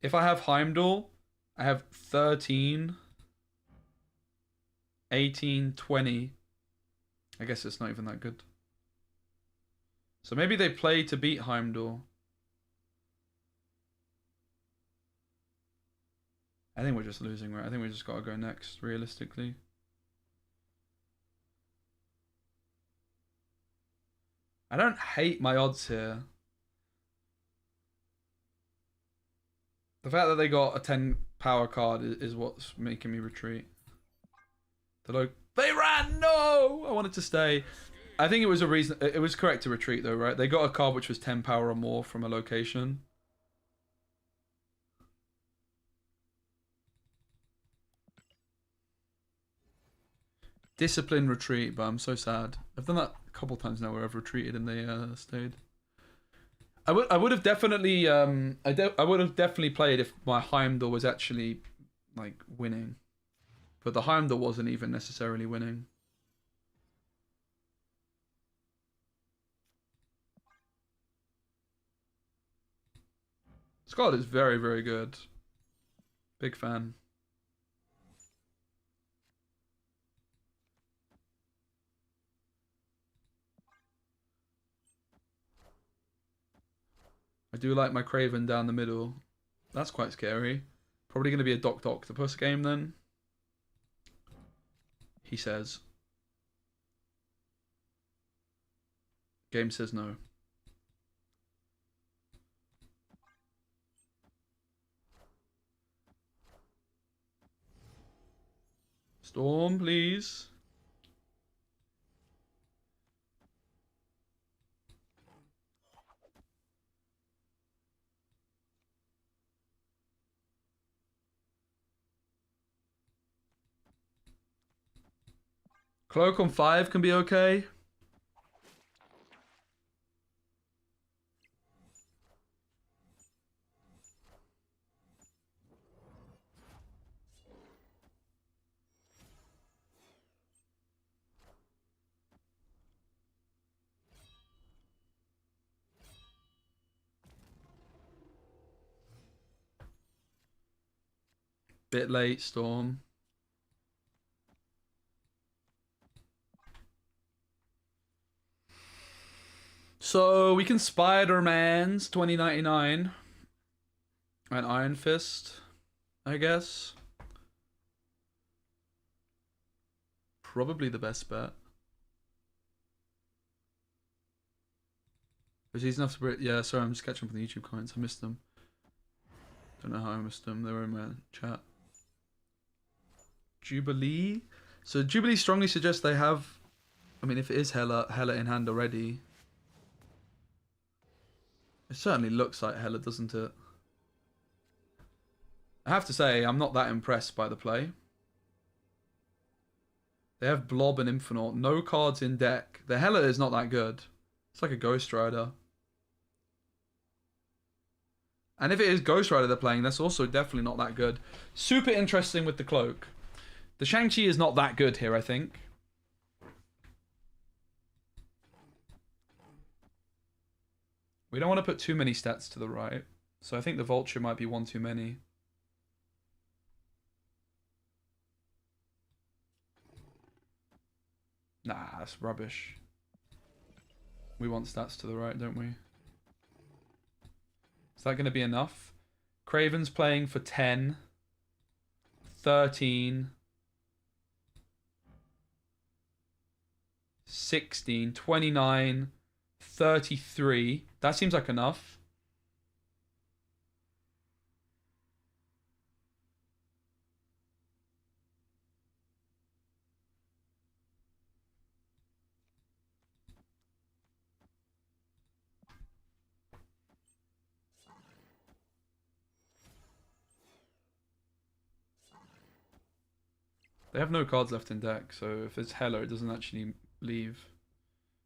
If I have Heimdall, I have 13... 18, 20. I guess it's not even that good. So maybe they play to beat Heimdall. I think we're just losing, right? I think we just gotta go next, realistically. I don't hate my odds here. The fact that they got a 10 power card is what's making me retreat. They ran! No! I wanted to stay. I think it was a reason. It was correct to retreat though, right? They got a card which was 10 power or more from a location. Discipline retreat, but I'm so sad. I've done that a couple times now where I've retreated and they stayed. I would have definitely I would have definitely played if my Heimdall was actually like winning. But the Heimdall wasn't even necessarily winning. This card is very, very good. Big fan. I do like my Craven down the middle. That's quite scary. Probably going to be a Dr. Octopus game then. He says. Game says no. Storm, please. Cloak on 5 can be okay. Bit late, Storm. So we can Spider-Man's 2099 and Iron Fist, I guess. Probably the best bet. Was easy enough to... Yeah, sorry, I'm just catching up on the YouTube comments. I missed them. Don't know how I missed them. They were in my chat. Jubilee. So Jubilee strongly suggests they have... I mean, if it is Hela in hand already... It certainly looks like Hela, doesn't it? I have to say, I'm not that impressed by the play. They have Blob and Infinite. No cards in deck. The Hela is not that good. It's like a Ghost Rider. And if it is Ghost Rider they're playing, that's also definitely not that good. Super interesting with the Cloak. The Shang-Chi is not that good here, I think. We don't want to put too many stats to the right. So I think the Vulture might be one too many. Nah, that's rubbish. We want stats to the right, don't we? Is that going to be enough? Craven's playing for 10. 13. 16. 29. 33. That seems like enough. They have no cards left in deck, so if it's Hela, it doesn't actually leave.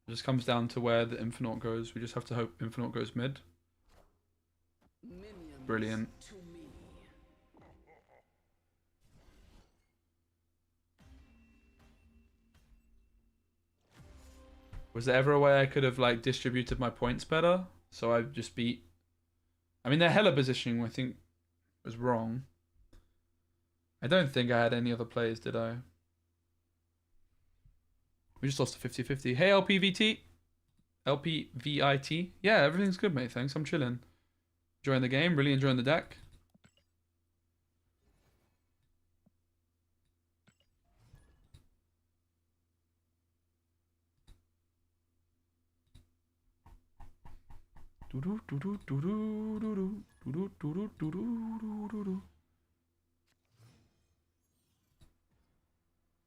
It just comes down to where the Infinite goes. We just have to hope Infinite goes mid. Minions Brilliant. to me. Was there ever a way I could have like distributed my points better? So I just beat... I mean, their Hela positioning, I think, was wrong. I don't think I had any other plays, did I? We just lost a 50-50. Hey, LPVT. LPVIT. Yeah, everything's good, mate. Thanks. I'm chilling. Enjoying the game. Really enjoying the deck.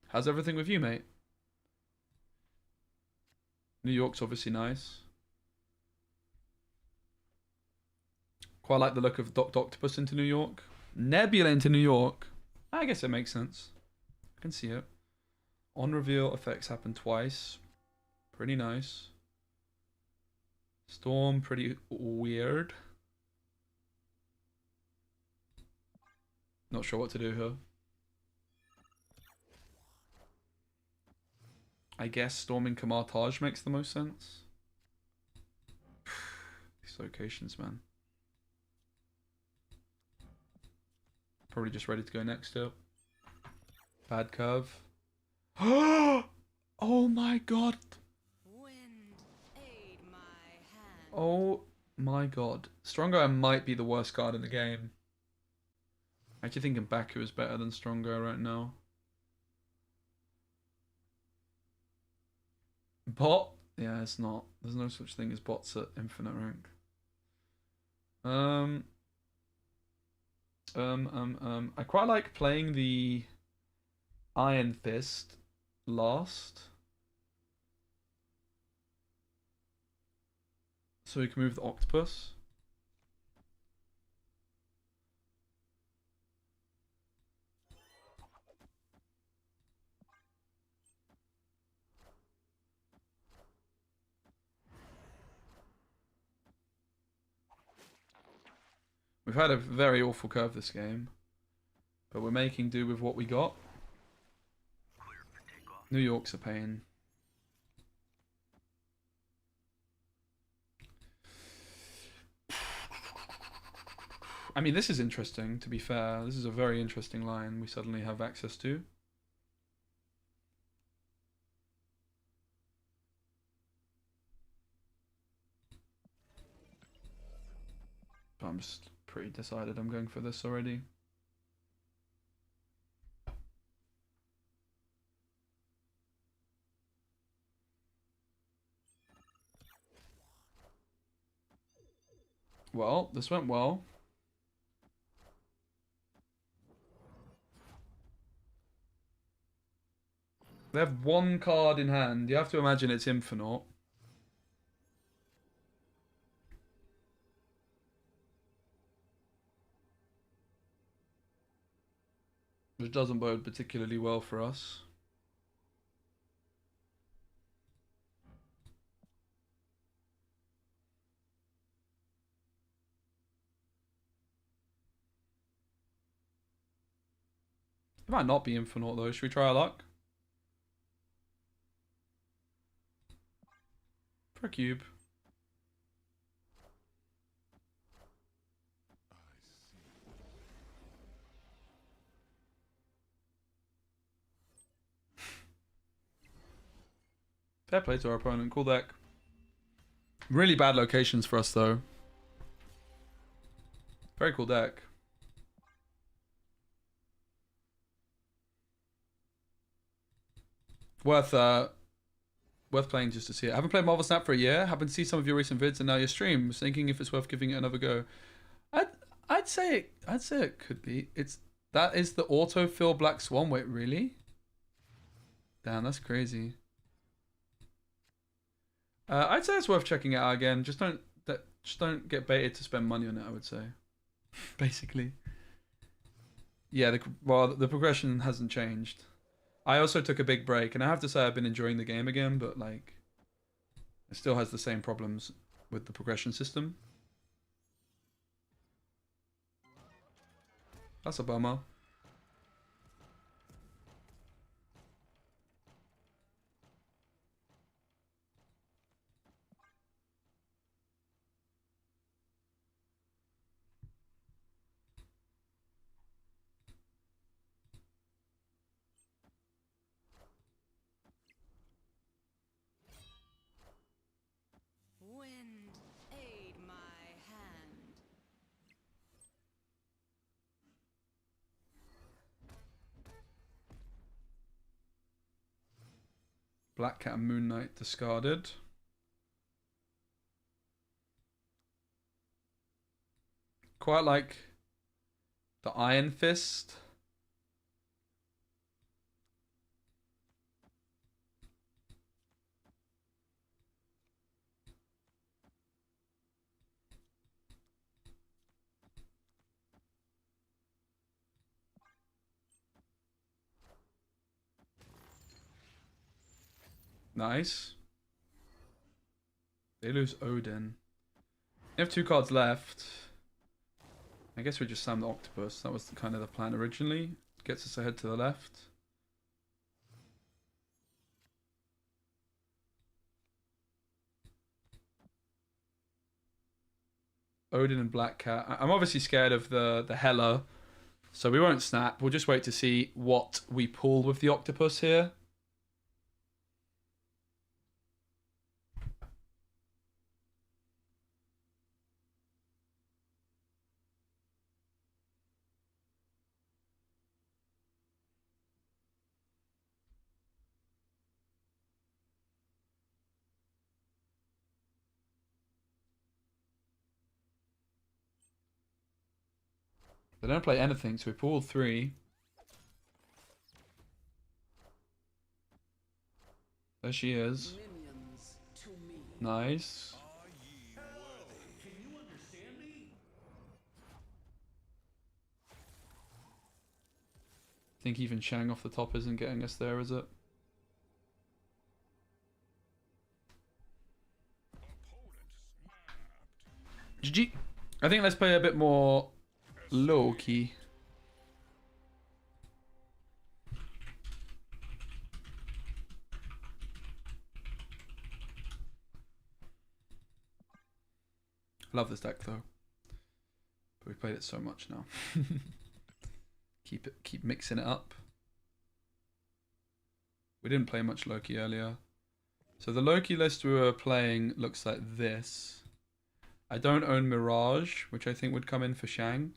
How's everything with you, mate? New York's obviously nice. Quite like the look of Dr. Octopus into New York. Nebula into New York. I guess it makes sense. I can see it. On reveal, effects happen twice. Pretty nice. Storm, pretty weird. Not sure what to do here. I guess storming Kamartage makes the most sense. These locations, man. probably just ready to go next to it. Bad curve. Oh my god. Wind, aid my hand. Oh my god. Stronger might be the worst card in the game. I actually thinking Baku is better than Stronger right now. Bot? Yeah, it's not. There's no such thing as bots at infinite rank. I quite like playing the Iron Fist last. So we can move the octopus. We've had a very awful curve this game, but we're making do with what we got. New York's a pain. I mean, this is interesting, to be fair. This is a very interesting line we suddenly have access to. But I'm just pretty decided I'm going for this already. Well, this went well. They have one card in hand. You have to imagine it's infinite. Which doesn't bode particularly well for us. It might not be infinite though. Should we try our luck? For a cube. Fair play to our opponent. Cool deck. Really bad locations for us though. Very cool deck. Worth playing just to see it. I haven't played Marvel Snap for a year. Happened to see some of your recent vids and now your stream. Was thinking if it's worth giving it another go. I'd say it could be. That is the autofill Black Swan. Wait, really? Damn, that's crazy. I'd say it's worth checking it out again. Just don't get baited to spend money on it, I would say. Basically. Yeah, the progression hasn't changed. I also took a big break, and I have to say I've been enjoying the game again, but like, it still has the same problems with the progression system. That's a bummer. Wind, aid my hand. Black Cat and Moon Knight discarded. Quite like the Iron Fist. Nice. They lose Odin. They have 2 cards left. I guess we just slam the octopus. That was kind of the plan originally. Gets us ahead to the left. Odin and Black Cat. I'm obviously scared of the Hela. So we won't snap. We'll just wait to see what we pull with the octopus here. They don't play anything, so we pull 3. There she is. Minions to me. Nice. I think even Shang off the top isn't getting us there, is it? GG. I think let's play a bit more low key. Love this deck though, but we've played it so much now. Keep mixing it up. We didn't play much Loki earlier, so the Loki list we were playing looks like this. I don't own Mirage, which I think would come in for Shang.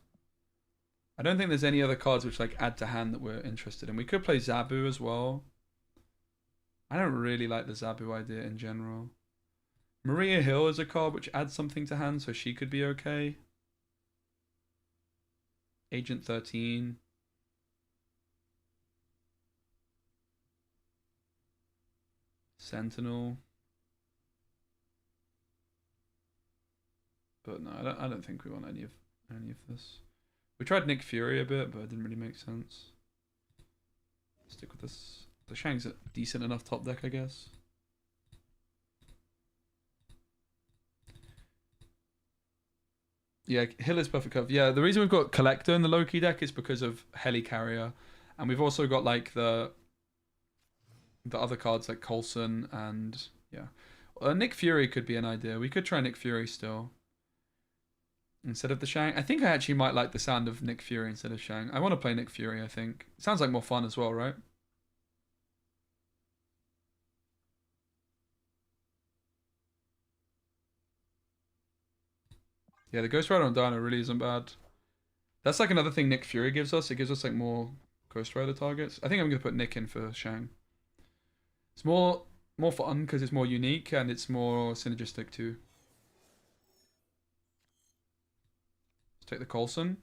I don't think there's any other cards which like add to hand that we're interested in. We could play Zabu as well. I don't really like the Zabu idea in general. Maria Hill is a card which adds something to hand, so she could be okay. Agent 13. Sentinel. But no, I don't think we want any of this. We tried Nick Fury a bit, but it didn't really make sense. Stick with this. The Shang's a decent enough top deck, I guess. Yeah, Hill is perfect curve. Yeah, the reason we've got Collector in the Loki deck is because of Helicarrier. And we've also got like the other cards like Coulson and yeah. Nick Fury could be an idea. We could try Nick Fury still. Instead of the Shang. I think I actually might like the sound of Nick Fury instead of Shang. I want to play Nick Fury, I think. It sounds like more fun as well, right? Yeah, the Ghost Rider on Dino really isn't bad. That's like another thing Nick Fury gives us. It gives us like more Ghost Rider targets. I think I'm going to put Nick in for Shang. It's more fun because it's more unique and it's more synergistic too. Let's take the Coulson.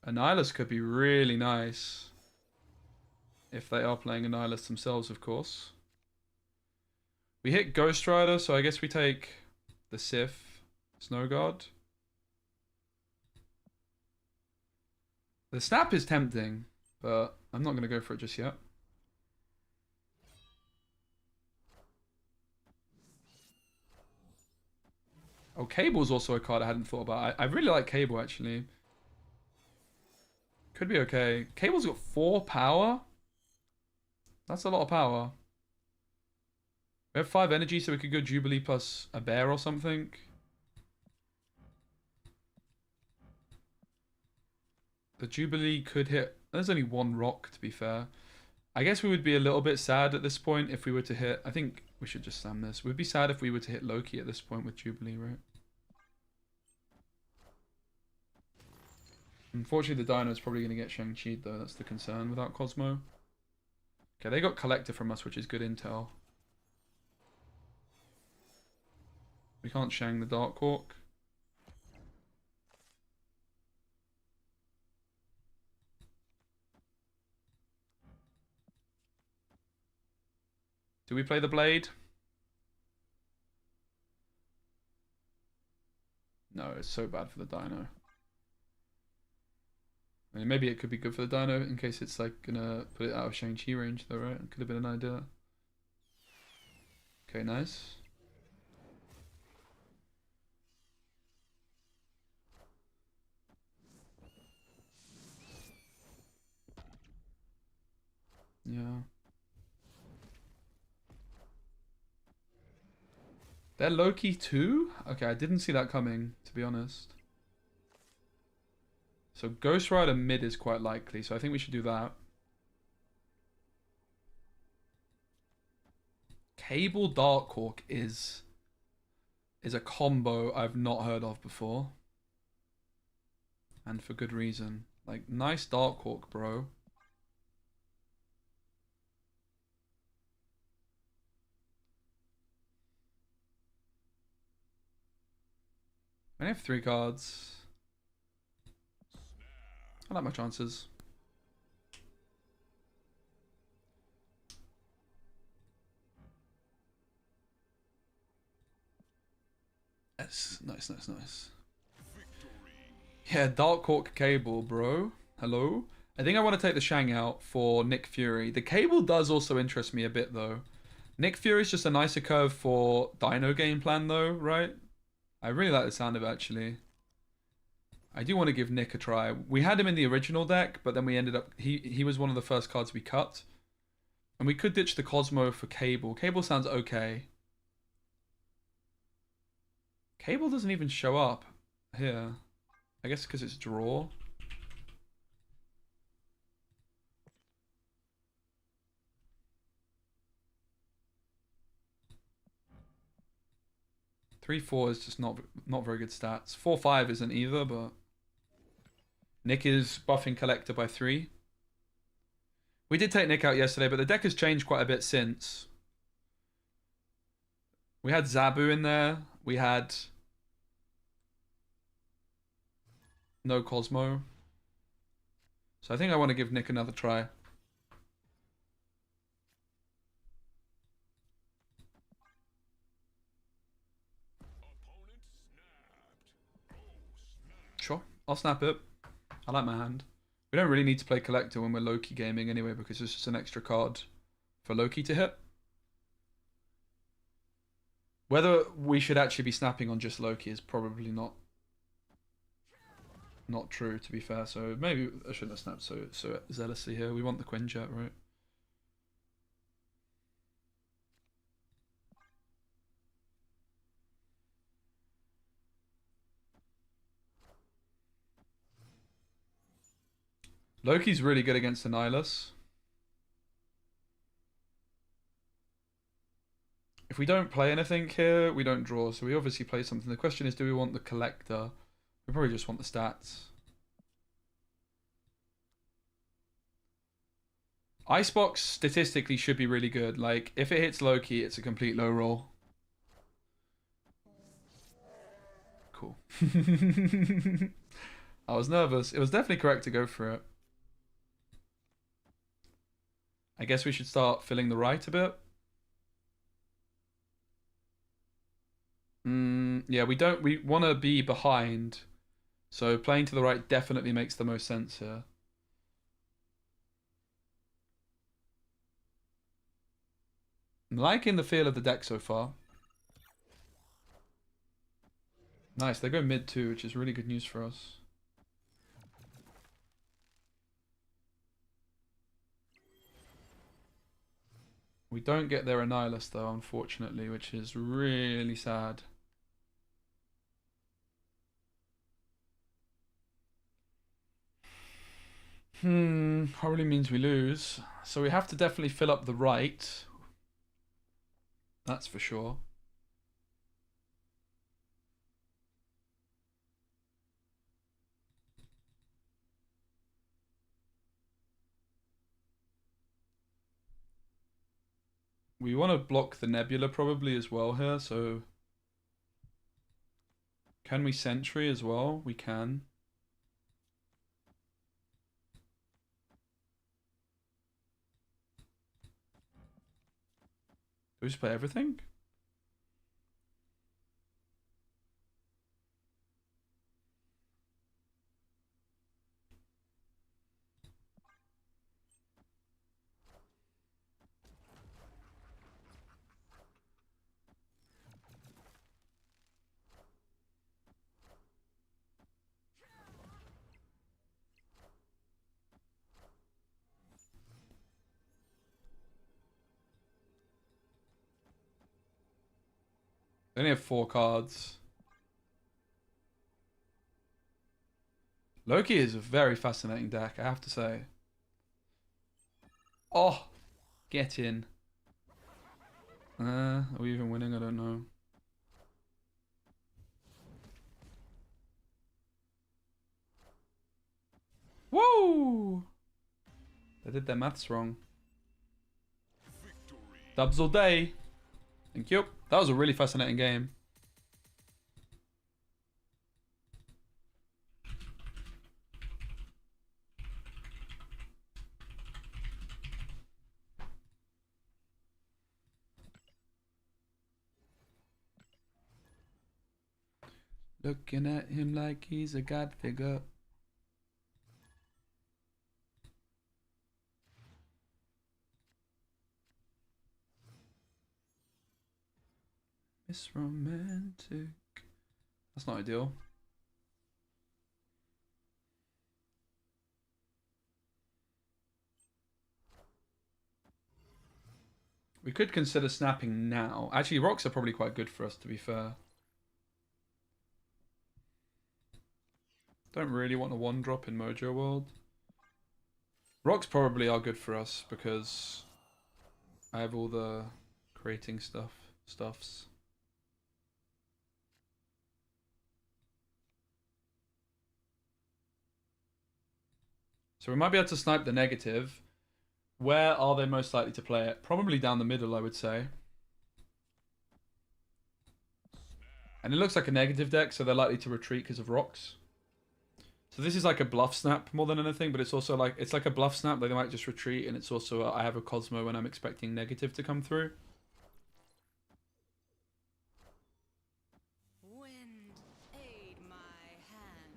Annihilus could be really nice. If they are playing Annihilus themselves, of course. We hit Ghost Rider, so I guess we take the Sif, Snow Guard. The Snap is tempting, but I'm not going to go for it just yet. Oh, Cable's also a card I hadn't thought about. I really like Cable, actually. Could be okay. Cable's got 4 power. That's a lot of power. We have 5 energy, so we could go Jubilee plus a bear or something. The Jubilee could hit... There's only 1 rock, to be fair. I guess we would be a little bit sad at this point if we were to hit... I think we should just slam this. We'd be sad if we were to hit Loki at this point with Jubilee, right? Unfortunately, the Dino is probably going to get Shang-Chi, though. That's the concern without Cosmo. Okay, they got Collector from us, which is good intel. We can't Shang the Dark Hawk. Do we play the Blade? No, it's so bad for the Dino. I mean, maybe it could be good for the Dino in case it's like gonna put it out of Shang-Chi range though, right? It could have been an idea. Okay, nice. Yeah. They're Loki too? Okay, I didn't see that coming, to be honest. So Ghost Rider mid is quite likely, so I think we should do that. Cable Darkhawk is a combo I've not heard of before. And for good reason. Like, nice Darkhawk, bro. I only have 3 cards. I like my chances. Yes, nice, nice, nice. Yeah, Dark Hawk Cable, bro. Hello? I think I want to take the Shang out for Nick Fury. The Cable does also interest me a bit, though. Nick Fury's just a nicer curve for Dino game plan, though, right? I really like the sound of it, actually. I do want to give Nick a try. We had him in the original deck, but then we ended up... He was one of the first cards we cut. And we could ditch the Cosmo for Cable. Cable sounds okay. Cable doesn't even show up here. I guess because it's draw. Three, 4 is just not very good stats. 4, 5 isn't either, but Nick is buffing Collector by 3. We did take Nick out yesterday, but the deck has changed quite a bit since. We had Zabu in there. We had no Cosmo. So I think I want to give Nick another try. Sure, I'll snap it. I like my hand. We don't really need to play Collector when we're Loki gaming anyway, because it's just an extra card for Loki to hit. Whether we should actually be snapping on just Loki is probably not true, to be fair. So maybe I shouldn't have snapped so zealously here. We want the Quinjet, right? Loki's really good against Annihilus. If we don't play anything here, we don't draw. So we obviously play something. The question is, do we want the Collector? We probably just want the stats. Icebox statistically should be really good. Like, if it hits Loki, it's a complete low roll. Cool. I was nervous. It was definitely correct to go for it. I guess we should start filling the right a bit. Yeah, we want to be behind. So playing to the right definitely makes the most sense here. I'm liking the feel of the deck so far. Nice, they go mid too, which is really good news for us. We don't get their Annihilus though, unfortunately, which is really sad. Probably means we lose. So we have to definitely fill up the right. That's for sure. We want to block the Nebula probably as well here, so... Can we Sentry as well? We can. Do we just play everything? They only have 4 cards. Loki is a very fascinating deck, I have to say. Oh, get in. Are we even winning? I don't know. Woo! They did their maths wrong. Dubs all day. Thank you. That was a really fascinating game. Looking at him like he's a god figure. It's romantic. That's not ideal. We could consider snapping now. Actually, rocks are probably quite good for us, to be fair. Don't really want a 1-drop in Mojo World. Rocks probably are good for us because I have all the creating stuffs. So we might be able to snipe the negative. Where are they most likely to play it? Probably down the middle, I would say. And it looks like a negative deck, so they're likely to retreat because of rocks. So this is like a bluff snap more than anything, but it's also like, it's like a bluff snap, they might just retreat, and it's also, I have a Cosmo when I'm expecting negative to come through. Wind, aid my hand.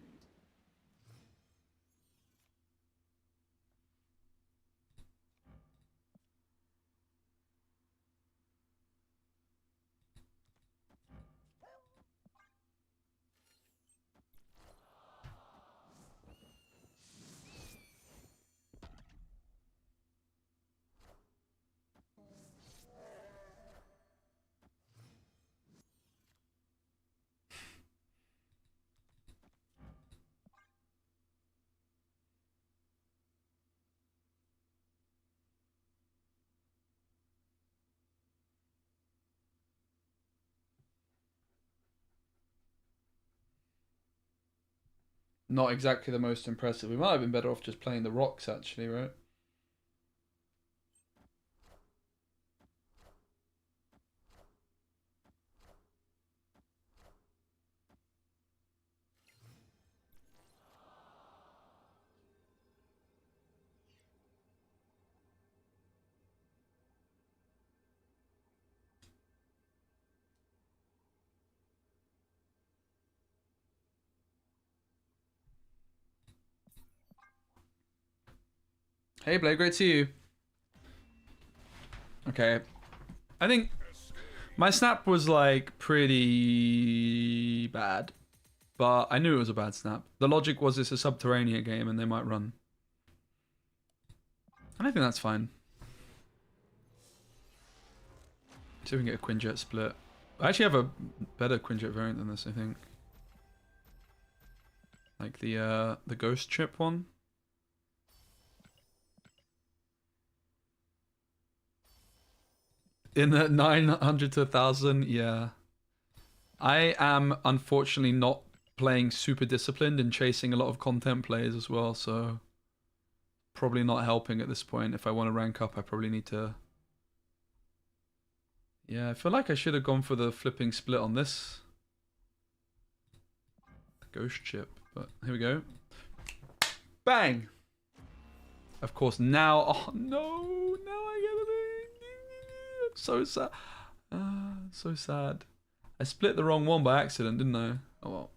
Not exactly the most impressive. We might have been better off just playing the rocks, actually, right? Hey, Blake, great to see you. Okay. I think my snap was like pretty bad, but I knew it was a bad snap. The logic was it's a Subterranea game and they might run. And I think that's fine. See if we can get a Quinjet split. I actually have a better Quinjet variant than this, I think. Like the Ghost Chip one. In the 900 to 1,000, yeah. I am unfortunately not playing super disciplined and chasing a lot of content plays as well, so probably not helping at this point. If I want to rank up, I probably need to... Yeah, I feel like I should have gone for the flipping split on this. Ghost Chip, but here we go. Bang! Of course, now... Oh, no! Now I get it. So sad. So sad. I split the wrong one by accident, didn't I? Oh well.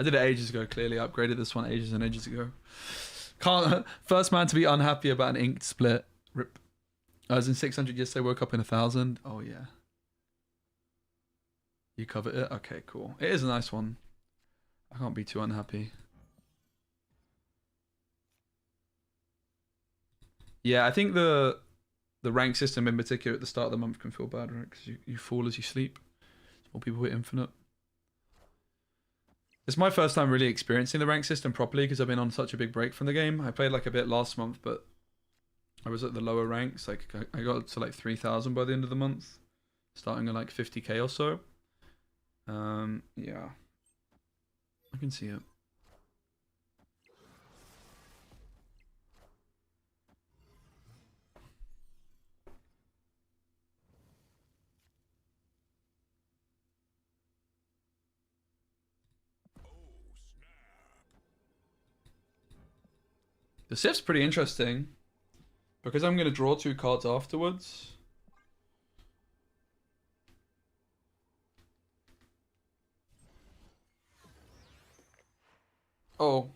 I did it ages ago, clearly. I upgraded this one ages and ages ago. Can't. First man to be unhappy about an inked split. Rip. I was in 600 yesterday, woke up in 1,000. Oh yeah. You covered it? Okay, cool. It is a nice one. I can't be too unhappy. Yeah, I think the rank system in particular at the start of the month can feel bad, right? Because you fall as you sleep. Or people with infinite. It's my first time really experiencing the rank system properly because I've been on such a big break from the game. I played like a bit last month, but I was at the lower ranks. Like I got up to like 3,000 by the end of the month, starting at like 50k or so. Yeah, I can see it. The Sif's pretty interesting because I'm going to draw 2 cards afterwards. Oh,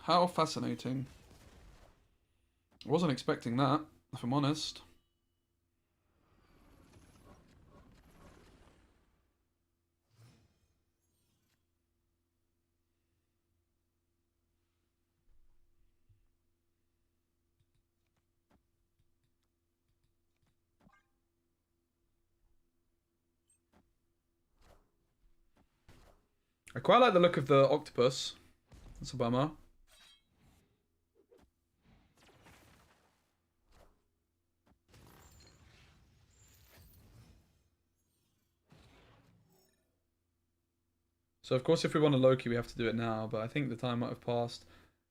how fascinating. I wasn't expecting that, if I'm honest. I quite like the look of the octopus. That's a bummer. So of course if we want a Loki we have to do it now, but I think the time might have passed.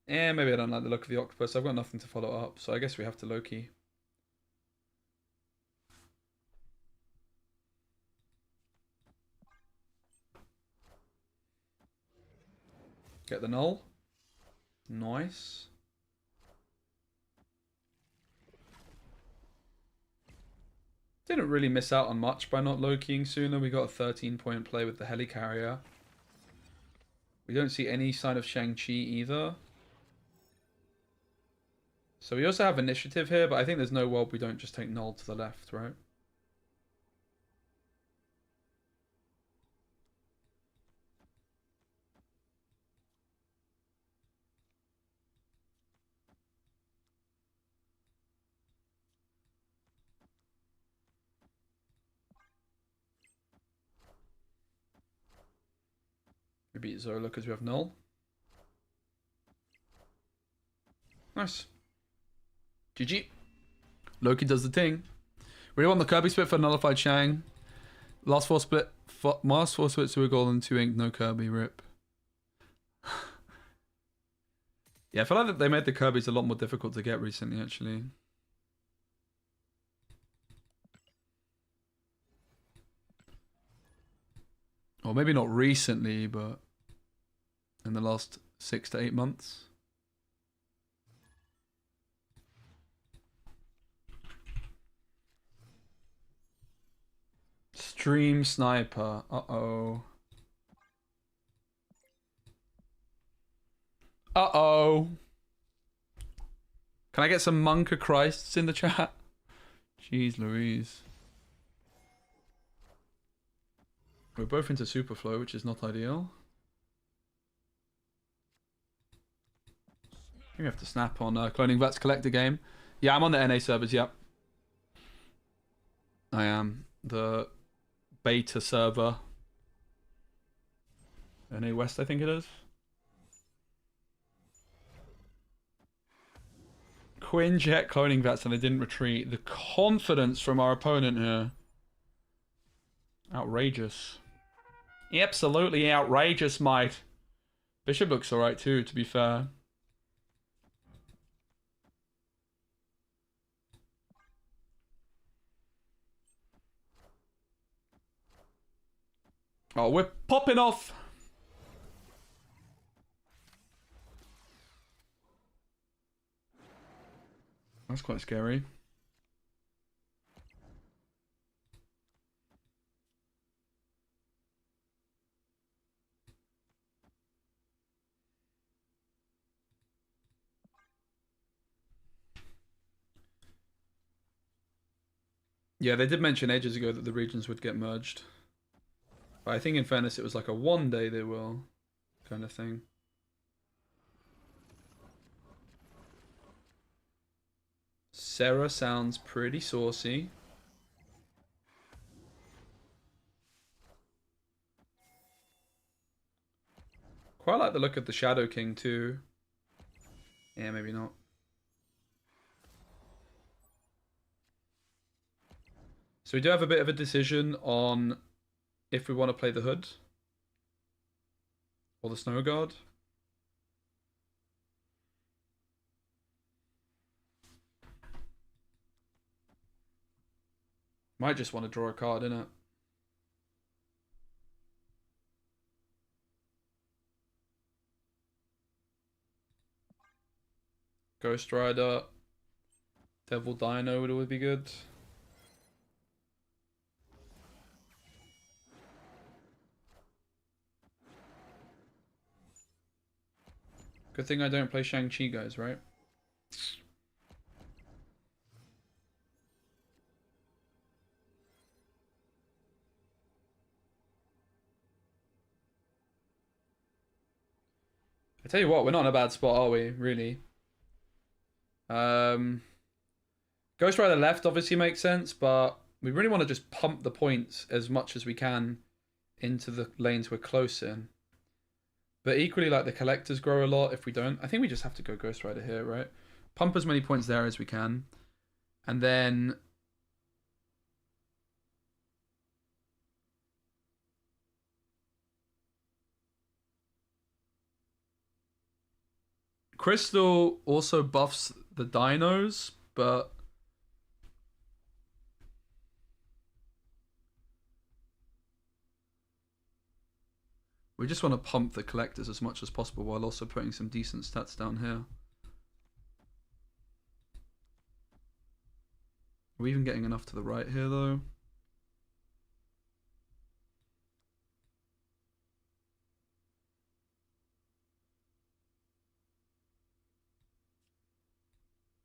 Maybe I don't like the look of the octopus. I've got nothing to follow up, so I guess we have to Loki. Get the null. Nice. Didn't really miss out on much by not Lokiing sooner. We got a 13-point play with the helicarrier. We don't see any sign of Shang-Chi either. So we also have initiative here, but I think there's no world we don't just take null to the left, right? We beat Zola because we have null. Nice. GG. Loki does the thing. We want the Kirby split for nullified Shang. Last 4 split. Last 4 splits to a golden 2 ink, no Kirby, rip. Yeah, I feel like that they made the Kirby's a lot more difficult to get recently, actually. Or maybe not recently, but in the last 6 to 8 months. Stream sniper. Uh-oh. Uh-oh. Can I get some Monk of Christs in the chat? Jeez Louise. We're both into Superflow, which is not ideal. I think we have to snap on Cloning Vets Collector game. Yeah, I'm on the NA servers, yep. I am. The beta server. NA West, I think it is. Quinjet Cloning Vets and they didn't retreat. The confidence from our opponent here. Outrageous. Absolutely outrageous, mate. Bishop looks alright too, to be fair. Oh, we're popping off. That's quite scary. Yeah, they did mention ages ago that the regions would get merged. But I think in fairness it was like a one day they will kind of thing. Sarah sounds pretty saucy. Quite like the look of the Shadow King too. Yeah, maybe not. So we do have a bit of a decision on if we want to play the Hood or the Snow Guard. Might just want to draw a card, innit? Ghost Rider, Devil Dino would always be good. Good thing I don't play Shang-Chi, guys, right? I tell you what, we're not in a bad spot, are we? Really? Ghost Rider left obviously makes sense, but we really want to just pump the points as much as we can into the lanes we're close in. But equally, like, the collectors grow a lot if we don't. I think we just have to go Ghost Rider here, right? Pump as many points there as we can. And then... Crystal also buffs the dinos, but... we just want to pump the collectors as much as possible while also putting some decent stats down here. Are we even getting enough to the right here, though?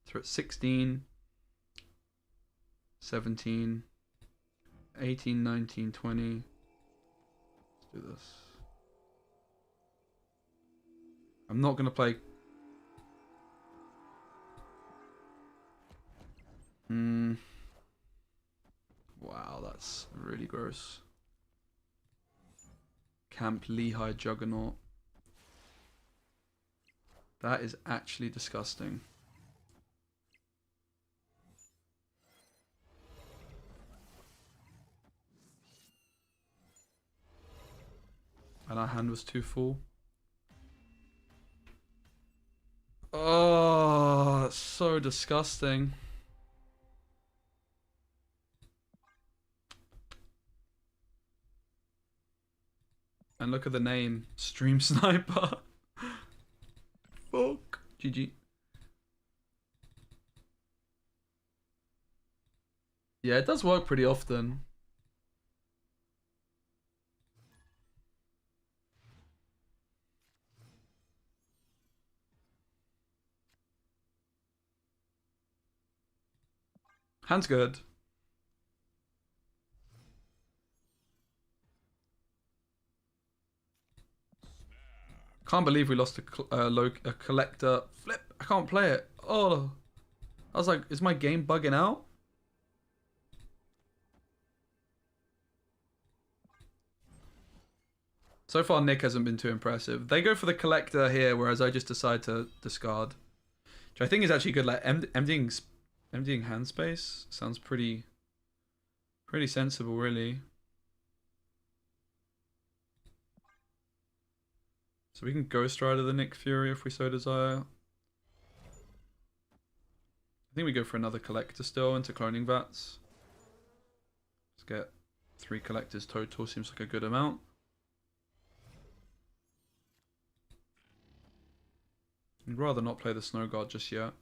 So we're at 16, 17, 18, 19, 20. Let's do this. I'm not going to play... Wow, that's really gross. Camp Lehigh Juggernaut. That is actually disgusting. And our hand was too full. Oh, that's so disgusting. And look at the name, Stream Sniper. Fuck. GG. Yeah, it does work pretty often. Hand's good. Can't believe we lost a collector. Flip! I can't play it. Oh, I was like, is my game bugging out? So far, Nick hasn't been too impressive. They go for the collector here, whereas I just decide to discard, which I think is actually good. Like emptying hand space sounds pretty sensible, really. So we can Ghost Rider the Nick Fury if we so desire. I think we go for another collector still into cloning vats. Let's get 3 collectors total, seems like a good amount. I'd rather not play the Snow Guard just yet.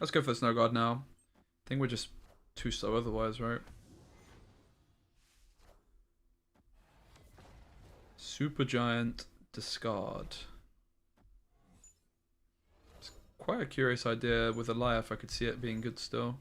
Let's go for the Snow Guard now. I think we're just too slow otherwise, right? Super Giant discard. It's quite a curious idea with Eliath. I could see it being good still.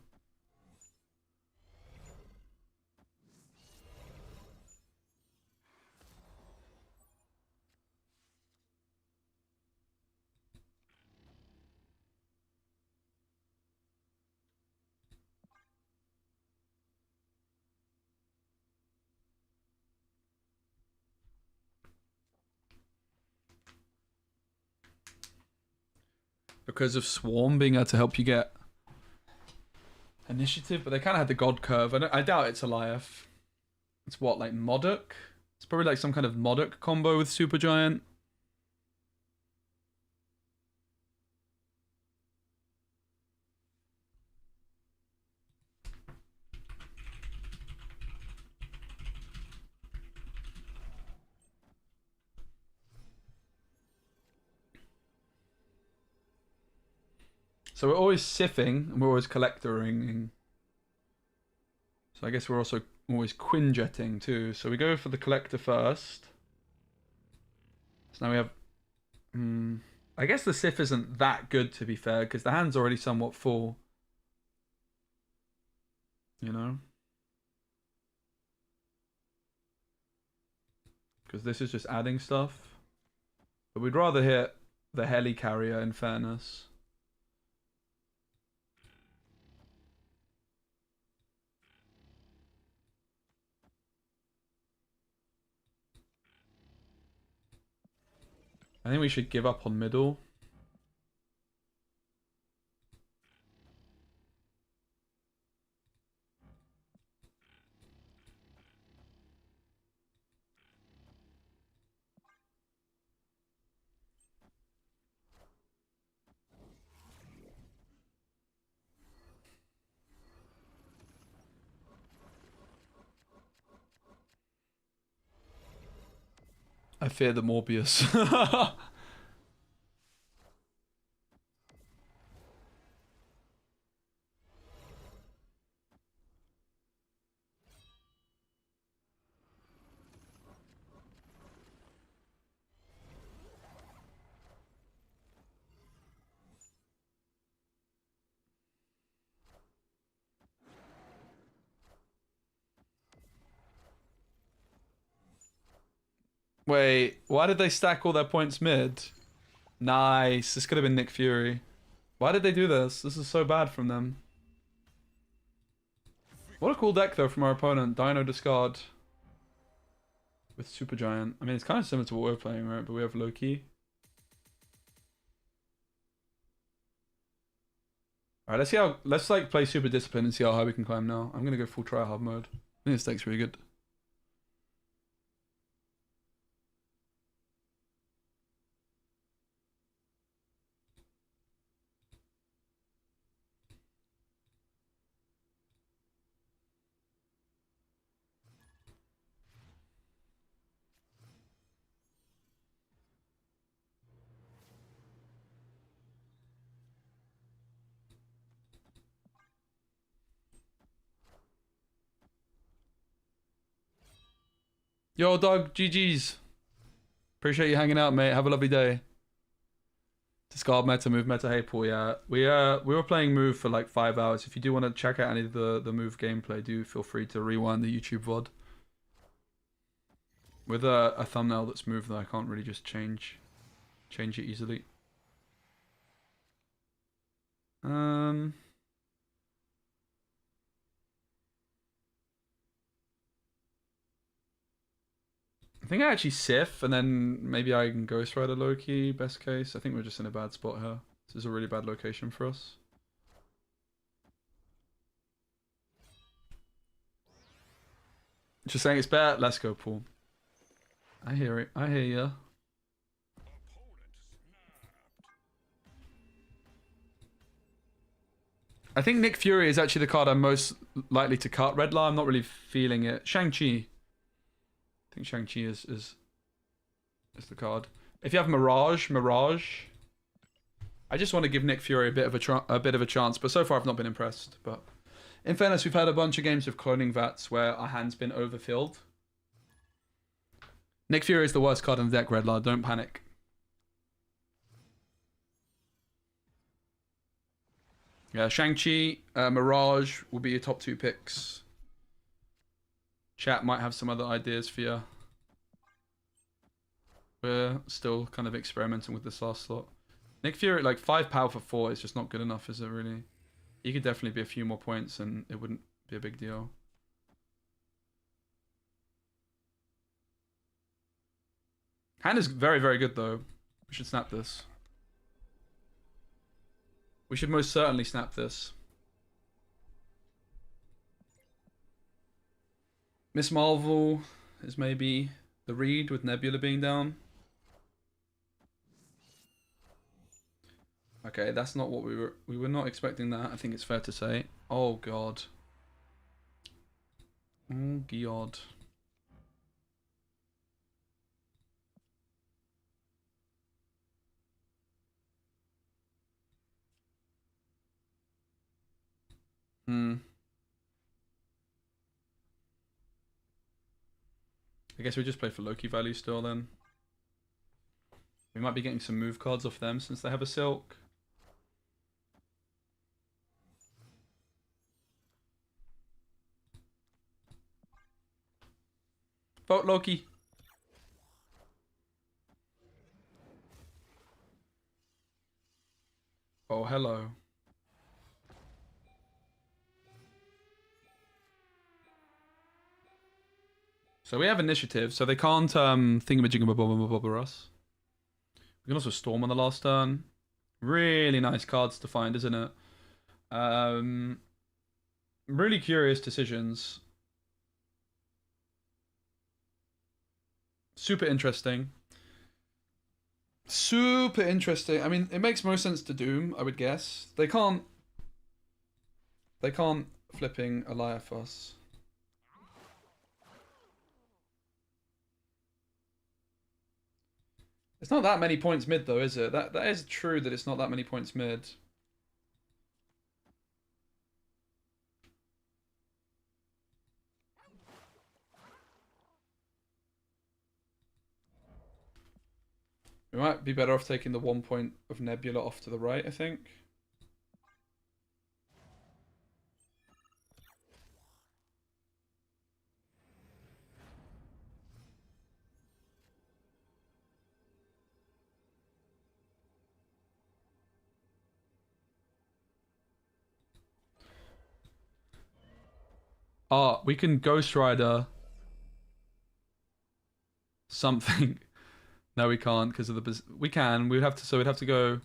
because of Swarm being able to help you get initiative, but they kind of had the God curve. I doubt it's Eliath. It's what, like Modok? It's probably like some kind of Modok combo with Supergiant. So we're always siphing and we're always collectoring. So I guess we're also always quinjetting too. So we go for the collector first. So now we have... I guess the Sif isn't that good, to be fair, because the hand's already somewhat full. You know? Because this is just adding stuff. But we'd rather hit the heli carrier, in fairness. I think we should give up on middle. I fear the Morbius. Wait, why did they stack all their points mid? Nice. This could have been Nick Fury. Why did they do this? This is so bad from them. What a cool deck, though, from our opponent. Dino Discard. With Supergiant. I mean, it's kind of similar to what we're playing, right? But we have Loki. Alright, let's see how... Let's, like, play Super Discipline and see how high we can climb now. I'm gonna go full tryhard mode. I think this deck's really good. Yo, dog, GG's. Appreciate you hanging out, mate. Have a lovely day. Discard meta, move meta. Hey, Paul, yeah. We were playing move for like 5 hours. If you do want to check out any of the move gameplay, do feel free to rewind the YouTube VOD. With a thumbnail that's moved, though, I can't really just change it easily. I think I actually Sif, and then maybe I can Ghost Rider Loki, best case. I think we're just in a bad spot here. This is a really bad location for us. Just saying it's bad. Let's go, Paul. I hear it. I hear ya. I think Nick Fury is actually the card I'm most likely to cut. Redlar, I'm not really feeling it. Shang-Chi. I think Shang-Chi is the card. If you have Mirage. I just want to give Nick Fury a bit of a chance, but so far I've not been impressed. But in fairness, we've had a bunch of games of cloning vats where our hand's been overfilled. Nick Fury is the worst card in the deck, Redlar. Don't panic. Yeah, Shang-Chi, Mirage will be your top 2 picks. Chat might have some other ideas for you. We're still kind of experimenting with this last slot. Nick Fury, like 5 power for 4 is just not good enough, is it really? He could definitely be a few more points and it wouldn't be a big deal. Hand is very, very good though. We should snap this. We should most certainly snap this. Miss Marvel is maybe the read with Nebula being down. Okay, that's not what we were not expecting that, I think it's fair to say. Oh god. Oh god. I guess we just play for Loki value still then. We might be getting some move cards off them since they have a Silk. Vote Loki. Oh, hello. So we have initiative, so they can't thingamajigabobber us. We can also storm on the last turn. Really nice cards to find, isn't it? Really curious decisions. Super interesting. Super interesting. I mean, it makes most sense to Doom, I would guess. They can't flipping Eliaphos. It's not that many points mid though, is it? That is true that it's not that many points mid. We might be better off taking the 1 point of Nebula off to the right, I think. We can Ghost Rider something. No, we can't because of the. We can. We'd have to. So we'd have to go.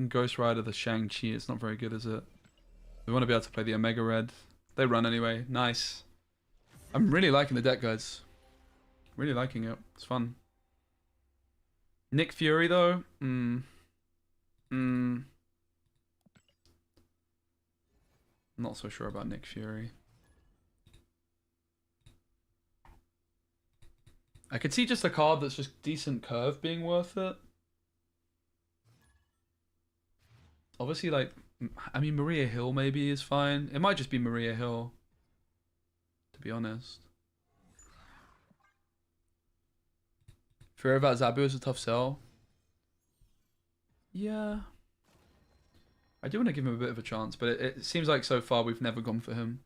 Ghost Rider the Shang-Chi. It's not very good, is it? We want to be able to play the Omega Red. They run anyway. Nice. I'm really liking the deck, guys. Really liking it. It's fun. Nick Fury though. Not so sure about Nick Fury. I could see just a card that's just decent curve being worth it. Obviously, like, I mean, Maria Hill maybe is fine. It might just be Maria Hill, to be honest. Fear about Zabu is a tough sell. Yeah. I do want to give him a bit of a chance, but it seems like so far we've never gone for him.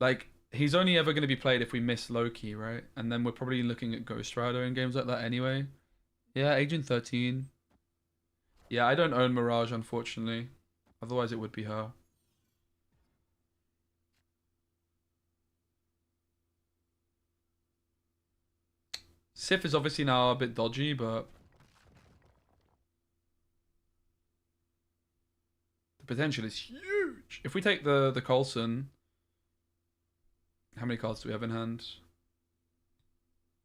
Like, he's only ever going to be played if we miss Loki, right? And then we're probably looking at Ghost Rider in games like that anyway. Yeah, Agent 13. Yeah, I don't own Mirage, unfortunately. Otherwise, it would be her. Sif is obviously now a bit dodgy, but the potential is huge. If we take the Coulson, how many cards do we have in hand?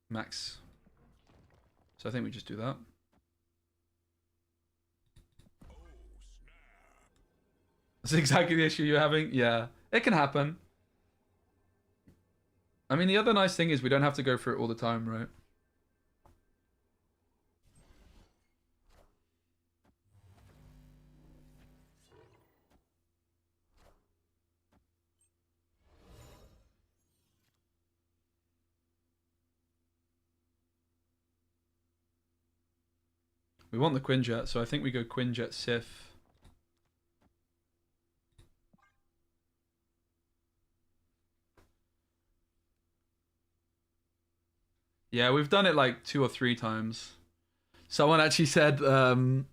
Max. So I think we just do that. That's exactly the issue you're having? Yeah, it can happen. I mean, the other nice thing is we don't have to go through it all the time, right? We want the Quinjet, so I think we go Quinjet Sif. Yeah, we've done it like 2 or 3 times. Someone actually said, and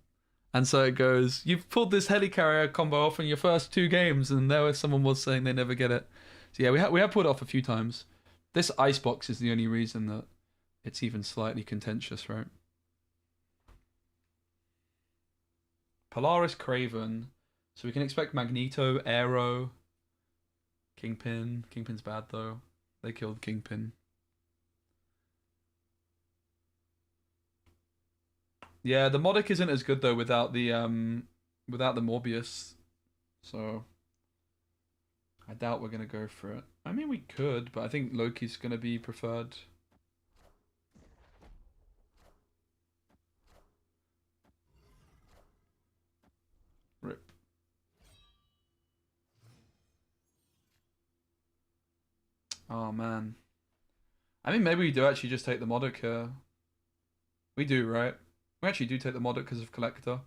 so it goes, you've pulled this helicarrier combo off in your first 2 games, and there was someone was saying they never get it. So yeah, we have pulled it off a few times. This icebox is the only reason that it's even slightly contentious, right? Polaris Craven. So we can expect Magneto, Arrow, Kingpin. Kingpin's bad though. They killed Kingpin. Yeah, the Modic isn't as good though without the Morbius. So I doubt we're gonna go for it. I mean we could, but I think Loki's gonna be preferred. Rip. Oh man. I mean maybe we do actually just take the Modic here. We do, right? We actually do take the Modic because of Collector.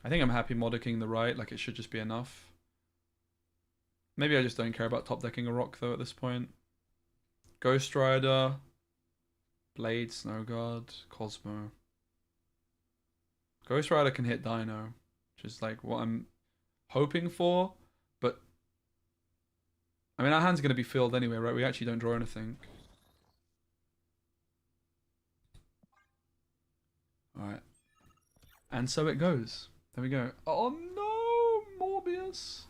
I think I'm happy Modicking the right, like it should just be enough. Maybe I just don't care about top decking a rock though at this point. Ghost Rider, Blade, Snow Guard, Cosmo. Ghost Rider can hit Dino, which is like what I'm hoping for, but I mean our hand's gonna be filled anyway, right? We actually don't draw anything. Alright. And so it goes. There we go. Oh no, Morbius.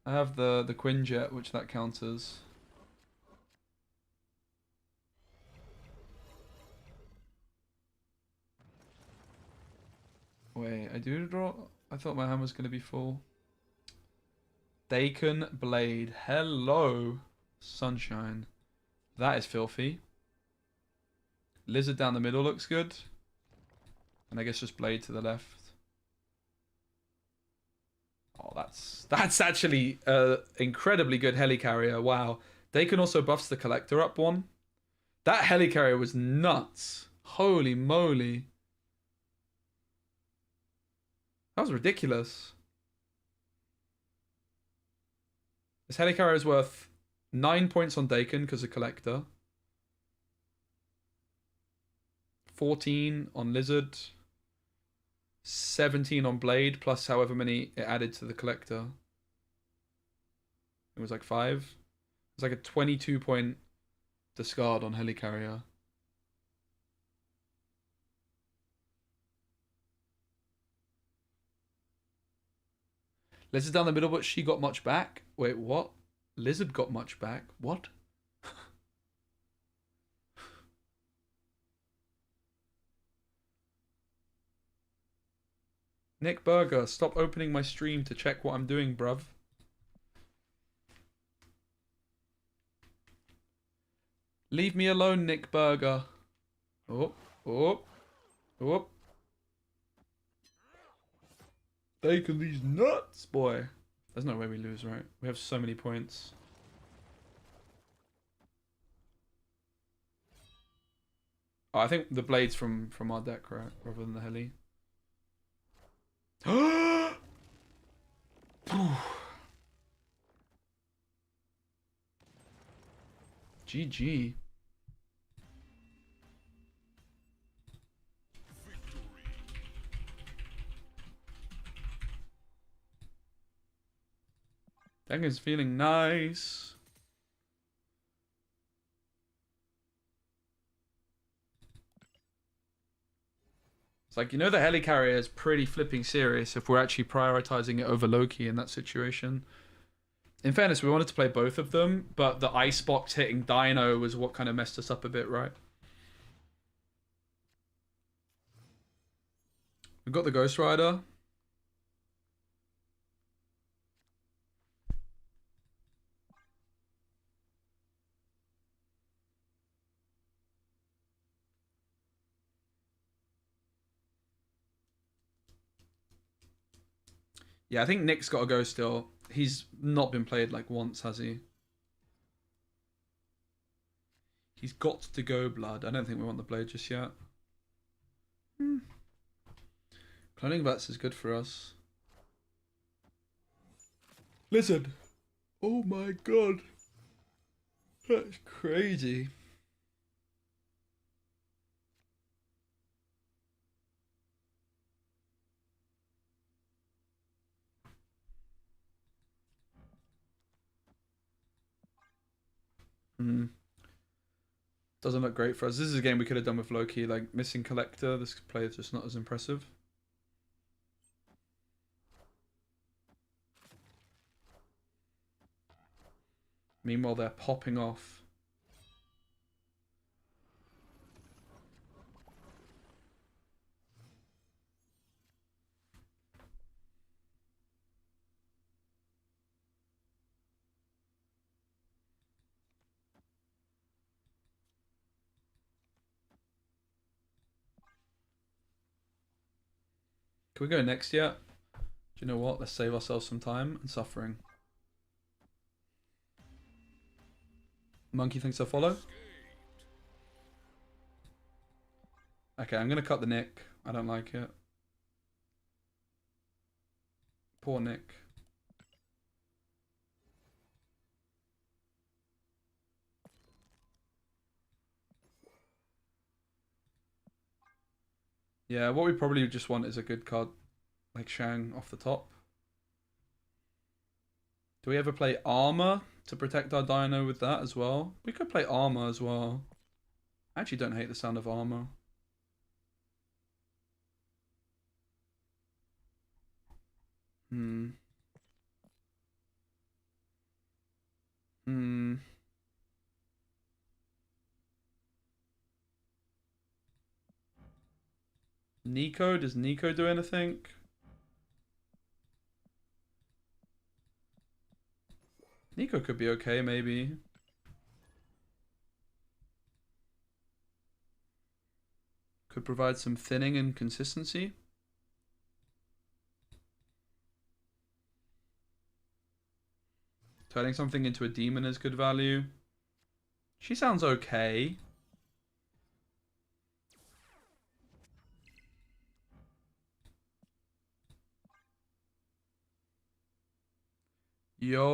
I have the Quinjet, which that counters. Wait, I do draw? I thought my hand was going to be full. Dakin Blade. Hello, sunshine. That is filthy. Lizard down the middle looks good. And I guess just Blade to the left. Oh, that's actually incredibly good helicarrier. Wow. Dakin also buffs the Collector up one. That helicarrier was nuts. Holy moly. That was ridiculous. This helicarrier is worth 9 points on Dakin because of Collector. 14 on Lizard. 17 on Blade, plus however many it added to the Collector. It was like 5. It was like a 22 point discard on Helicarrier. Lizard down the middle, but she got much back. Wait, what? Lizard got much back? What? Nick Berger, stop opening my stream to check what I'm doing, bruv. Leave me alone, Nick Berger. Oh, oh, oh. Taking these nuts, boy. There's no way we lose, right? We have so many points. Oh, I think the blade's from our deck, right? Rather than the heli. GG. Deck is feeling nice. It's like, you know, the helicarrier is pretty flipping serious if we're actually prioritizing it over Loki in that situation. In fairness, we wanted to play both of them, but the icebox hitting Dino was what kind of messed us up a bit, right? We've got the Ghost Rider. Yeah, I think Nick's got to go still. He's not been played like once, has he? He's got to go, blood. I don't think we want the blade just yet. Cloning Vats is good for us. Lizard. Oh my god. That's crazy. Doesn't look great for us. This is a game we could have done with Loki, like missing Collector. This play is just not as impressive. Meanwhile, they're popping off. Can we go next yet? Do you know what? Let's save ourselves some time and suffering. Monkey thinks I follow. Okay, I'm gonna cut the Nick. I don't like it. Poor Nick. Yeah, what we probably just want is a good card like Shang off the top. Do we ever play Armor to protect our Dino with that as well? We could play Armor as well. I actually don't hate the sound of Armor. Hmm. Nico? Does Nico do anything? Nico could be okay, maybe. Could provide some thinning and consistency. Turning something into a demon is good value. She sounds okay. Yo,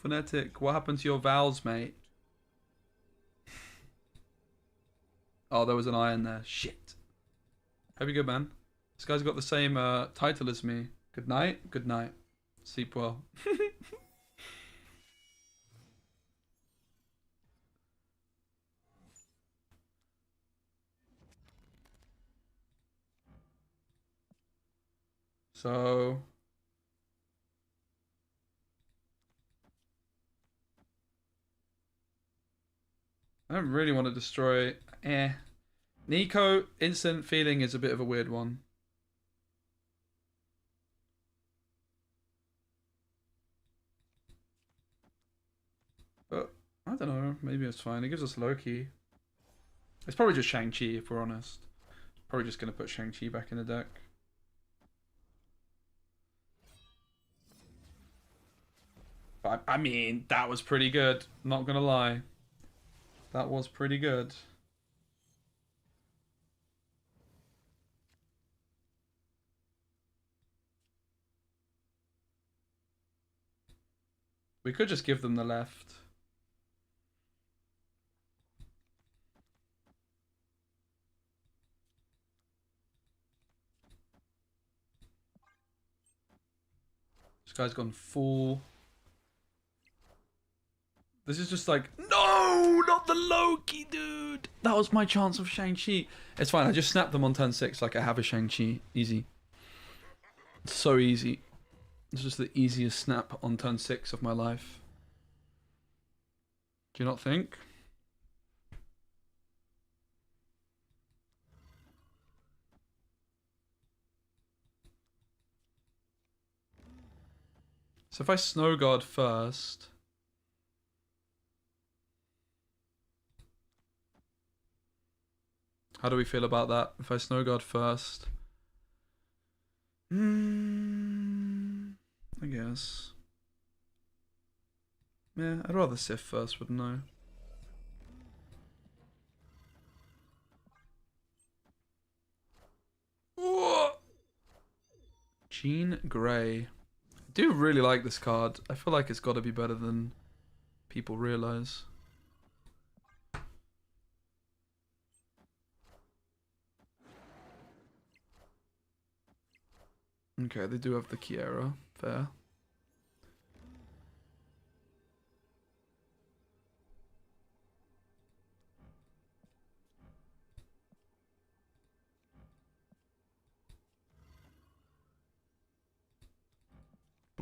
Phonetic, what happened to your vowels, mate? Oh, there was an iron there. Shit. Hope you're good, man. This guy's got the same title as me. Good night. Good night. Sleep well. So... I don't really want to destroy... Nico, instant feeling is a bit of a weird one. But, I don't know. Maybe it's fine. It gives us Loki. It's probably just Shang-Chi, if we're honest. Probably just going to put Shang-Chi back in the deck. But, I mean, that was pretty good. Not going to lie. That was pretty good. We could just give them the left. This guy's gone full. This is just like, no, not the Loki, dude. That was my chance of Shang-Chi. It's fine. I just snapped them on turn 6 like I have a Shang-Chi. Easy. It's so easy. It's just the easiest snap on turn 6 of my life. Do you not think? So if I Snow Guard first... How do we feel about that? If I Snow Guard first... I guess. Yeah, I'd rather Sif first, wouldn't I? Whoa! Jean Grey. I do really like this card. I feel like it's got to be better than people realize. Okay, they do have the Kiera. Fair.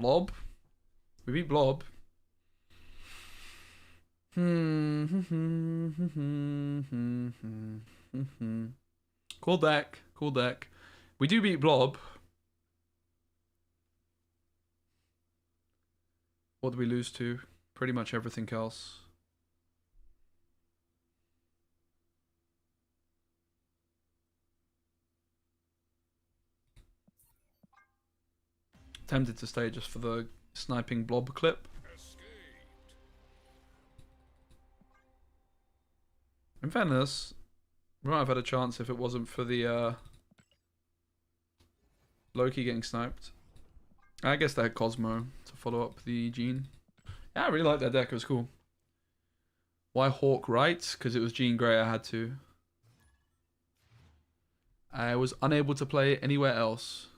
Blob. We beat Blob. Cool deck. Cool deck. We do beat Blob. What did we lose to? Pretty much everything else. Tempted to stay just for the sniping Blob clip. In fairness, we might have had a chance if it wasn't for the Loki getting sniped. I guess they had Cosmo to follow up the Gene. Yeah, I really liked that deck. It was cool. Why Hawk right? Because it was Jean Grey. I had to. I was unable to play anywhere else.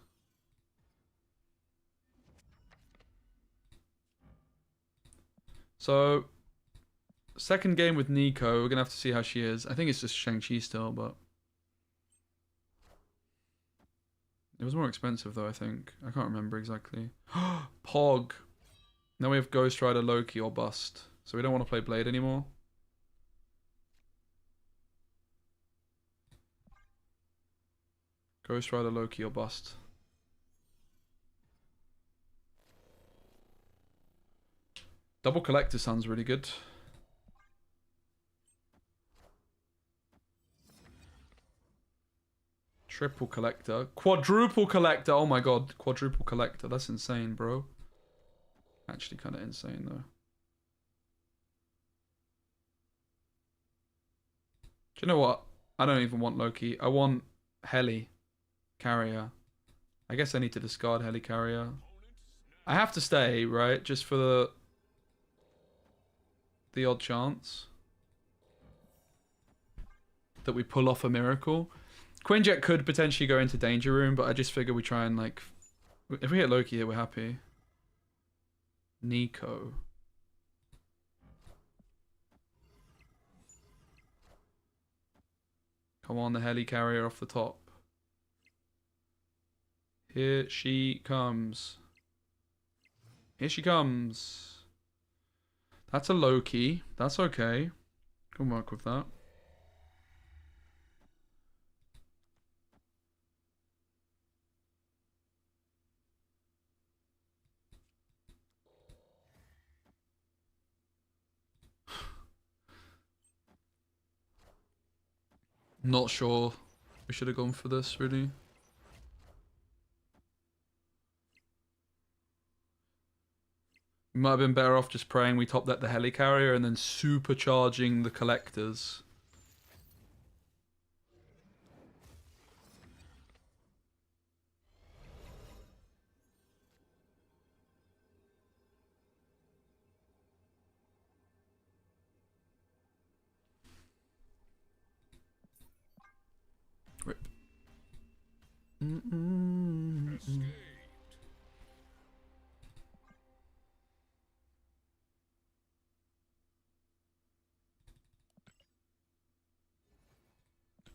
So, second game with Nico. We're going to have to see how she is. I think it's just Shang-Chi still, but... It was more expensive though, I think. I can't remember exactly. Pog. Now we have Ghost Rider, Loki, or Bust. So we don't want to play Blade anymore. Ghost Rider, Loki, or Bust. Double Collector sounds really good. Triple Collector. Quadruple Collector. Oh my god. Quadruple Collector. That's insane, bro. Actually kind of insane, though. Do you know what? I don't even want Loki. I want Heli Carrier. I guess I need to discard Heli Carrier. I have to stay, right? Just for the odd chance that we pull off a miracle. Quinjet could potentially go into Danger Room, but I just figure we try and, like... If we hit Loki here, we're happy. Nico. Come on, the heli carrier off the top. Here she comes. Here she comes. That's a Loki. That's okay. Can work with that. Not sure we should have gone for this, really. We might have been better off just praying we top deck the helicarrier and then supercharging the collectors. Rip.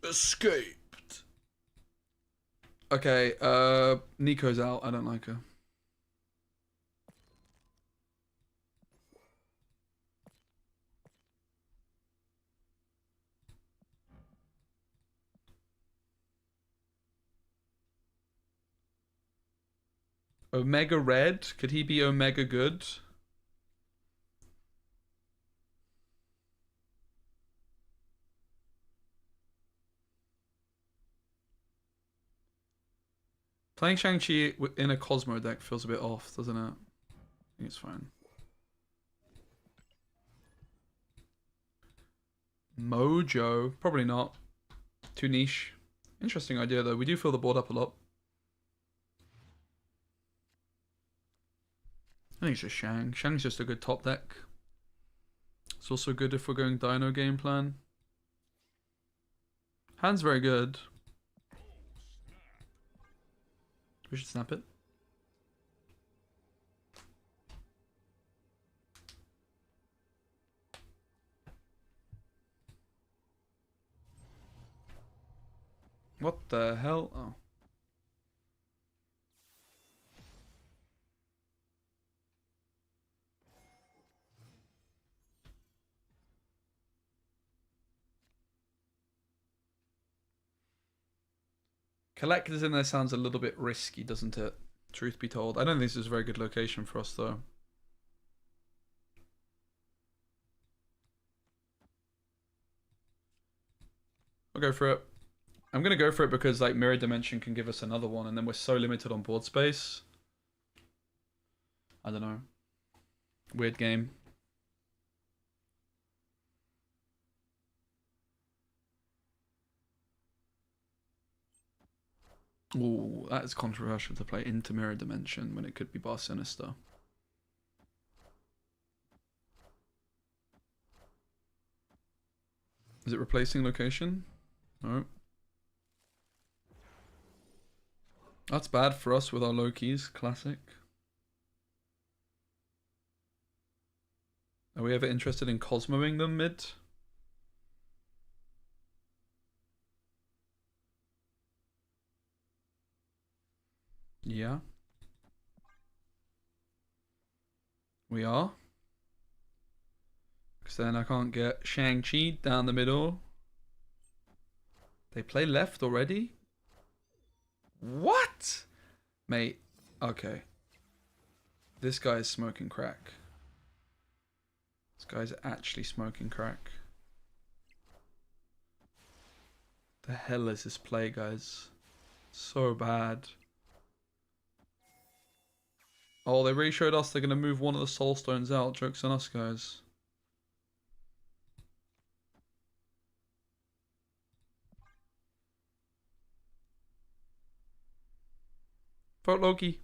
Escaped. Okay, Nico's out. I don't like her. Omega Red? Could he be Omega Good? Playing Shang-Chi in a Cosmo deck feels a bit off, doesn't it? I think it's fine. Mojo? Probably not. Too niche. Interesting idea, though. We do fill the board up a lot. I think it's just Shang. Shang's just a good top deck. It's also good if we're going Dino game plan. Hand's very good. We should snap it. What the hell? Oh. Collectors in there sounds a little bit risky, doesn't it? Truth be told. I don't think this is a very good location for us, though. I'll go for it. I'm going to go for it because like Mirror Dimension can give us another one, and then we're so limited on board space. I don't know. Weird game. Ooh, that is controversial to play into Mirror Dimension when it could be Bar Sinister. Is it replacing location? No. That's bad for us with our low keys. Classic. Are we ever interested in Cosmoing them mid? Yeah. We are. Because then I can't get Shang-Chi down the middle. They play left already? What? Mate, okay. This guy is smoking crack. This guy's actually smoking crack. The hell is this play, guys? So bad. Oh, they really showed us they're going to move one of the soul stones out. Joke's on us, guys. Vote Loki.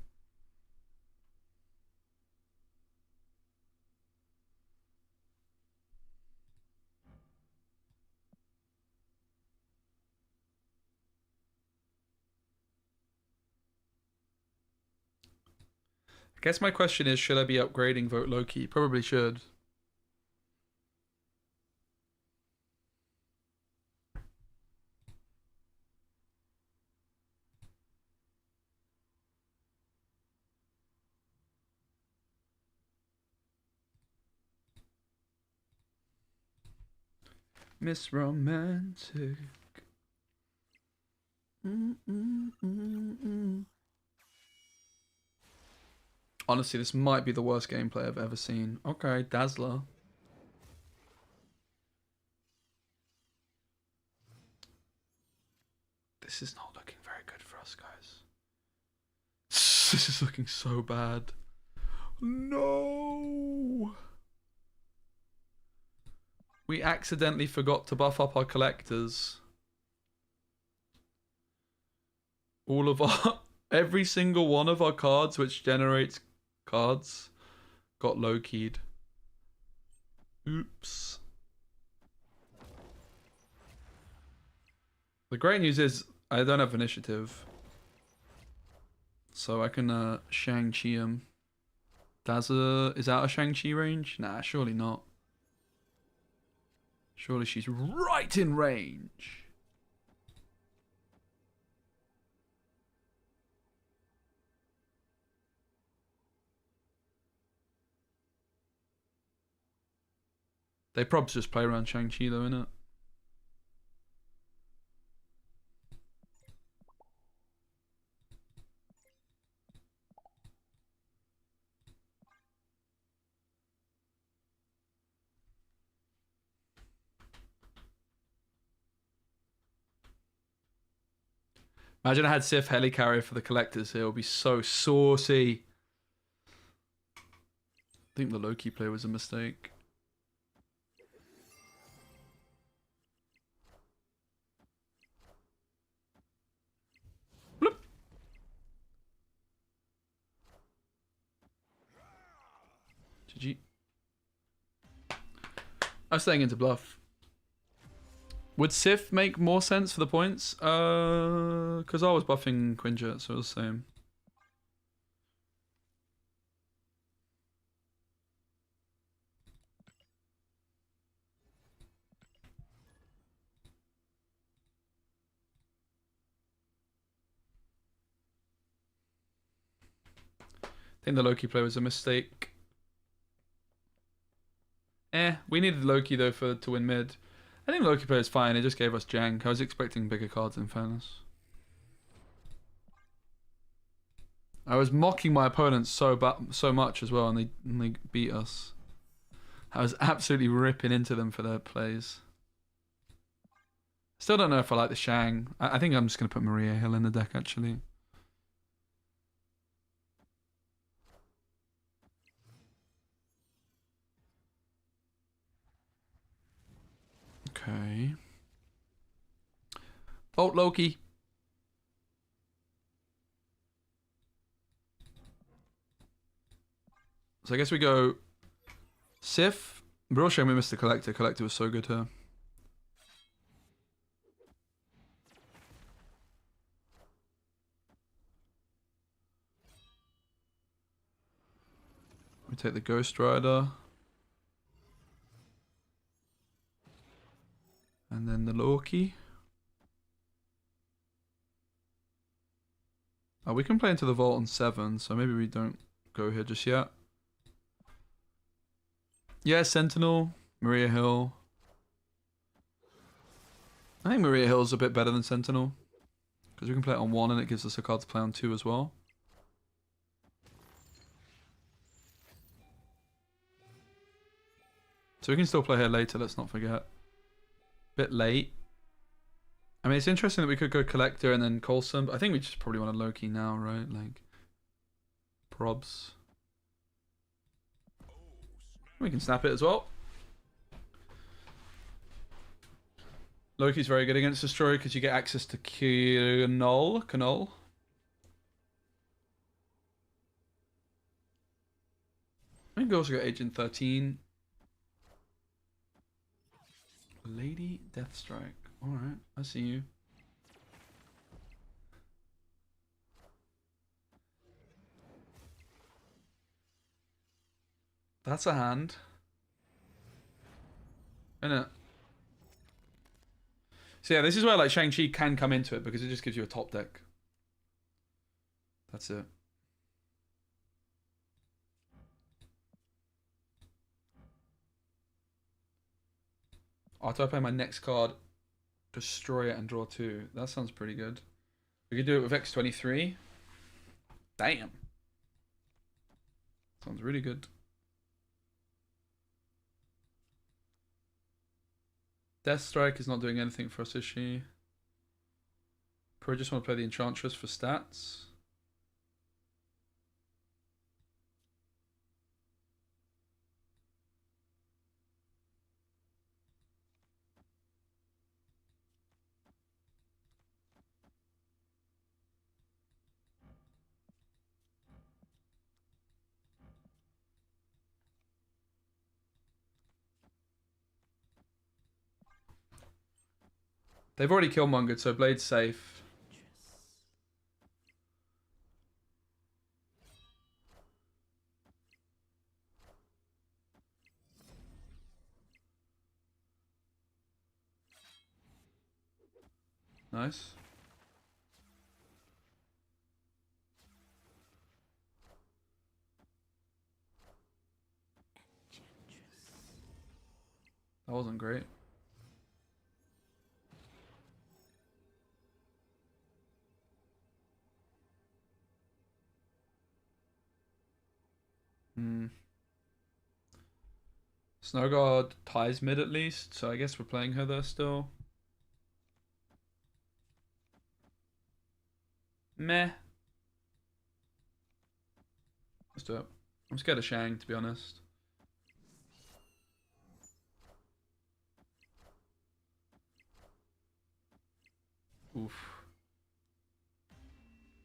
I guess my question is, should I be upgrading Vote Loki? Probably should. Miss Romantic. Honestly, this might be the worst gameplay I've ever seen. Okay, Dazzler. This is not looking very good for us, guys. This is looking so bad. No! We accidentally forgot to buff up our collectors. All of our... Every single one of our cards which generates cards got low-keyed. Oops. The great news is I don't have initiative. So I can Shang-Chi him. Dazzler is out of Shang-Chi range? Nah, surely not. Surely she's right in range. They probably just play around Shang-Chi though, innit? Imagine I had Sif Helicarrier for the collectors here. It would be so saucy. I think the Loki play was a mistake. Bloop. GG. I was staying into bluff. Would Sif make more sense for the points? Because I was buffing Quinjet, so it was the same. I think the Loki play was a mistake. We needed Loki though to win mid. I think Loki play is fine, it just gave us jank. I was expecting bigger cards in fairness. I was mocking my opponents so much as well, and they beat us. I was absolutely ripping into them for their plays. Still don't know if I like the Shang. I think I'm just going to put Maria Hill in the deck, actually. Okay. Bolt Loki. So I guess we go Sif. Real shame we missed the Collector. Collector was so good here. We take the Ghost Rider. And then the Loki. Oh, we can play into the Vault on 7, so maybe we don't go here just yet. Yeah, Sentinel, Maria Hill. I think Maria Hill's a bit better than Sentinel. Because we can play it on 1 and it gives us a card to play on 2 as well. So we can still play here later, let's not forget. Bit late. I mean, it's interesting that we could go Collector and then Coulson, but I think we just probably want a Loki now, right? Like, probs. We can snap it as well. Loki's very good against Destroy because you get access to Canol. I think we also got Agent 13. Lady Deathstrike. Alright, I see you. That's a hand. Isn't it? So yeah, this is where like Shang-Chi can come into it because it just gives you a top deck. That's it. After I play my next card, destroy it and draw 2. That sounds pretty good. We could do it with X23. Damn. Sounds really good. Deathstrike is not doing anything for us, is she? Probably just want to play the Enchantress for stats. They've already Killmongered, so Blade's safe. Nice. That wasn't great. Snowguard ties mid at least, so I guess we're playing her there still. Meh. Let's do it. I'm scared of Shang, to be honest. Oof.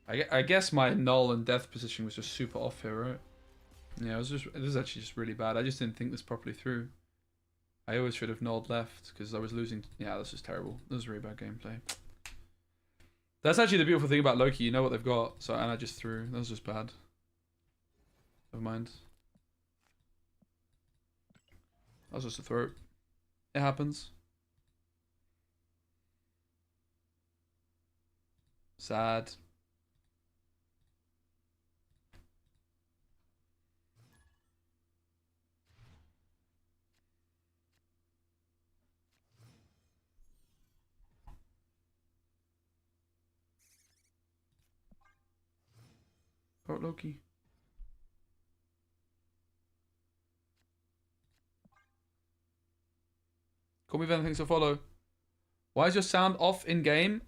I guess my null and death position was just super off here, right? Yeah, it was actually just really bad. I just didn't think this properly through. I always should have nulled left because I was losing. Yeah, this is terrible. This is really bad gameplay. That's actually the beautiful thing about Loki. You know what they've got. So, and I just threw. That was just bad. Never mind. That was just a throw. It happens. Sad. Vote Loki. Call me if anything's to follow. Why is your sound off in game?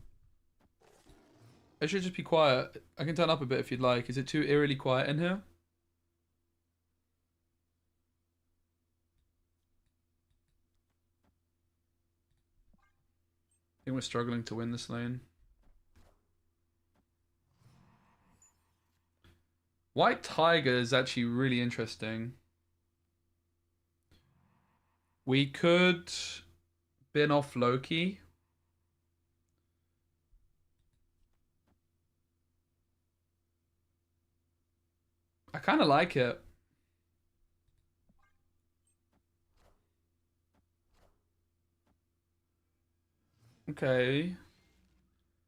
It should just be quiet. I can turn up a bit if you'd like. Is it too eerily quiet in here? I think we're struggling to win this lane. White Tiger is actually really interesting. We could bin off Loki. I kind of like it. Okay.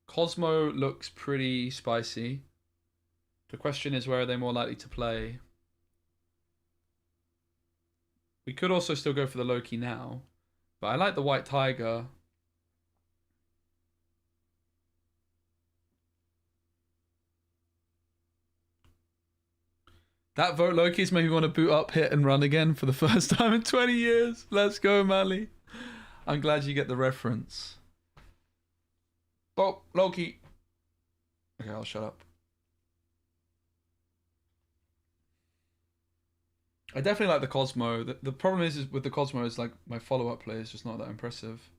Cosmo looks pretty spicy. The question is, where are they more likely to play? We could also still go for the Loki now, but I like the White Tiger. That vote Loki's made me want to boot up, hit, and run again for the first time in 20 years. Let's go, Mally. I'm glad you get the reference. Vote Loki. Okay, I'll shut up. I definitely like the Cosmo. The problem is with the Cosmo is like my follow-up play is just not that impressive.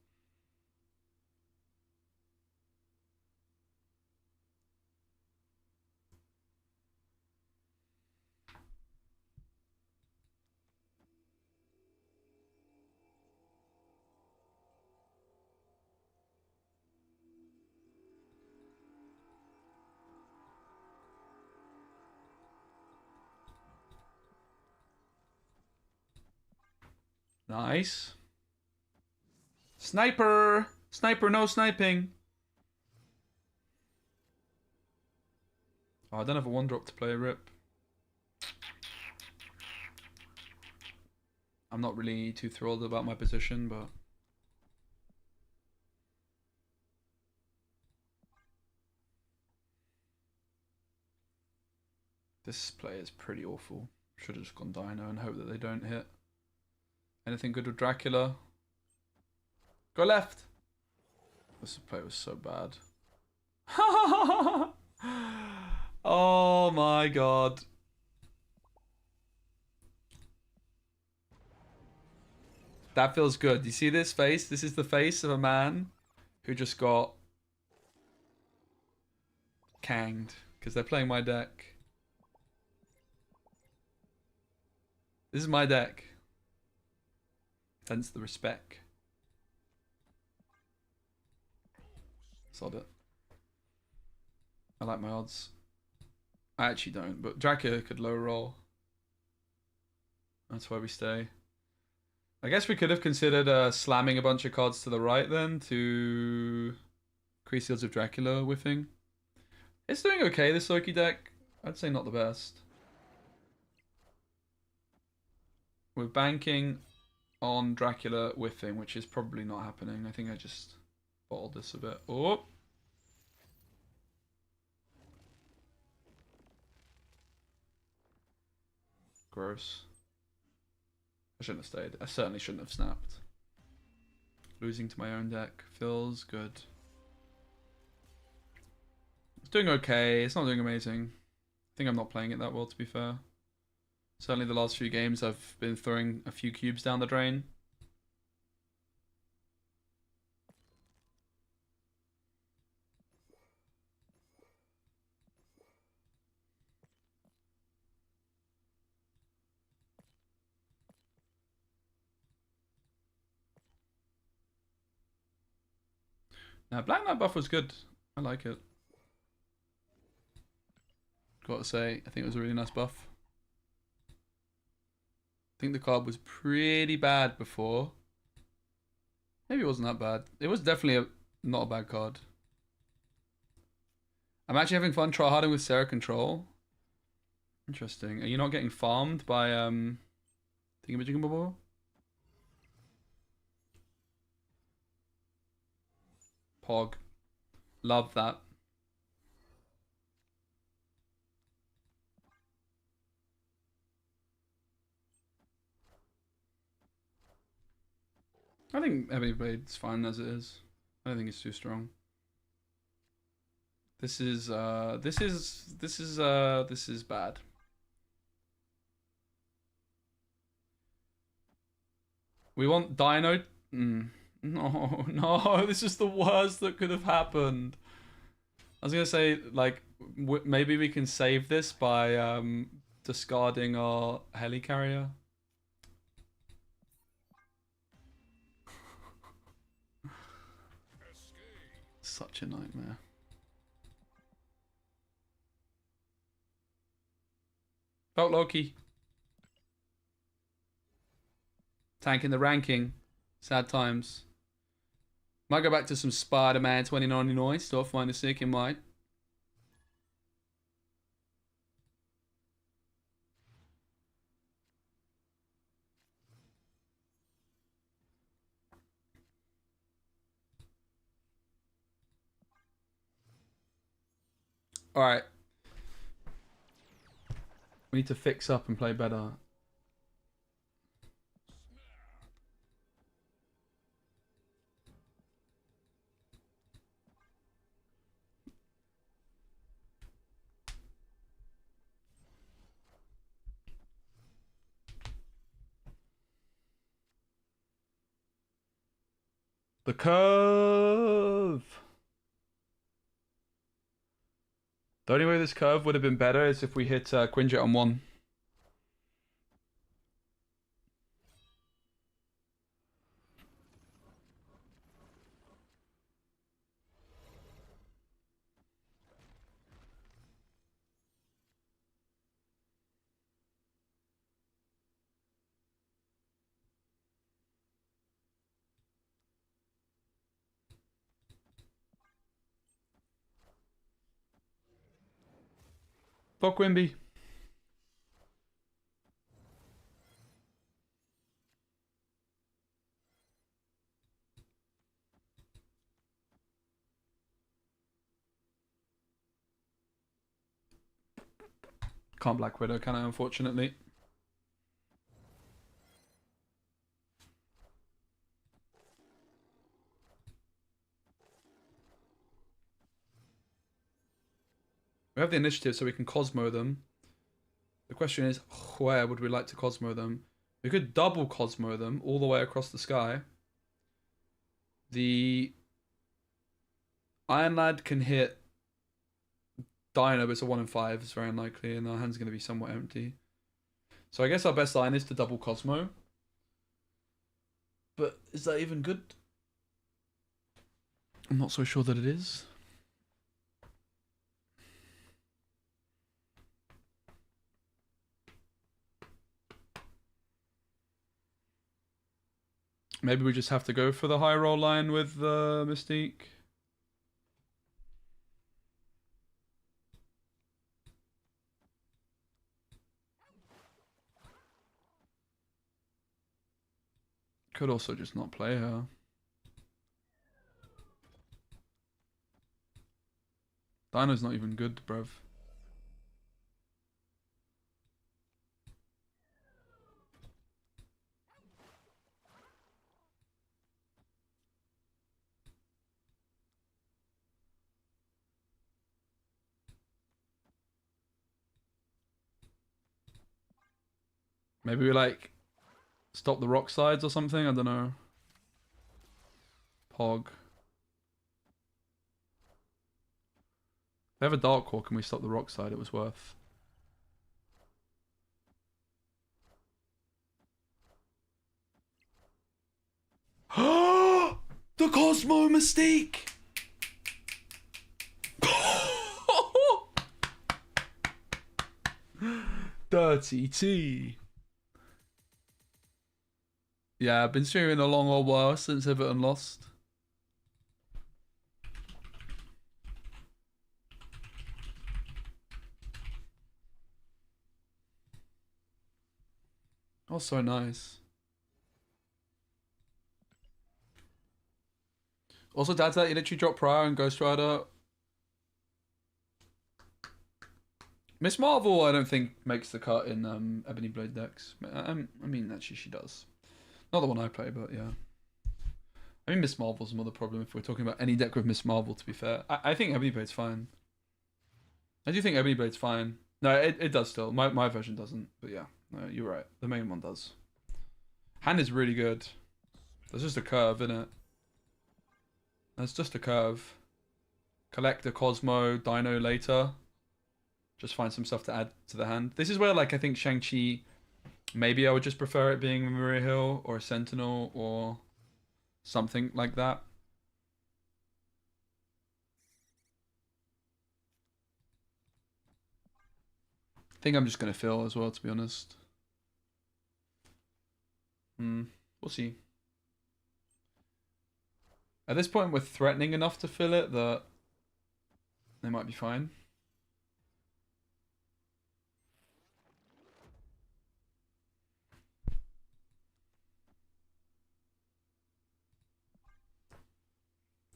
Nice. Sniper! Sniper, no sniping! Oh, I don't have a 1-drop to play a rip. I'm not really too thrilled about my position, but... This play is pretty awful. Should have just gone Dino and hope that they don't hit. Anything good with Dracula? Go left! This play was so bad. Oh my god. That feels good. You see this face? This is the face of a man who just got kanged because they're playing my deck. This is my deck. Hence the respect. Sod it. I like my odds. I actually don't, but Dracula could low roll. That's why we stay. I guess we could have considered slamming a bunch of cards to the right then to increase the odds of Dracula whiffing. It's doing okay, this Loki deck. I'd say not the best. We're banking on Dracula whiffing, which is probably not happening. I think I just bottled this a bit. Oh! Gross. I shouldn't have stayed. I certainly shouldn't have snapped. Losing to my own deck feels good. It's doing okay. It's not doing amazing. I think I'm not playing it that well, to be fair. Certainly the last few games I've been throwing a few cubes down the drain. Now, Black Knight buff was good. I like it. Gotta say, I think it was a really nice buff. I think the card was pretty bad before. Maybe it wasn't that bad. It was definitely not a bad card. I'm actually having fun tryharding with Sarah Control. Interesting. Are you not getting farmed by Thingamajigambabo? Pog. Love that. I think Ebony Blade's fine as it is. I don't think it's too strong. This is bad. We want Dino. No, no, this is the worst that could have happened. I was gonna say, like, maybe we can save this by discarding our helicarrier. Such a nightmare. Felt Loki. Tanking the ranking. Sad times. Might go back to some Spider-Man 2099 stuff. Find a sick in mind. Alright. We need to fix up and play better. The curve. The only way this curve would have been better is if we hit Quinjet on 1. Fuck Wimby. Can't Black Widow, can I, unfortunately? We have the initiative so we can Cosmo them. The question is, where would we like to Cosmo them? We could double Cosmo them all the way across the sky. The Iron Lad can hit Dino, but it's a 1 in 5. It's very unlikely, and our hand's going to be somewhat empty. So I guess our best line is to double Cosmo. But is that even good? I'm not so sure that it is. Maybe we just have to go for the high roll line with Mystique. Could also just not play her. Dino's not even good, bruv. Maybe we like stop the rock slides or something, I don't know. Pog. If they have a Dark Hawk and we stop the rock side, it was worth. The Cosmo Mystique! Dirty tea. Yeah, I've been streaming a long old while since Everton lost. Oh, so nice. Also, Dad's that you literally drop Prior and Ghost Rider. Miss Marvel, I don't think makes the cut in Ebony Blade decks. I mean, actually, she does. Not the one I play, but yeah. I mean, Miss Marvel's another problem if we're talking about any deck with Miss Marvel, to be fair. I think Ebony Blade's fine. I do think Ebony Blade's fine. No, it does still. My version doesn't. But yeah, no, you're right. The main one does. Hand is really good. There's just a curve, isn't it? There's just a curve. Collect a Cosmo, Dino later. Just find some stuff to add to the hand. This is where, like, I think Shang-Chi, maybe I would just prefer it being a Maria Hill or a Sentinel or something like that. I think I'm just going to fill as well, to be honest. We'll see. At this point, we're threatening enough to fill it that they might be fine.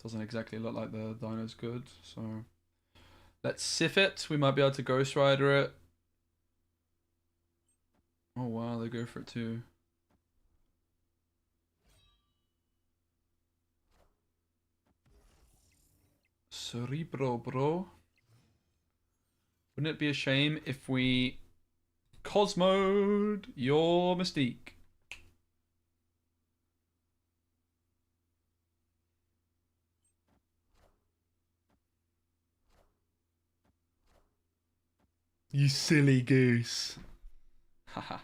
Doesn't exactly look like the Dino's good, so let's sieve it. We might be able to Ghost Rider it. Oh wow, they go for it too. Cerebro, bro. Wouldn't it be a shame if we Cosmoed your Mystique? You silly goose. Haha.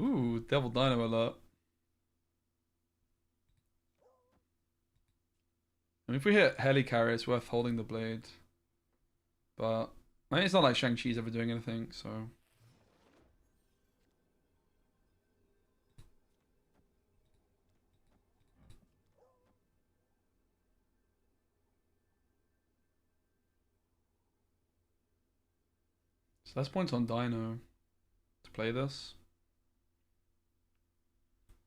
Ooh, Devil Dino alert. I mean, if we hit Helicarrier, it's worth holding the blade. But I mean, it's not like Shang-Chi's ever doing anything, so. So that's points on Dino to play this.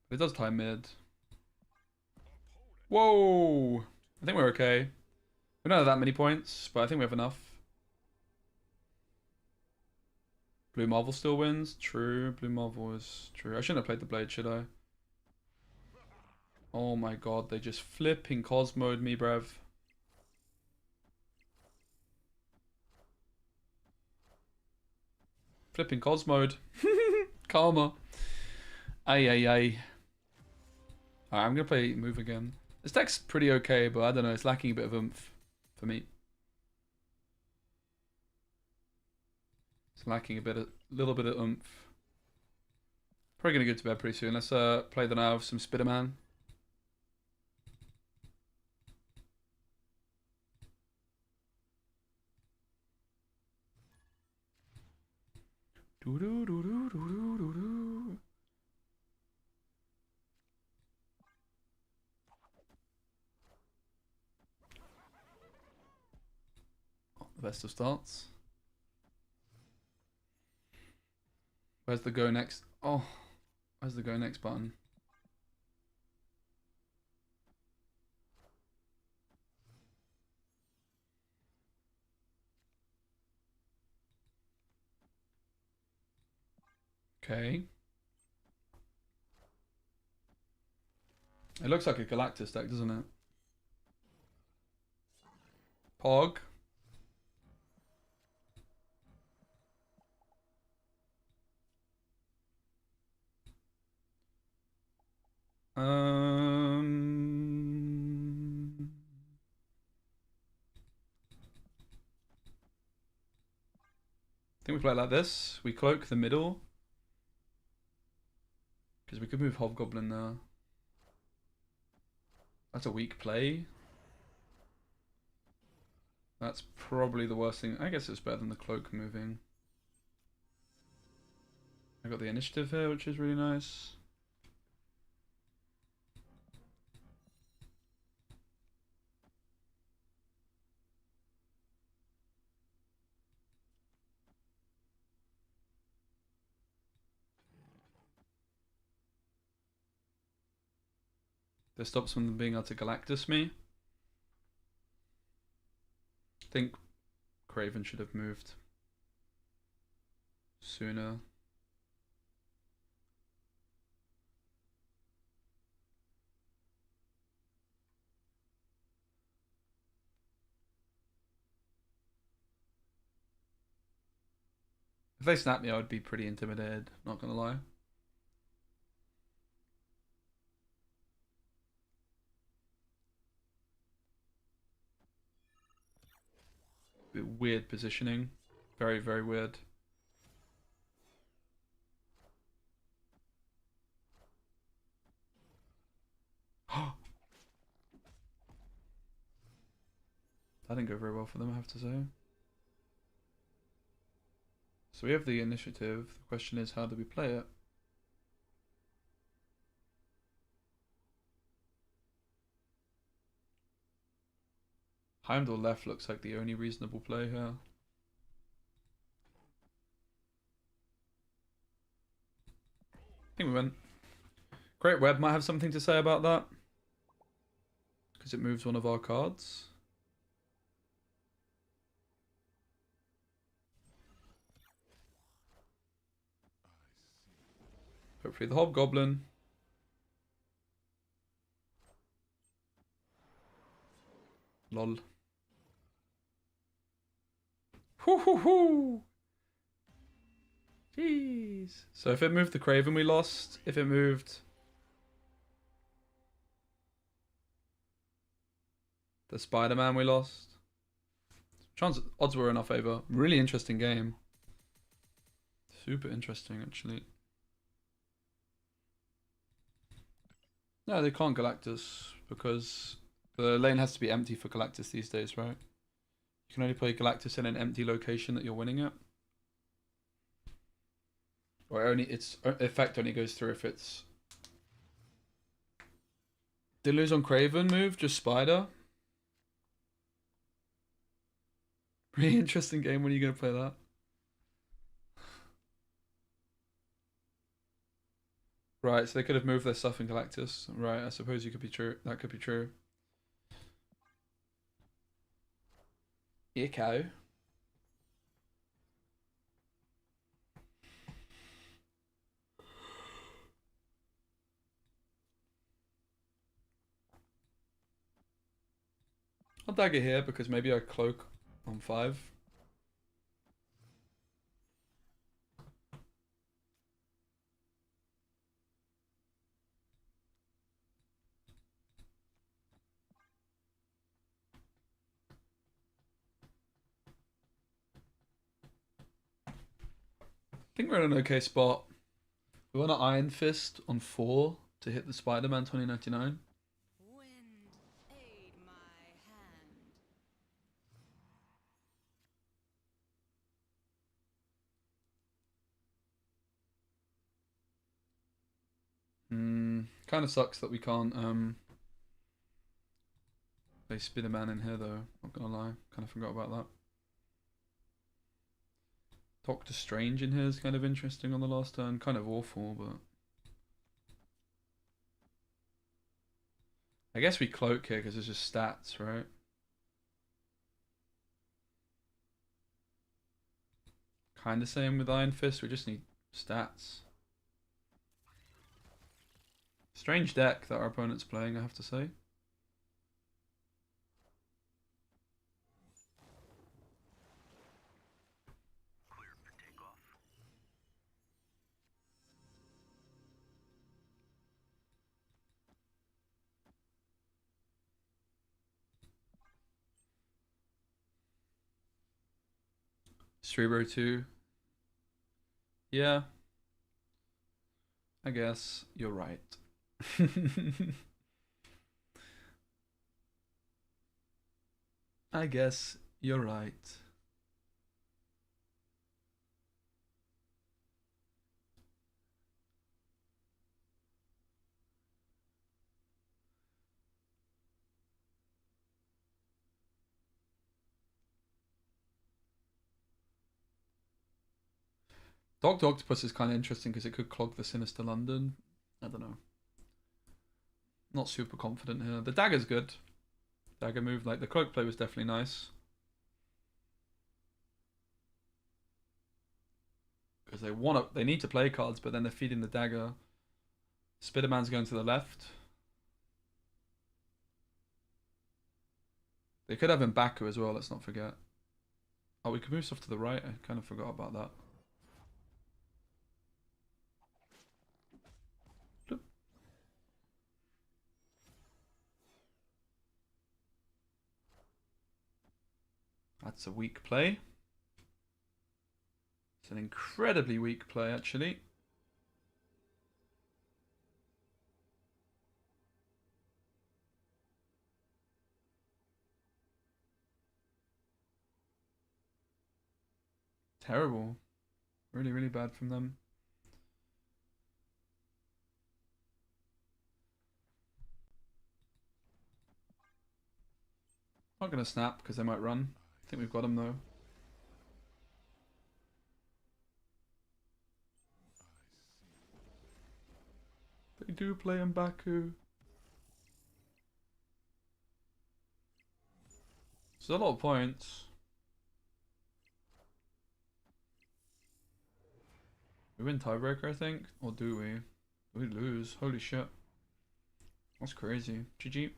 But it does tie mid. Whoa! I think we're okay. We don't have that many points, but I think we have enough. Blue Marvel still wins. True. Blue Marvel is true. I shouldn't have played the blade, should I? Oh my god, they just flipping Cosmoed me, bruv. Flipping Cosmode. Karma. Ay, ay, ay. Alright, I'm going to play move again. This deck's pretty okay, but I don't know. It's lacking a bit of oomph for me. It's lacking a little bit of oomph. Probably going to go to bed pretty soon. Let's play the now with some Spiderman. Do do do do do do do do. Oh, the best of starts. Where's the go next? Oh, where's the go next button? Okay. It looks like a Galactus deck, doesn't it? Pog. I think we play it like this. We cloak the middle. Because we could move Hobgoblin there. That's a weak play. That's probably the worst thing. I guess it's better than the cloak moving. I got the initiative here, which is really nice. This stops them from being able to Galactus me. I think Craven should have moved sooner. they snapped me, I would be pretty intimidated, not gonna lie. Bit weird positioning. Very, very weird. That didn't go very well for them, I have to say. So we have the initiative. The question is, how do we play it? Heimdall left looks like the only reasonable play here. I think we went. Great Web might have something to say about that. Because it moves one of our cards. Hopefully the Hobgoblin. Lol. Hoo hoo hoo! Jeez. So if it moved the Craven, we lost. If it moved the Spider-Man, we lost. Odds were in our favor. Really interesting game. Super interesting, actually. No, they can't Galactus because the lane has to be empty for Galactus these days, right? You can only play Galactus in an empty location that you're winning at. Or only its effect only goes through if it's... Did lose on Craven move, just Spider. Really interesting game. When are you going to play that? Right, so they could have moved their stuff in Galactus. Right, I suppose you could be true. That could be true. Echo. I'll dagger here because maybe I cloak on 5. I think we're in an okay spot. We want an Iron Fist on 4 to hit the Spider-Man 2099. Wind, aid my hand. Kind of sucks that we can't play Spider-Man in here though. Not gonna lie, kind of forgot about that. Doctor Strange in here is kind of interesting on the last turn. Kind of awful, but I guess we cloak here because it's just stats, right? Kind of same with Iron Fist. We just need stats. Strange deck that our opponent's playing, I have to say. Clear for takeoff. Cerebro 2. Yeah. I guess you're right. I guess you're right. Dr. Octopus is kind of interesting because it could clog the Sinister London. I don't know. Not super confident here. The dagger's good. Dagger move, like the cloak play was definitely nice. Because they need to play cards, but then they're feeding the dagger. Spider-Man's going to the left. They could have M'Baku as well, let's not forget. Oh, we could move stuff to the right. I kind of forgot about that. That's a weak play. It's an incredibly weak play, actually. Terrible. Really, really bad from them. Not going to snap because they might run. I think we've got them though. They do play M'Baku. It's a lot of points. We win tiebreaker, I think. Or do we? We lose. Holy shit. That's crazy. GG.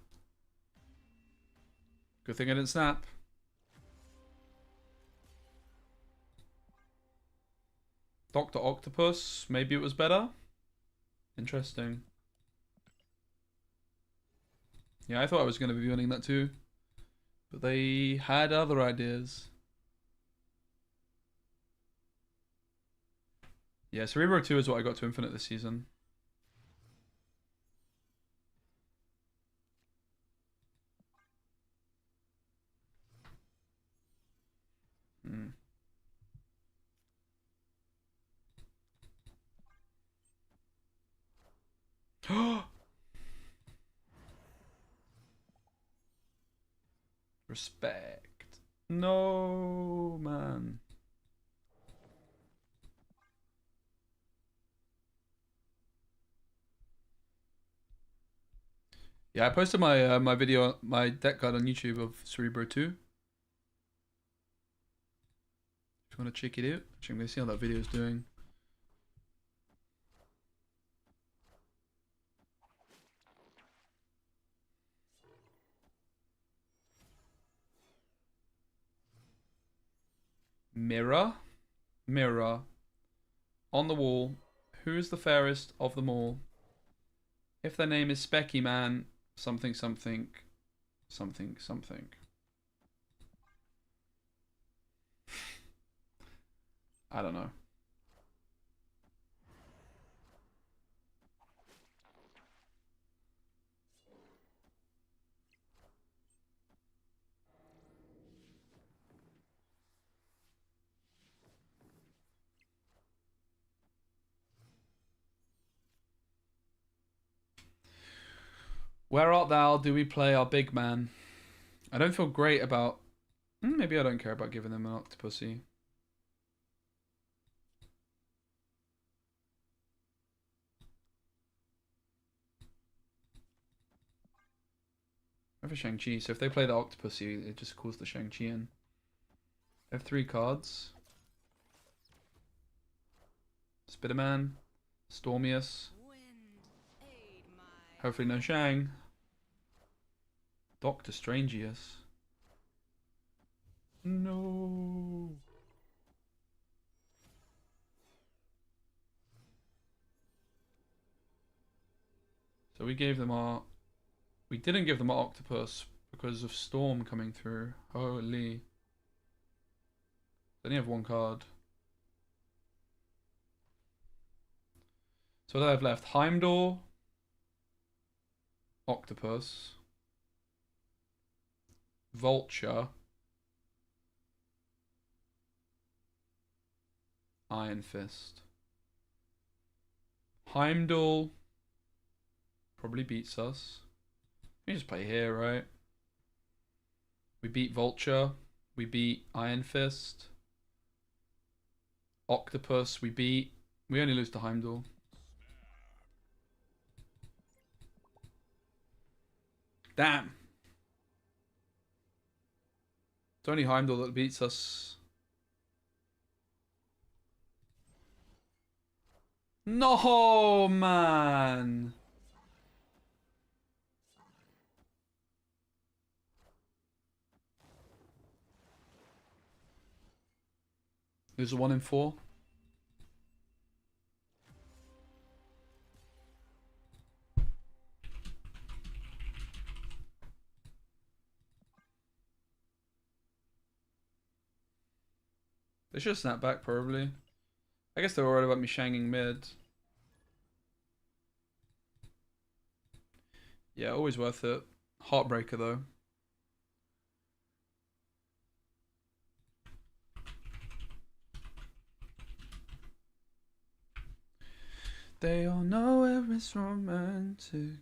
Good thing I didn't snap. Dr. Octopus. Maybe it was better. Interesting. Yeah, I thought I was going to be winning that too. But they had other ideas. Yeah, Cerebro 2 is what I got to Infinite this season. Respect. No, man. Yeah, I posted my my video, my deck guide on YouTube of Cerebro 2. If you want to check it out, actually, I'm going to see how that video is doing. Mirror, mirror, on the wall, who is the fairest of them all? If their name is Specky Man, something, something, something, something. I don't know. Where art thou? Do we play our big man? I don't feel great about... maybe I don't care about giving them an Octopussy. I have a Shang-Chi, so if they play the Octopussy, it just calls the Shang-Chi in. They have 3 cards. Spiderman, Stormius. Hopefully no Shang. Doctor Strangius. No. So we gave them our... We didn't give them our Octopus because of Storm coming through. Holy. They only have 1 card. So what do I have left? Heimdall. Octopus. Vulture. Iron Fist. Heimdall probably beats us. We just play here, right? We beat Vulture. We beat Iron Fist. Octopus we beat. We only lose to Heimdall. Damn. It's only Heimdall that beats us. No, man. There's a 1 in 4. They should have snapped back, probably. I guess they were worried about me shanging mid. Yeah, always worth it. Heartbreaker, though. They all know it's romantic.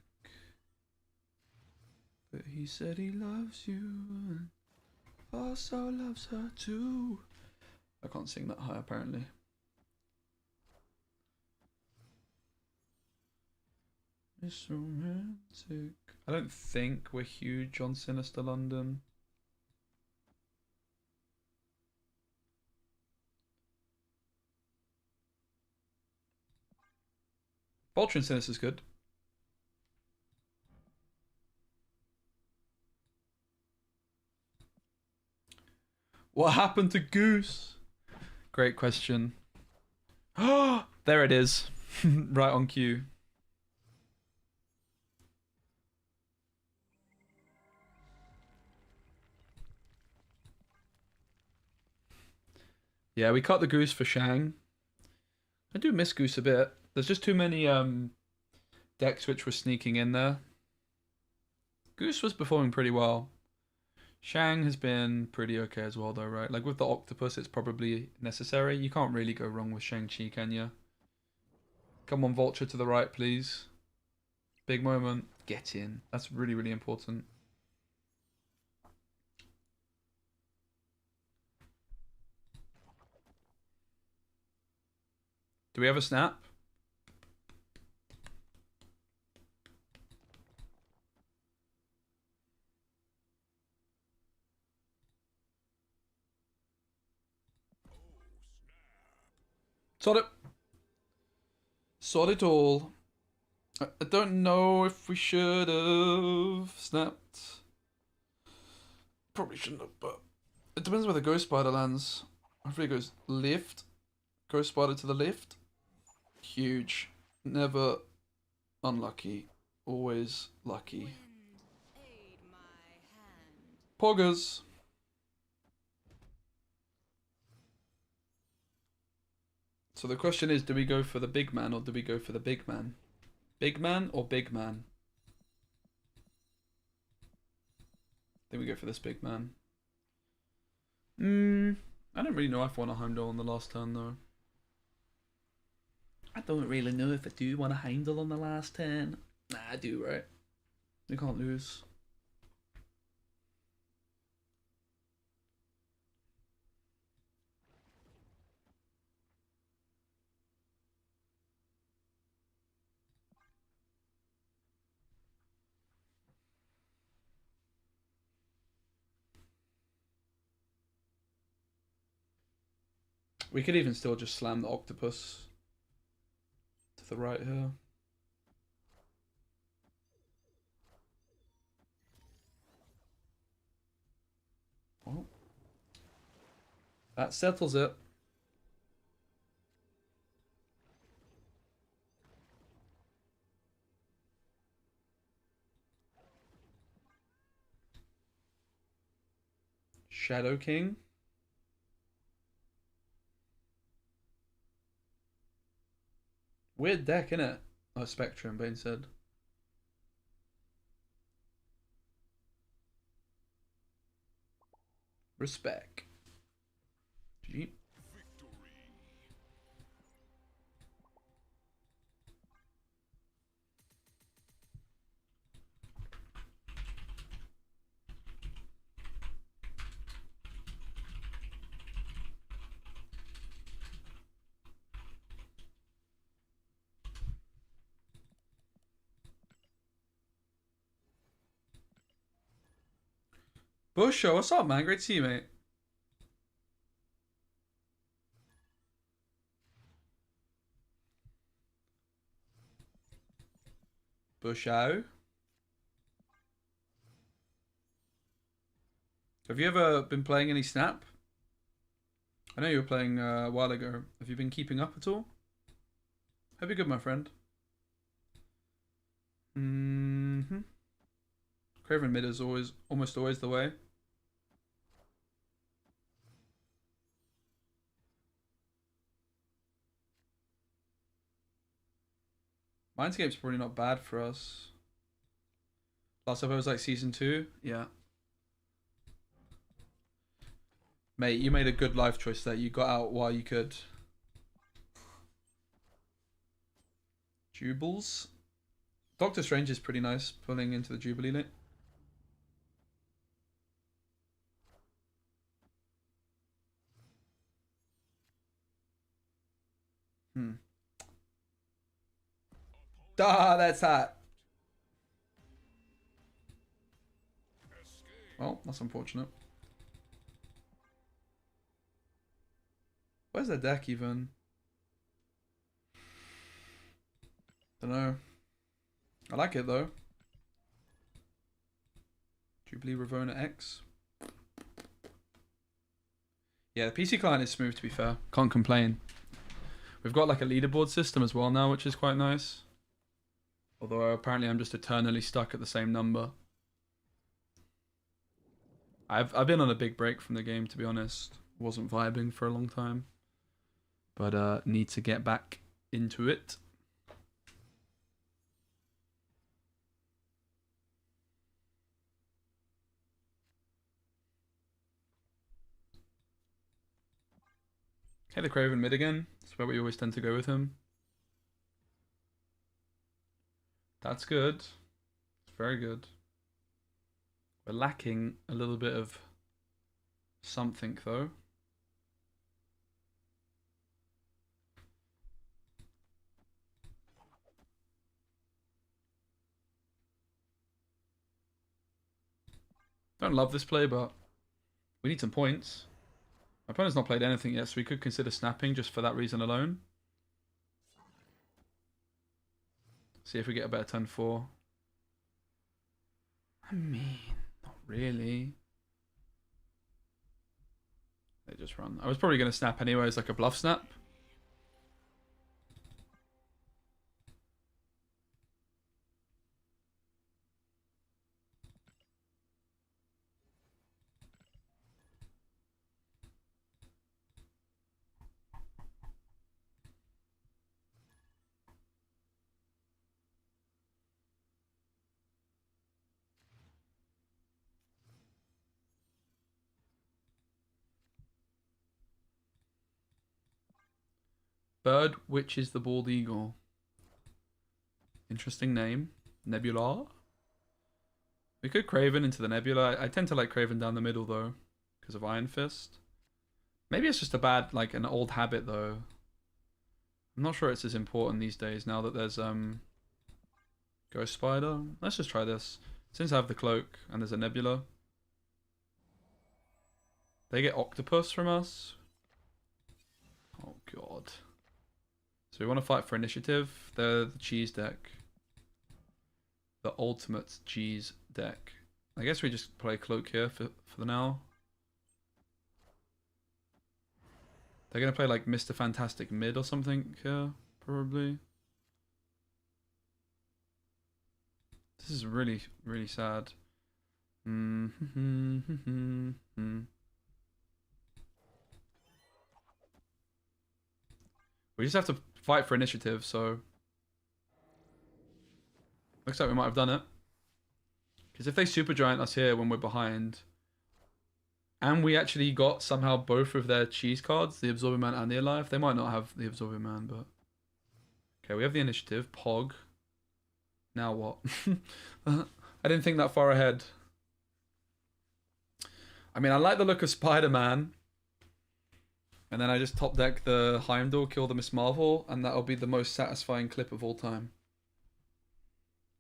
But he said he loves you and also loves her too. I can't sing that high, apparently. It's romantic. I don't think we're huge on Sinister London. Vulture and Sinister's good. What happened to Goose? Great question. Oh, there it is. Right on cue. Yeah, we cut the Goose for Shang. I do miss Goose a bit. There's just too many decks which were sneaking in there. Goose was performing pretty well. Shang has been pretty okay as well, though, right? Like with the Octopus, it's probably necessary. You can't really go wrong with Shang-Chi, can you? Come on, Vulture to the right, please. Big moment. Get in. That's really, really important. Do we have a snap? Sod it. Sod it all. I don't know if we should have snapped. Probably shouldn't have, but it depends where the Ghost Spider lands. Hopefully it goes left. Ghost Spider to the left. Huge. Never unlucky. Always lucky. Wind, aid my hand. Poggers. So the question is, do we go for the big man or do we go for the big man? Big man or big man? I think we go for this big man. I don't really know if I want a Heimdall on the last turn though. I don't really know if I do want a Heimdall on the last turn. Nah, I do, right? We can't lose. We could even still just slam the Octopus to the right here. Well, that settles it. Shadow King. Weird deck, innit? Oh, Spectrum, Bane said. Respect. GG. Busho, what's up, man? Great to see you, mate. Busho. Have you ever been playing any Snap? I know you were playing a while ago. Have you been keeping up at all? Hope you're good, my friend. Craven mid is almost always the way. Mindscape's probably not bad for us. Last episode was like season 2. Yeah. Mate, you made a good life choice there. You got out while you could. Jubles. Doctor Strange is pretty nice pulling into the Jubilee lane. That's that. Well, that's unfortunate. Where's the deck even? Don't know. I like it though. Jubilee Ravona X. Yeah, the PC client is smooth to be fair. Can't complain. We've got like a leaderboard system as well now, which is quite nice. Although apparently I'm just eternally stuck at the same number. I've been on a big break from the game, to be honest. Wasn't vibing for a long time. But need to get back into it. Okay, the Craven mid again. That's where we always tend to go with him. That's good. It's very good. We're lacking a little bit of something though. Don't love this play, but we need some points. My opponent's not played anything yet, so we could consider snapping just for that reason alone. See if we get a better turn 4. I mean, not really. They just run. I was probably going to snap anyway as like a bluff snap. Bird, which is the bald eagle? Interesting name. Nebula. We could Craven into the Nebula. I tend to like Craven down the middle though, because of Iron Fist. Maybe it's just a bad, like an old habit though. I'm not sure it's as important these days now that there's Ghost Spider. Let's just try this. Since I have the cloak and there's a Nebula. They get Octopus from us. Oh god. So we want to fight for initiative. They're the cheese deck. The ultimate cheese deck. I guess we just play cloak here for the now. They're going to play like Mr. Fantastic mid or something here, probably. This is really, really sad. We just have to fight for initiative, so... Looks like we might have done it. Because if they supergiant us here when we're behind... And we actually got somehow both of their cheese cards, the Absorbing Man and the Alive. They might not have the Absorbing Man, but... Okay, we have the initiative. Pog. Now what? I didn't think that far ahead. I mean, I like the look of Spider-Man. And then I just top deck the Heimdall, kill the Miss Marvel, and that'll be the most satisfying clip of all time.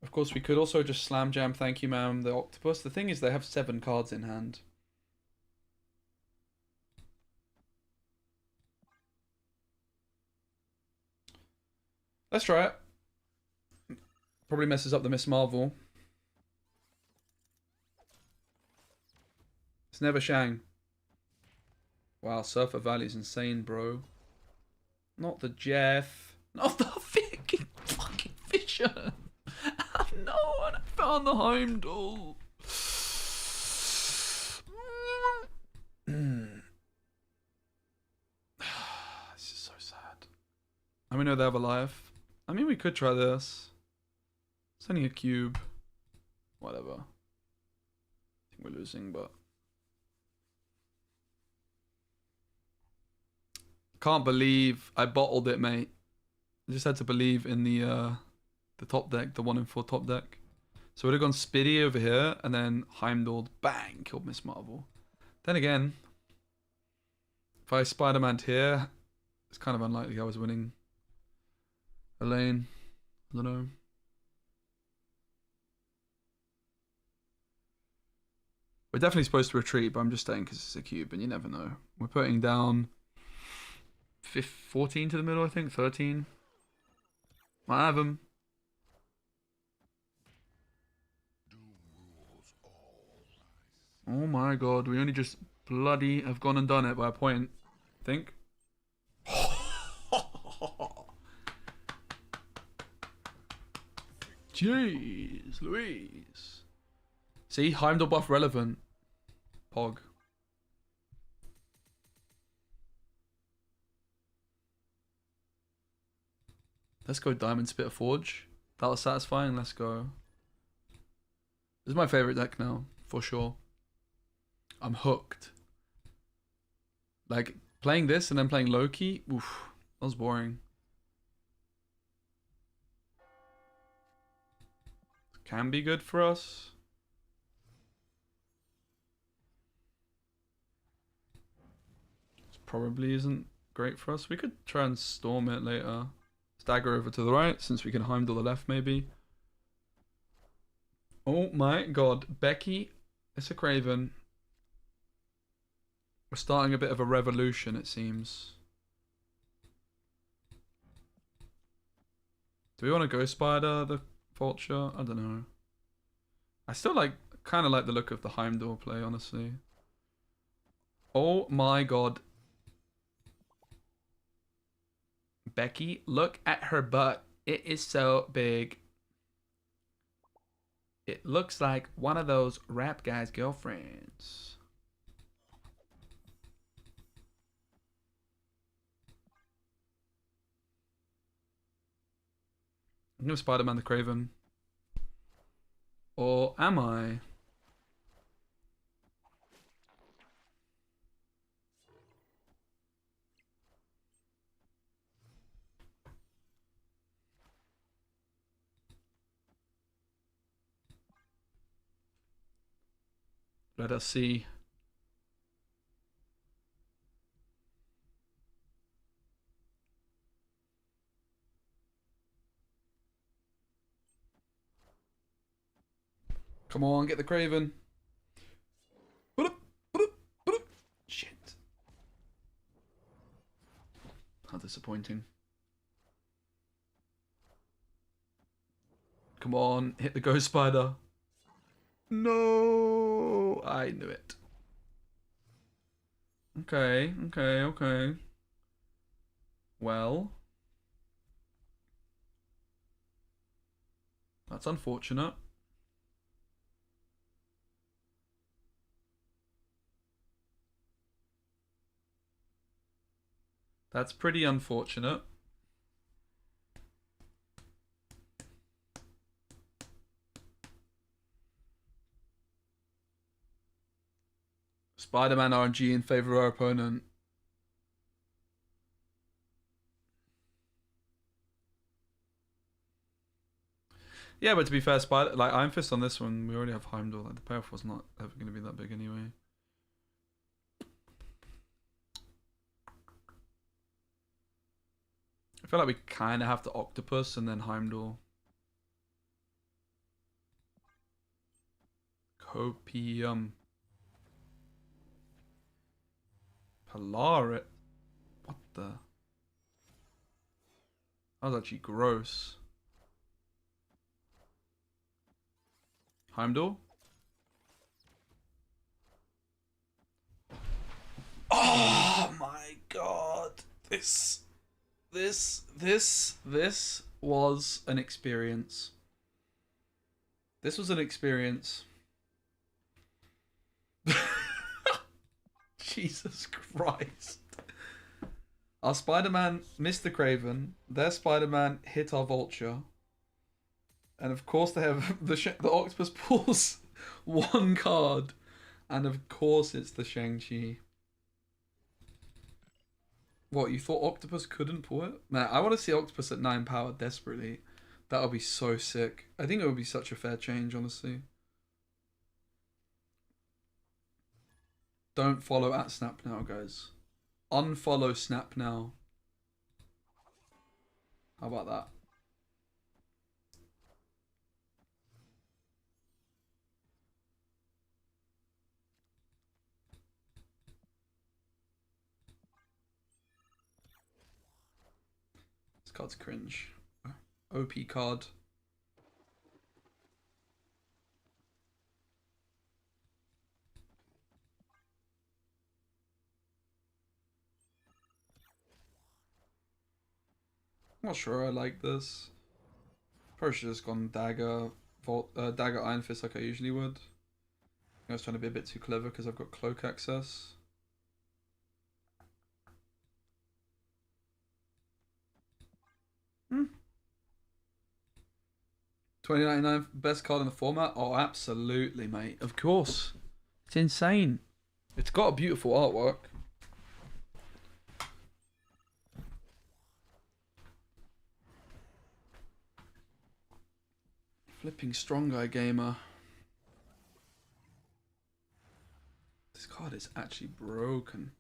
Of course, we could also just slam jam Thank You Ma'am the Octopus. The thing is, they have 7 cards in hand. Let's try it. Probably messes up the Miss Marvel. It's never Shang. Wow, Surfer Valley's insane, bro. Not the Jeff. Not the fucking Fisher. No, I found the Heimdall. This is so sad. And we know they have a life. I mean, we could try this. It's only a cube. Whatever. I think we're losing, but... Can't believe I bottled it, mate. I just had to believe in the top deck, the 1-in-4 top deck. So we'd have gone Spiddy over here, and then Heimdall, bang, killed Miss Marvel. Then again, if I Spider-Man'd here, it's kind of unlikely I was winning a lane. I don't know. We're definitely supposed to retreat, but I'm just staying because it's a cube, and you never know. We're putting down 14 to the middle, I think, 13. Might have him. Oh my god, we only just bloody have gone and done it by a point, I think. Jeez Louise. See, Heimdall buff relevant. Pog. Let's go Diamond Spitter Forge. That was satisfying. Let's go. This is my favorite deck now, for sure. I'm hooked. Like, playing this and then playing Loki, oof, that was boring. Can be good for us. This probably isn't great for us. We could try and storm it later. Stagger over to the right, since we can Heimdall the left, maybe. Oh my god. Becky, it's a Craven. We're starting a bit of a revolution, it seems. Do we want to go Spider the Vulture? I don't know. I still kind of like the look of the Heimdall play, honestly. Oh my god. Becky, look at her butt. It is so big. It looks like one of those rap guys' girlfriends. I'm gonna Spider-Man the Craven. Or am I? Let us see. Come on, get the Craven. Shit. How disappointing. Come on, hit the Ghost Spider. No, I knew it. Okay, okay, okay. Well, that's unfortunate. That's pretty unfortunate. Spider-Man RNG in favor of our opponent. Yeah, but to be fair, Iron Fist on this one, we already have Heimdall. Like, the payoff was not ever going to be that big anyway. I feel like we kind of have to Octopus and then Heimdall. Copium. Polarit. What the? That was actually gross. Heimdall. Oh my god. This was an experience. This was an experience. Jesus Christ. Our Spider-Man missed the Craven. Their Spider-Man hit our Vulture. And of course they have the Octopus pulls one card. And of course it's the Shang-Chi. What, you thought Octopus couldn't pull it? Man, I want to see Octopus at 9 power desperately. That would be so sick. I think it would be such a fair change, honestly. Don't follow at Snap now, guys. Unfollow Snap now. How about that? This card's cringe. OP card. I'm not sure I like this. Probably should have just gone Dagger, Dagger Iron Fist like I usually would. I was trying to be a bit too clever because I've got cloak access. Hmm. 2099 best card in the format? Oh, absolutely, mate. Of course. It's insane. It's got a beautiful artwork. Flipping Strong Guy Gamer. This card is actually broken.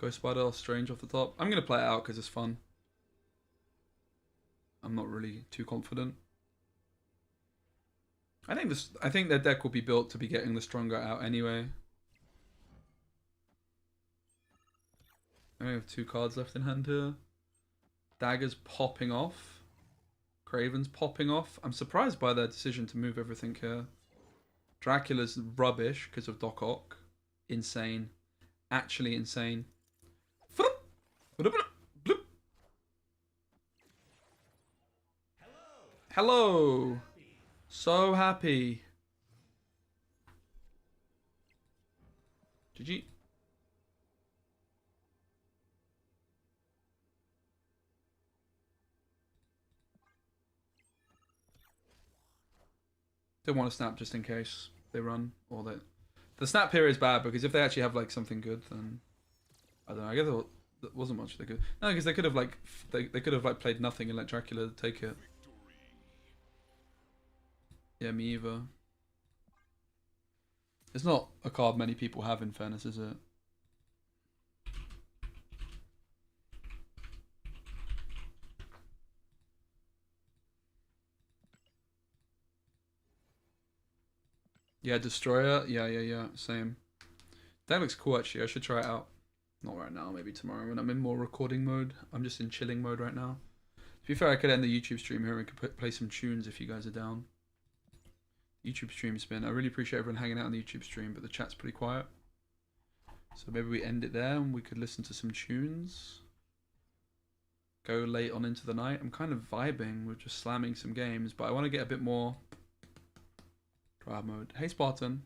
Go Spider Strange off the top. I'm going to play it out because it's fun. I'm not really too confident. I think their deck will be built to be getting the Stronger out anyway. I only have 2 cards left in hand here. Dagger's popping off. Craven's popping off. I'm surprised by their decision to move everything here. Dracula's rubbish because of Doc Ock. Insane. Actually insane. Hello. So happy. GG. Don't want to snap just in case they run or they. The snap here is bad because if they actually have like something good, then I don't know. I guess there wasn't much they could. No, because they could have like they could have like played nothing and let Dracula take it. Yeah, me either. It's not a card many people have, in fairness, is it? Yeah, Destroyer. Yeah. Same. That looks cool, actually. I should try it out. Not right now, maybe tomorrow when I'm in more recording mode. I'm just in chilling mode right now. To be fair, I could end the YouTube stream here and we could play some tunes if you guys are down. YouTube stream spin. I really appreciate everyone hanging out on the YouTube stream, but the chat's pretty quiet. So maybe we end it there and we could listen to some tunes. Go late on into the night. I'm kind of vibing with just slamming some games, but I want to get a bit more tryhard mode. Hey Spartan.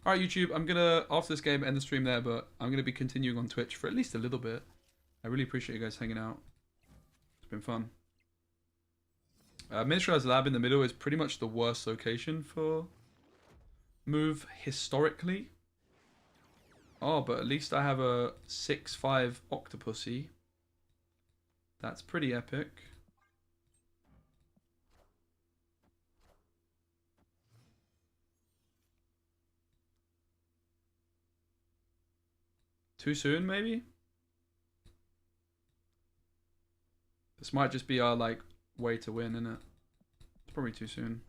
Alright YouTube, I'm gonna, after this game, end the stream there, but I'm gonna be continuing on Twitch for at least a little bit. I really appreciate you guys hanging out. It's been fun. Miniaturized Lab in the middle is pretty much the worst location for move historically. Oh, but at least I have a 6/5 Octopussy. That's pretty epic. Too soon, maybe? This might just be our, like, way to win, isn't it? It's probably too soon.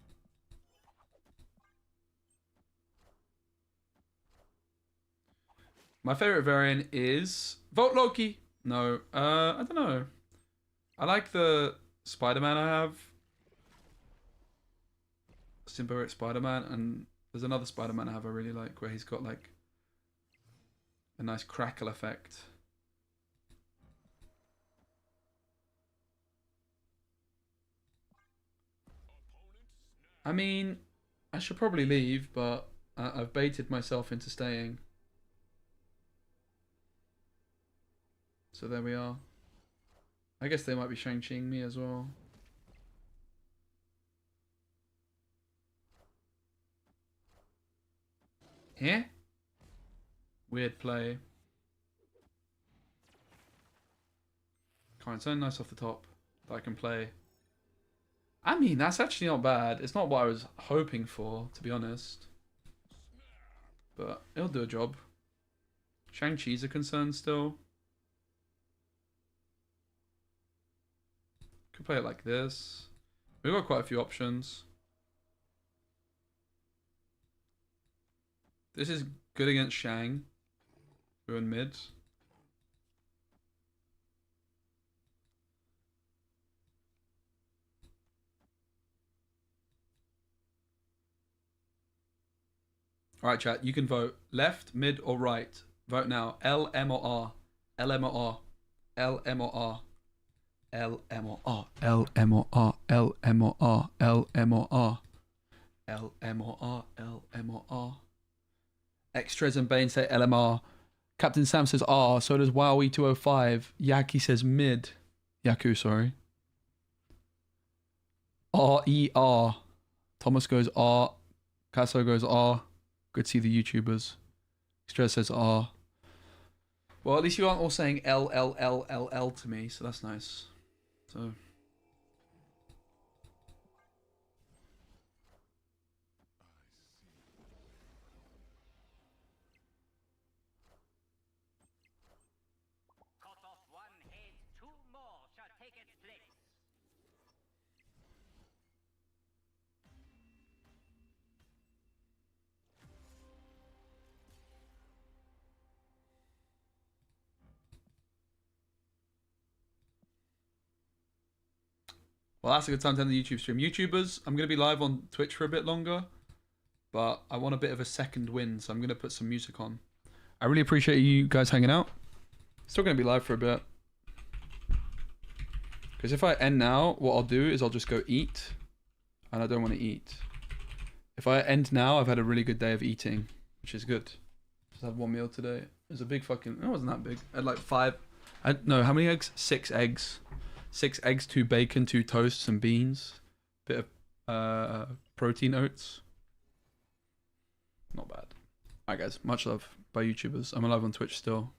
My favorite variant is Vote Loki. No, I don't know. I like the Spider-Man I have. Symbiotic Spider-Man, and there's another Spider-Man I have I really like where he's got like a nice crackle effect. I mean, I should probably leave, but I've baited myself into staying. So there we are. I guess they might be Shang-Chiing me as well. Yeah? Weird play. Come on, something nice off the top that I can play. I mean, that's actually not bad. It's not what I was hoping for, to be honest. But it'll do a job. Shang-Chi's a concern still. Could play it like this. We've got quite a few options. This is good against Shang. We're in mid. Alright, chat. You can vote left, mid, or right. Vote now. L, M, or R. L, M, or R. L, M, or R. L, M, or R. L, M, or R. L, M, or R. L, M, or R. L, M, or R. L, M, or R. Extras and Bane say LMR. Captain Sam says R. So does Wowie205. Yaki says mid. Yaku, sorry. R-E-R. Thomas goes R. Casso goes R. Good to see the YouTubers. Extras says R. Well, at least you aren't all saying L, L, L, L, L to me, so that's nice. So... Cut off one head, two more shall take its place. Well, that's a good time to end the YouTube stream. YouTubers, I'm going to be live on Twitch for a bit longer, but I want a bit of a second win, so I'm going to put some music on. I really appreciate you guys hanging out. Still going to be live for a bit. Because if I end now, what I'll do is I'll just go eat, and I don't want to eat. If I end now, I've had a really good day of eating, which is good. Just had one meal today. It was a big fucking... It wasn't that big. I had like 5... No, how many eggs? 6 eggs. 6 eggs, 2 bacon, 2 toasts, some beans. Bit of protein oats. Not bad. Alright guys, much love. Bye YouTubers. I'm alive on Twitch still.